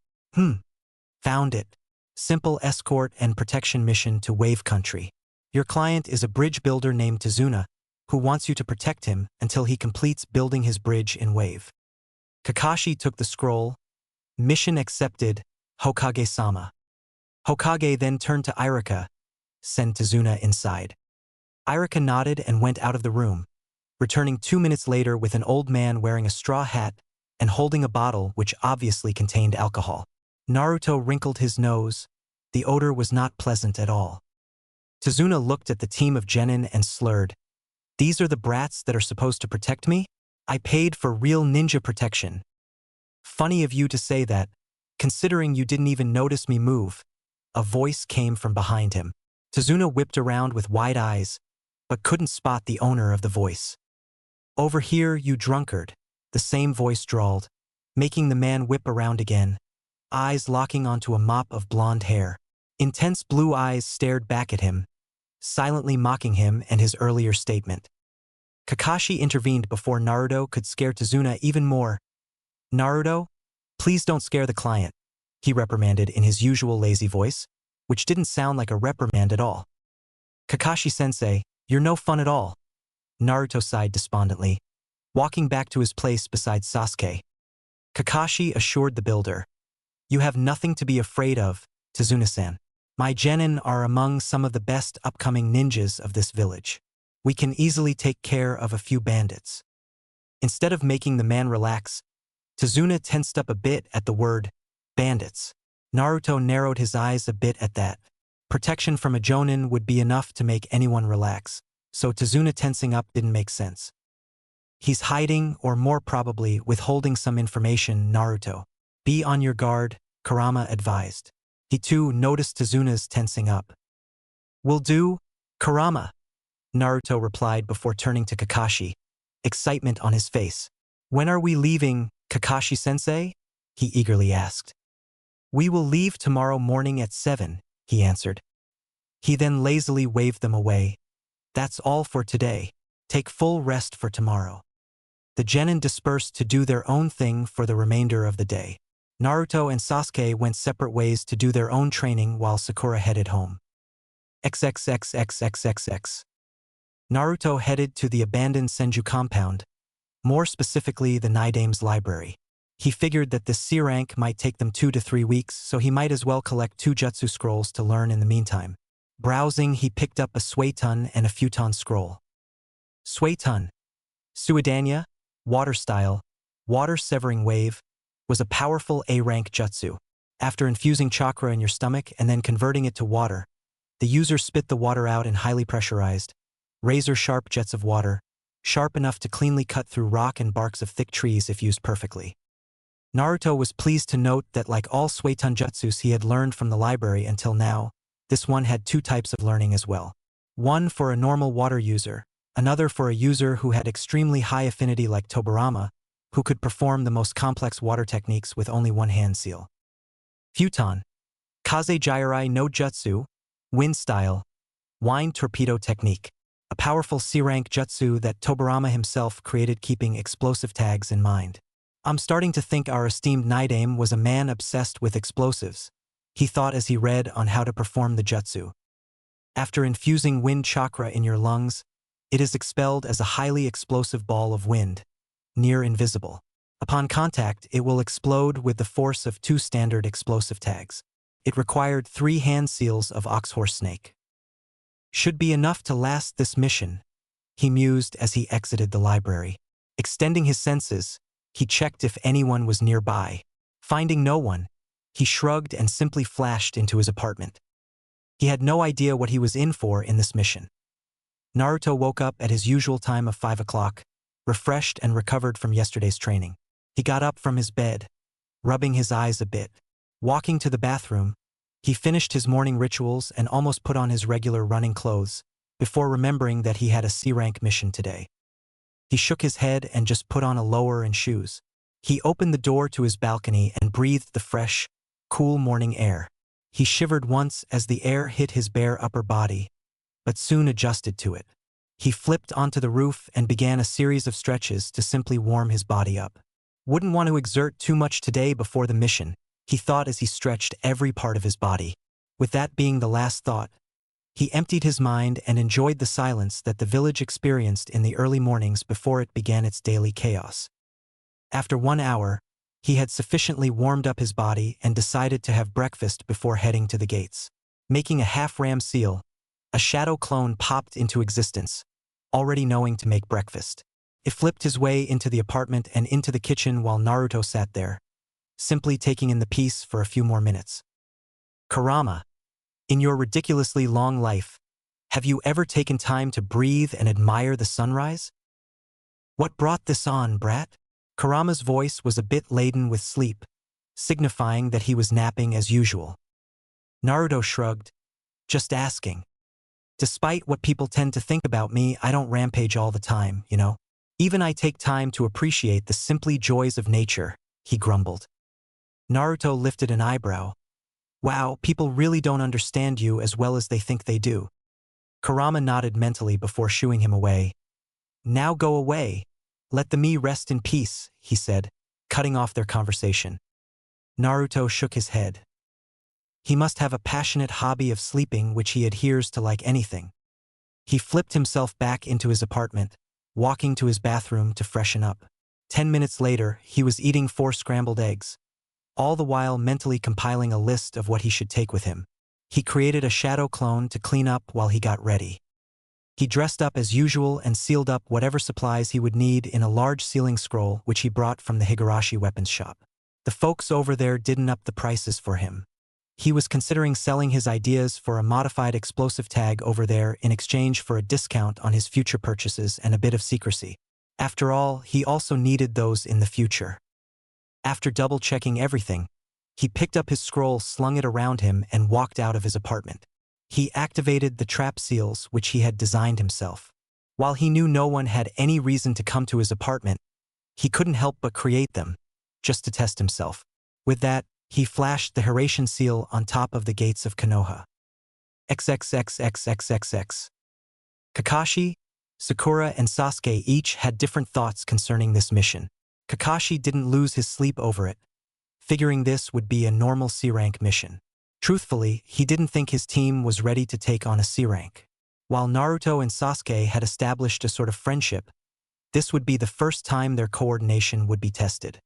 Found it. Simple escort and protection mission to Wave Country. Your client is a bridge builder named Tazuna, who wants you to protect him until he completes building his bridge in Wave." Kakashi took the scroll. "Mission accepted, Hokage-sama." Hokage then turned to Iruka. "Send Tazuna inside." Iruka nodded and went out of the room, returning 2 minutes later with an old man wearing a straw hat and holding a bottle which obviously contained alcohol. Naruto wrinkled his nose. The odor was not pleasant at all. Tazuna looked at the team of genin and slurred. "These are the brats that are supposed to protect me? I paid for real ninja protection." Funny of you to say that, considering you didn't even notice me move. A voice came from behind him. Tazuna whipped around with wide eyes, but couldn't spot the owner of the voice. Over here, you drunkard, the same voice drawled, making the man whip around again, eyes locking onto a mop of blonde hair. Intense blue eyes stared back at him, silently mocking him and his earlier statement. Kakashi intervened before Naruto could scare Tazuna even more. Naruto, please don't scare the client, he reprimanded in his usual lazy voice, which didn't sound like a reprimand at all. Kakashi-sensei, you're no fun at all. Naruto sighed despondently, walking back to his place beside Sasuke. Kakashi assured the builder, you have nothing to be afraid of, Tazuna-san. My genin are among some of the best upcoming ninjas of this village. We can easily take care of a few bandits. Instead of making the man relax, Tazuna tensed up a bit at the word, bandits. Naruto narrowed his eyes a bit at that. Protection from a jonin would be enough to make anyone relax, so Tazuna tensing up didn't make sense. He's hiding, or more probably withholding some information, Naruto. Be on your guard, Kurama advised. He too noticed Tazuna's tensing up. Will do, Kurama, Naruto replied before turning to Kakashi, excitement on his face. When are we leaving, Kakashi-sensei? He eagerly asked. We will leave tomorrow morning at 7, he answered. He then lazily waved them away. That's all for today. Take full rest for tomorrow. The genin dispersed to do their own thing for the remainder of the day. Naruto and Sasuke went separate ways to do their own training while Sakura headed home. XXXXXXX. Naruto headed to the abandoned Senju compound, more specifically the Nidame's library. He figured that this C rank might take them 2 to 3 weeks, so he might as well collect 2 jutsu scrolls to learn in the meantime. Browsing, he picked up a Suiton and a Futon scroll. Suiton, Suidanya, Water Style, Water Severing Wave, was a powerful A-rank jutsu. After infusing chakra in your stomach and then converting it to water, the user spit the water out in highly pressurized, razor-sharp jets of water, sharp enough to cleanly cut through rock and barks of thick trees if used perfectly. Naruto was pleased to note that like all Suiton jutsus he had learned from the library until now, this one had 2 types of learning as well. One for a normal water user, another for a user who had extremely high affinity like Tobirama, who could perform the most complex water techniques with only one hand seal. Futon, Kaze Jirai no Jutsu, Wind Style, Wine Torpedo Technique, a powerful C-rank jutsu that Tobirama himself created keeping explosive tags in mind. I'm starting to think our esteemed Nidame was a man obsessed with explosives, he thought as he read on how to perform the jutsu. After infusing wind chakra in your lungs, it is expelled as a highly explosive ball of wind, near invisible. Upon contact, it will explode with the force of 2 standard explosive tags. It required 3 hand seals of oxhorse snake. Should be enough to last this mission, he mused as he exited the library. Extending his senses, he checked if anyone was nearby. Finding no one, he shrugged and simply flashed into his apartment. He had no idea what he was in for in this mission. Naruto woke up at his usual time of 5 o'clock, refreshed and recovered from yesterday's training. He got up from his bed, rubbing his eyes a bit. Walking to the bathroom, he finished his morning rituals and almost put on his regular running clothes, before remembering that he had a C-rank mission today. He shook his head and just put on a lower and shoes. He opened the door to his balcony and breathed the fresh, cool morning air. He shivered once as the air hit his bare upper body, but soon adjusted to it. He flipped onto the roof and began a series of stretches to simply warm his body up. Wouldn't want to exert too much today before the mission, he thought as he stretched every part of his body. With that being the last thought, he emptied his mind and enjoyed the silence that the village experienced in the early mornings before it began its daily chaos. After 1 hour, he had sufficiently warmed up his body and decided to have breakfast before heading to the gates. Making a half-ram seal, a shadow clone popped into existence, already knowing to make breakfast. It flipped his way into the apartment and into the kitchen while Naruto sat there, simply taking in the peace for a few more minutes. Kurama, in your ridiculously long life, have you ever taken time to breathe and admire the sunrise? What brought this on, brat? Kurama's voice was a bit laden with sleep, signifying that he was napping as usual. Naruto shrugged. Just asking. Despite what people tend to think about me, I don't rampage all the time, you know? Even I take time to appreciate the simply joys of nature, he grumbled. Naruto lifted an eyebrow. Wow, people really don't understand you as well as they think they do. Kurama nodded mentally before shooing him away. Now go away. Let the me rest in peace, he said, cutting off their conversation. Naruto shook his head. He must have a passionate hobby of sleeping which he adheres to like anything. He flipped himself back into his apartment, walking to his bathroom to freshen up. 10 minutes later, he was eating 4 scrambled eggs, all the while mentally compiling a list of what he should take with him. He created a shadow clone to clean up while he got ready. He dressed up as usual and sealed up whatever supplies he would need in a large sealing scroll which he brought from the Higurashi weapons shop. The folks over there didn't up the prices for him. He was considering selling his ideas for a modified explosive tag over there in exchange for a discount on his future purchases and a bit of secrecy. After all, he also needed those in the future. After double-checking everything, he picked up his scroll, slung it around him, and walked out of his apartment. He activated the trap seals which he had designed himself. While he knew no one had any reason to come to his apartment, he couldn't help but create them, just to test himself. With that, he flashed the Hiraishin seal on top of the gates of Konoha. XXXXXXX. Kakashi, Sakura, and Sasuke each had different thoughts concerning this mission. Kakashi didn't lose his sleep over it, figuring this would be a normal C-rank mission. Truthfully, he didn't think his team was ready to take on a C-rank. While Naruto and Sasuke had established a sort of friendship, this would be the first time their coordination would be tested.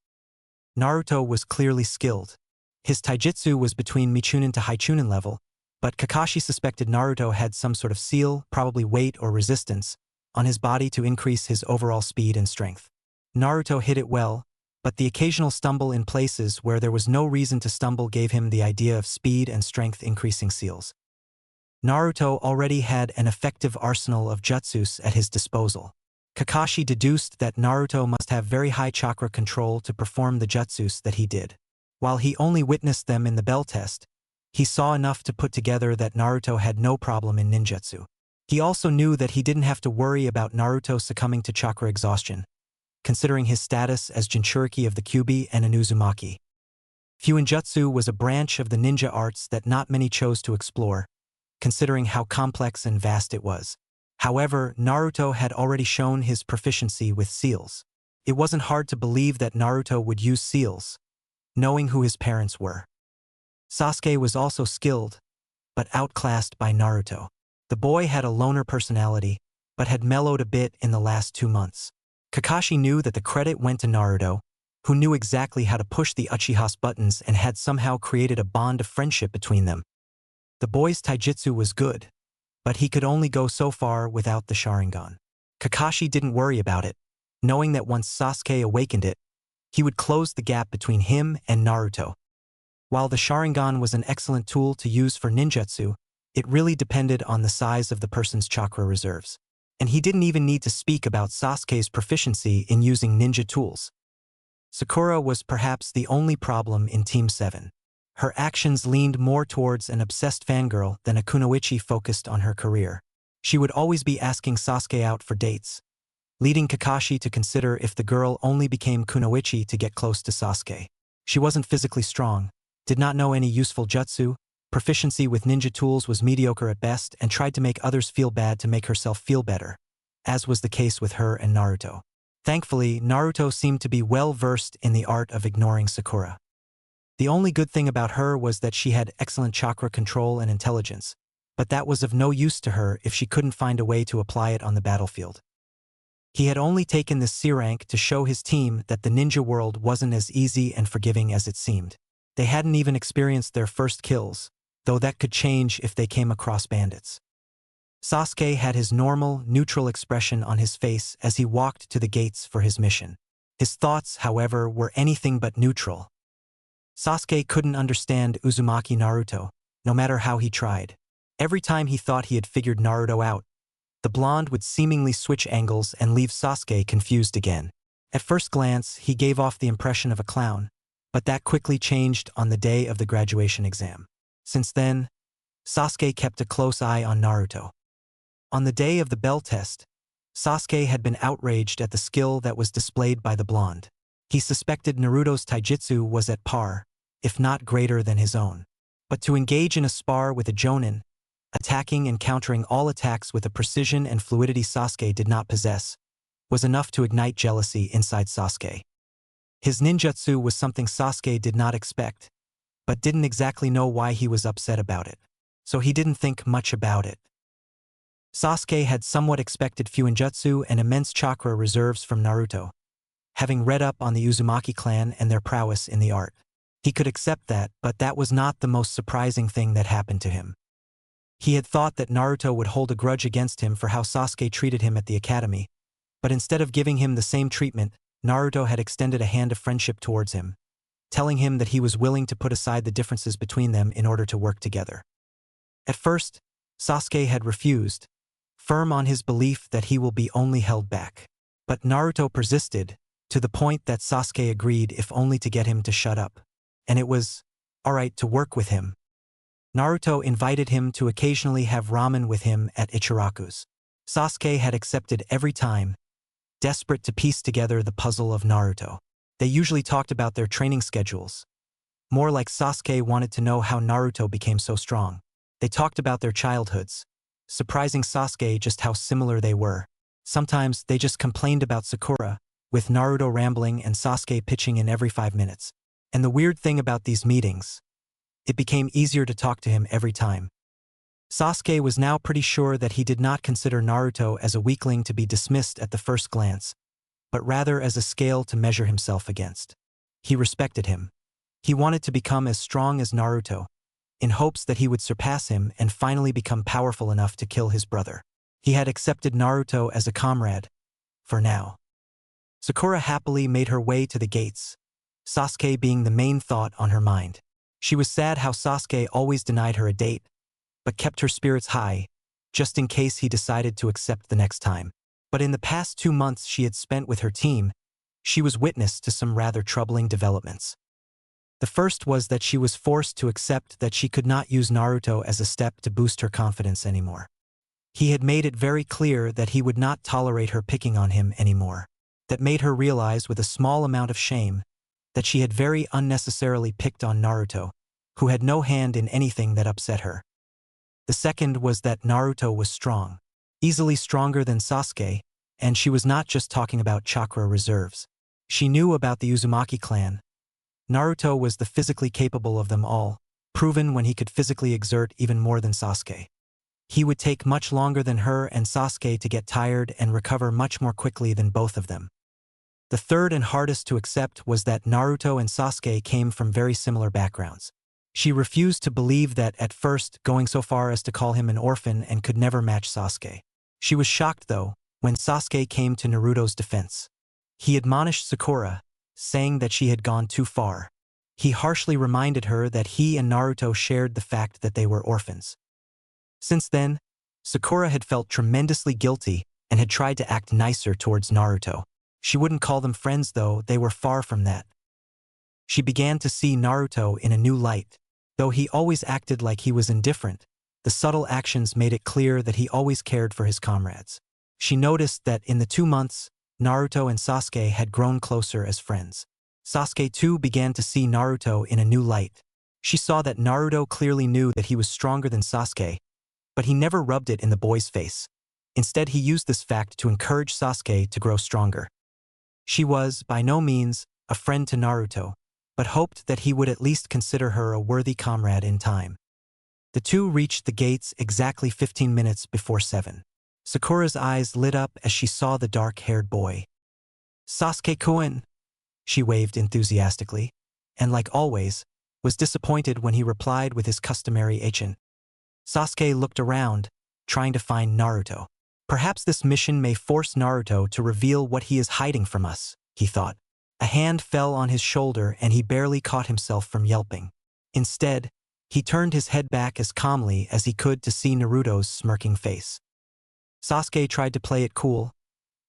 Naruto was clearly skilled. His taijutsu was between Michunin to Haichunin level, but Kakashi suspected Naruto had some sort of seal, probably weight or resistance, on his body to increase his overall speed and strength. Naruto hit it well, but the occasional stumble in places where there was no reason to stumble gave him the idea of speed and strength increasing seals. Naruto already had an effective arsenal of jutsus at his disposal. Kakashi deduced that Naruto must have very high chakra control to perform the jutsus that he did. While he only witnessed them in the bell test, he saw enough to put together that Naruto had no problem in ninjutsu. He also knew that he didn't have to worry about Naruto succumbing to chakra exhaustion, considering his status as Jinchuriki of the Kyuubi and an Uzumaki. Fuinjutsu was a branch of the ninja arts that not many chose to explore, considering how complex and vast it was. However, Naruto had already shown his proficiency with seals. It wasn't hard to believe that Naruto would use seals, knowing who his parents were. Sasuke was also skilled, but outclassed by Naruto. The boy had a loner personality, but had mellowed a bit in the last 2 months. Kakashi knew that the credit went to Naruto, who knew exactly how to push the Uchiha's buttons and had somehow created a bond of friendship between them. The boy's taijutsu was good, but he could only go so far without the Sharingan. Kakashi didn't worry about it, knowing that once Sasuke awakened it, he would close the gap between him and Naruto. While the Sharingan was an excellent tool to use for ninjutsu, it really depended on the size of the person's chakra reserves. And he didn't even need to speak about Sasuke's proficiency in using ninja tools. Sakura was perhaps the only problem in Team 7. Her actions leaned more towards an obsessed fangirl than a kunoichi focused on her career. She would always be asking Sasuke out for dates, leading Kakashi to consider if the girl only became kunoichi to get close to Sasuke. She wasn't physically strong, did not know any useful jutsu, proficiency with ninja tools was mediocre at best, and tried to make others feel bad to make herself feel better, as was the case with her and Naruto. Thankfully, Naruto seemed to be well versed in the art of ignoring Sakura. The only good thing about her was that she had excellent chakra control and intelligence, but that was of no use to her if she couldn't find a way to apply it on the battlefield. He had only taken this C-rank to show his team that the ninja world wasn't as easy and forgiving as it seemed. They hadn't even experienced their first kills, though that could change if they came across bandits. Sasuke had his normal, neutral expression on his face as he walked to the gates for his mission. His thoughts, however, were anything but neutral. Sasuke couldn't understand Uzumaki Naruto, no matter how he tried. Every time he thought he had figured Naruto out, the blonde would seemingly switch angles and leave Sasuke confused again. At first glance, he gave off the impression of a clown, but that quickly changed on the day of the graduation exam. Since then, Sasuke kept a close eye on Naruto. On the day of the bell test, Sasuke had been outraged at the skill that was displayed by the blonde. He suspected Naruto's taijutsu was at par, if not greater than his own. But to engage in a spar with a jonin, attacking and countering all attacks with a precision and fluidity Sasuke did not possess, was enough to ignite jealousy inside Sasuke. His ninjutsu was something Sasuke did not expect, but didn't exactly know why he was upset about it. So he didn't think much about it. Sasuke had somewhat expected Fuinjutsu and immense chakra reserves from Naruto, having read up on the Uzumaki clan and their prowess in the art. He could accept that, but that was not the most surprising thing that happened to him. He had thought that Naruto would hold a grudge against him for how Sasuke treated him at the academy, but instead of giving him the same treatment, Naruto had extended a hand of friendship towards him, telling him that he was willing to put aside the differences between them in order to work together. At first, Sasuke had refused, firm on his belief that he will be only held back. But Naruto persisted, to the point that Sasuke agreed if only to get him to shut up. And it was alright to work with him. Naruto invited him to occasionally have ramen with him at Ichiraku's. Sasuke had accepted every time, desperate to piece together the puzzle of Naruto. They usually talked about their training schedules. More like Sasuke wanted to know how Naruto became so strong. They talked about their childhoods, surprising Sasuke just how similar they were. Sometimes they just complained about Sakura, with Naruto rambling and Sasuke pitching in every 5 minutes. And the weird thing about these meetings, it became easier to talk to him every time. Sasuke was now pretty sure that he did not consider Naruto as a weakling to be dismissed at the first glance, but rather as a scale to measure himself against. He respected him. He wanted to become as strong as Naruto, in hopes that he would surpass him and finally become powerful enough to kill his brother. He had accepted Naruto as a comrade, for now. Sakura happily made her way to the gates, Sasuke being the main thought on her mind. She was sad how Sasuke always denied her a date, but kept her spirits high, just in case he decided to accept the next time. But in the past 2 months she had spent with her team, she was witness to some rather troubling developments. The first was that she was forced to accept that she could not use Naruto as a step to boost her confidence anymore. He had made it very clear that he would not tolerate her picking on him anymore. That made her realize with a small amount of shame that she had very unnecessarily picked on Naruto, who had no hand in anything that upset her. The second was that Naruto was strong, easily stronger than Sasuke, and she was not just talking about chakra reserves. She knew about the Uzumaki clan. Naruto was the physically capable of them all, proven when he could physically exert even more than Sasuke. He would take much longer than her and Sasuke to get tired and recover much more quickly than both of them. The third and hardest to accept was that Naruto and Sasuke came from very similar backgrounds. She refused to believe that at first, going so far as to call him an orphan and could never match Sasuke. She was shocked though, when Sasuke came to Naruto's defense. He admonished Sakura, saying that she had gone too far. He harshly reminded her that he and Naruto shared the fact that they were orphans. Since then, Sakura had felt tremendously guilty and had tried to act nicer towards Naruto. She wouldn't call them friends though, they were far from that. She began to see Naruto in a new light. Though he always acted like he was indifferent, the subtle actions made it clear that he always cared for his comrades. She noticed that in the 2 months, Naruto and Sasuke had grown closer as friends. Sasuke too began to see Naruto in a new light. She saw that Naruto clearly knew that he was stronger than Sasuke, but he never rubbed it in the boy's face. Instead, he used this fact to encourage Sasuke to grow stronger. She was, by no means, a friend to Naruto, but hoped that he would at least consider her a worthy comrade in time. The two reached the gates exactly 15 minutes before 7. Sakura's eyes lit up as she saw the dark-haired boy. "Sasuke-kun!" She waved enthusiastically, and like always, was disappointed when he replied with his customary "Achin." Sasuke looked around, trying to find Naruto. Perhaps this mission may force Naruto to reveal what he is hiding from us, he thought. A hand fell on his shoulder and he barely caught himself from yelping. Instead, he turned his head back as calmly as he could to see Naruto's smirking face. Sasuke tried to play it cool,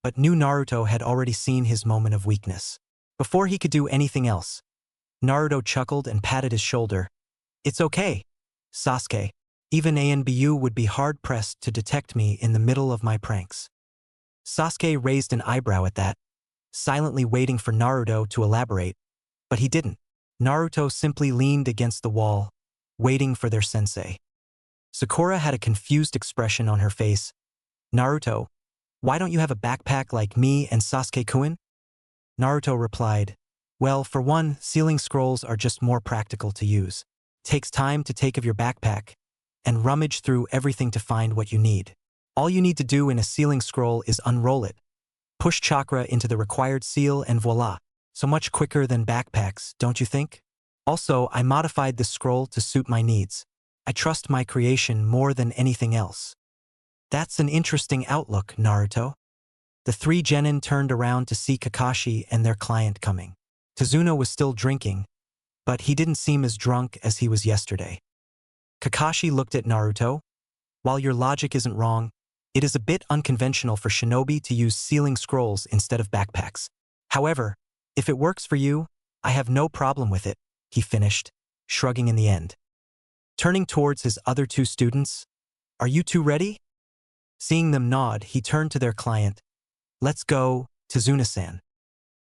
but knew Naruto had already seen his moment of weakness. Before he could do anything else, Naruto chuckled and patted his shoulder. "It's okay, Sasuke. Even ANBU would be hard-pressed to detect me in the middle of my pranks." Sasuke raised an eyebrow at that, silently waiting for Naruto to elaborate, but he didn't. Naruto simply leaned against the wall, waiting for their sensei. Sakura had a confused expression on her face. "Naruto, why don't you have a backpack like me and Sasuke-kun?" Naruto replied, "Well, for one, sealing scrolls are just more practical to use. Takes time to take of your backpack and rummage through everything to find what you need. All you need to do in a sealing scroll is unroll it, push chakra into the required seal, and voila. So much quicker than backpacks, don't you think? Also, I modified this scroll to suit my needs. I trust my creation more than anything else." "That's an interesting outlook, Naruto." The three genin turned around to see Kakashi and their client coming. Tazuna was still drinking, but he didn't seem as drunk as he was yesterday. Kakashi looked at Naruto. "While your logic isn't wrong, it is a bit unconventional for shinobi to use sealing scrolls instead of backpacks. However, if it works for you, I have no problem with it," he finished, shrugging in the end. Turning towards his other two students, "Are you two ready?" Seeing them nod, he turned to their client. "Let's go, Tazuna-san."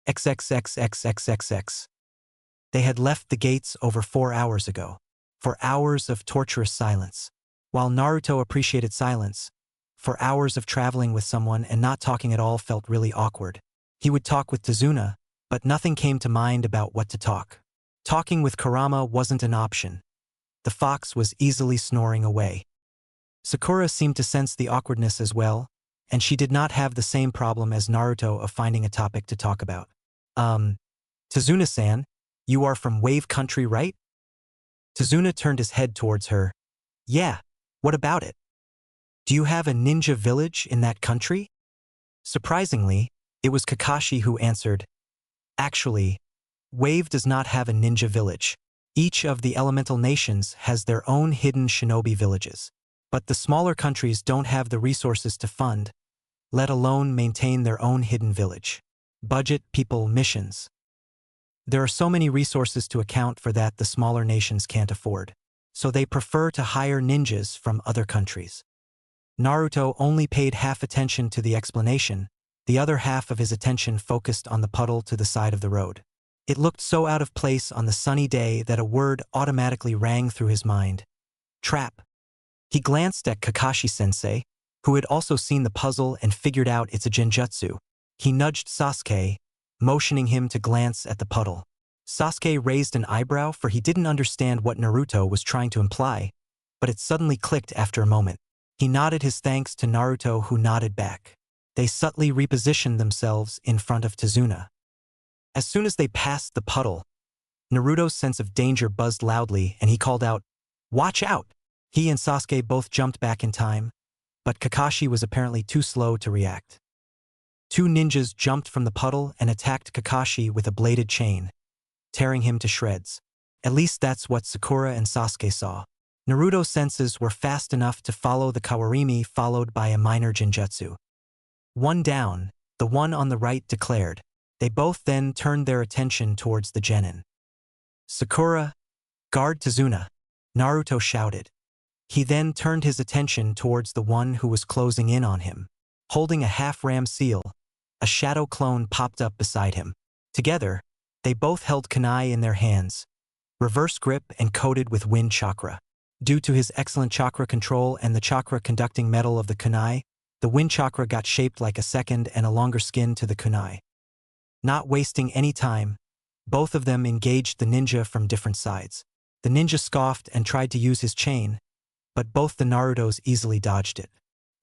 XXXXXXX. They had left the gates over 4 hours ago. 4 hours of torturous silence. While Naruto appreciated silence, 4 hours of traveling with someone and not talking at all felt really awkward. He would talk with Tazuna, but nothing came to mind about what to talk. Talking with Kurama wasn't an option. The fox was easily snoring away. Sakura seemed to sense the awkwardness as well, and she did not have the same problem as Naruto of finding a topic to talk about. Tazuna-san, you are from Wave Country, right?" Tazuna turned his head towards her. "Yeah, what about it? Do you have a ninja village in that country?" Surprisingly, it was Kakashi who answered, "Actually, Wave does not have a ninja village. Each of the elemental nations has their own hidden shinobi villages. But the smaller countries don't have the resources to fund, let alone maintain their own hidden village. Budget, people, missions. There are so many resources to account for that the smaller nations can't afford. So they prefer to hire ninjas from other countries." Naruto only paid half attention to the explanation. The other half of his attention focused on the puddle to the side of the road. It looked so out of place on the sunny day that a word automatically rang through his mind. Trap. He glanced at Kakashi-sensei, who had also seen the puzzle and figured out it's a genjutsu. He nudged Sasuke, motioning him to glance at the puddle. Sasuke raised an eyebrow, for he didn't understand what Naruto was trying to imply, but it suddenly clicked after a moment. He nodded his thanks to Naruto, who nodded back. They subtly repositioned themselves in front of Tazuna. As soon as they passed the puddle, Naruto's sense of danger buzzed loudly and he called out, "Watch out!" He and Sasuke both jumped back in time, but Kakashi was apparently too slow to react. Two ninjas jumped from the puddle and attacked Kakashi with a bladed chain, tearing him to shreds. At least that's what Sakura and Sasuke saw. Naruto's senses were fast enough to follow the Kawarimi, followed by a minor genjutsu. "One down," the one on the right declared. They both then turned their attention towards the genin. "Sakura, guard Tazuna," Naruto shouted. He then turned his attention towards the one who was closing in on him. Holding a half-ram seal, a shadow clone popped up beside him. Together, they both held kunai in their hands, reverse grip and coated with wind chakra. Due to his excellent chakra control and the chakra-conducting metal of the kunai, the wind chakra got shaped like a second and a longer skin to the kunai. Not wasting any time, both of them engaged the ninja from different sides. The ninja scoffed and tried to use his chain, but both the Narutos easily dodged it.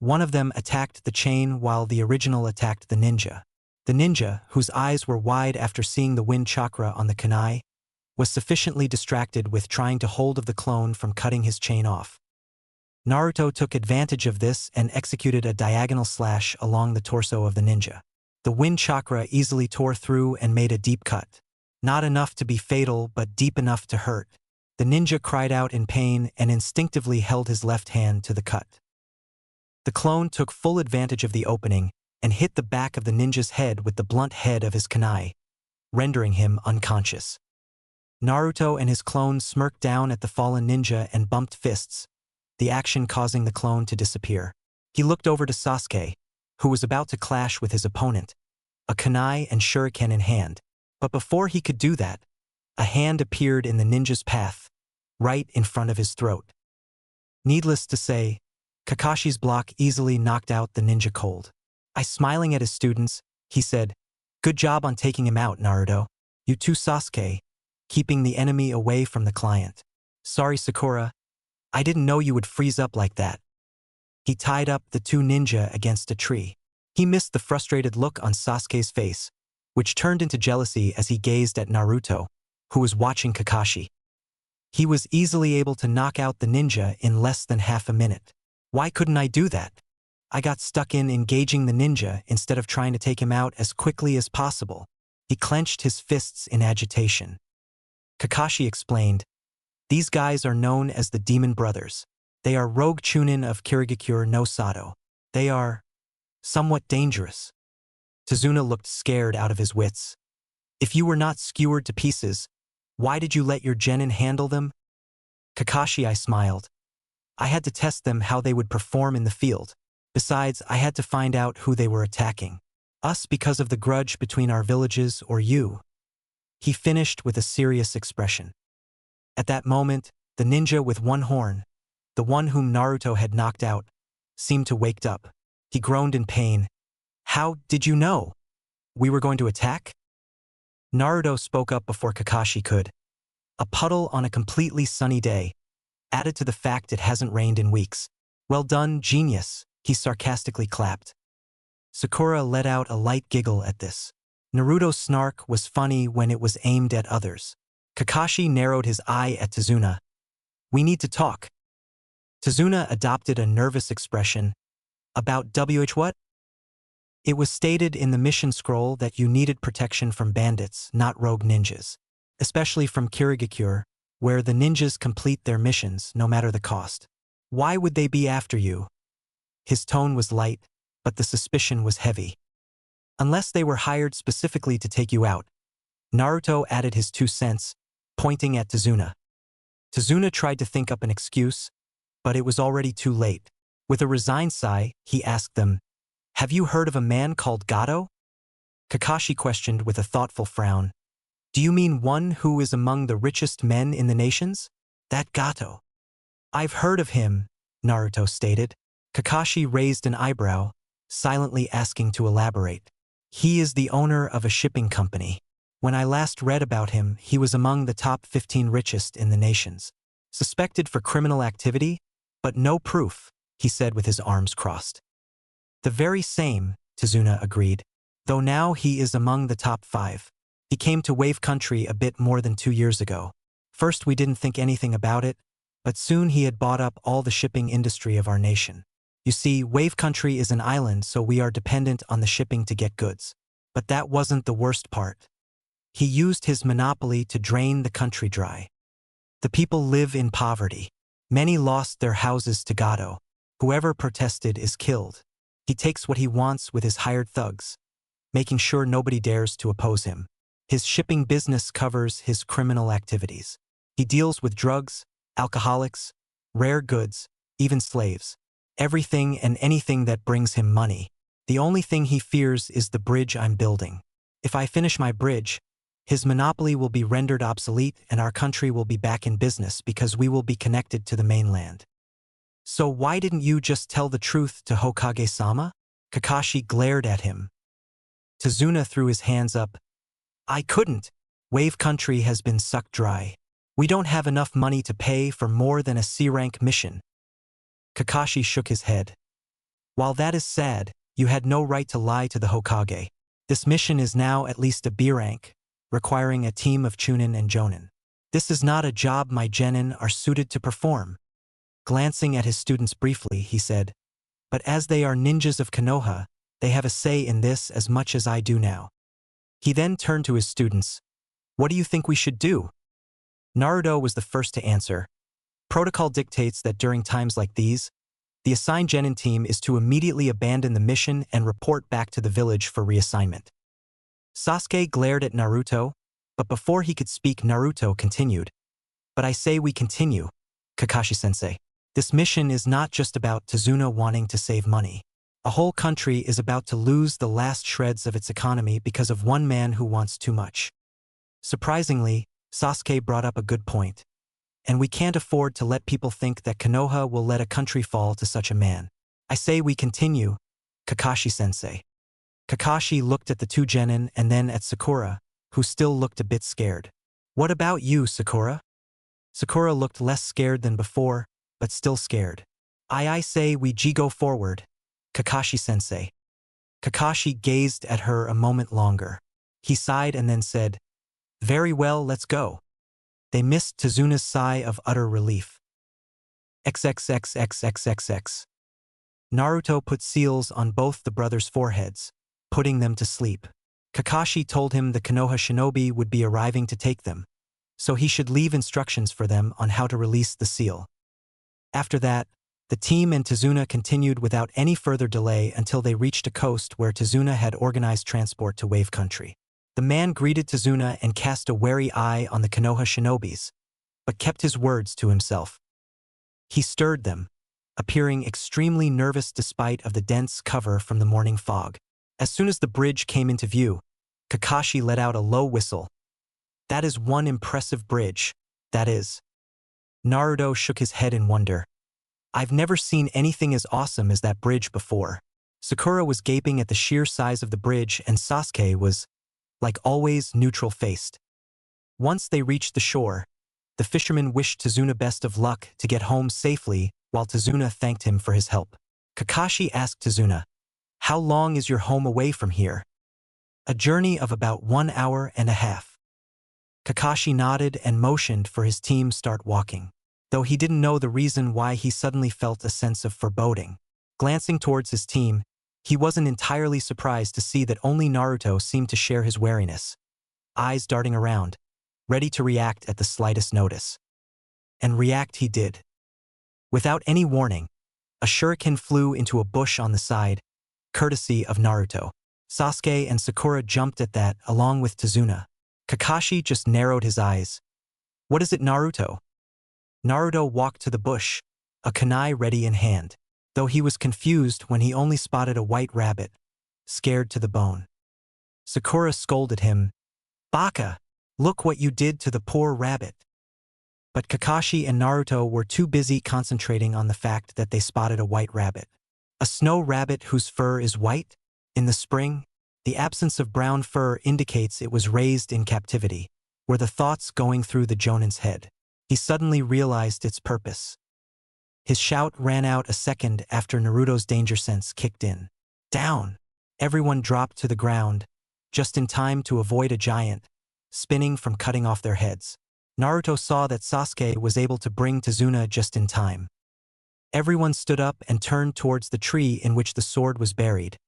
One of them attacked the chain while the original attacked the ninja. The ninja, whose eyes were wide after seeing the wind chakra on the kunai, was sufficiently distracted with trying to hold of the clone from cutting his chain off. Naruto took advantage of this and executed a diagonal slash along the torso of the ninja. The wind chakra easily tore through and made a deep cut. Not enough to be fatal, but deep enough to hurt. The ninja cried out in pain and instinctively held his left hand to the cut. The clone took full advantage of the opening and hit the back of the ninja's head with the blunt head of his kunai, rendering him unconscious. Naruto and his clone smirked down at the fallen ninja and bumped fists, the action causing the clone to disappear. He looked over to Sasuke, who was about to clash with his opponent, a kunai and shuriken in hand. But before he could do that, a hand appeared in the ninja's path, right in front of his throat. Needless to say, Kakashi's block easily knocked out the ninja cold. Smiling at his students, he said, "Good job on taking him out, Naruto. You too, Sasuke, keeping the enemy away from the client. Sorry, Sakura. I didn't know you would freeze up like that." He tied up the two ninja against a tree. He missed the frustrated look on Sasuke's face, which turned into jealousy as he gazed at Naruto, who was watching Kakashi. He was easily able to knock out the ninja in less than half a minute. Why couldn't I do that? I got stuck in engaging the ninja instead of trying to take him out as quickly as possible. He clenched his fists in agitation. Kakashi explained, "These guys are known as the Demon Brothers. They are rogue chunin of Kirigakure no Sato. They are somewhat dangerous." Tazuna looked scared out of his wits. "If you were not skewered to pieces, why did you let your genin handle them?" Kakashi, I smiled. "I had to test them how they would perform in the field. Besides, I had to find out who they were attacking. Us because of the grudge between our villages or you." He finished with a serious expression. At that moment, the ninja with one horn, the one whom Naruto had knocked out, seemed to wake up. He groaned in pain. "How did you know? We were going to attack?" Naruto spoke up before Kakashi could. "A puddle on a completely sunny day, added to the fact it hasn't rained in weeks. Well done, genius," he sarcastically clapped. Sakura let out a light giggle at this. Naruto's snark was funny when it was aimed at others. Kakashi narrowed his eye at Tazuna. "We need to talk." Tazuna adopted a nervous expression. "About what?" "It was stated in the mission scroll that you needed protection from bandits, not rogue ninjas. Especially from Kirigakure, where the ninjas complete their missions no matter the cost. Why would they be after you?" His tone was light, but the suspicion was heavy. "Unless they were hired specifically to take you out." Naruto added his 2 cents, pointing at Tazuna. Tazuna tried to think up an excuse, but it was already too late. With a resigned sigh, he asked them, "Have you heard of a man called Gato?" Kakashi questioned with a thoughtful frown. "Do you mean one who is among the richest men in the nations? That Gato?" "I've heard of him," Naruto stated. Kakashi raised an eyebrow, silently asking to elaborate. "He is the owner of a shipping company. When I last read about him, he was among the top 15 richest in the nations. Suspected for criminal activity, but no proof," he said with his arms crossed. "The very same," Tazuna agreed, "though now he is among the top 5. He came to Wave Country a bit more than 2 years ago. First we didn't think anything about it, but soon he had bought up all the shipping industry of our nation. You see, Wave Country is an island, so we are dependent on the shipping to get goods. But that wasn't the worst part. He used his monopoly to drain the country dry. The people live in poverty. Many lost their houses to Gato. Whoever protested is killed. He takes what he wants with his hired thugs, making sure nobody dares to oppose him. His shipping business covers his criminal activities. He deals with drugs, alcoholics, rare goods, even slaves. Everything and anything that brings him money. The only thing he fears is the bridge I'm building. If I finish my bridge, his monopoly will be rendered obsolete and our country will be back in business because we will be connected to the mainland." "So why didn't you just tell the truth to Hokage-sama?" Kakashi glared at him. Tazuna threw his hands up. "I couldn't. Wave Country has been sucked dry. We don't have enough money to pay for more than a C-rank mission." Kakashi shook his head. "While that is sad, you had no right to lie to the Hokage. This mission is now at least a B rank, requiring a team of Chunin and Jonin. This is not a job my genin are suited to perform." Glancing at his students briefly, he said, "But as they are ninjas of Konoha, they have a say in this as much as I do now." He then turned to his students. "What do you think we should do?" Naruto was the first to answer. "Protocol dictates that during times like these, The assigned genin team is to immediately abandon the mission and report back to the village for reassignment. Sasuke glared at Naruto, but before he could speak, Naruto continued. But I say we continue, Kakashi-sensei. This mission is not just about Tazuna wanting to save money. A whole country is about to lose the last shreds of its economy because of one man who wants too much. Surprisingly, Sasuke brought up a good point. And we can't afford to let people think that Konoha will let a country fall to such a man. I say we continue, Kakashi-sensei. Kakashi looked at the two genin and then at Sakura, who still looked a bit scared. What about you, Sakura? Sakura looked less scared than before, but still scared. I say we go forward, Kakashi-sensei. Kakashi gazed at her a moment longer. He sighed and then said, very well, let's go. They missed Tazuna's sigh of utter relief. XXXXXXX. Naruto put seals on both the brothers' foreheads, putting them to sleep. Kakashi told him the Konoha shinobi would be arriving to take them, so he should leave instructions for them on how to release the seal. After that, the team and Tazuna continued without any further delay until they reached a coast where Tazuna had organized transport to Wave Country. The man greeted Tazuna and cast a wary eye on the Konoha shinobis, but kept his words to himself. He stirred them, appearing extremely nervous despite of the dense cover from the morning fog. As soon as the bridge came into view, Kakashi let out a low whistle. That is one impressive bridge, that is. Naruto shook his head in wonder. I've never seen anything as awesome as that bridge before. Sakura was gaping at the sheer size of the bridge and Sasuke was, like always, neutral-faced. Once they reached the shore, the fisherman wished Tazuna best of luck to get home safely while Tazuna thanked him for his help. Kakashi asked Tazuna, how long is your home away from here? A journey of about 1 hour and a half. Kakashi nodded and motioned for his team start walking, though he didn't know the reason why he suddenly felt a sense of foreboding. Glancing towards his team, he wasn't entirely surprised to see that only Naruto seemed to share his wariness, eyes darting around, ready to react at the slightest notice. And react he did. Without any warning, a shuriken flew into a bush on the side, courtesy of Naruto. Sasuke and Sakura jumped at that along with Tazuna. Kakashi just narrowed his eyes. What is it, Naruto? Naruto walked to the bush, a kunai ready in hand, though he was confused when he only spotted a white rabbit, scared to the bone. Sakura scolded him, Baka, look what you did to the poor rabbit. But Kakashi and Naruto were too busy concentrating on the fact that they spotted a white rabbit. A snow rabbit whose fur is white? In the spring, the absence of brown fur indicates it was raised in captivity, were the thoughts going through the Jonin's head. He suddenly realized its purpose. His shout ran out a second after Naruto's danger sense kicked in. Down! Everyone dropped to the ground, just in time to avoid a giant, spinning from cutting off their heads. Naruto saw that Sasuke was able to bring Tazuna just in time. Everyone stood up and turned towards the tree in which the sword was buried.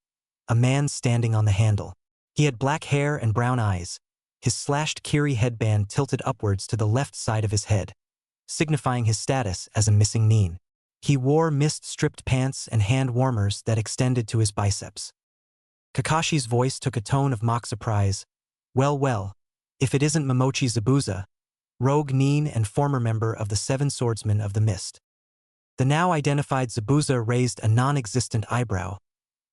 A man standing on the handle. He had black hair and brown eyes, his slashed kiri headband tilted upwards to the left side of his head, signifying his status as a missing nin. He wore mist-stripped pants and hand warmers that extended to his biceps. Kakashi's voice took a tone of mock surprise. Well, if it isn't Momochi Zabuza, rogue nin and former member of the Seven Swordsmen of the Mist. The now identified Zabuza raised a non-existent eyebrow.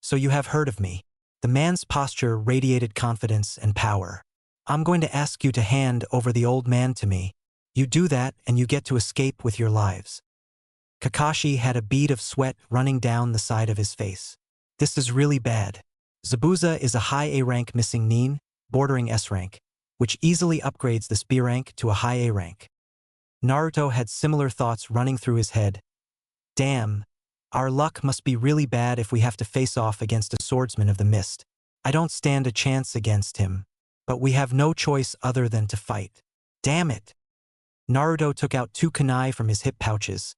So you have heard of me. The man's posture radiated confidence and power. I'm going to ask you to hand over the old man to me. You do that and you get to escape with your lives. Kakashi had a bead of sweat running down the side of his face. This is really bad. Zabuza is a high A rank missing nin, bordering S rank, which easily upgrades this B rank to a high A rank. Naruto had similar thoughts running through his head. Damn, our luck must be really bad if we have to face off against a swordsman of the mist. I don't stand a chance against him, but we have no choice other than to fight. Damn it! Naruto took out 2 kunai from his hip pouches,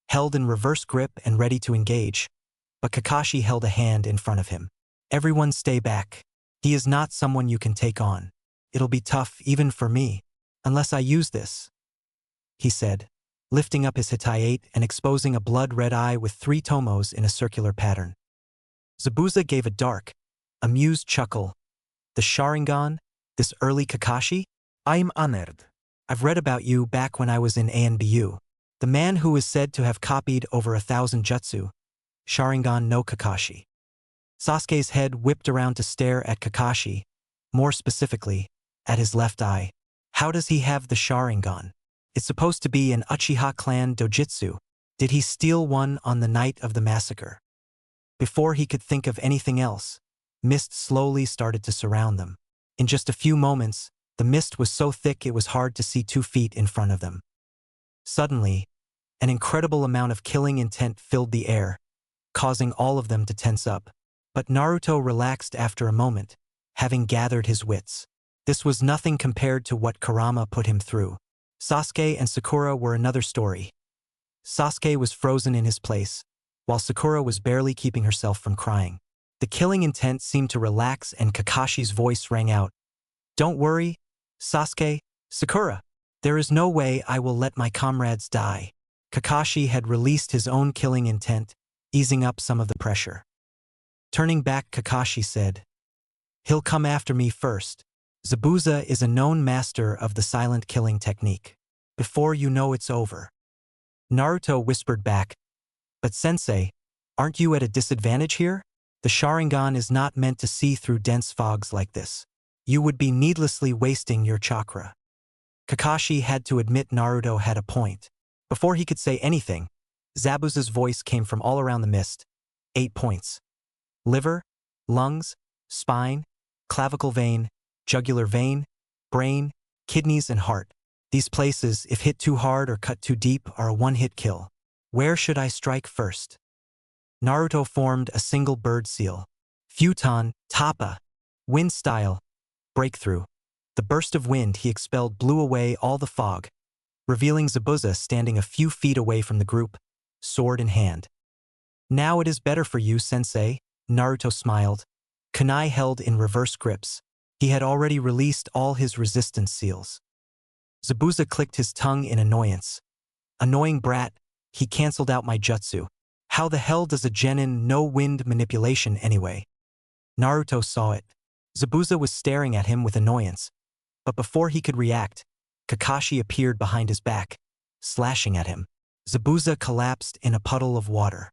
held in reverse grip and ready to engage, but Kakashi held a hand in front of him. Everyone stay back. He is not someone you can take on. It'll be tough even for me, unless I use this, he said. lifting up his Hittite and exposing a blood-red eye with 3 tomos in a circular pattern. Zabuza gave a dark, amused chuckle. The Sharingan? This early Kakashi? I'm honored. I've read about you back when I was in ANBU. The man who is said to have copied over 1,000 jutsu. Sharingan no Kakashi. Sasuke's head whipped around to stare at Kakashi, more specifically, at his left eye. How does he have the Sharingan? It's supposed to be an Uchiha clan dojutsu. Did he steal one on the night of the massacre? Before he could think of anything else, mist slowly started to surround them. In just a few moments, the mist was so thick it was hard to see 2 feet in front of them. Suddenly, an incredible amount of killing intent filled the air, causing all of them to tense up. But Naruto relaxed after a moment, having gathered his wits. This was nothing compared to what Kurama put him through. Sasuke and Sakura were another story. Sasuke was frozen in his place, while Sakura was barely keeping herself from crying. The killing intent seemed to relax and Kakashi's voice rang out. Don't worry, Sasuke, Sakura. There is no way I will let my comrades die. Kakashi had released his own killing intent, easing up some of the pressure. Turning back, Kakashi said, He'll come after me first. Zabuza is a known master of the silent killing technique. Before you know it's over. Naruto whispered back, But sensei, aren't you at a disadvantage here? The Sharingan is not meant to see through dense fogs like this. You would be needlessly wasting your chakra. Kakashi had to admit Naruto had a point. Before he could say anything, Zabuza's voice came from all around the mist. 8 points. Liver, lungs, spine, clavicle vein, jugular vein, brain, kidneys and heart. These places, if hit too hard or cut too deep, are a one-hit kill. Where should I strike first? Naruto formed a single bird seal. Futon, Tappa, wind style, breakthrough. The burst of wind he expelled blew away all the fog, revealing Zabuza standing a few feet away from the group, sword in hand. Now it is better for you, sensei, Naruto smiled. Kunai held in reverse grips. He had already released all his resistance seals. Zabuza clicked his tongue in annoyance. Annoying brat, he cancelled out my jutsu. How the hell does a genin know wind manipulation anyway? Naruto saw it. Zabuza was staring at him with annoyance. But before he could react, Kakashi appeared behind his back, slashing at him. Zabuza collapsed in a puddle of water.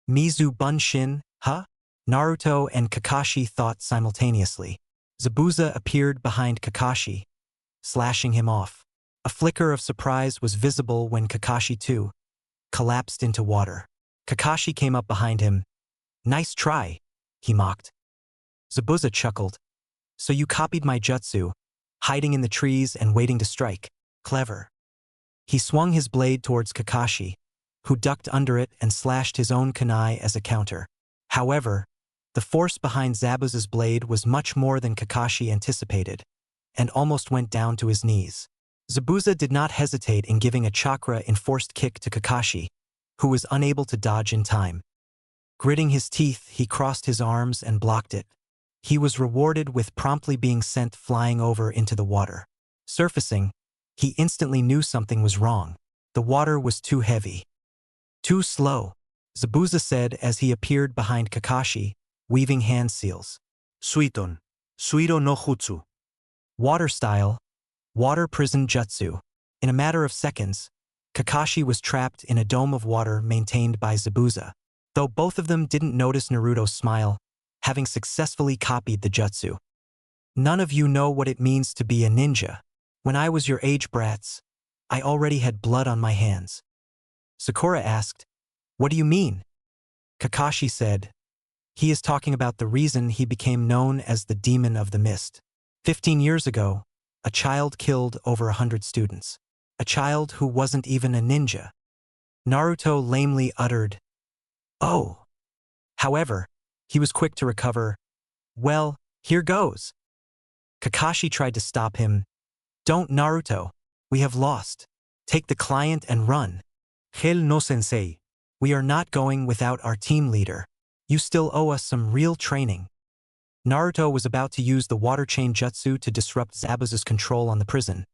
Mizu Bunshin, huh? Naruto and Kakashi thought simultaneously. Zabuza appeared behind Kakashi, slashing him off. A flicker of surprise was visible when Kakashi too collapsed into water. Kakashi came up behind him. Nice try, he mocked. Zabuza chuckled. So you copied my jutsu, hiding in the trees and waiting to strike. Clever. He swung his blade towards Kakashi, who ducked under it and slashed his own kunai as a counter. However, the force behind Zabuza's blade was much more than Kakashi anticipated, and almost went down to his knees. Zabuza did not hesitate in giving a chakra-enforced kick to Kakashi, who was unable to dodge in time. Gritting his teeth, he crossed his arms and blocked it. He was rewarded with promptly being sent flying over into the water. Surfacing, he instantly knew something was wrong. The water was too heavy. Too slow, Zabuza said as he appeared behind Kakashi, weaving hand seals. Suiton, Suiro no Jutsu. Water style, water prison jutsu. In a matter of seconds, Kakashi was trapped in a dome of water maintained by Zabuza. Though both of them didn't notice Naruto's smile, having successfully copied the jutsu. None of you know what it means to be a ninja. When I was your age, brats, I already had blood on my hands. Sakura asked, What do you mean? Kakashi said, He is talking about the reason he became known as the Demon of the Mist. 15 years ago, a child killed over 100 students. A child who wasn't even a ninja. Naruto lamely uttered, Oh. However, he was quick to recover. Well, here goes. Kakashi tried to stop him. Don't, Naruto. We have lost. Take the client and run. Hell no, sensei. We are not going without our team leader. You still owe us some real training. Naruto was about to use the water chain jutsu to disrupt Zabuza's control on the prison.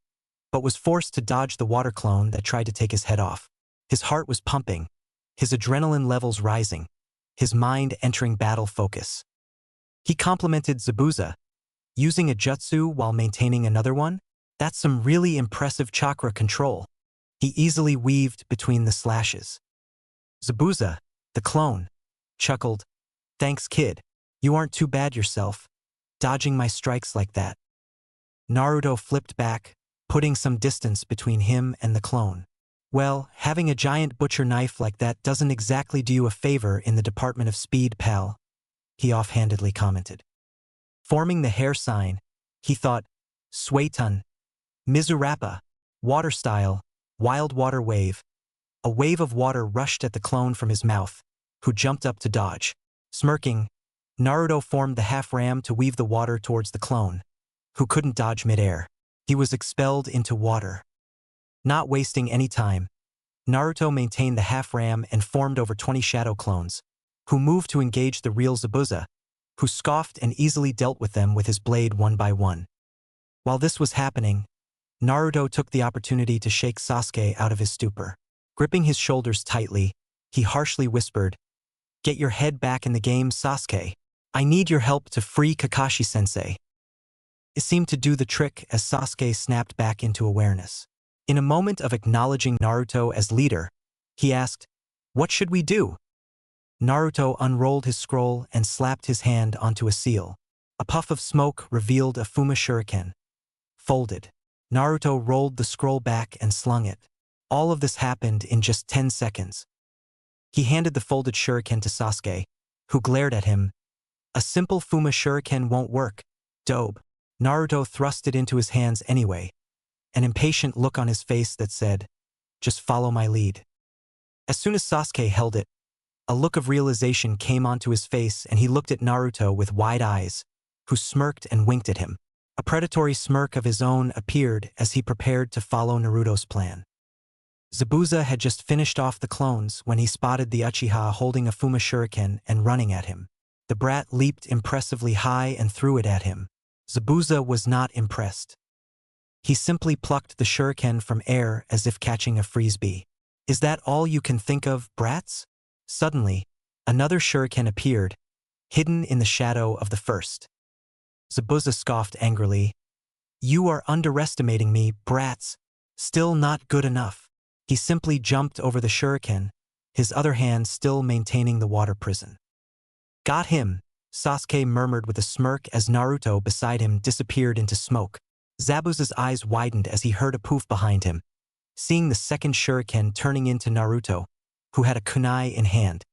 but was forced to dodge the water clone that tried to take his head off. His heart was pumping, his adrenaline levels rising, his mind entering battle focus. He complimented Zabuza. Using a jutsu while maintaining another one? That's some really impressive chakra control. He easily weaved between the slashes. Zabuza, the clone, chuckled. Thanks, kid. You aren't too bad yourself, dodging my strikes like that. Naruto flipped back, putting some distance between him and the clone. Well, having a giant butcher knife like that doesn't exactly do you a favor in the Department of Speed, pal, he offhandedly commented. Forming the hair sign, he thought, Suetun, Mizurappa, water style, wild water wave. A wave of water rushed at the clone from his mouth, who jumped up to dodge. Smirking, Naruto formed the half-ram to weave the water towards the clone, who couldn't dodge midair. He was expelled into water. Not wasting any time, Naruto maintained the half-ram and formed over 20 shadow clones, who moved to engage the real Zabuza, who scoffed and easily dealt with them with his blade one by one. While this was happening, Naruto took the opportunity to shake Sasuke out of his stupor. Gripping his shoulders tightly, he harshly whispered, "Get your head back in the game, Sasuke. I need your help to free Kakashi-sensei." It seemed to do the trick as Sasuke snapped back into awareness. In a moment of acknowledging Naruto as leader, he asked, "What should we do?" Naruto unrolled his scroll and slapped his hand onto a seal. A puff of smoke revealed a Fuma Shuriken. Folded. Naruto rolled the scroll back and slung it. All of this happened in just 10 seconds. He handed the folded shuriken to Sasuke, who glared at him. "A simple Fuma Shuriken won't work, dope." Naruto thrust it into his hands anyway, an impatient look on his face that said, "Just follow my lead." As soon as Sasuke held it, a look of realization came onto his face and he looked at Naruto with wide eyes, who smirked and winked at him. A predatory smirk of his own appeared as he prepared to follow Naruto's plan. Zabuza had just finished off the clones when he spotted the Uchiha holding a Fuma Shuriken and running at him. The brat leaped impressively high and threw it at him. Zabuza was not impressed. He simply plucked the shuriken from air as if catching a frisbee. "Is that all you can think of, brats?" Suddenly, another shuriken appeared, hidden in the shadow of the first. Zabuza scoffed angrily. "You are underestimating me, brats. Still not good enough." He simply jumped over the shuriken, his other hand still maintaining the water prison. "Got him," Sasuke murmured with a smirk as Naruto beside him disappeared into smoke. Zabuza's eyes widened as he heard a poof behind him, seeing the second shuriken turning into Naruto, who had a kunai in hand.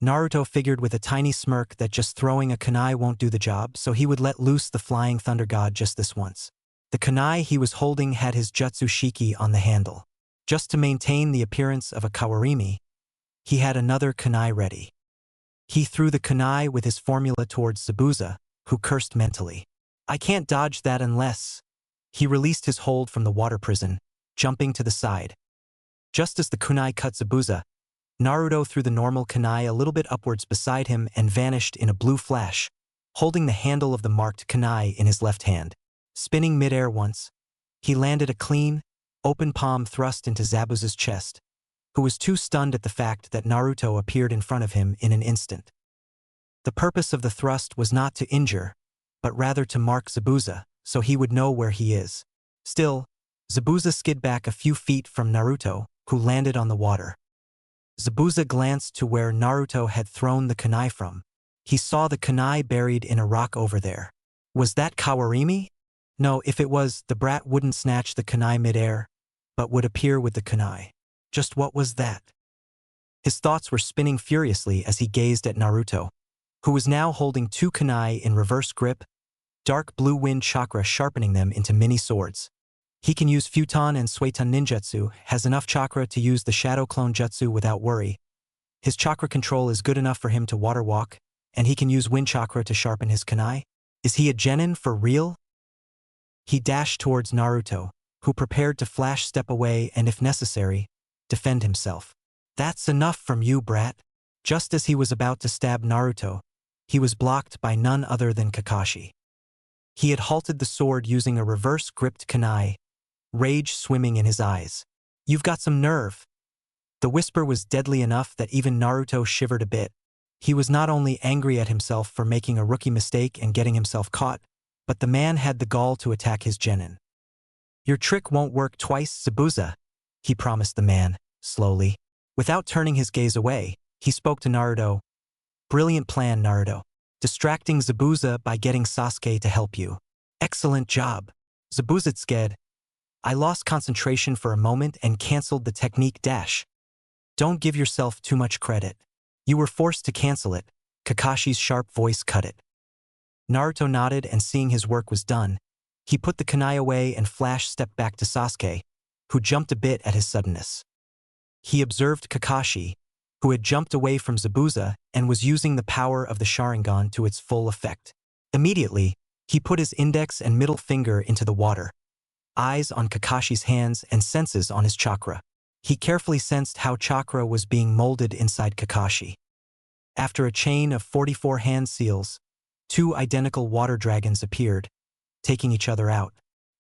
Naruto figured with a tiny smirk that just throwing a kunai won't do the job, so he would let loose the flying thunder god just this once. The kunai he was holding had his jutsu shiki on the handle. Just to maintain the appearance of a kawarimi, he had another kunai ready. He threw the kunai with his formula towards Zabuza, who cursed mentally. "I can't dodge that unless..." He released his hold from the water prison, jumping to the side. Just as the kunai cut Zabuza, Naruto threw the normal kunai a little bit upwards beside him and vanished in a blue flash, holding the handle of the marked kunai in his left hand. Spinning midair once, he landed a clean, open palm thrust into Zabuza's chest, who was too stunned at the fact that Naruto appeared in front of him in an instant. The purpose of the thrust was not to injure, but rather to mark Zabuza, so he would know where he is. Still, Zabuza skid back a few feet from Naruto, who landed on the water. Zabuza glanced to where Naruto had thrown the kunai from. He saw the kunai buried in a rock over there. Was that Kawarimi? No, if it was, the brat wouldn't snatch the kunai midair, but would appear with the kunai. Just what was that? His thoughts were spinning furiously as he gazed at Naruto, who was now holding two kunai in reverse grip, dark blue wind chakra sharpening them into mini swords. He can use Futon and Suetun ninjutsu, has enough chakra to use the shadow clone jutsu without worry. His chakra control is good enough for him to water walk, and he can use wind chakra to sharpen his kunai. Is he a genin for real? He dashed towards Naruto, who prepared to flash step away and, if necessary, defend himself. "That's enough from you, brat." Just as he was about to stab Naruto, he was blocked by none other than Kakashi. He had halted the sword using a reverse-gripped kunai, rage swimming in his eyes. "You've got some nerve." The whisper was deadly enough that even Naruto shivered a bit. He was not only angry at himself for making a rookie mistake and getting himself caught, but the man had the gall to attack his genin. "Your trick won't work twice, Zabuza," he promised the man, slowly. Without turning his gaze away, he spoke to Naruto. "Brilliant plan, Naruto. Distracting Zabuza by getting Sasuke to help you. Excellent job." Zabuzatsuke. "I lost concentration for a moment and cancelled the technique dash." "Don't give yourself too much credit. You were forced to cancel it." Kakashi's sharp voice cut it. Naruto nodded, and seeing his work was done, he put the kunai away and stepped back to Sasuke, who jumped a bit at his suddenness. He observed Kakashi, who had jumped away from Zabuza and was using the power of the Sharingan to its full effect. Immediately, he put his index and middle finger into the water, eyes on Kakashi's hands and senses on his chakra. He carefully sensed how chakra was being molded inside Kakashi. After a chain of 44 hand seals, 2 identical water dragons appeared, taking each other out.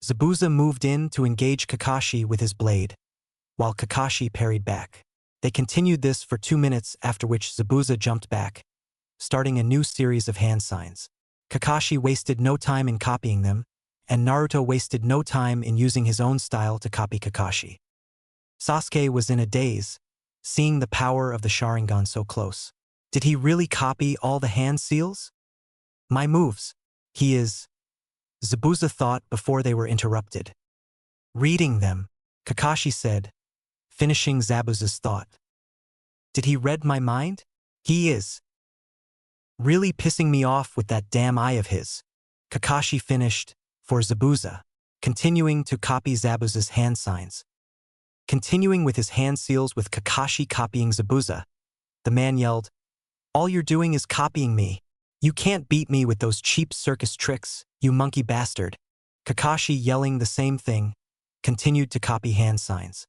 Zabuza moved in to engage Kakashi with his blade, while Kakashi parried back. They continued this for 2 minutes, after which Zabuza jumped back, starting a new series of hand signs. Kakashi wasted no time in copying them, and Naruto wasted no time in using his own style to copy Kakashi. Sasuke was in a daze, seeing the power of the Sharingan so close. Did he really copy all the hand seals? My moves. He is... Zabuza thought before they were interrupted. Reading them, Kakashi said, finishing Zabuza's thought. Did he read my mind? He is really pissing me off with that damn eye of his. Kakashi finished, for Zabuza, continuing to copy Zabuza's hand signs. Continuing with his hand seals with Kakashi copying Zabuza, the man yelled, "All you're doing is copying me. You can't beat me with those cheap circus tricks, you monkey bastard." Kakashi, yelling the same thing, continued to copy hand signs.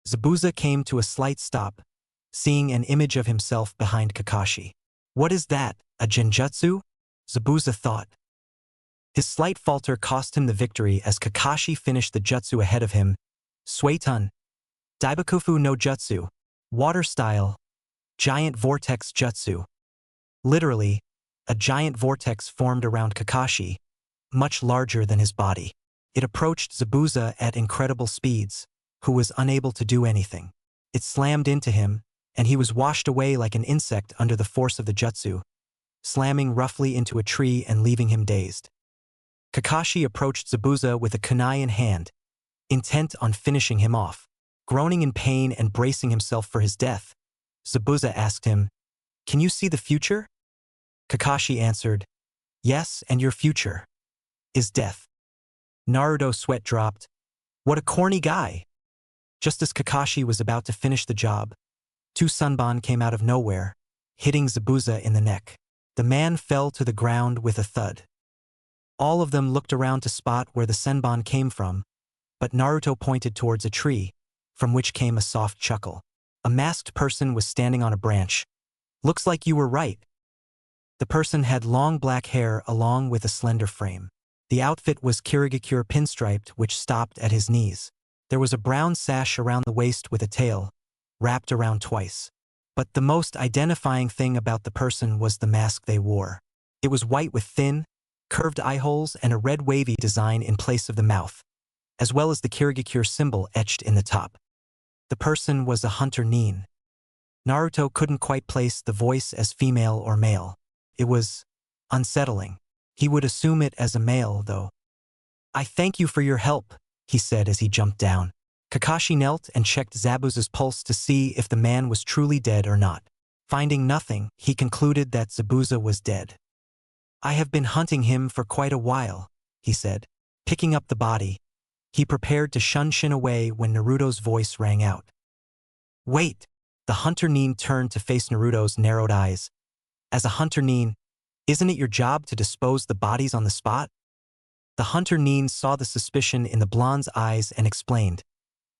Zabuza came to a slight stop, seeing an image of himself behind Kakashi. What is that, a genjutsu? Zabuza thought. His slight falter cost him the victory as Kakashi finished the jutsu ahead of him. Suetun, Daibakufu no Jutsu, water style, giant vortex jutsu. Literally, a giant vortex formed around Kakashi, much larger than his body. It approached Zabuza at incredible speeds, who was unable to do anything. It slammed into him, and he was washed away like an insect under the force of the jutsu, slamming roughly into a tree and leaving him dazed. Kakashi approached Zabuza with a kunai in hand, intent on finishing him off. Groaning in pain and bracing himself for his death, Zabuza asked him, "Can you see the future?" Kakashi answered, "Yes, and your future is death." Naruto's sweat dropped. What a corny guy! Just as Kakashi was about to finish the job, 2 Sunban came out of nowhere, hitting Zabuza in the neck. The man fell to the ground with a thud. All of them looked around to spot where the Senban came from, but Naruto pointed towards a tree, from which came a soft chuckle. A masked person was standing on a branch. "Looks like you were right." The person had long black hair along with a slender frame. The outfit was Kirigakure pinstriped, which stopped at his knees. There was a brown sash around the waist with a tail, wrapped around twice. But the most identifying thing about the person was the mask they wore. It was white with thin, curved eye holes and a red wavy design in place of the mouth, as well as the Kirigakure symbol etched in the top. The person was a hunter nin. Naruto couldn't quite place the voice as female or male. It was unsettling. He would assume it as a male, though. "I thank you for your help," he said as he jumped down. Kakashi knelt and checked Zabuza's pulse to see if the man was truly dead or not. Finding nothing, he concluded that Zabuza was dead. "I have been hunting him for quite a while," he said. Picking up the body, he prepared to shin away when Naruto's voice rang out. "Wait!" The hunter nin turned to face Naruto's narrowed eyes. "As a hunter nin, isn't it your job to dispose the bodies on the spot?" The hunter nin saw the suspicion in the blonde's eyes and explained,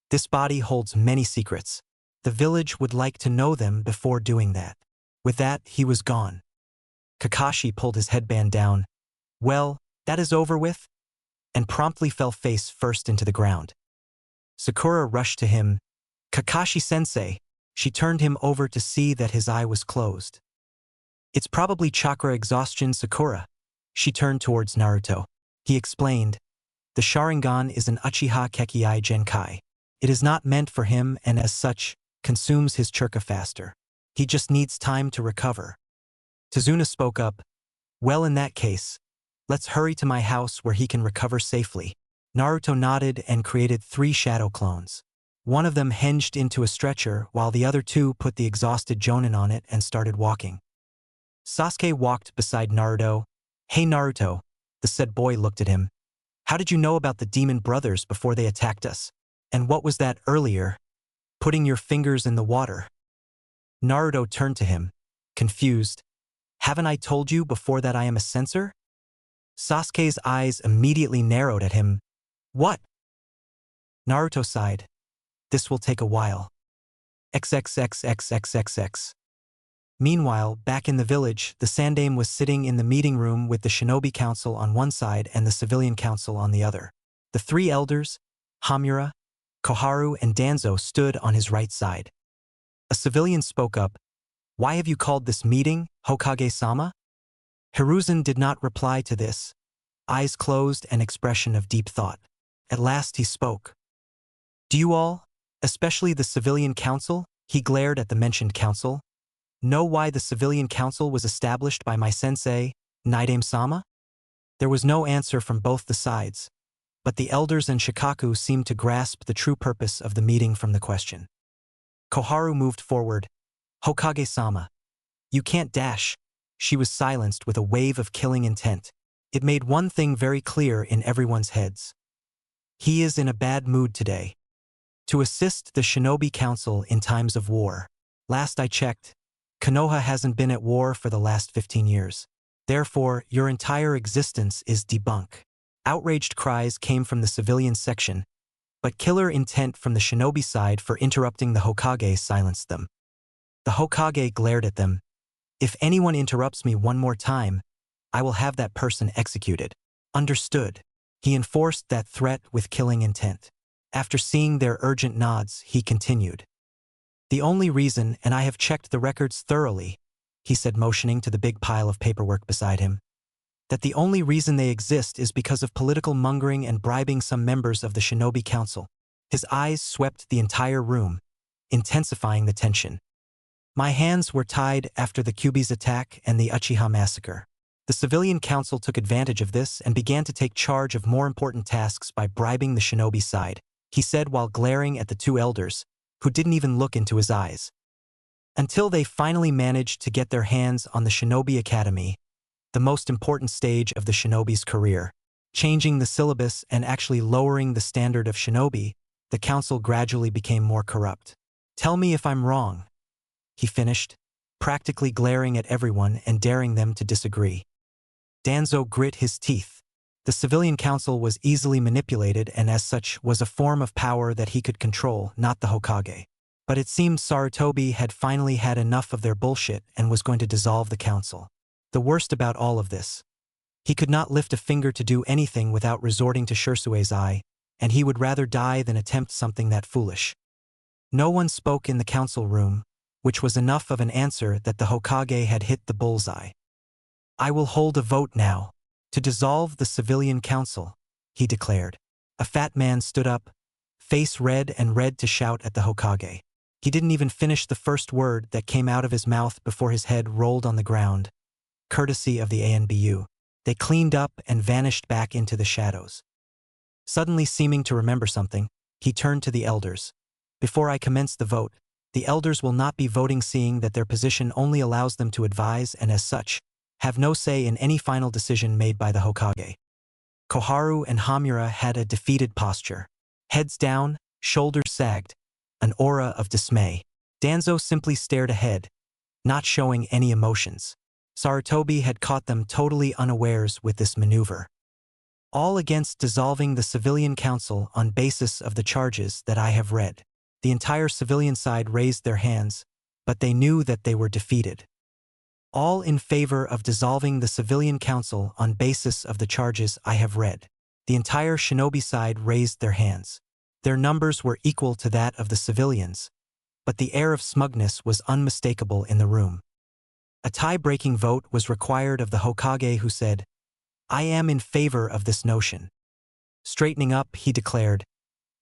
"This body holds many secrets. The village would like to know them before doing that." With that, he was gone. Kakashi pulled his headband down. "Well, that is over with," and promptly fell face first into the ground. Sakura rushed to him. Kakashi-sensei. She turned him over to see that his eye was closed. It's probably chakra exhaustion, Sakura. She turned towards Naruto. He explained, the Sharingan is an Uchiha Kekkai Genkai. It is not meant for him and as such, consumes his chakra faster. He just needs time to recover. Tazuna spoke up, well, in that case, let's hurry to my house where he can recover safely. Naruto nodded and created 3 shadow clones. One of them hinged into a stretcher while the other 2 put the exhausted Jonin on it and started walking. Sasuke walked beside Naruto. Hey Naruto, the said boy looked at him. How did you know about the demon brothers before they attacked us? And what was that earlier? Putting your fingers in the water. Naruto turned to him, confused. Haven't I told you before that I am a censor? Sasuke's eyes immediately narrowed at him. What? Naruto sighed. This will take a while. XXXXXXX. Meanwhile, back in the village, the Sandaime was sitting in the meeting room with the Shinobi Council on one side and the Civilian Council on the other. The 3 elders, Hamura, Koharu, and Danzo stood on his right side. A civilian spoke up. Why have you called this meeting, Hokage-sama? Hiruzen did not reply to this. Eyes closed, an expression of deep thought. At last he spoke. Do you all, especially the Civilian Council, he glared at the mentioned council, know why the Civilian Council was established by my sensei, Naidame-sama? There was no answer from both the sides, but the elders and Shikaku seemed to grasp the true purpose of the meeting from the question. Koharu moved forward. Hokage-sama. You can't dash. She was silenced with a wave of killing intent. It made one thing very clear in everyone's heads. He is in a bad mood today. To assist the Shinobi Council in times of war. Last I checked, Konoha hasn't been at war for the last 15 years. Therefore, your entire existence is debunk. Outraged cries came from the civilian section, but killer intent from the Shinobi side for interrupting the Hokage silenced them. The Hokage glared at them. If anyone interrupts me one more time, I will have that person executed. Understood. He enforced that threat with killing intent. After seeing their urgent nods, he continued. The only reason, and I have checked the records thoroughly, he said, motioning to the big pile of paperwork beside him, that the only reason they exist is because of political mongering and bribing some members of the Shinobi Council. His eyes swept the entire room, intensifying the tension. My hands were tied after the Kyuubi's attack and the Uchiha massacre. The Civilian Council took advantage of this and began to take charge of more important tasks by bribing the Shinobi side, he said while glaring at the 2 elders, who didn't even look into his eyes. Until they finally managed to get their hands on the Shinobi Academy, the most important stage of the Shinobi's career, changing the syllabus and actually lowering the standard of Shinobi, the council gradually became more corrupt. Tell me if I'm wrong, he finished, practically glaring at everyone and daring them to disagree. Danzo grit his teeth. The Civilian Council was easily manipulated and as such was a form of power that he could control, not the Hokage. But it seemed Sarutobi had finally had enough of their bullshit and was going to dissolve the council. The worst about all of this. He could not lift a finger to do anything without resorting to Shirsue's eye, and he would rather die than attempt something that foolish. No one spoke in the council room, which was enough of an answer that the Hokage had hit the bullseye. I will hold a vote now. To dissolve the Civilian Council, he declared. A fat man stood up, face red and red to shout at the Hokage. He didn't even finish the first word that came out of his mouth before his head rolled on the ground. Courtesy of the ANBU. They cleaned up and vanished back into the shadows. Suddenly seeming to remember something, he turned to the elders. Before I commence the vote, the elders will not be voting, seeing that their position only allows them to advise and as such, have no say in any final decision made by the Hokage. Koharu and Hamura had a defeated posture. Heads down, shoulders sagged, an aura of dismay. Danzo simply stared ahead, not showing any emotions. Sarutobi had caught them totally unawares with this maneuver. All against dissolving the Civilian Council on basis of the charges that I have read. The entire civilian side raised their hands, but they knew that they were defeated. All in favor of dissolving the Civilian Council on basis of the charges I have read. The entire Shinobi side raised their hands. Their numbers were equal to that of the civilians, but the air of smugness was unmistakable in the room. A tie-breaking vote was required of the Hokage, who said, "I am in favor of this notion." Straightening up, he declared,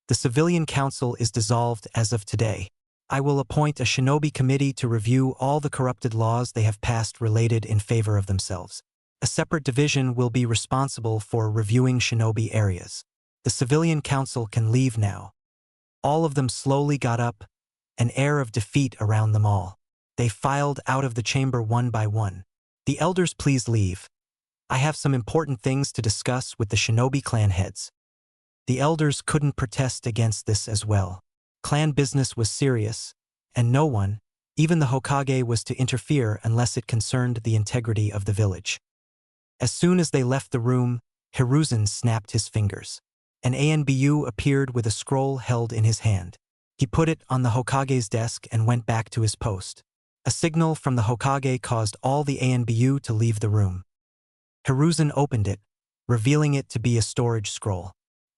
"The civilian council is dissolved as of today. I will appoint a shinobi committee to review all the corrupted laws they have passed related in favor of themselves. A separate division will be responsible for reviewing shinobi areas. The civilian council can leave now." All of them slowly got up, an air of defeat around them all. They filed out of the chamber one by one. "The elders, please leave. I have some important things to discuss with the shinobi clan heads." The elders couldn't protest against this as well. Clan business was serious, and no one, even the Hokage, was to interfere unless it concerned the integrity of the village. As soon as they left the room, Hiruzen snapped his fingers. An ANBU appeared with a scroll held in his hand. He put it on the Hokage's desk and went back to his post. A signal from the Hokage caused all the ANBU to leave the room. Hiruzen opened it, revealing it to be a storage scroll.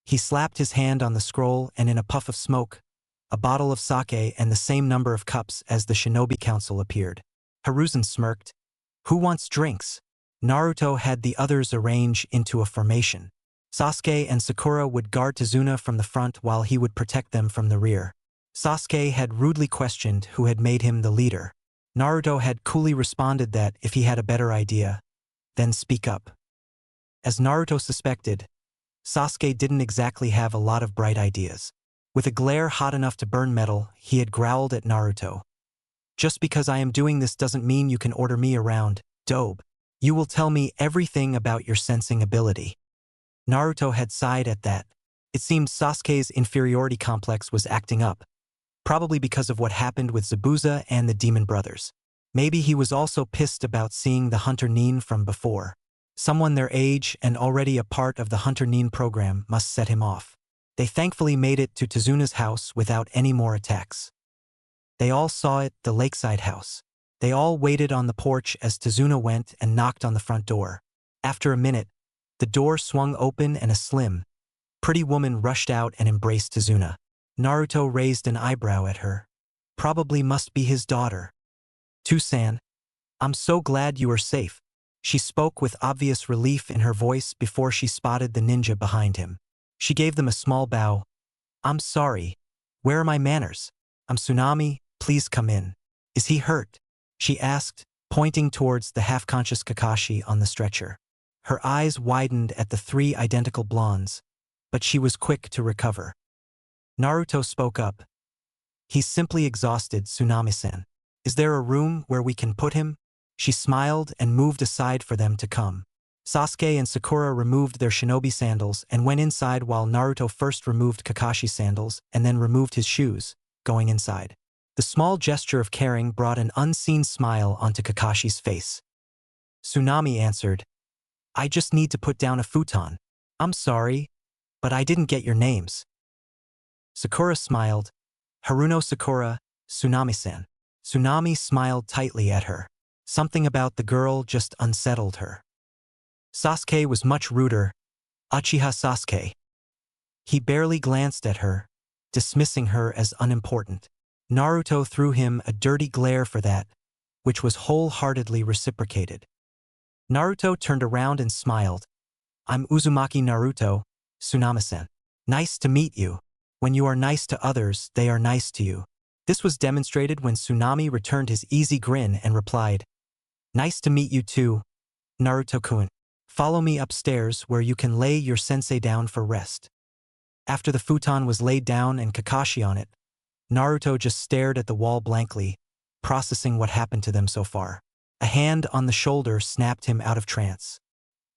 He slapped his hand on the scroll, and in a puff of smoke, a bottle of sake and the same number of cups as the shinobi council appeared. Hiruzen smirked. "Who wants drinks?" Naruto had the others arrange into a formation. Sasuke and Sakura would guard Tazuna from the front while he would protect them from the rear. Sasuke had rudely questioned who had made him the leader. Naruto had coolly responded that if he had a better idea, then speak up. As Naruto suspected, Sasuke didn't exactly have a lot of bright ideas. With a glare hot enough to burn metal, he had growled at Naruto. "Just because I am doing this doesn't mean you can order me around, dope. You will tell me everything about your sensing ability." Naruto had sighed at that. It seemed Sasuke's inferiority complex was acting up, probably because of what happened with Zabuza and the Demon Brothers. Maybe he was also pissed about seeing the Hunter Nin from before. Someone their age and already a part of the Hunter Nin program must set him off. They thankfully made it to Tazuna's house without any more attacks. They all saw it, the lakeside house. They all waited on the porch as Tazuna went and knocked on the front door. After a minute, the door swung open and a slim, pretty woman rushed out and embraced Tazuna. Naruto raised an eyebrow at her. Probably must be his daughter. "Tusan, I'm so glad you are safe." She spoke with obvious relief in her voice before she spotted the ninja behind him. She gave them a small bow. "I'm sorry. Where are my manners? I'm Tsunami, please come in." "Is he hurt?" she asked, pointing towards the half-conscious Kakashi on the stretcher. Her eyes widened at the three identical blondes, but she was quick to recover. Naruto spoke up. "He's simply exhausted, Tsunami-san. Is there a room where we can put him?" She smiled and moved aside for them to come. Sasuke and Sakura removed their shinobi sandals and went inside while Naruto first removed Kakashi's sandals and then removed his shoes, going inside. The small gesture of caring brought an unseen smile onto Kakashi's face. Tsunami answered, "I just need to put down a futon. I'm sorry, but I didn't get your names." Sakura smiled. "Haruno Sakura, Tsunami-san." Tsunami smiled tightly at her. Something about the girl just unsettled her. Sasuke was much ruder. "Uchiha Sasuke." He barely glanced at her, dismissing her as unimportant. Naruto threw him a dirty glare for that, which was wholeheartedly reciprocated. Naruto turned around and smiled. "I'm Uzumaki Naruto, Tsunami-san. Nice to meet you. When you are nice to others, they are nice to you." This was demonstrated when Tsunami returned his easy grin and replied, "Nice to meet you too, Naruto-kun. Follow me upstairs where you can lay your sensei down for rest." After the futon was laid down and Kakashi on it, Naruto just stared at the wall blankly, processing what happened to them so far. A hand on the shoulder snapped him out of trance.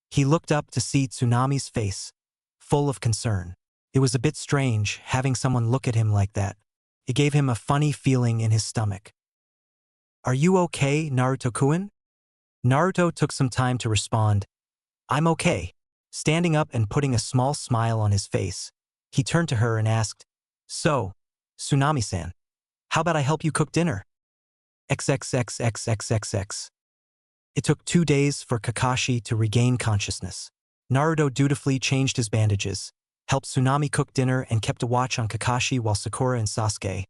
He looked up to see Tsunami's face, full of concern. It was a bit strange having someone look at him like that. It gave him a funny feeling in his stomach. "Are you okay, Naruto-kun?" Naruto took some time to respond. "I'm okay." Standing up and putting a small smile on his face, he turned to her and asked, "So, Tsunami-san, how about I help you cook dinner?" XXXXXXX. It took 2 days for Kakashi to regain consciousness. Naruto dutifully changed his bandages. helped Tsunami cook dinner, and kept a watch on Kakashi while Sakura and Sasuke.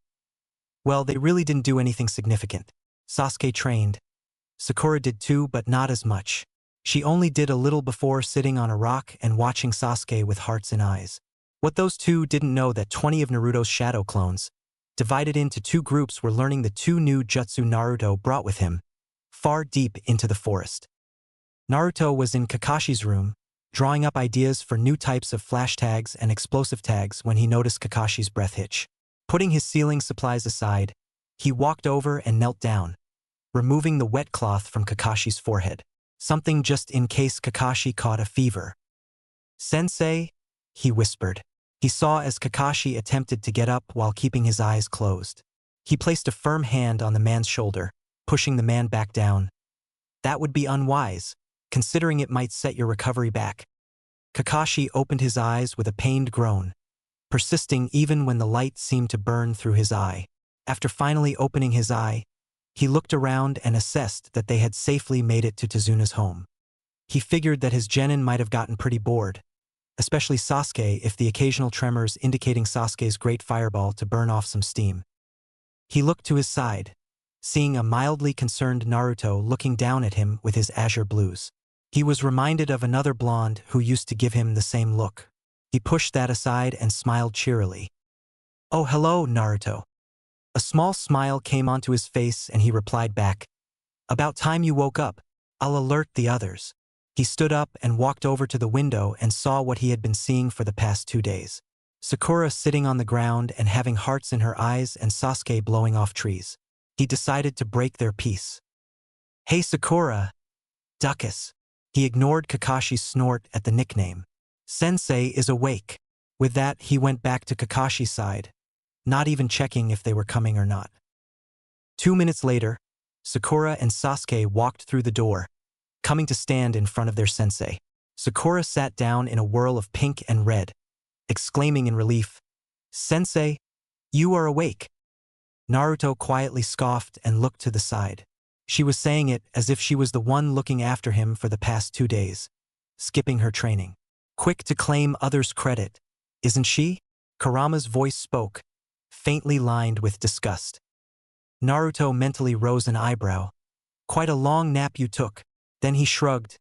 Well, they really didn't do anything significant. Sasuke trained. Sakura did too, but not as much. She only did a little before sitting on a rock and watching Sasuke with hearts in eyes. What those two didn't know that 20 of Naruto's shadow clones, divided into two groups, were learning the two new jutsu Naruto brought with him, far deep into the forest. Naruto was in Kakashi's room, drawing up ideas for new types of flash tags and explosive tags when he noticed Kakashi's breath hitch. Putting his sealing supplies aside, he walked over and knelt down, removing the wet cloth from Kakashi's forehead, something just in case Kakashi caught a fever. "Sensei," he whispered. He saw as Kakashi attempted to get up while keeping his eyes closed. He placed a firm hand on the man's shoulder, pushing the man back down. "That would be unwise, considering it might set your recovery back." Kakashi opened his eyes with a pained groan, persisting even when the light seemed to burn through his eye. After finally opening his eye, he looked around and assessed that they had safely made it to Tezuna's home. He figured that his genin might have gotten pretty bored, especially Sasuke, if the occasional tremors indicating Sasuke's great fireball to burn off some steam. He looked to his side, seeing a mildly concerned Naruto looking down at him with his azure blues. He was reminded of another blonde who used to give him the same look. He pushed that aside and smiled cheerily. "Oh, hello, Naruto." A small smile came onto his face and he replied back, "About time you woke up. I'll alert the others." He stood up and walked over to the window and saw what he had been seeing for the past 2 days. Sakura sitting on the ground and having hearts in her eyes, and Sasuke blowing off trees. He decided to break their peace. "Hey Sakura, Duckus." He ignored Kakashi's snort at the nickname. "Sensei is awake." With that, he went back to Kakashi's side, not even checking if they were coming or not. 2 minutes later, Sakura and Sasuke walked through the door, coming to stand in front of their sensei. Sakura sat down in a whirl of pink and red, exclaiming in relief, "Sensei, you are awake." Naruto quietly scoffed and looked to the side. She was saying it as if she was the one looking after him for the past 2 days, skipping her training. Quick to claim others' credit, isn't she? Kurama's voice spoke, faintly lined with disgust. Naruto mentally rose an eyebrow. "Quite a long nap you took." Then he shrugged.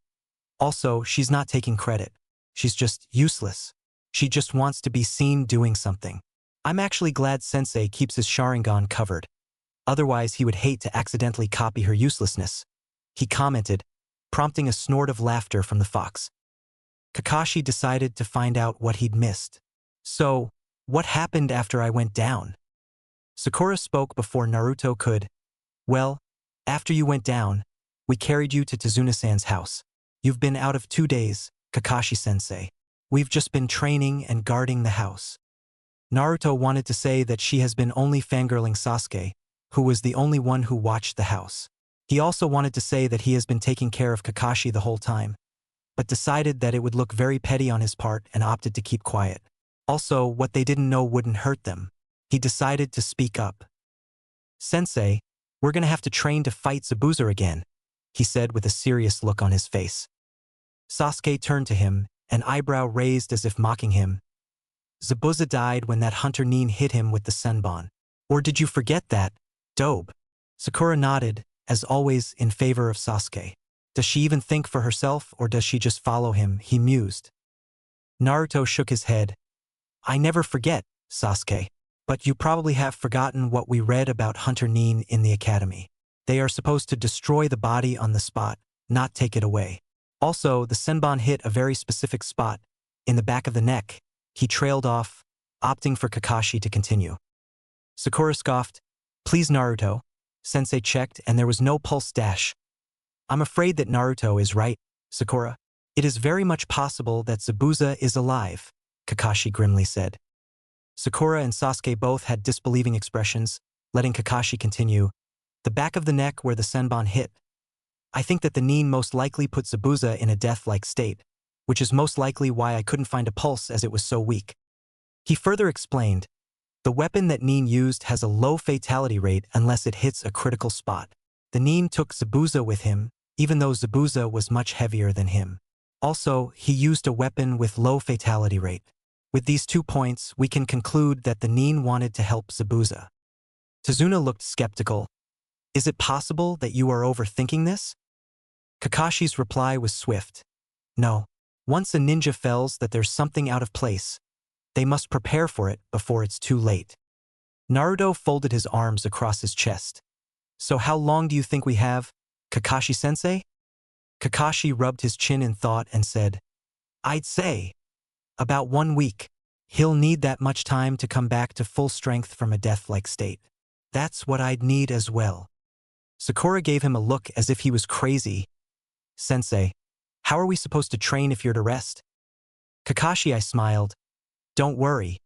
"Also, she's not taking credit. She's just useless. She just wants to be seen doing something. I'm actually glad Sensei keeps his Sharingan covered. Otherwise, he would hate to accidentally copy her uselessness," he commented, prompting a snort of laughter from the fox. Kakashi decided to find out what he'd missed. "So, what happened after I went down?" Sakura spoke before Naruto could. "Well, after you went down, we carried you to Tezuna-san's house. You've been out of 2 days, Kakashi-sensei. We've just been training and guarding the house." Naruto wanted to say that she has been only fangirling Sasuke, who was the only one who watched the house. He also wanted to say that he has been taking care of Kakashi the whole time, but decided that it would look very petty on his part and opted to keep quiet. Also, what they didn't know wouldn't hurt them. He decided to speak up. "Sensei, we're gonna have to train to fight Zabuza again," he said with a serious look on his face. Sasuke turned to him, an eyebrow raised as if mocking him. "Zabuza died when that hunter Nin hit him with the senbon. Or did you forget that, Dobe?" Sakura nodded, as always in favor of Sasuke. "Does she even think for herself, or does she just follow him?" he mused. Naruto shook his head. "I never forget, Sasuke. But you probably have forgotten what we read about Hunter Nin in the academy. They are supposed to destroy the body on the spot, not take it away. Also, the senbon hit a very specific spot, in the back of the neck." He trailed off, opting for Kakashi to continue. Sakura scoffed. "Please Naruto." Sensei checked and there was no pulse dash. "I'm afraid that Naruto is right, Sakura. It is very much possible that Zabuza is alive," Kakashi grimly said. Sakura and Sasuke both had disbelieving expressions, letting Kakashi continue. "The back of the neck where the senbon hit. I think that the Nin most likely put Zabuza in a death-like state, which is most likely why I couldn't find a pulse as it was so weak." He further explained, "The weapon that Nin used has a low fatality rate unless it hits a critical spot. The Nin took Zabuza with him, even though Zabuza was much heavier than him. Also, he used a weapon with low fatality rate, With these 2 points, we can conclude that the Nin wanted to help Zabuza. Tazuna looked skeptical. Is it possible that you are overthinking this? Kakashi's reply was swift. No. Once a ninja feels that there's something out of place, they must prepare for it before it's too late. Naruto folded his arms across his chest. So how long do you think we have, Kakashi-sensei? Kakashi rubbed his chin in thought and said, I'd say about 1 week. He'll need that much time to come back to full strength from a death-like state. That's what I'd need as well. Sakura gave him a look as if he was crazy. Sensei, how are we supposed to train if you're to rest? Kakashi, I smiled. Don't worry,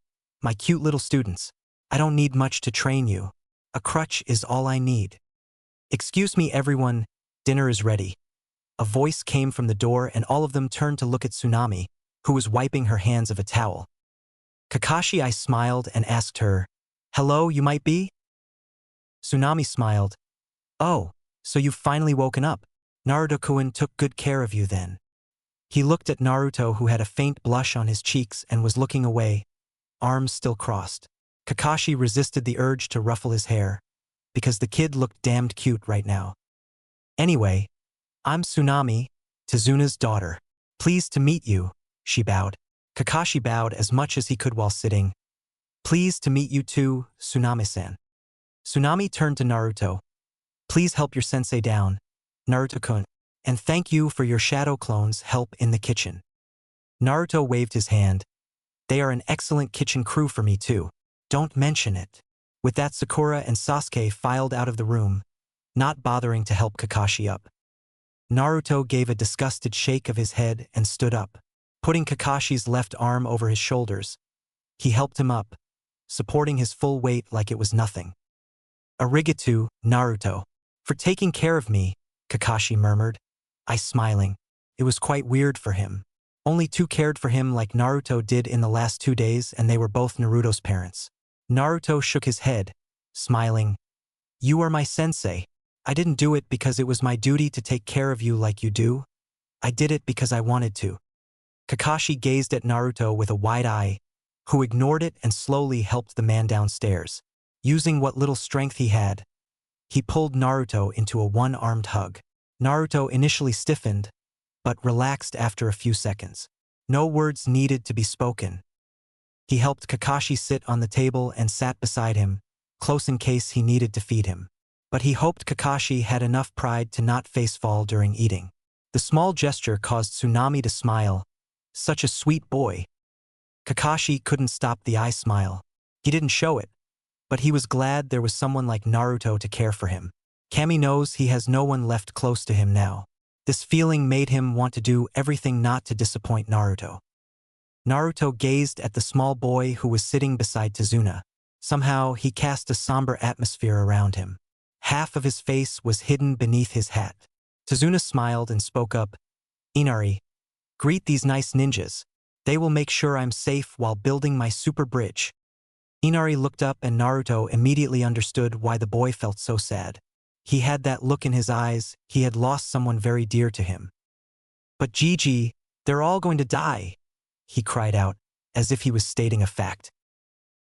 my cute little students. I don't need much to train you. A crutch is all I need. Excuse me, everyone, dinner is ready. A voice came from the door and all of them turned to look at Tsunami, who was wiping her hands of a towel. Kakashi, I smiled and asked her, Hello, you might be? Tsunami smiled. Oh, so you've finally woken up. Naruto-kun took good care of you then. He looked at Naruto, who had a faint blush on his cheeks and was looking away, arms still crossed. Kakashi resisted the urge to ruffle his hair, because the kid looked damned cute right now. Anyway, I'm Tsunami, Tazuna's daughter. Pleased to meet you, she bowed. Kakashi bowed as much as he could while sitting. Pleased to meet you too, Tsunami-san. Tsunami turned to Naruto. Please help your sensei down, Naruto-kun, and thank you for your shadow clones' help in the kitchen. Naruto waved his hand. They are an excellent kitchen crew for me too. Don't mention it. With that, Sakura and Sasuke filed out of the room, not bothering to help Kakashi up. Naruto gave a disgusted shake of his head and stood up, putting Kakashi's left arm over his shoulders. He helped him up, supporting his full weight like it was nothing. Arigato, Naruto, for taking care of me, Kakashi murmured. I smiling. It was quite weird for him. Only 2 cared for him like Naruto did in the last 2 days, and they were both Naruto's parents. Naruto shook his head, smiling. You are my sensei. I didn't do it because it was my duty to take care of you like you do. I did it because I wanted to. Kakashi gazed at Naruto with a wide eye, who ignored it and slowly helped the man downstairs. Using what little strength he had, he pulled Naruto into a one-armed hug. Naruto initially stiffened, but relaxed after a few seconds. No words needed to be spoken. He helped Kakashi sit on the table and sat beside him, close in case he needed to feed him. But he hoped Kakashi had enough pride to not face-fall during eating. The small gesture caused Tsunami to smile. Such a sweet boy. Kakashi couldn't stop the eye smile. He didn't show it, but he was glad there was someone like Naruto to care for him. Kami knows he has no one left close to him now. This feeling made him want to do everything not to disappoint Naruto. Naruto gazed at the small boy who was sitting beside Tazuna. Somehow, he cast a somber atmosphere around him. Half of his face was hidden beneath his hat. Tazuna smiled and spoke up. Inari, greet these nice ninjas. They will make sure I'm safe while building my super bridge. Inari looked up and Naruto immediately understood why the boy felt so sad. He had that look in his eyes. He had lost someone very dear to him. But Gigi, they're all going to die, he cried out, as if he was stating a fact.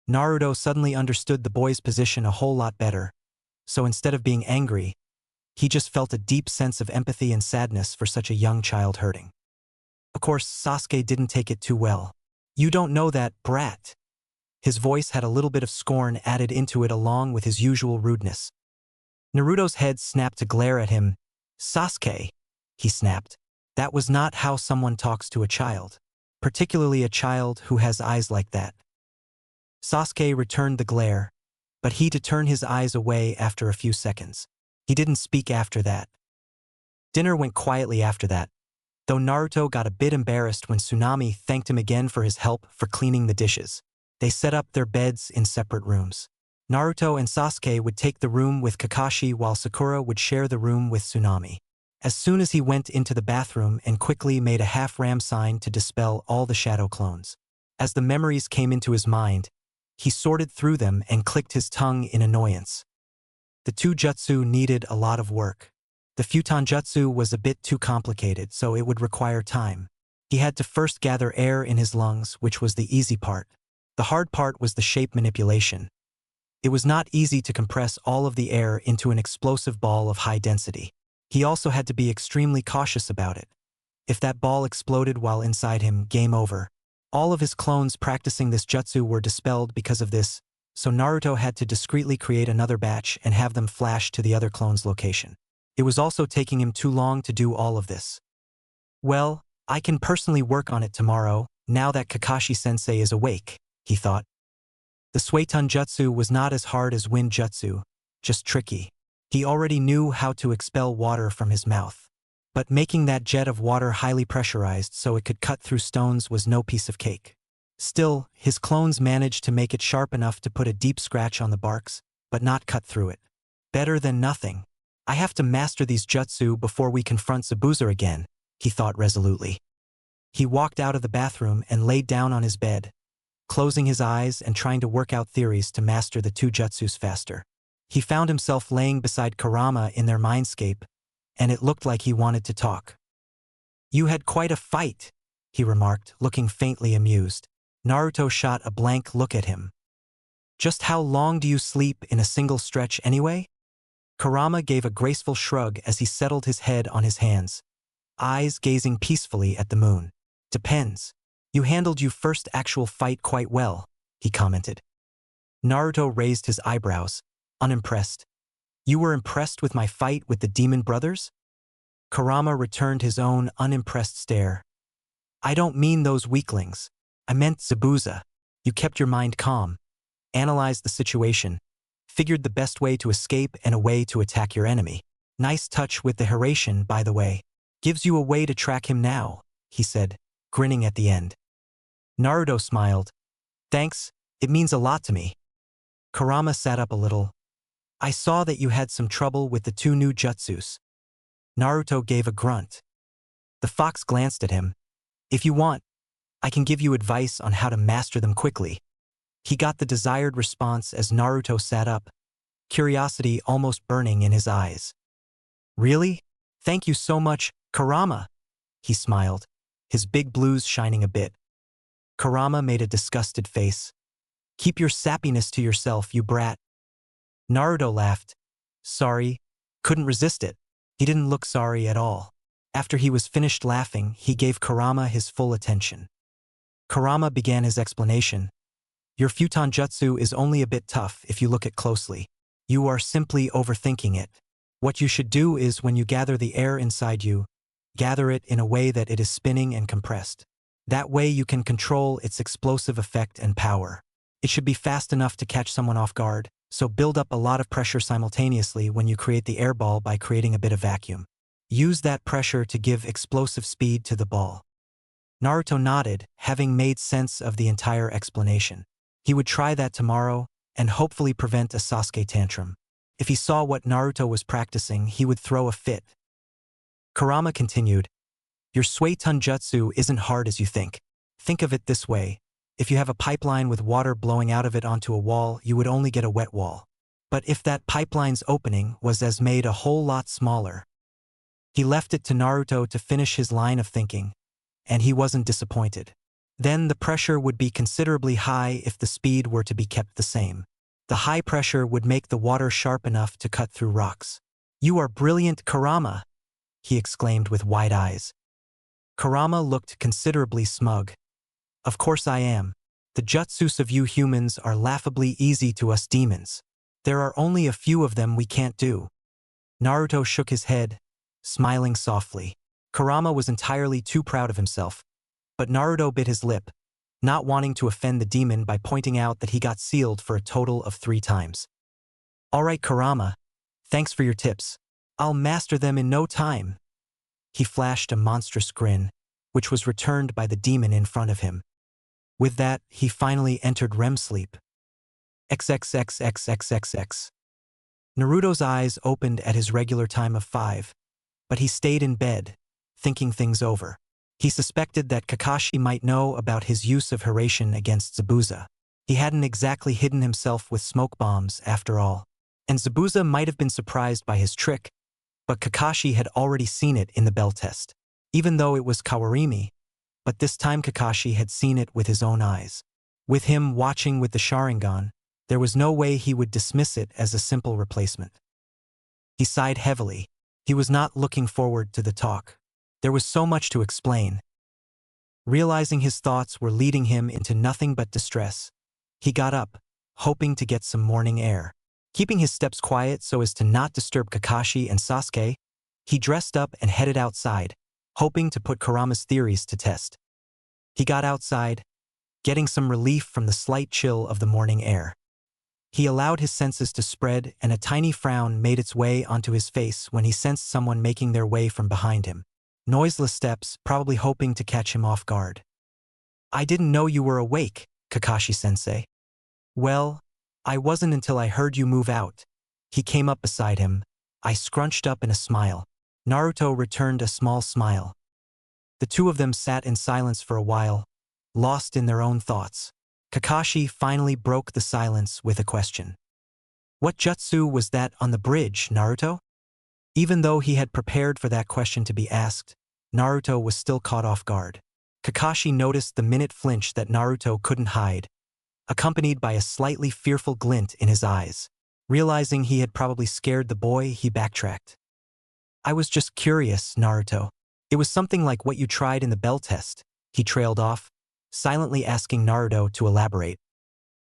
Naruto suddenly understood the boy's position a whole lot better, so instead of being angry, he just felt a deep sense of empathy and sadness for such a young child hurting. Of course, Sasuke didn't take it too well. You don't know that, brat. His voice had a little bit of scorn added into it along with his usual rudeness. Naruto's head snapped to glare at him. Sasuke, he snapped. That was not how someone talks to a child, particularly a child who has eyes like that. Sasuke returned the glare, but he to turn his eyes away after a few seconds. He didn't speak after that. Dinner went quietly after that, though Naruto got a bit embarrassed when Tsunami thanked him again for his help for cleaning the dishes. They set up their beds in separate rooms. Naruto and Sasuke would take the room with Kakashi while Sakura would share the room with Tsunami. As soon as he went into the bathroom and quickly made a half-ram sign to dispel all the shadow clones. As the memories came into his mind, he sorted through them and clicked his tongue in annoyance. The 2 jutsu needed a lot of work. The futon jutsu was a bit too complicated, so it would require time. He had to first gather air in his lungs, which was the easy part. The hard part was the shape manipulation. It was not easy to compress all of the air into an explosive ball of high density. He also had to be extremely cautious about it. If that ball exploded while inside him, game over. All of his clones practicing this jutsu were dispelled because of this, so Naruto had to discreetly create another batch and have them flash to the other clone's location. It was also taking him too long to do all of this. Well, I can personally work on it tomorrow, now that Kakashi-sensei is awake, he thought. The Suiton Jutsu was not as hard as Wind Jutsu, just tricky. He already knew how to expel water from his mouth. But making that jet of water highly pressurized so it could cut through stones was no piece of cake. Still, his clones managed to make it sharp enough to put a deep scratch on the barks, but not cut through it. Better than nothing. I have to master these jutsu before we confront Zabuza again, he thought resolutely. He walked out of the bathroom and laid down on his bed, closing his eyes and trying to work out theories to master the two jutsus faster. He found himself laying beside Kurama in their mindscape, and it looked like he wanted to talk. "You had quite a fight," he remarked, looking faintly amused. Naruto shot a blank look at him. "Just how long do you sleep in a single stretch anyway?" Kurama gave a graceful shrug as he settled his head on his hands, eyes gazing peacefully at the moon. "Depends. You handled your first actual fight quite well," he commented. Naruto raised his eyebrows, unimpressed. "You were impressed with my fight with the demon brothers?" Kurama returned his own unimpressed stare. "I don't mean those weaklings. I meant Zabuza. You kept your mind calm, analyzed the situation, figured the best way to escape and a way to attack your enemy. Nice touch with the Hiraishin, by the way. Gives you a way to track him now," he said, grinning at the end. Naruto smiled. "Thanks, it means a lot to me." Kurama sat up a little. "I saw that you had some trouble with the two new jutsus." Naruto gave a grunt. The fox glanced at him. "If you want, I can give you advice on how to master them quickly." He got the desired response as Naruto sat up, curiosity almost burning in his eyes. "Really? Thank you so much, Kurama," he smiled, his big blues shining a bit. Kurama made a disgusted face. "Keep your sappiness to yourself, you brat." Naruto laughed. "Sorry, couldn't resist it." He didn't look sorry at all. After he was finished laughing, he gave Kurama his full attention. Kurama began his explanation. "Your futon jutsu is only a bit tough if you look it closely. You are simply overthinking it. What you should do is when you gather the air inside you, gather it in a way that it is spinning and compressed. That way you can control its explosive effect and power. It should be fast enough to catch someone off guard, so build up a lot of pressure simultaneously when you create the air ball by creating a bit of vacuum. Use that pressure to give explosive speed to the ball." Naruto nodded, having made sense of the entire explanation. He would try that tomorrow and hopefully prevent a Sasuke tantrum. If he saw what Naruto was practicing, he would throw a fit. Kurama continued, "Your Suiton Jutsu isn't hard as you think. Think of it this way. If you have a pipeline with water blowing out of it onto a wall, you would only get a wet wall. But if that pipeline's opening was as made a whole lot smaller." He left it to Naruto to finish his line of thinking, and he wasn't disappointed. Then the pressure would be considerably high if the speed were to be kept the same. The high pressure would make the water sharp enough to cut through rocks. "You are brilliant, Kurama," he exclaimed with wide eyes. Kurama looked considerably smug. "Of course I am. The jutsus of you humans are laughably easy to us demons. There are only a few of them we can't do." Naruto shook his head, smiling softly. Kurama was entirely too proud of himself. But Naruto bit his lip, not wanting to offend the demon by pointing out that he got sealed for a total of 3 times. "All right, Kurama. Thanks for your tips. I'll master them in no time." He flashed a monstrous grin, which was returned by the demon in front of him. With that, he finally entered REM sleep. XXXXXXX. Naruto's eyes opened at his regular time of 5, but he stayed in bed, thinking things over. He suspected that Kakashi might know about his use of Hiraishin against Zabuza. He hadn't exactly hidden himself with smoke bombs, after all. And Zabuza might have been surprised by his trick, but Kakashi had already seen it in the bell test. Even though it was Kawarimi, but this time Kakashi had seen it with his own eyes. With him watching with the Sharingan, there was no way he would dismiss it as a simple replacement. He sighed heavily. He was not looking forward to the talk. There was so much to explain. Realizing his thoughts were leading him into nothing but distress, he got up, hoping to get some morning air. Keeping his steps quiet so as to not disturb Kakashi and Sasuke, he dressed up and headed outside, hoping to put Kurama's theories to test. He got outside, getting some relief from the slight chill of the morning air. He allowed his senses to spread, and a tiny frown made its way onto his face when he sensed someone making their way from behind him. Noiseless steps, probably hoping to catch him off guard. "I didn't know you were awake, Kakashi-sensei." "Well, I wasn't until I heard you move out." He came up beside him. I scrunched up in a smile. Naruto returned a small smile. The two of them sat in silence for a while, lost in their own thoughts. Kakashi finally broke the silence with a question. "What jutsu was that on the bridge, Naruto?" Even though he had prepared for that question to be asked, Naruto was still caught off guard. Kakashi noticed the minute flinch that Naruto couldn't hide, accompanied by a slightly fearful glint in his eyes. Realizing he had probably scared the boy, he backtracked. "I was just curious, Naruto. It was something like what you tried in the bell test." He trailed off, silently asking Naruto to elaborate.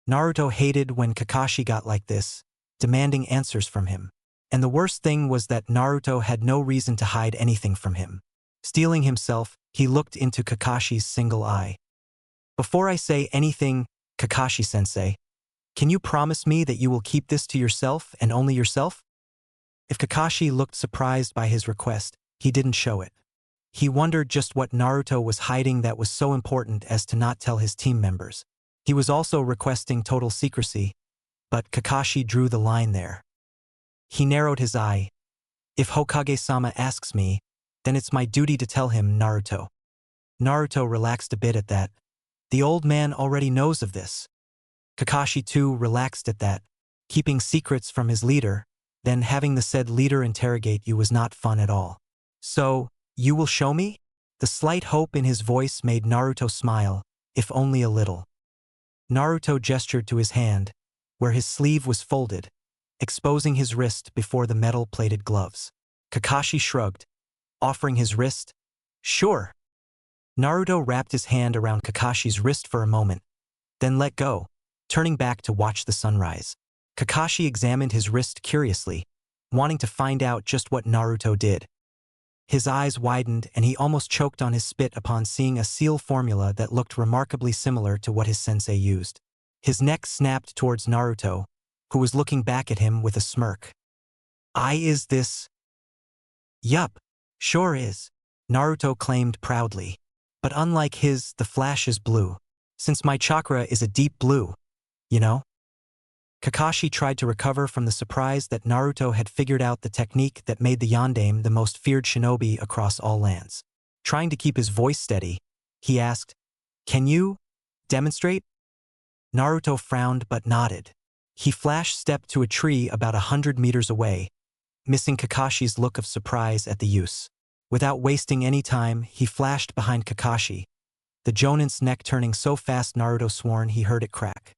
Naruto hated when Kakashi got like this, demanding answers from him. And the worst thing was that Naruto had no reason to hide anything from him. Steeling himself, he looked into Kakashi's single eye. "Before I say anything, Kakashi-sensei, can you promise me that you will keep this to yourself and only yourself?" If Kakashi looked surprised by his request, he didn't show it. He wondered just what Naruto was hiding that was so important as to not tell his team members. He was also requesting total secrecy, but Kakashi drew the line there. He narrowed his eye. "If Hokage-sama asks me, then it's my duty to tell him, Naruto." Naruto relaxed a bit at that. The old man already knows of this. Kakashi too relaxed at that. Keeping secrets from his leader, then having the said leader interrogate you was not fun at all. "So, you will show me?" The slight hope in his voice made Naruto smile, if only a little. Naruto gestured to his hand, where his sleeve was folded, exposing his wrist before the metal-plated gloves. Kakashi shrugged, offering his wrist. "Sure." Naruto wrapped his hand around Kakashi's wrist for a moment, then let go, turning back to watch the sunrise. Kakashi examined his wrist curiously, wanting to find out just what Naruto did. His eyes widened and he almost choked on his spit upon seeing a seal formula that looked remarkably similar to what his sensei used. His neck snapped towards Naruto, who was looking back at him with a smirk. Is this?" "Yup, sure is," Naruto claimed proudly. "But unlike his, the flash is blue. Since my chakra is a deep blue, you know?" Kakashi tried to recover from the surprise that Naruto had figured out the technique that made the Yondaime the most feared shinobi across all lands. Trying to keep his voice steady, he asked, "Can you demonstrate?" Naruto frowned but nodded. He flash-stepped to a tree about 100 meters away, missing Kakashi's look of surprise at the use. Without wasting any time, he flashed behind Kakashi, the Jonin's neck turning so fast Naruto sworn he heard it crack.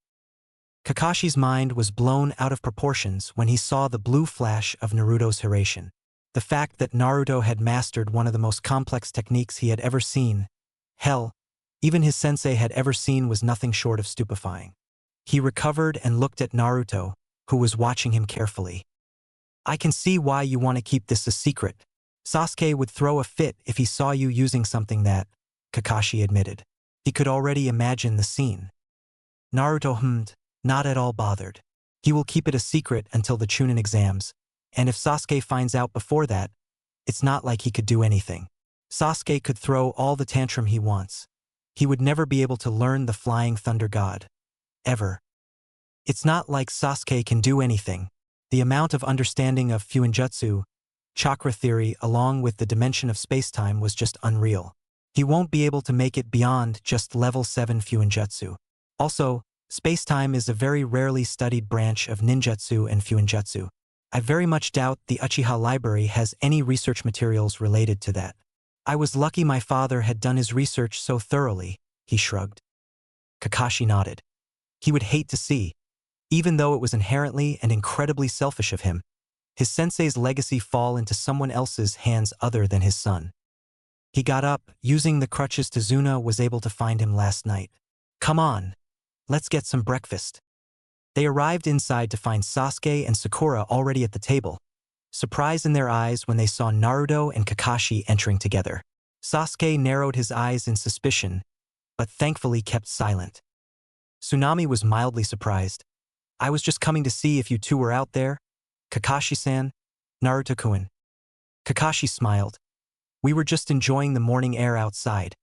Kakashi's mind was blown out of proportions when he saw the blue flash of Naruto's Hiraishin. The fact that Naruto had mastered one of the most complex techniques he had ever seen, hell, even his sensei had ever seen, was nothing short of stupefying. He recovered and looked at Naruto, who was watching him carefully. "I can see why you want to keep this a secret. Sasuke would throw a fit if he saw you using something that," Kakashi admitted. He could already imagine the scene. Naruto hummed, not at all bothered. He will keep it a secret until the Chunin exams, and if Sasuke finds out before that, it's not like he could do anything. Sasuke could throw all the tantrum he wants. He would never be able to learn the Flying Thunder God. Ever. It's not like Sasuke can do anything. The amount of understanding of Fuinjutsu, chakra theory along with the dimension of space-time was just unreal. He won't be able to make it beyond just level 7 Fuinjutsu. Also, space-time is a very rarely studied branch of ninjutsu and Fuinjutsu. I very much doubt the Uchiha library has any research materials related to that. I was lucky my father had done his research so thoroughly, he shrugged. Kakashi nodded. He would hate to see, even though it was inherently and incredibly selfish of him, his sensei's legacy fall into someone else's hands other than his son. He got up, using the crutches Tazuna was able to find him last night. Come on, let's get some breakfast. They arrived inside to find Sasuke and Sakura already at the table, surprise in their eyes when they saw Naruto and Kakashi entering together. Sasuke narrowed his eyes in suspicion, but thankfully kept silent. Tsunami was mildly surprised. I was just coming to see if you two were out there, Kakashi-san, Naruto-kun. Kakashi smiled. We were just enjoying the morning air outside.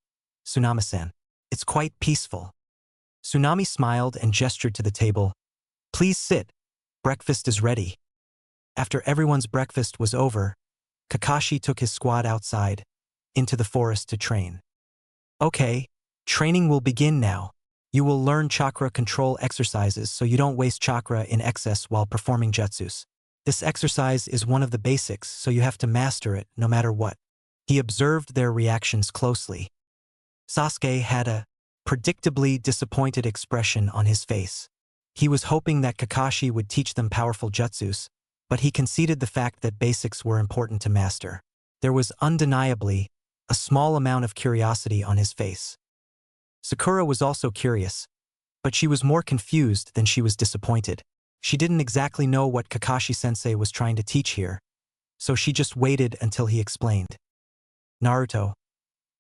Tsunami-san. It's quite peaceful. Tsunami smiled and gestured to the table. Please sit. Breakfast is ready. After everyone's breakfast was over, Kakashi took his squad outside, into the forest to train. Okay, training will begin now. You will learn chakra control exercises so you don't waste chakra in excess while performing jutsus. This exercise is one of the basics, so you have to master it no matter what. He observed their reactions closely. Sasuke had a predictably disappointed expression on his face. He was hoping that Kakashi would teach them powerful jutsus, but he conceded the fact that basics were important to master. There was undeniably a small amount of curiosity on his face. Sakura was also curious, but she was more confused than she was disappointed. She didn't exactly know what Kakashi-sensei was trying to teach here, so she just waited until he explained. Naruto.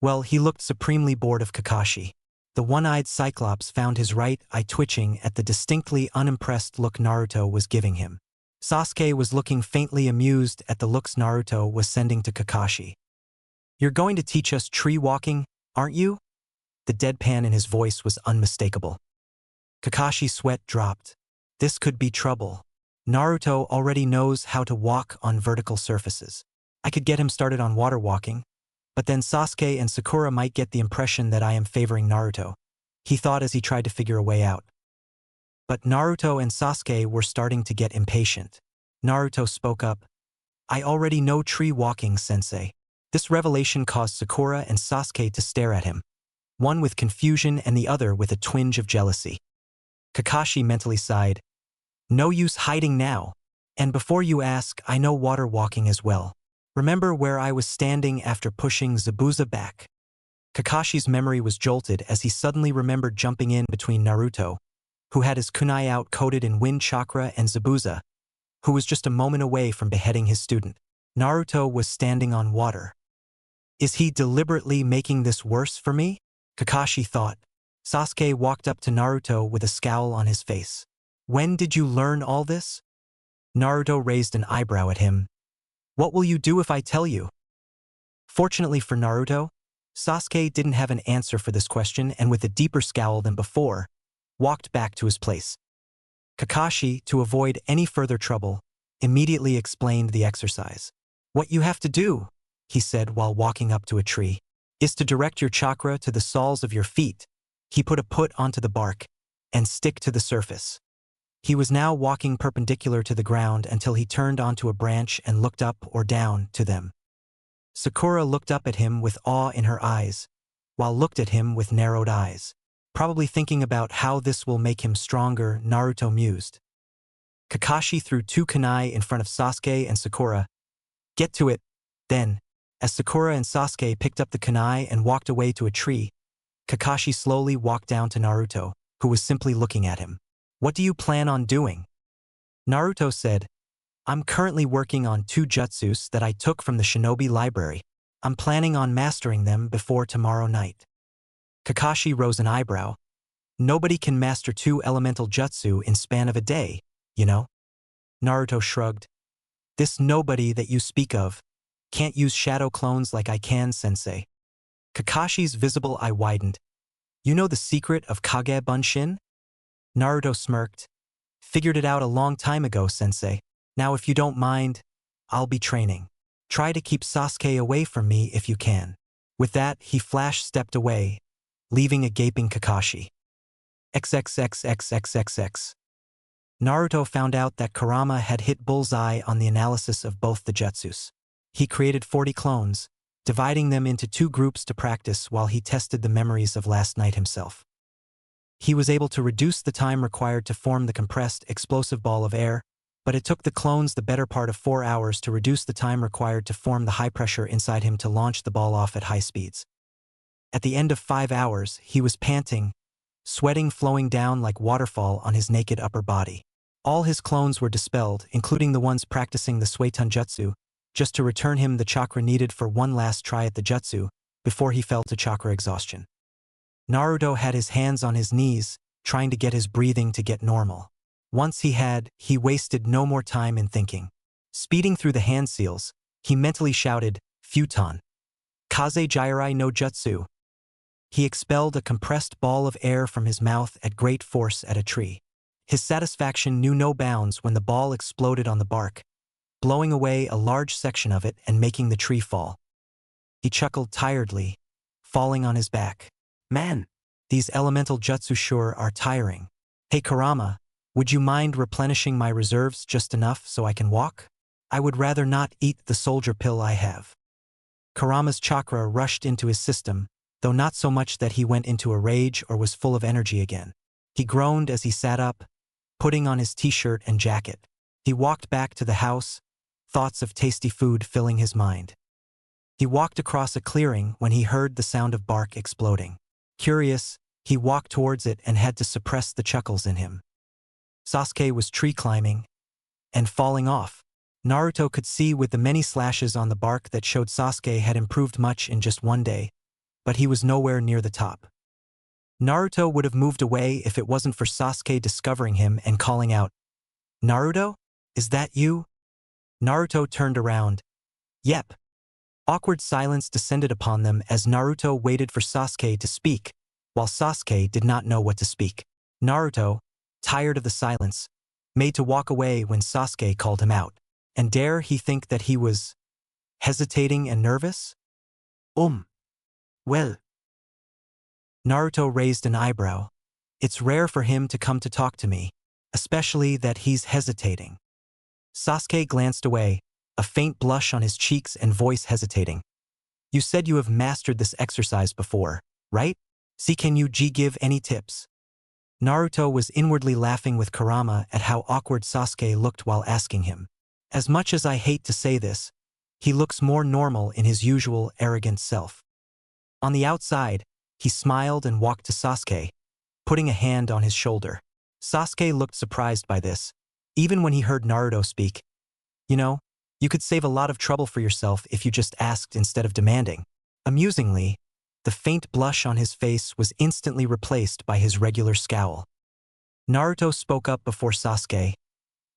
Well, he looked supremely bored of Kakashi. The one-eyed Cyclops found his right eye twitching at the distinctly unimpressed look Naruto was giving him. Sasuke was looking faintly amused at the looks Naruto was sending to Kakashi. You're going to teach us tree walking, aren't you? The deadpan in his voice was unmistakable. Kakashi's sweat dropped. This could be trouble. Naruto already knows how to walk on vertical surfaces. I could get him started on water walking, but then Sasuke and Sakura might get the impression that I am favoring Naruto, he thought as he tried to figure a way out. But Naruto and Sasuke were starting to get impatient. Naruto spoke up. I already know tree walking, sensei. This revelation caused Sakura and Sasuke to stare at him, one with confusion and the other with a twinge of jealousy. Kakashi mentally sighed. No use hiding now. And before you ask, I know water walking as well. Remember where I was standing after pushing Zabuza back? Kakashi's memory was jolted as he suddenly remembered jumping in between Naruto, who had his kunai out coated in wind chakra, and Zabuza, who was just a moment away from beheading his student. Naruto was standing on water. Is he deliberately making this worse for me? Kakashi thought. Sasuke walked up to Naruto with a scowl on his face. When did you learn all this? Naruto raised an eyebrow at him. What will you do if I tell you? Fortunately for Naruto, Sasuke didn't have an answer for this question and with a deeper scowl than before, walked back to his place. Kakashi, to avoid any further trouble, immediately explained the exercise. What you have to do, he said while walking up to a tree, is to direct your chakra to the soles of your feet. He put a foot onto the bark and stick to the surface. He was now walking perpendicular to the ground until he turned onto a branch and looked up or down to them. Sakura looked up at him with awe in her eyes, while looked at him with narrowed eyes. Probably thinking about how this will make him stronger, Naruto mused. Kakashi threw 2 kunai in front of Sasuke and Sakura. Get to it. Then, as Sakura and Sasuke picked up the kunai and walked away to a tree, Kakashi slowly walked down to Naruto, who was simply looking at him. What do you plan on doing? Naruto said, I'm currently working on 2 jutsus that I took from the shinobi library. I'm planning on mastering them before tomorrow night. Kakashi rose an eyebrow. Nobody can master 2 elemental jutsu in span of a day, you know? Naruto shrugged. This nobody that you speak of can't use shadow clones like I can, sensei. Kakashi's visible eye widened. You know the secret of Kage Bunshin? Naruto smirked. Figured it out a long time ago, sensei. Now if you don't mind, I'll be training. Try to keep Sasuke away from me if you can. With that, he flash-stepped away, leaving a gaping Kakashi. XXXXXXX. Naruto found out that Kurama had hit bullseye on the analysis of both the jutsus. He created 40 clones, dividing them into 2 groups to practice while he tested the memories of last night himself. He was able to reduce the time required to form the compressed, explosive ball of air, but it took the clones the better part of 4 hours to reduce the time required to form the high pressure inside him to launch the ball off at high speeds. At the end of 5 hours, he was panting, sweating flowing down like waterfall on his naked upper body. All his clones were dispelled, including the ones practicing the Suetun Jutsu, just to return him the chakra needed for one last try at the jutsu, before he fell to chakra exhaustion. Naruto had his hands on his knees, trying to get his breathing to get normal. Once he wasted no more time in thinking. Speeding through the hand seals, he mentally shouted, "Futon. Kaze Jirai no Jutsu." He expelled a compressed ball of air from his mouth at great force at a tree. His satisfaction knew no bounds when the ball exploded on the bark, blowing away a large section of it and making the tree fall. He chuckled tiredly, falling on his back. "Man, these elemental jutsu sure are tiring. Hey Kurama, would you mind replenishing my reserves just enough so I can walk? I would rather not eat the soldier pill I have." Kurama's chakra rushed into his system, though not so much that he went into a rage or was full of energy again. He groaned as he sat up, putting on his t-shirt and jacket. He walked back to the house, thoughts of tasty food filling his mind. He walked across a clearing when he heard the sound of bark exploding. Curious, he walked towards it and had to suppress the chuckles in him. Sasuke was tree climbing and falling off. Naruto could see with the many slashes on the bark that showed Sasuke had improved much in just one day, but he was nowhere near the top. Naruto would have moved away if it wasn't for Sasuke discovering him and calling out, "Naruto? Is that you?" Naruto turned around. "Yep." Awkward silence descended upon them as Naruto waited for Sasuke to speak, while Sasuke did not know what to speak. Naruto, tired of the silence, made to walk away when Sasuke called him out. And dare he think that he was hesitating and nervous? Well. Naruto raised an eyebrow. It's rare for him to come to talk to me, especially that he's hesitating. Sasuke glanced away, a faint blush on his cheeks and voice hesitating. "You said you have mastered this exercise before, right? See, can you give any tips?" Naruto was inwardly laughing with Kurama at how awkward Sasuke looked while asking him. As much as I hate to say this, he looks more normal in his usual arrogant self. On the outside, he smiled and walked to Sasuke, putting a hand on his shoulder. Sasuke looked surprised by this, even when he heard Naruto speak. "You know, you could save a lot of trouble for yourself if you just asked instead of demanding." Amusingly, the faint blush on his face was instantly replaced by his regular scowl. Naruto spoke up before Sasuke.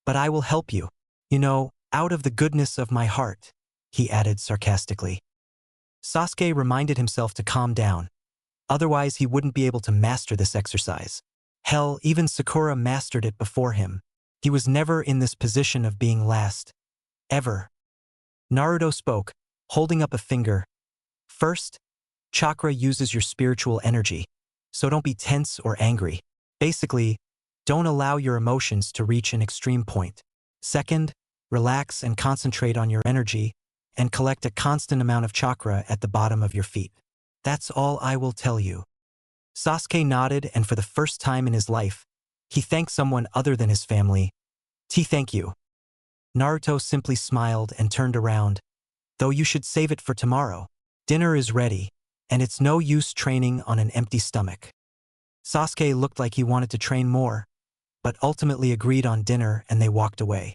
"But I will help you. You know, out of the goodness of my heart," he added sarcastically. Sasuke reminded himself to calm down. Otherwise, he wouldn't be able to master this exercise. Hell, even Sakura mastered it before him. He was never in this position of being last. Ever. Naruto spoke, holding up a finger. "First, chakra uses your spiritual energy, so don't be tense or angry. Basically, don't allow your emotions to reach an extreme point. Second, relax and concentrate on your energy, and collect a constant amount of chakra at the bottom of your feet. That's all I will tell you." Sasuke nodded, and for the first time in his life, he thanked someone other than his family. Thank you." Naruto simply smiled and turned around. "Though you should save it for tomorrow. Dinner is ready, and it's no use training on an empty stomach." Sasuke looked like he wanted to train more, but ultimately agreed on dinner and they walked away.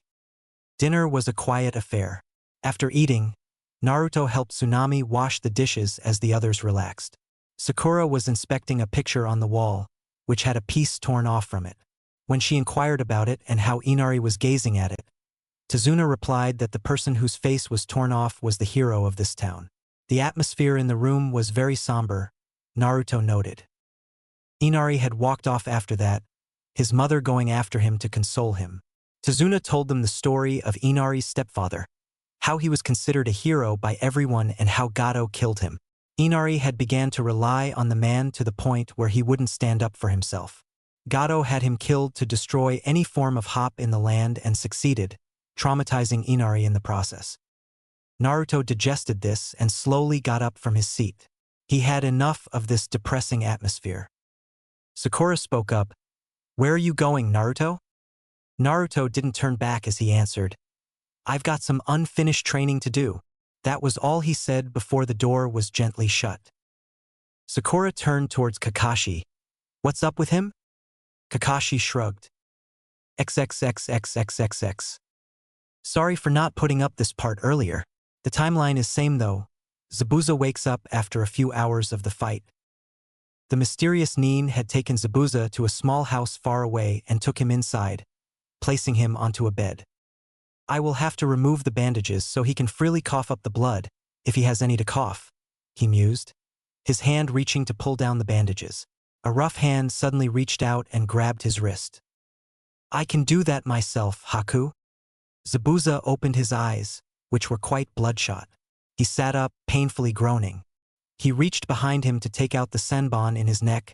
Dinner was a quiet affair. After eating, Naruto helped Tsunami wash the dishes as the others relaxed. Sakura was inspecting a picture on the wall, which had a piece torn off from it. When she inquired about it and how Inari was gazing at it, Tazuna replied that the person whose face was torn off was the hero of this town. The atmosphere in the room was very somber, Naruto noted. Inari had walked off after that, his mother going after him to console him. Tazuna told them the story of Inari's stepfather, how he was considered a hero by everyone and how Gato killed him. Inari had began to rely on the man to the point where he wouldn't stand up for himself. Gato had him killed to destroy any form of hop in the land and succeeded, traumatizing Inari in the process. Naruto digested this and slowly got up from his seat. He had enough of this depressing atmosphere. Sakura spoke up. Where are you going, Naruto? Naruto didn't turn back as he answered. I've got some unfinished training to do. That was all he said before the door was gently shut. Sakura turned towards Kakashi. What's up with him? Kakashi shrugged. XXXXXXX. Sorry for not putting up this part earlier. The timeline is same though. Zabuza wakes up after a few hours of the fight. The mysterious Nin had taken Zabuza to a small house far away and took him inside, placing him onto a bed. I will have to remove the bandages so he can freely cough up the blood, if he has any to cough, he mused, his hand reaching to pull down the bandages. A rough hand suddenly reached out and grabbed his wrist. I can do that myself, Haku. Zabuza opened his eyes, which were quite bloodshot. He sat up, painfully groaning. He reached behind him to take out the senbon in his neck,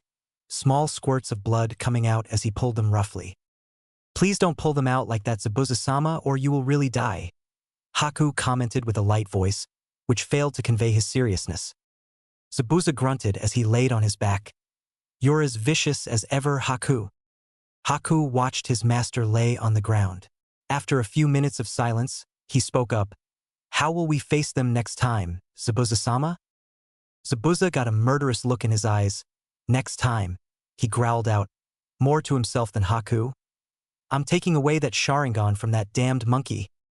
small squirts of blood coming out as he pulled them roughly. Please don't pull them out like that, Zabuza-sama, or you will really die, Haku commented with a light voice, which failed to convey his seriousness. Zabuza grunted as he laid on his back. You're as vicious as ever, Haku. Haku watched his master lay on the ground. After a few minutes of silence, he spoke up. How will we face them next time, Zabuza-sama? Zabuza got a murderous look in his eyes. Next time, he growled out, more to himself than Haku. I'm taking away that Sharingan from that damned monkey.